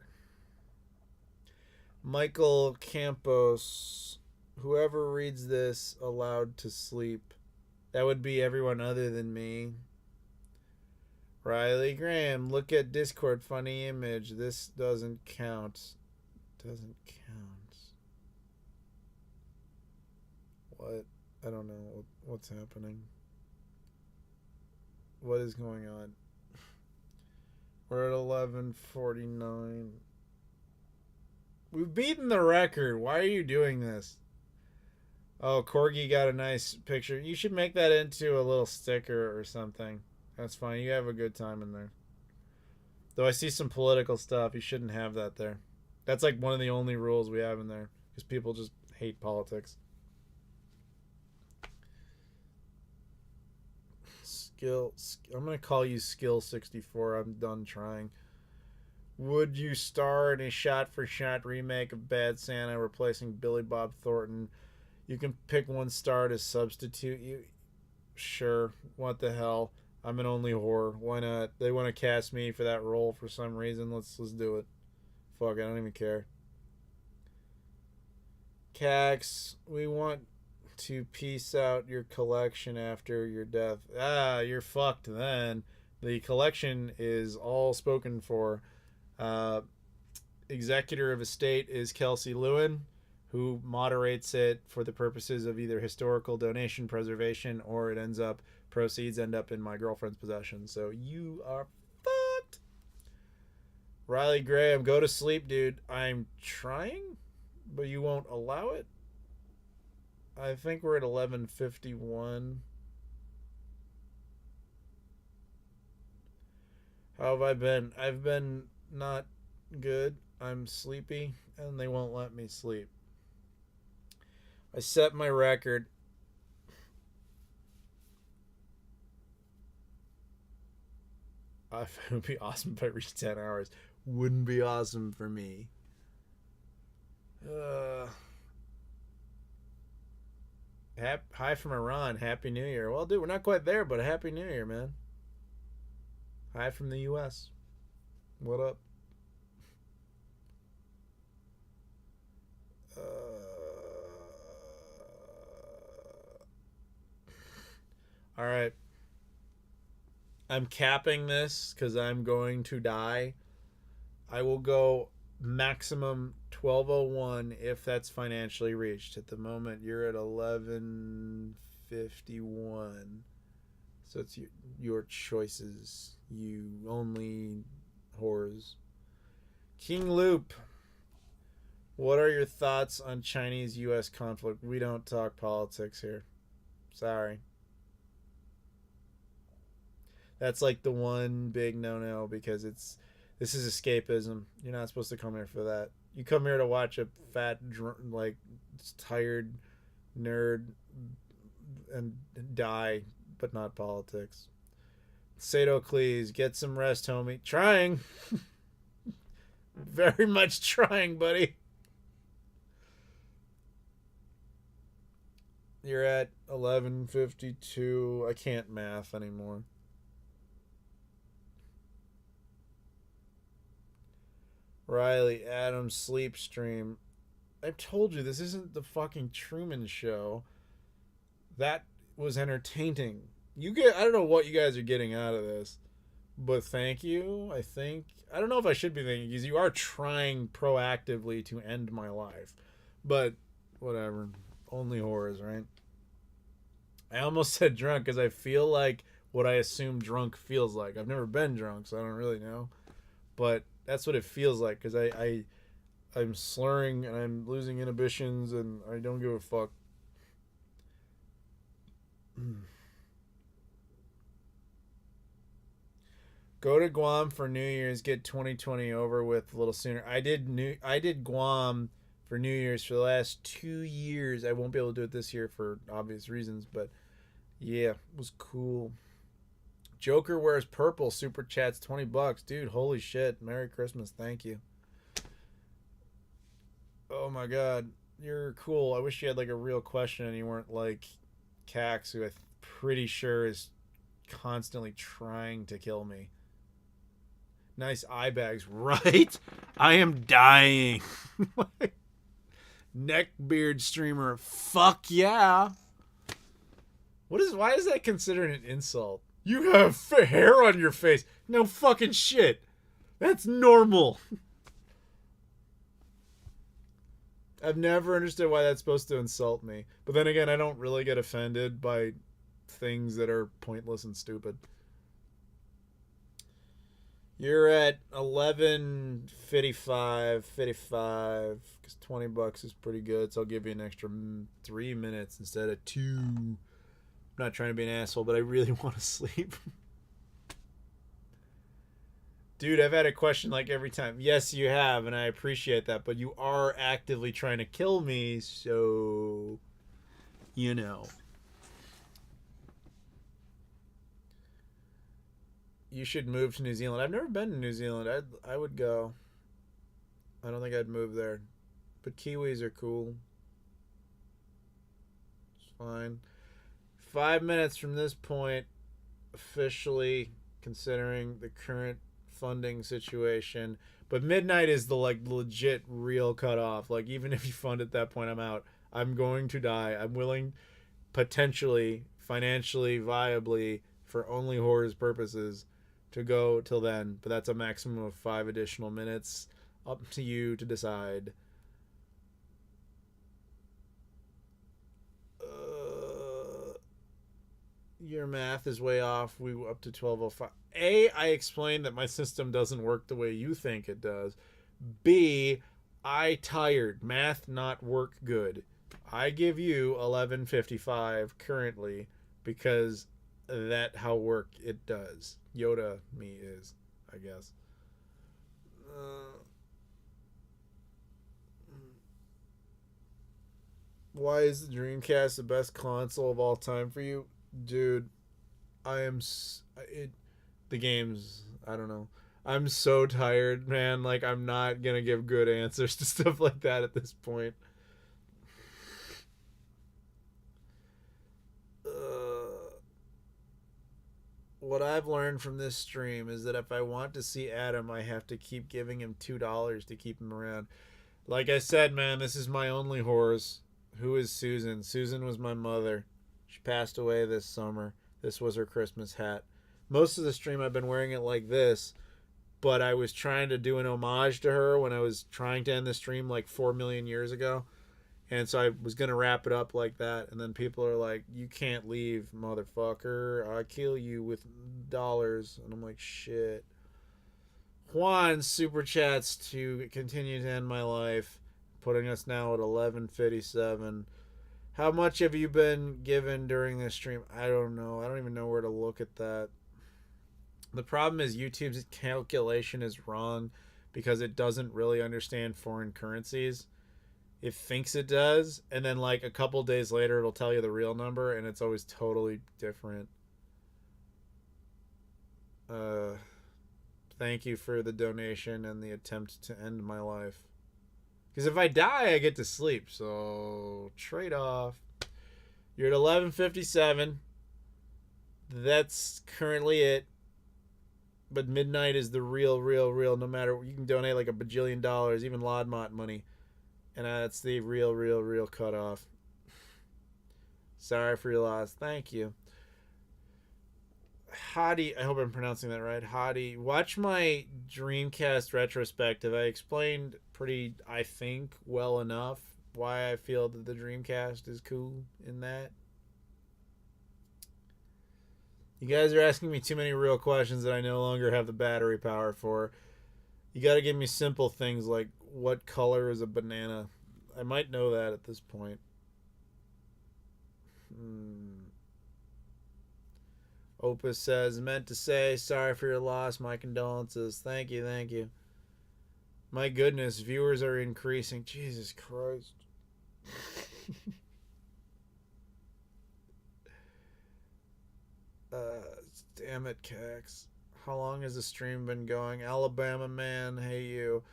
Michael Campos, whoever reads this allowed to sleep. That would be everyone other than me. Riley Graham, look at Discord, funny image. This doesn't count. Doesn't count. What? I don't know what's happening. What is going on? We're at 11:49. We've beaten the record. Why are you doing this? Oh, Corgi got a nice picture. You should make that into a little sticker or something. That's fine. You have a good time in there. Though I see some political stuff. You shouldn't have that there. That's like one of the only rules we have in there. Because people just hate politics. I'm going to call you Skill 64. I'm done trying. Would you star in a shot-for-shot remake of Bad Santa replacing Billy Bob Thornton? You can pick one star to substitute you. Sure. What the hell? I'm an only whore. Why not? They want to cast me for that role for some reason. Let's do it. Fuck, I don't even care. Cax, we want to piece out your collection after your death. You're fucked then. The collection is all spoken for. Executor of estate is Kelsey Lewin, who moderates it for the purposes of either historical donation preservation or it ends up proceeds end up in my girlfriend's possession. So you are fucked. Riley Graham, go to sleep, dude. I'm trying, but you won't allow it. I think we're at 11:51. How have I been? I've been not good. I'm sleepy, and they won't let me sleep. I set my record. It would be awesome if I reached 10 hours. Wouldn't be awesome for me. Hi from Iran. Happy New Year. Well, dude, we're not quite there, but a Happy New Year, man. Hi from the U.S. What up? All right. I'm capping this because I'm going to die. I will go maximum 12:01 if that's financially reached. At the moment, you're at 11:51. So it's your choices. You only whores. King Loop. What are your thoughts on Chinese-U.S. conflict? We don't talk politics here. Sorry. That's like the one big no-no because this is escapism. You're not supposed to come here for that. You come here to watch a fat, like, tired nerd and die, but not politics. Sadocles, get some rest, homie. Trying. Very much trying, buddy. You're at 11:52. I can't math anymore. Riley, Adam, sleep stream. I told you, this isn't the fucking Truman Show. That was entertaining. I don't know what you guys are getting out of this, but thank you. I don't know if I should be thanking you because you are trying proactively to end my life, but whatever. Only horrors, right? I almost said drunk because I feel like what I assume drunk feels like. I've never been drunk, so I don't really know, but that's what it feels like because I'm slurring and I'm losing inhibitions and I don't give a fuck. Go to Guam for New Year's, get 2020 over with a little sooner. I did Guam for New Year's for the last 2 years. I won't be able to do it this year for obvious reasons, but yeah, it was cool. Joker wears purple, super chats $20. Dude, holy shit. Merry Christmas. Thank you. Oh my god. You're cool. I wish you had like a real question and you weren't like Cax, who I'm pretty sure is constantly trying to kill me. Nice eye bags, right? I am dying. Neckbeard streamer. Fuck yeah. Why is that considered an insult? You have hair on your face. No fucking shit. That's normal. I've never understood why that's supposed to insult me. But then again, I don't really get offended by things that are pointless and stupid. You're at 11:55, 55, because $20 is pretty good. So I'll give you an extra 3 minutes instead of 2. I'm not trying to be an asshole, but I really want to sleep. Dude, I've had a question like every time. Yes, you have, and I appreciate that, but you are actively trying to kill me, so you know. You should move to New Zealand. I've never been to New Zealand. I would go. I don't think I'd move there. But Kiwis are cool. It's fine. 5 minutes from this point, officially considering the current funding situation. But midnight is the like legit real cutoff. Like even if you fund at that point, I'm out. I'm going to die. I'm willing, potentially, financially, viably, for only horrors purposes, to go till then, but that's a maximum of 5 additional minutes. Up to you to decide. Your math is way off. We were up to 12:05. I explained that my system doesn't work the way you think it does. B, I tired. Math not work good. I give you 11:55 currently because that how work it does. Yoda me is, I guess. Why is the Dreamcast the best console of all time for you? Dude, I am the games, I don't know. I'm so tired, man. Like, I'm not gonna give good answers to stuff like that at this point. What I've learned from this stream is that if I want to see Adam, I have to keep giving him $2 to keep him around. Like I said, man, this is my only horse. Who is Susan? Susan was my mother. She passed away this summer. This was her Christmas hat. Most of the stream I've been wearing it like this, but I was trying to do an homage to her when I was trying to end the stream like 4 million years ago. And so I was going to wrap it up like that. And then people are like, you can't leave, motherfucker. I'll kill you with dollars. And I'm like, shit. Juan super chats to continue to end my life, putting us now at 11:57. How much have you been given during this stream? I don't know. I don't even know where to look at that. The problem is YouTube's calculation is wrong because it doesn't really understand foreign currencies. It thinks it does, and then like a couple days later it'll tell you the real number, and it's always totally different. Thank you for the donation and the attempt to end my life. Because if I die, I get to sleep, so trade-off. You're at 11:57. That's currently it. But midnight is the real. No matter, you can donate like $1 bajillion, even Lodmont money. And that's the real cutoff. Sorry for your loss. Thank you. Hottie, I hope I'm pronouncing that right. Hottie, watch my Dreamcast retrospective. I explained pretty, I think, well enough why I feel that the Dreamcast is cool in that. You guys are asking me too many real questions that I no longer have the battery power for. You gotta give me simple things like, what color is a banana? I might know that at this point. Opus says, meant to say, sorry for your loss, my condolences. Thank you. My goodness, viewers are increasing. Jesus Christ. Damn it, Cax. How long has the stream been going? Alabama man, hey you.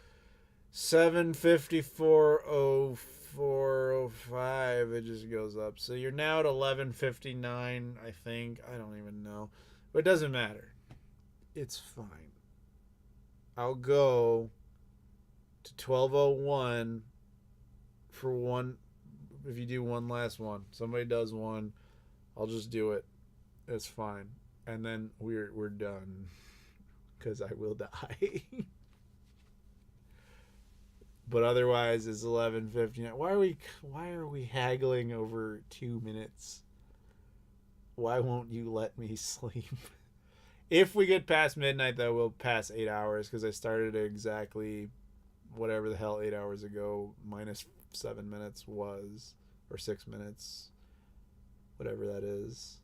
7:54:04:05. It just goes up. So you're now at 11:59, I think. I don't even know. But it doesn't matter. It's fine. I'll go to 12:01 for one. If you do one last one, somebody does one, I'll just do it. It's fine. And then we're done. Because I will die. But otherwise, it's 11:59. Why are we haggling over 2 minutes? Why won't you let me sleep? If we get past midnight, though, we'll pass 8 hours because I started at exactly whatever the hell 8 hours ago minus 7 minutes was, or 6 minutes, whatever that is.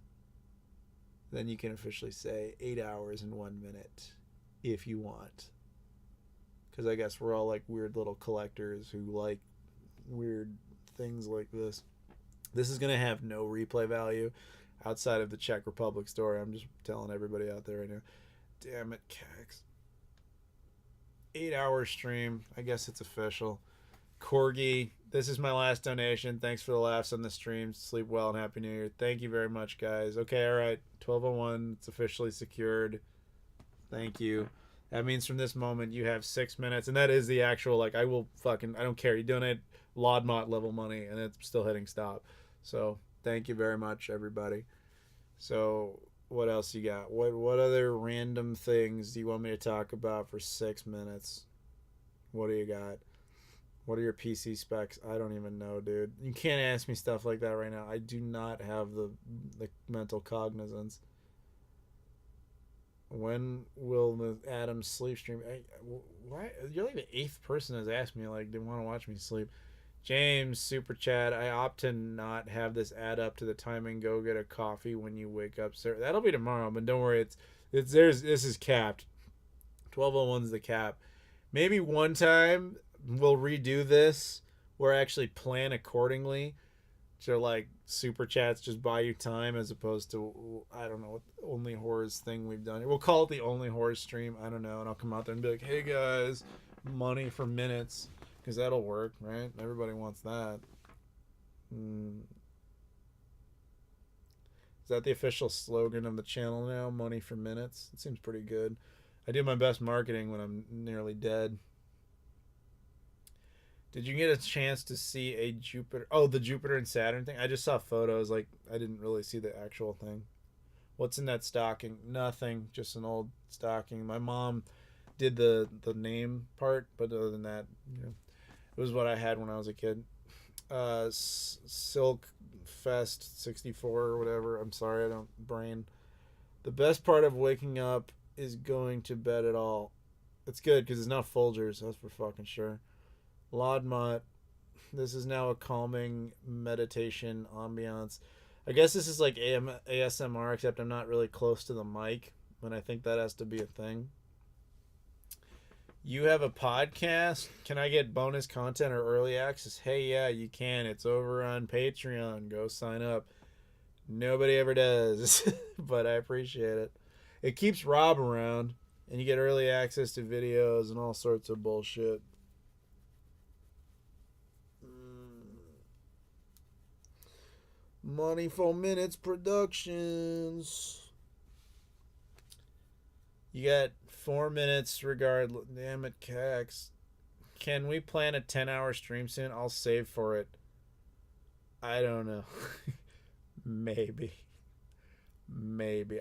Then you can officially say 8 hours and 1 minute if you want. Because I guess we're all like weird little collectors who like weird things like this. This is going to have no replay value outside of the Czech Republic story. I'm just telling everybody out there right now. Damn it, Cax. 8 hour stream. I guess it's official. Corgi, this is my last donation. Thanks for the laughs on the stream. Sleep well and Happy New Year. Thank you very much, guys. Okay, all right. 12:01. It's officially secured. Thank you. That means from this moment you have 6 minutes, and that is the actual, like, I don't care. You donate Lodmont level money, and it's still hitting stop. So, thank you very much, everybody. So, what else you got? What other random things do you want me to talk about for 6 minutes? What do you got? What are your PC specs? I don't even know, dude. You can't ask me stuff like that right now. I do not have the mental cognizance. When will the Adam sleep stream? Why? You're like the 8th person has asked me, like, they want to watch me sleep. James, super chat. I opt to not have this add up to the time and go get a coffee when you wake up, sir. That'll be tomorrow, but don't worry. It's there's this is capped. 12:01's the cap. Maybe one time we'll redo this where I actually plan accordingly. So like super chats just buy you time as opposed to, I don't know, what the Only Horrors thing we've done. We'll call it the Only Horrors stream. I don't know, and I'll come out there and be like, hey guys, money for minutes, because that'll work, right? Everybody wants that. Is that the official slogan of the channel now? Money for minutes. It seems pretty good. I do my best marketing when I'm nearly dead. Did you get a chance to see a Jupiter? Oh, the Jupiter and Saturn thing? I just saw photos. Like, I didn't really see the actual thing. What's in that stocking? Nothing. Just an old stocking. My mom did the name part, but other than that, you know, it was what I had when I was a kid. Silk Fest 64 or whatever. I'm sorry, I don't brain. The best part of waking up is going to bed at all. It's good because it's not Folgers. That's for fucking sure. Laudmont, this is now a calming meditation ambiance. I guess this is like ASMR, except I'm not really close to the mic, and I think that has to be a thing. You have a podcast? Can I get bonus content or early access? Hey, yeah, you can. It's over on Patreon. Go sign up. Nobody ever does, but I appreciate it. It keeps Rob around, and you get early access to videos and all sorts of bullshit. Money for Minutes Productions. You got 4 minutes regardless. Damn it, Cax. Can we plan a 10-hour stream soon? I'll save for it. I don't know. Maybe.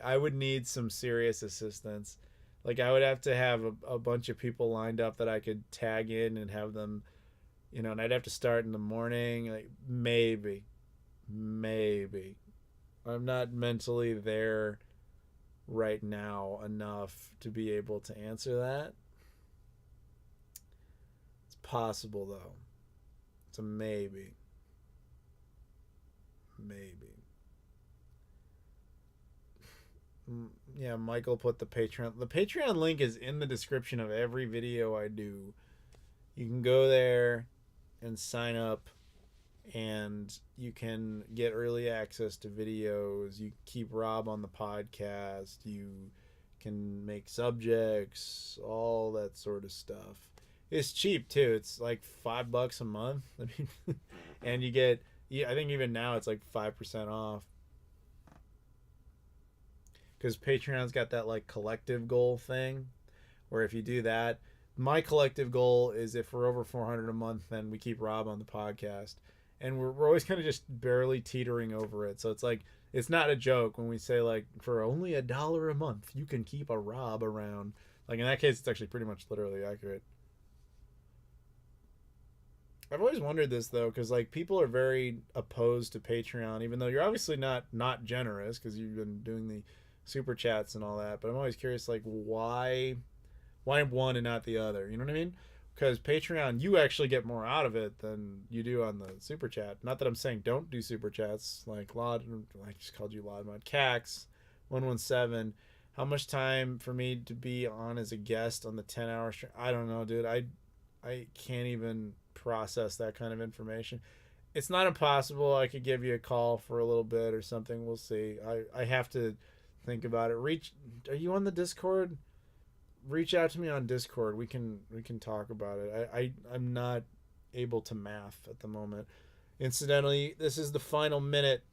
I would need some serious assistance. Like, I would have to have a bunch of people lined up that I could tag in and have them, you know, and I'd have to start in the morning. Like, maybe. I'm not mentally there right now enough to be able to answer that. It's possible, though. It's a maybe. Yeah, Michael put the Patreon. The Patreon link is in the description of every video I do. You can go there and sign up, and you can get early access to videos. You keep Rob on the podcast. You can make subjects, all that sort of stuff. It's cheap too. It's like $5 a month. I mean, and you get, I think even now it's like 5% off. Because Patreon's got that like collective goal thing, where if you do that, my collective goal is if we're over 400 a month, then we keep Rob on the podcast. And we're always kind of just barely teetering over it. So it's like, it's not a joke when we say like, for only $1 a month, you can keep a Rob around. Like in that case, it's actually pretty much literally accurate. I've always wondered this though, because like people are very opposed to Patreon, even though you're obviously not generous because you've been doing the super chats and all that. But I'm always curious, like why one and not the other? You know what I mean? Because Patreon, you actually get more out of it than you do on the super chat. Not that I'm saying don't do super chats. Like I just called you Laudmont. Cax 117. How much time for me to be on as a guest on the 10-hour stream? I don't know, dude. I can't even process that kind of information. It's not impossible. I could give you a call for a little bit or something. We'll see. I have to think about it. Are you on the Discord? Reach out to me on Discord. We can talk about it. I'm not able to math at the moment. Incidentally, this is the final minute.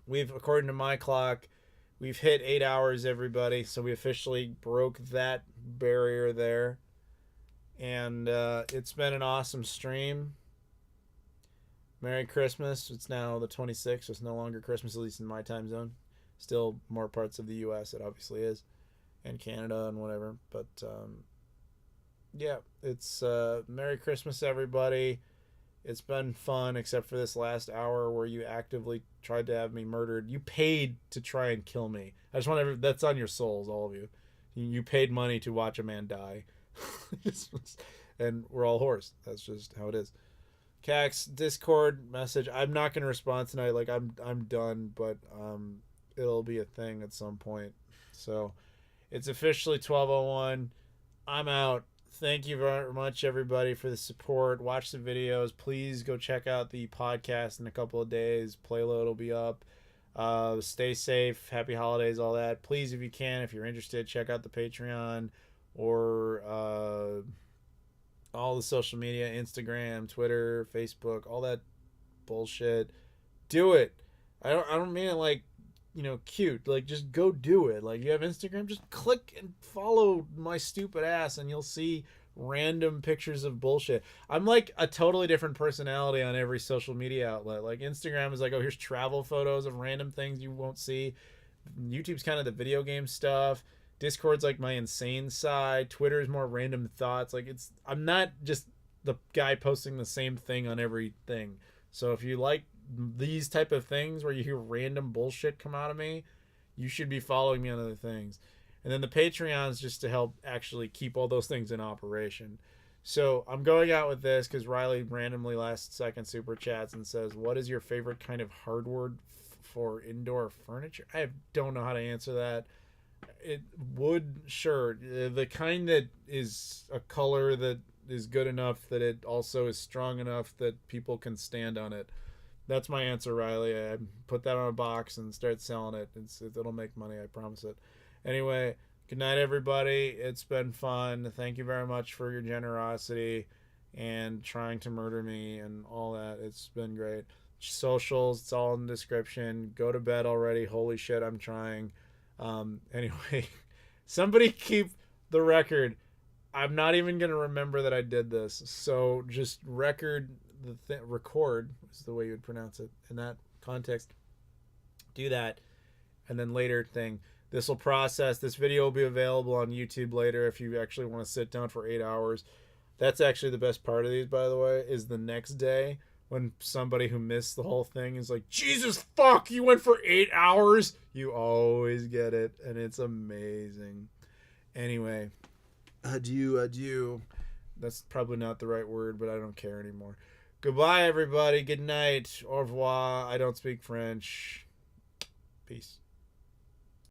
According to my clock, we've hit 8 hours, everybody. So we officially broke that barrier there. And it's been an awesome stream. Merry Christmas. It's now the 26th. So it's no longer Christmas, at least in my time zone. Still more parts of the U.S. it obviously is. And Canada and whatever. But yeah, it's Merry Christmas, everybody. It's been fun, except for this last hour where you actively tried to have me murdered. You paid to try and kill me. I just want that's on your souls, all of you. You paid money to watch a man die. And we're all whores. That's just how it is. Cax Discord message. I'm not gonna respond tonight. Like I'm done, but it'll be a thing at some point. So it's officially 12:01. I'm out. Thank you very much, everybody, for the support. Watch the videos. Please go check out the podcast in a couple of days. Playload will be up. Stay safe. Happy holidays, all that. Please, if you can, if you're interested, check out the Patreon or all the social media, Instagram, Twitter, Facebook, all that bullshit. Do it. I don't mean it like, cute. Like, just go do it. Like, you have Instagram, just click and follow my stupid ass and you'll see random pictures of bullshit. I'm like a totally different personality on every social media outlet. Like, Instagram is like, oh, here's travel photos of random things you won't see. YouTube's kind of the video game stuff. Discord's like my insane side. Twitter is more random thoughts. Like, I'm not just the guy posting the same thing on everything. So if you like these type of things where you hear random bullshit come out of me, you should be following me on other things. And then the Patreon's just to help actually keep all those things in operation. So I'm going out with this because Riley randomly last second super chats and says, what is your favorite kind of hardware for indoor furniture? I don't know how to answer that. It would, sure, the kind that is a color that is good enough that it also is strong enough that people can stand on it. That's my answer, Riley. I put that on a box and start selling it. It'll make money, I promise it. Anyway, good night, everybody. It's been fun. Thank you very much for your generosity and trying to murder me and all that. It's been great. Socials, it's all in the description. Go to bed already. Holy shit, I'm trying. Anyway, somebody keep the record. I'm not even going to remember that I did this. So just record is the way you would pronounce it in that context. Do that. And then later thing. This will process. This video will be available on YouTube later if you actually want to sit down for 8 hours. That's actually the best part of these, by the way, is the next day when somebody who missed the whole thing is like, Jesus fuck, you went for 8 hours? You always get it, and it's amazing. Anyway, adieu. That's probably not the right word, but I don't care anymore. Goodbye, everybody. Good night. Au revoir. I don't speak French. Peace.